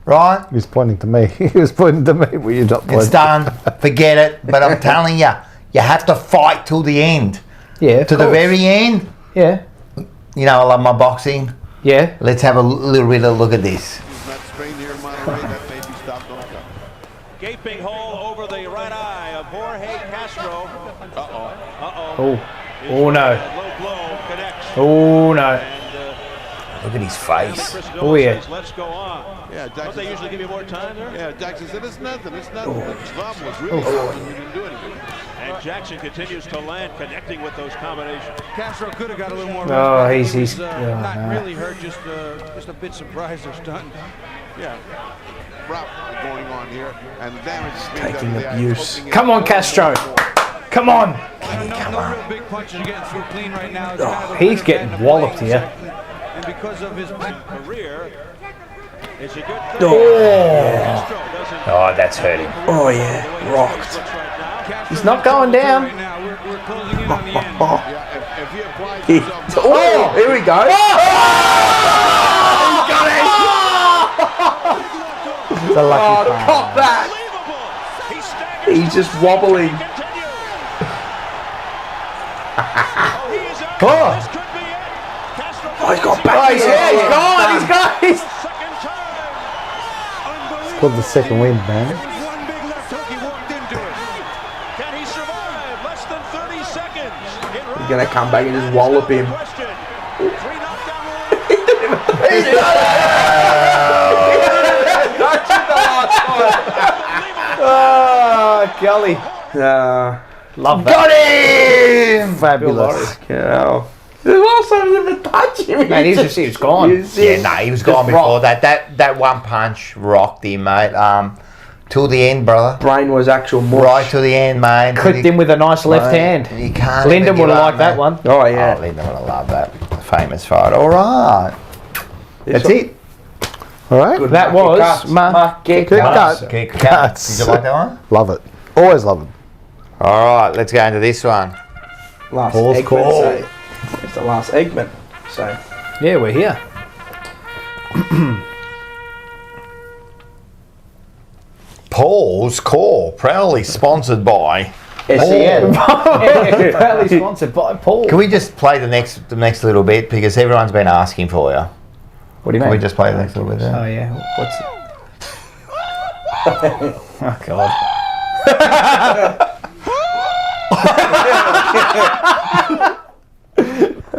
Right? He's pointing to me. He was pointing to me. Well, you're not pointing. It's done. Forget it. But I'm telling you, you have to fight till the end. Yeah. To the very end. Yeah. You know, I love my boxing. Yeah. Let's have a little bit of a look at this. Gaping hole over the right eye of Jorge Castro. Oh. Oh no. Low blow connects. Oh no. Look at his face. Oh yeah. Let's go on. Yeah, Don't they usually give you more time there? Yeah, Jackson said it's nothing. It's nothing. The thumb was really soft and we didn't do anything. And Jackson continues to land, connecting with those combinations. Castro could have got a little more. Oh, rest, but he's he was, oh, not no. really hurt. Just a bit surprised or stunned. Yeah. Route going on here, and the damage is being Taking done. abuse. Come on, Castro. Come on. No real big punches are getting through clean right now. It's kind of a He's bit of getting a walloped here. And because of his Career is a good thing. Oh. Castro doesn't Oh, that's hurting. Oh yeah. Rocked. He's not going down. right now. We're closing in on the end. Yeah, if he applies He- himself. Oh, here we go. It's a lucky Oh, cop that. He's just wobbling. Oh. Oh, he's got back. He's gone. He's gone. He's It's called the second wind, man. One big left hook. He walked into it. Can he survive? Less than 30 seconds. He's gonna come back and just wallop him. Question. 3 knockdown oh, golly. Love that. Got him! Fabulous. Yeah. The last time he ever touched him. Man, he was gone. Yeah, no, he was gone before that. That one punch rocked him, mate. Till the end, brother. Brain was actual mush. Right to the end, mate. Clipped him with a nice left Mate, hand. You can't. Lyndon even would give have up, liked that mate. one. Oh yeah. Oh, Lyndon would have loved that. Famous fight. All right. That's it. All right. That was Kick Cuts. cut. Kick Cuts. cuts. Did you like that one? Love it. Always love it. All right, let's go into this one. Last Paul's Eggman call. say. It's the last Eggman. So Yeah, we're here. Paul's Call, proudly sponsored by SEN. Proudly sponsored by Paul. Can we just play the next little bit because everyone's been asking for you? What do you Can mean? we just play the next little bit there? Oh yeah. What's it? Oh god.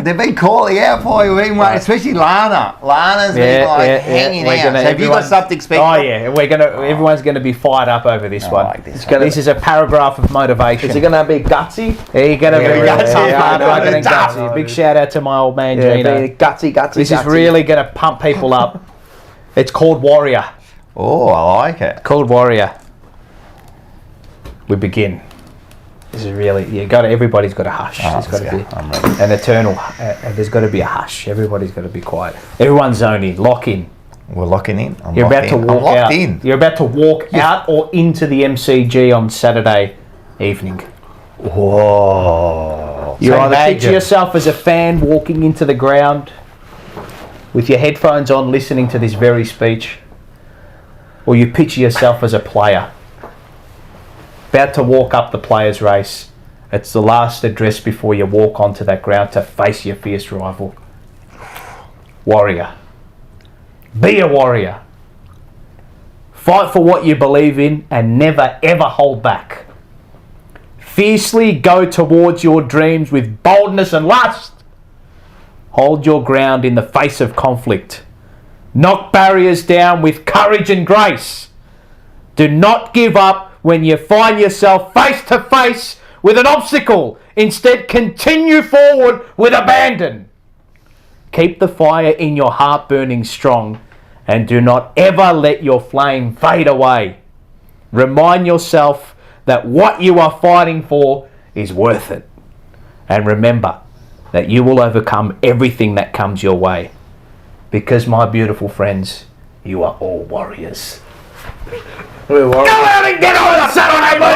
they've been calling out for you, especially Lana. Lana's been hanging out. So have you got something special? Oh yeah, everyone's gonna be fired up over this one. like this. This is a paragraph of motivation. Is it gonna be gutsy? You're gonna be gutsy. gutsy. Big shout out to my old man Gino. Gutsy. This is really gonna pump people up. It's called Warrior. Oh, I like it. Called Warrior. We begin. This is really everybody's got a hush. There's got to be an eternal. There's got to be a hush. Everybody's got to be quiet. Everyone's zoning. Lock in. We're locking in. You're about to walk out. You're about to walk out or into the MCG on Saturday evening. Whoa! You either picture yourself as a fan walking into the ground with your headphones on, listening to this very speech, or you picture yourself as a player about to walk up the players' race. It's the last address before you walk onto that ground to face your fierce rival. Warrior. Be a warrior. Fight for what you believe in and never ever hold back. Fiercely go towards your dreams with boldness and lust. Hold your ground in the face of conflict. Knock barriers down with courage and grace. Do not give up when you find yourself face to face with an obstacle. Instead, continue forward with abandon. Keep the fire in your heart burning strong and do not ever let your flame fade away. Remind yourself that what you are fighting for is worth it. And remember that you will overcome everything that comes your way. Because, my beautiful friends, you are all warriors. Go out and get them on Saturday, Blue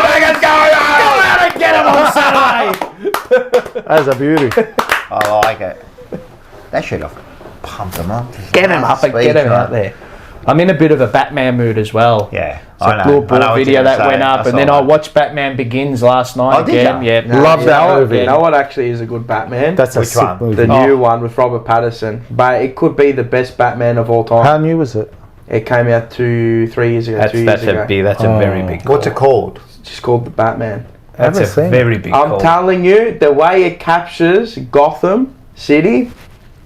Go out and get them on Saturday. That's a beauty. I like it. That should have pumped them up. Get them up and get them out there. I'm in a bit of a Batman mood as well. Yeah, it's a Billboard video that went up, and then I watched Batman Begins last night again. Yeah, love that movie. You know what actually is a good Batman? That's a sick movie. The new one with Robert Pattinson. But it could be the best Batman of all time. How new was it? It came out 2-3 years ago. That's a very big. What's it called? It's just called The Batman. That's a very big. I'm telling you, the way it captures Gotham City,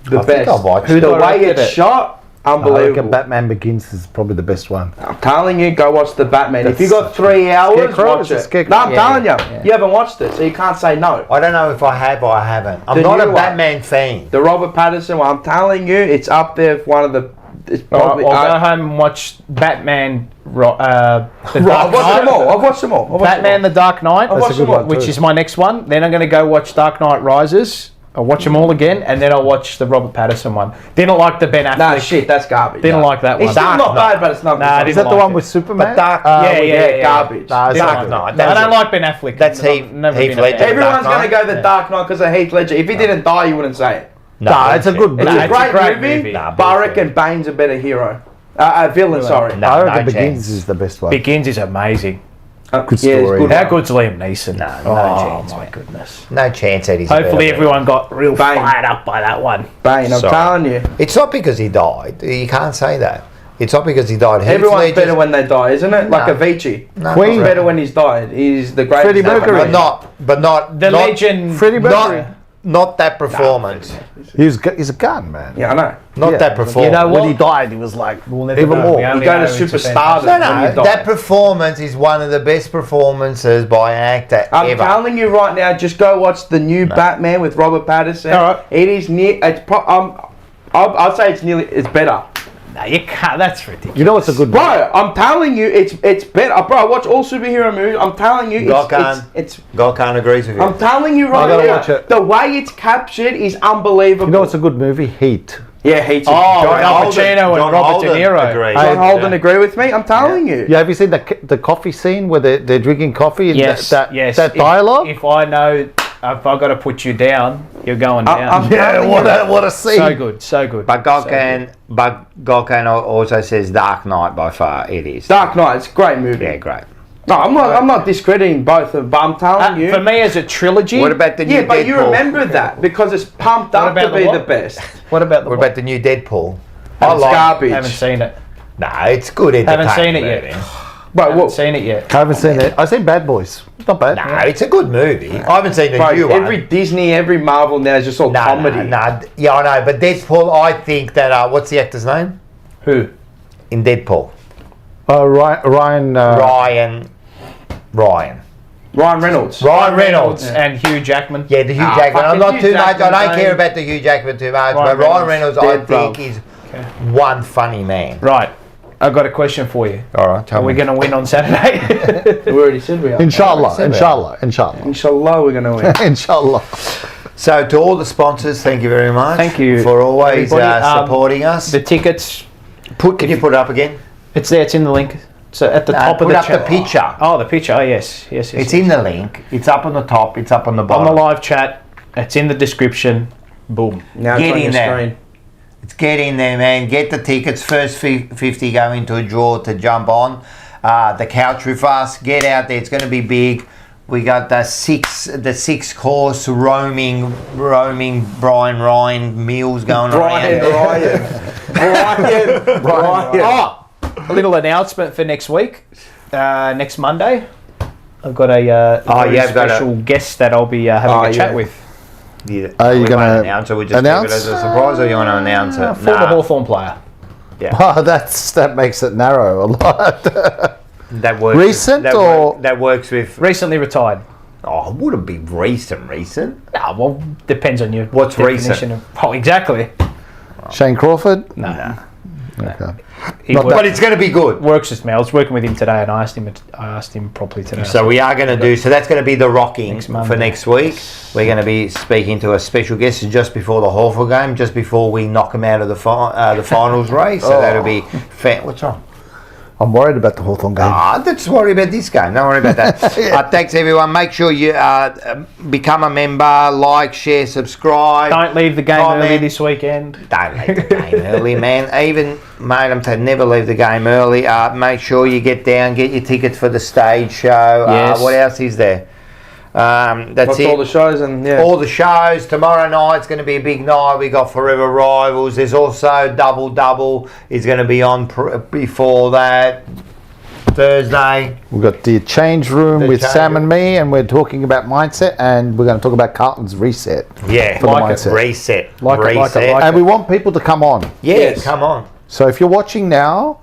the best. The way it's shot. Unbelievable. Batman Begins is probably the best one. I'm telling you, go watch the Batman. If you got 3 hours, watch it. No, I'm telling you, you haven't watched it, so you can't say no. I don't know if I have or I haven't. I'm not a Batman fan. The Robert Pattinson one, I'm telling you, it's up there with one of the. I'll go home and watch Batman. I've watched them all. Batman: The Dark Knight, which is my next one. Then I'm going to go watch Dark Knight Rises. I'll watch them all again, and then I'll watch the Robert Pattinson one. Didn't like the Ben Affleck. Nah, shit, that's garbage. Didn't like that one. It's still not bad, but it's not. Nah, is that the one with Superman? Yeah, garbage. Dark Knight. I don't like Ben Affleck. That's Heath Ledger. Everyone's going to go the Dark Knight because of Heath Ledger. If he didn't die, you wouldn't say it. No, it's a good. It's a great movie. But I reckon Bane's a better hero. Villain, sorry. I reckon Begins is the best one. Begins is amazing. Good story. How good's Liam Neeson? No chance. Oh my goodness. No chance that he's. Hopefully everyone got real fired up by that one. Bane, I'm telling you. It's not because he died. You can't say that. It's not because he died. Everyone's better when they die, isn't it? Like Avicii. Queen's better when he's died. He's the greatest. Freddie Mercury. But not the legend. Freddie Mercury. Not that performance. He's a gun, man. Yeah, I know. Not that performance. You know what? When he died, he was like, we'll never even more. You go to superstardom. No, that performance is one of the best performances by an actor I'm ever. telling you right now, just go watch the new Batman with Robert Pattinson. All right. It is near. I'd say it's better. No, you can't. That's ridiculous. You know what's a good bro? I'm telling you, it's better. Bro, I watch all superhero movies. I'm telling you, Gokhan agrees with you. I'm telling you right now, the way it's captured is unbelievable. You know what's a good movie? Heat. Yeah, Heat. Al Pacino and Robert De Niro. John Holden agree with me. I'm telling you. Yeah, have you seen the coffee scene where they're drinking coffee? And yes. That dialogue. If I know. If I've got to put you down, you're going down. What a scene. So good. But Gokhan also says Dark Knight by far. It is. Dark Knight, it's a great movie. Yeah, great. No, I'm not discrediting both of them, but I'm telling you. For me as a trilogy. What about the new Deadpool? Yeah, but you remember that because it's pumped up to be the best. What about the new Deadpool? It's garbage. I haven't seen it. No, it's good. Haven't seen it yet. Bro, haven't seen it yet. I haven't seen it. I've seen Bad Boys. Not bad. No, it's a good movie. I haven't seen the Bro, new one. every Disney, every Marvel now is just all comedy. Yeah, I know. But Deadpool, I think that what's the actor's name? Who? In Deadpool. Ryan. Ryan Reynolds. Ryan Reynolds. And Hugh Jackman. Yeah, the Hugh Jackman. I'm not too much. I don't care about the Hugh Jackman too much. But Ryan Reynolds, I think, is one funny man. Right. I've got a question for you. All right, tell me. Are we going to win on Saturday? We already said we are. Inshallah. Inshallah, we're going to win. Inshallah. So to all the sponsors, thank you very much. Thank you for always supporting us. The tickets. Can you put it up again? It's there. It's in the link. So at the top of the put up the picture. Oh, the picture. Oh, yes. It's in the link. It's up on the top. It's up on the bottom. On the live chat. It's in the description. Boom. Now get it's on in your there. screen. Get in there, man. Get the tickets. First 50 go into a draw to jump on the couch with us. Get out there. It's going to be big. We got the six course roaming Brian Ryan meals going around. Brian. Oh, a little announcement for next week. Next Monday, I've got a special guest that I'll be having a chat with. Are you going to announce it? We just keep it as a surprise, or you want to announce it? Former Hawthorn player. Yeah. Oh, that makes it narrow a lot. That works. That works with recently retired. Oh, it wouldn't be recent. No, well, depends on your what's definition recent. Oh, exactly. Shane Crawford? No. Okay. But it's going to be good. Works with me. I was working with him today, and I asked him properly today. So we are going to do. So that's going to be the rocking for next week. We're going to be speaking to a special guest just before the Hawthorn game, just before we knock them out of the finals race. So that'll be. What's wrong? I'm worried about the Hawthorn game. Let's worry about this game. Don't worry about that. Thanks, everyone. Make sure you become a member, like, share, subscribe. Don't leave the game early this weekend. Don't leave the game early, man. Even, mate, I'm saying never leave the game early. Make sure you get down, get your tickets for the stage show. Yes. What else is there? That's it. All the shows and all the shows. Tomorrow night's going to be a big night. We got Forever Rivals. There's also Double is going to be on before that. Thursday. We've got the change room with Sam and me, and we're talking about mindset, and we're going to talk about Carlton's reset. Yeah, for the mindset. Reset. And we want people to come on. Yes, come on. So if you're watching now,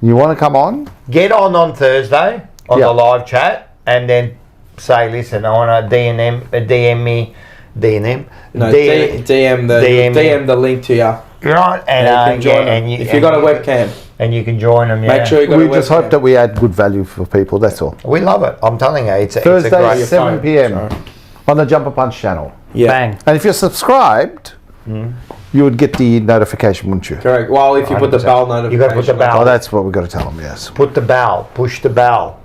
you want to come on, get on Thursday on the live chat, and then say, listen, I want to DM me. DM the link to you. Right, and if you got a webcam, and you can join them. Make sure you got we just hope that we add good value for people. That's all. We love it. I'm telling you, it's Thursday, a great 7 p.m. on the Jumper Punch channel. Yeah. Bang. And if you're subscribed, you would get the notification, wouldn't you? Correct. Well, if you put the bell notification, you got to put the bell. Oh, that's what we've got to tell them. Yes. Put the bell. Push the bell.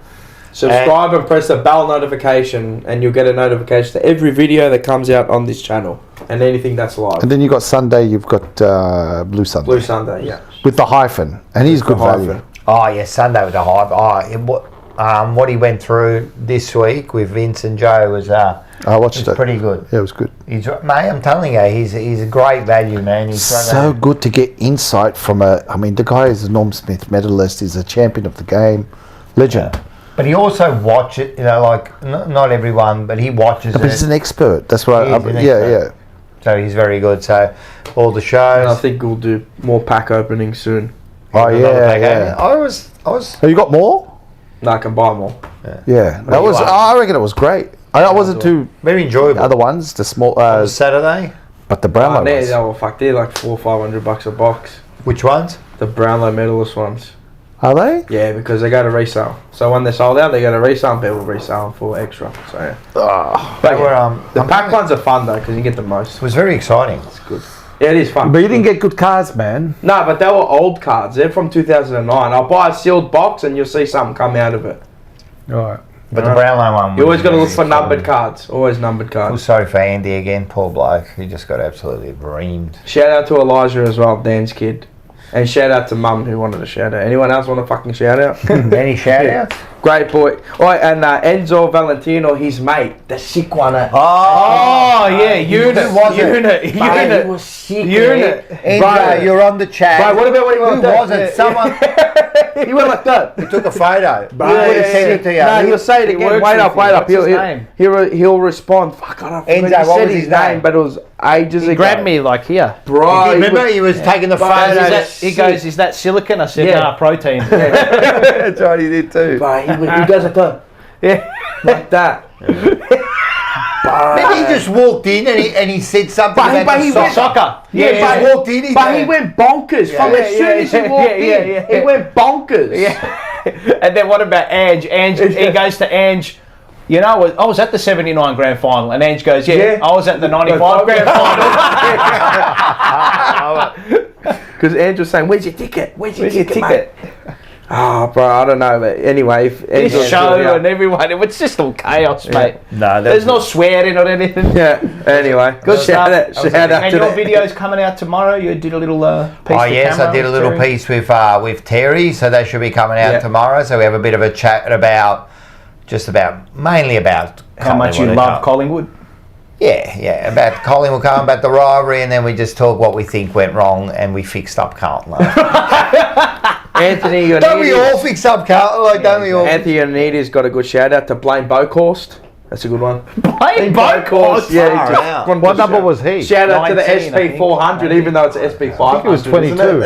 Subscribe and press the bell notification, and you'll get a notification to every video that comes out on this channel and anything that's live. And then you got Sunday. You've got Blue Sunday. Blue Sunday, yeah. With the hyphen, and he's good value. Oh yeah, Sunday with the hype. What he went through this week with Vince and Joe was I watched it. Pretty good. Yeah, it was good. Mate, I'm telling you, he's a great value, man. He's so good to get insight from the guy is a Norm Smith medalist. He's a champion of the game, legend. Yeah. But he also watches, not everyone, but he watches But he's an expert. That's what yeah. So he's very good. So all the shows. And I think we'll do more pack openings soon. Oh yeah. I was. Have you got more? No, I can buy more. Yeah. That was. I reckon it was great. I wasn't too very enjoyable. The other ones, the small. Saturday. But the Brownlow ones. They're like $400 or $500 a box. Which ones? The Brownlow medalist ones. Are they? Yeah, because they go to resale. So when they're sold out, they go to resale, and people resell them for extra. So yeah. But the pack ones are fun though, because you get the most. It was very exciting. It's good. Yeah, it is fun. But you didn't get good cards, man. No, but they were old cards. They're from 2009. I'll buy a sealed box, and you'll see something come out of it. Right. But the Brownlow one. You always got to look for numbered cards. Always numbered cards. I feel sorry for Andy again, poor bloke. He just got absolutely reamed. Shout out to Elijah as well, Dan's kid. And shout out to Mum who wanted a shout out. Anyone else want a fucking shout out? Any shout outs? Great boy. Oh, and Enzo Valentino, his mate, the sick one. Oh, yeah, Unit. He was sick. Unit. Enzo, you're on the chat. Bro, what about when he went Who was it? Someone. He went like that. He took a photo. Send it to you. No, he'll say it again. Wait up. He'll respond. Fuck, I don't know. Enzo, what was his name? But it was ages ago. He grabbed me like here. Bro. Remember, he was taking the photo. He goes, is that silicon? I said, nah, protein. That's right, he did too. Bro, he goes like that. Yeah. Like that. Maybe he just walked in and he said something about he went soccer. Yeah, he walked in. He went bonkers. From as soon as he walked in, he went bonkers. Yeah. And then what about Ange? He goes to Ange. You know, I was at the 79 grand final, and Ange goes, I was at the 95 grand final. Because Ange was saying, where's your ticket? Where's your ticket? Oh, bro, I don't know, but anyway, this show and everyone, it's just all chaos, mate. No, there's no swearing or anything. Yeah. Anyway, good shout out. And your video's coming out tomorrow. You did a little piece. Oh yes, I did a little piece with Terry, so that should be coming out tomorrow. So we have a bit of a chat mainly about how much you love Collingwood. Yeah, about Collingwood coming, about the rivalry, and then we just talk what we think went wrong, and we fixed up Carlton. Anthony, don't we all fix up Carlton? Like, don't we all? Anthony Ionita's got a good shout out to Blaine Bokhorst. That's a good one. Blaine Bokhorst? Yeah. What number was he? Shout out to the SP 400, even though it's SP 500. I think it was 22.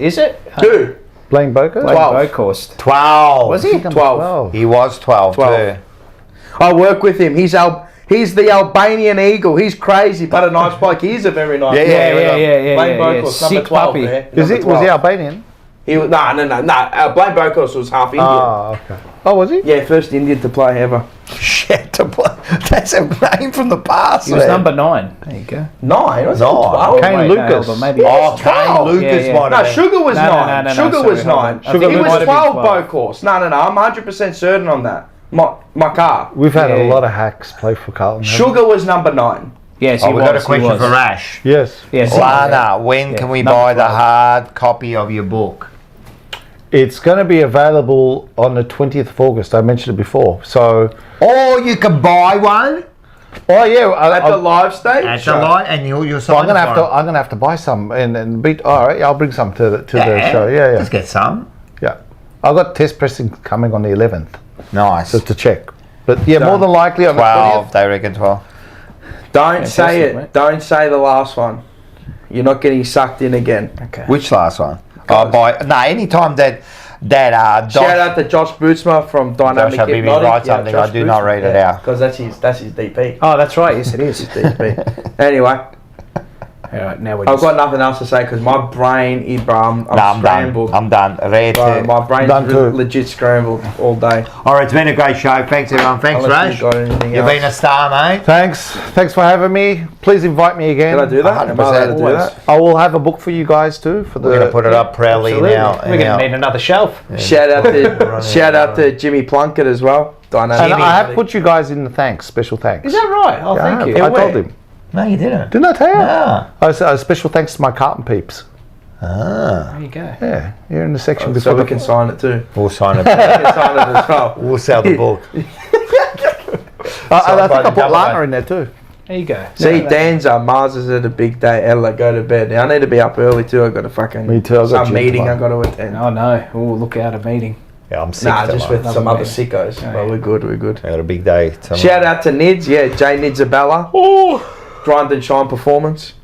Is it? Who? Blaine Bokhorst? 12. 12. Was he? 12. He was 12. Too. I work with him. He's the Albanian eagle. He's crazy, but a nice bloke. He's a very nice bloke. Yeah. Blaine Bokhorst, number 12 there. Was he Albanian? No. Blaine Bokhorst was half Indian. Oh, okay. Oh, was he? Yeah, first Indian to play ever. Shit, to play. That's a name from the past. He was number 9. There you go. 9? Was 9. Kane Lucas. Maybe Kane Lucas might have been. Sugar was 9. Sugar was 9. He was 12 Bokhorst. No. I'm 100% certain on that. My car. We've had a lot of hacks play for Carlton. Sugar was number 9. Yes, we've got a question for Rash. Yes. Lana, when can we buy the hard copy of your book? It's going to be available on the 20th of August. I mentioned it before. So. Or you can buy one. Oh yeah, at the live stage. At the live, and you'll sign. I'm gonna have to buy some and beat. All right, I'll bring some to the show. Yeah. Let's get some. Yeah, I've got test pressing coming on the 11th. Nice. Just to check. But yeah, more than likely on 12. They reckon 12. Don't say it. Mate. Don't say the last one. You're not getting sucked in again. Okay. Which last one? Anytime that shout out to Josh Bootsma from Dynamic Hypnotic. Josh write something. I do not read it out because that's his DP. Oh, that's right. Yes, it is. His DP. Anyway. All right, now I've got nothing else to say because my brain is I'm scrambled. I'm done. My brain's legit scrambled all day. All right, it's been a great show. Thanks everyone. Thanks, Rash. You've been a star, mate. Thanks for having me. Please invite me again. Can I do that? 100%. I will have a book for you guys too. We're going to put it up proudly now. We're going to need another shelf. Yeah. Shout out to Jimmy Plunkett as well. Dynamic. And I have put you guys in the special thanks. Is that right? Oh, thank you. I told him. No, you didn't. Didn't I tell you? No. Special thanks to my Carlton peeps. There you go. Yeah, you're in the section before. So we can sign it too. We'll sign it. We can sign it as well. We'll sell the book. I think I put Lana in there too. There you go. See, Dan's Mars is at a big day. Ella, go to bed. I need to be up early too. I got to fucking. Me too. Some meeting I got to attend. Oh no! Oh, look out! A meeting. Yeah, I'm sick. Just with some other sickos. But we're good. I got a big day tomorrow. Shout out to Nids. Yeah, Jay Nidzabella. Oh. Grind and shine performance.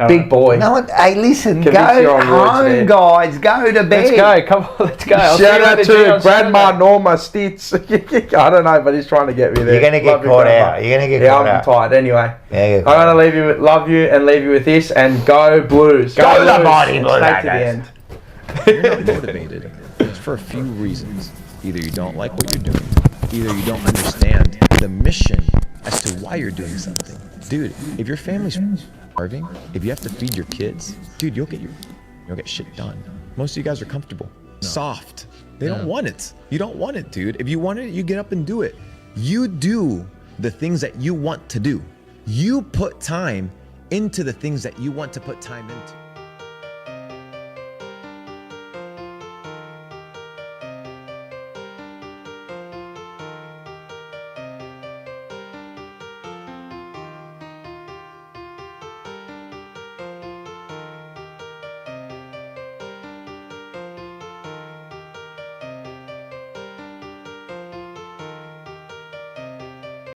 Big boy. No, hey, listen, go home, guys. Go to bed. Let's go. Come on, let's go. Shout out to Grandma Norma Stitz. I don't know, but he's trying to get me there. You're going to get caught out. You're going to get caught out. I'm tired. Anyway, I'm going to love you and leave you with this and go Blues. Go the mighty Blues. Stay to the end. You're not motivated. It's for a few reasons. Either you don't like what you're doing. Either you don't understand the mission as to why you're doing something. Dude, if your family's starving, if you have to feed your kids, dude, you'll get shit done. Most of you guys are comfortable. Soft. They don't want it. You don't want it, dude. If you want it, you get up and do it. You do the things that you want to do. You put time into the things that you want to put time into.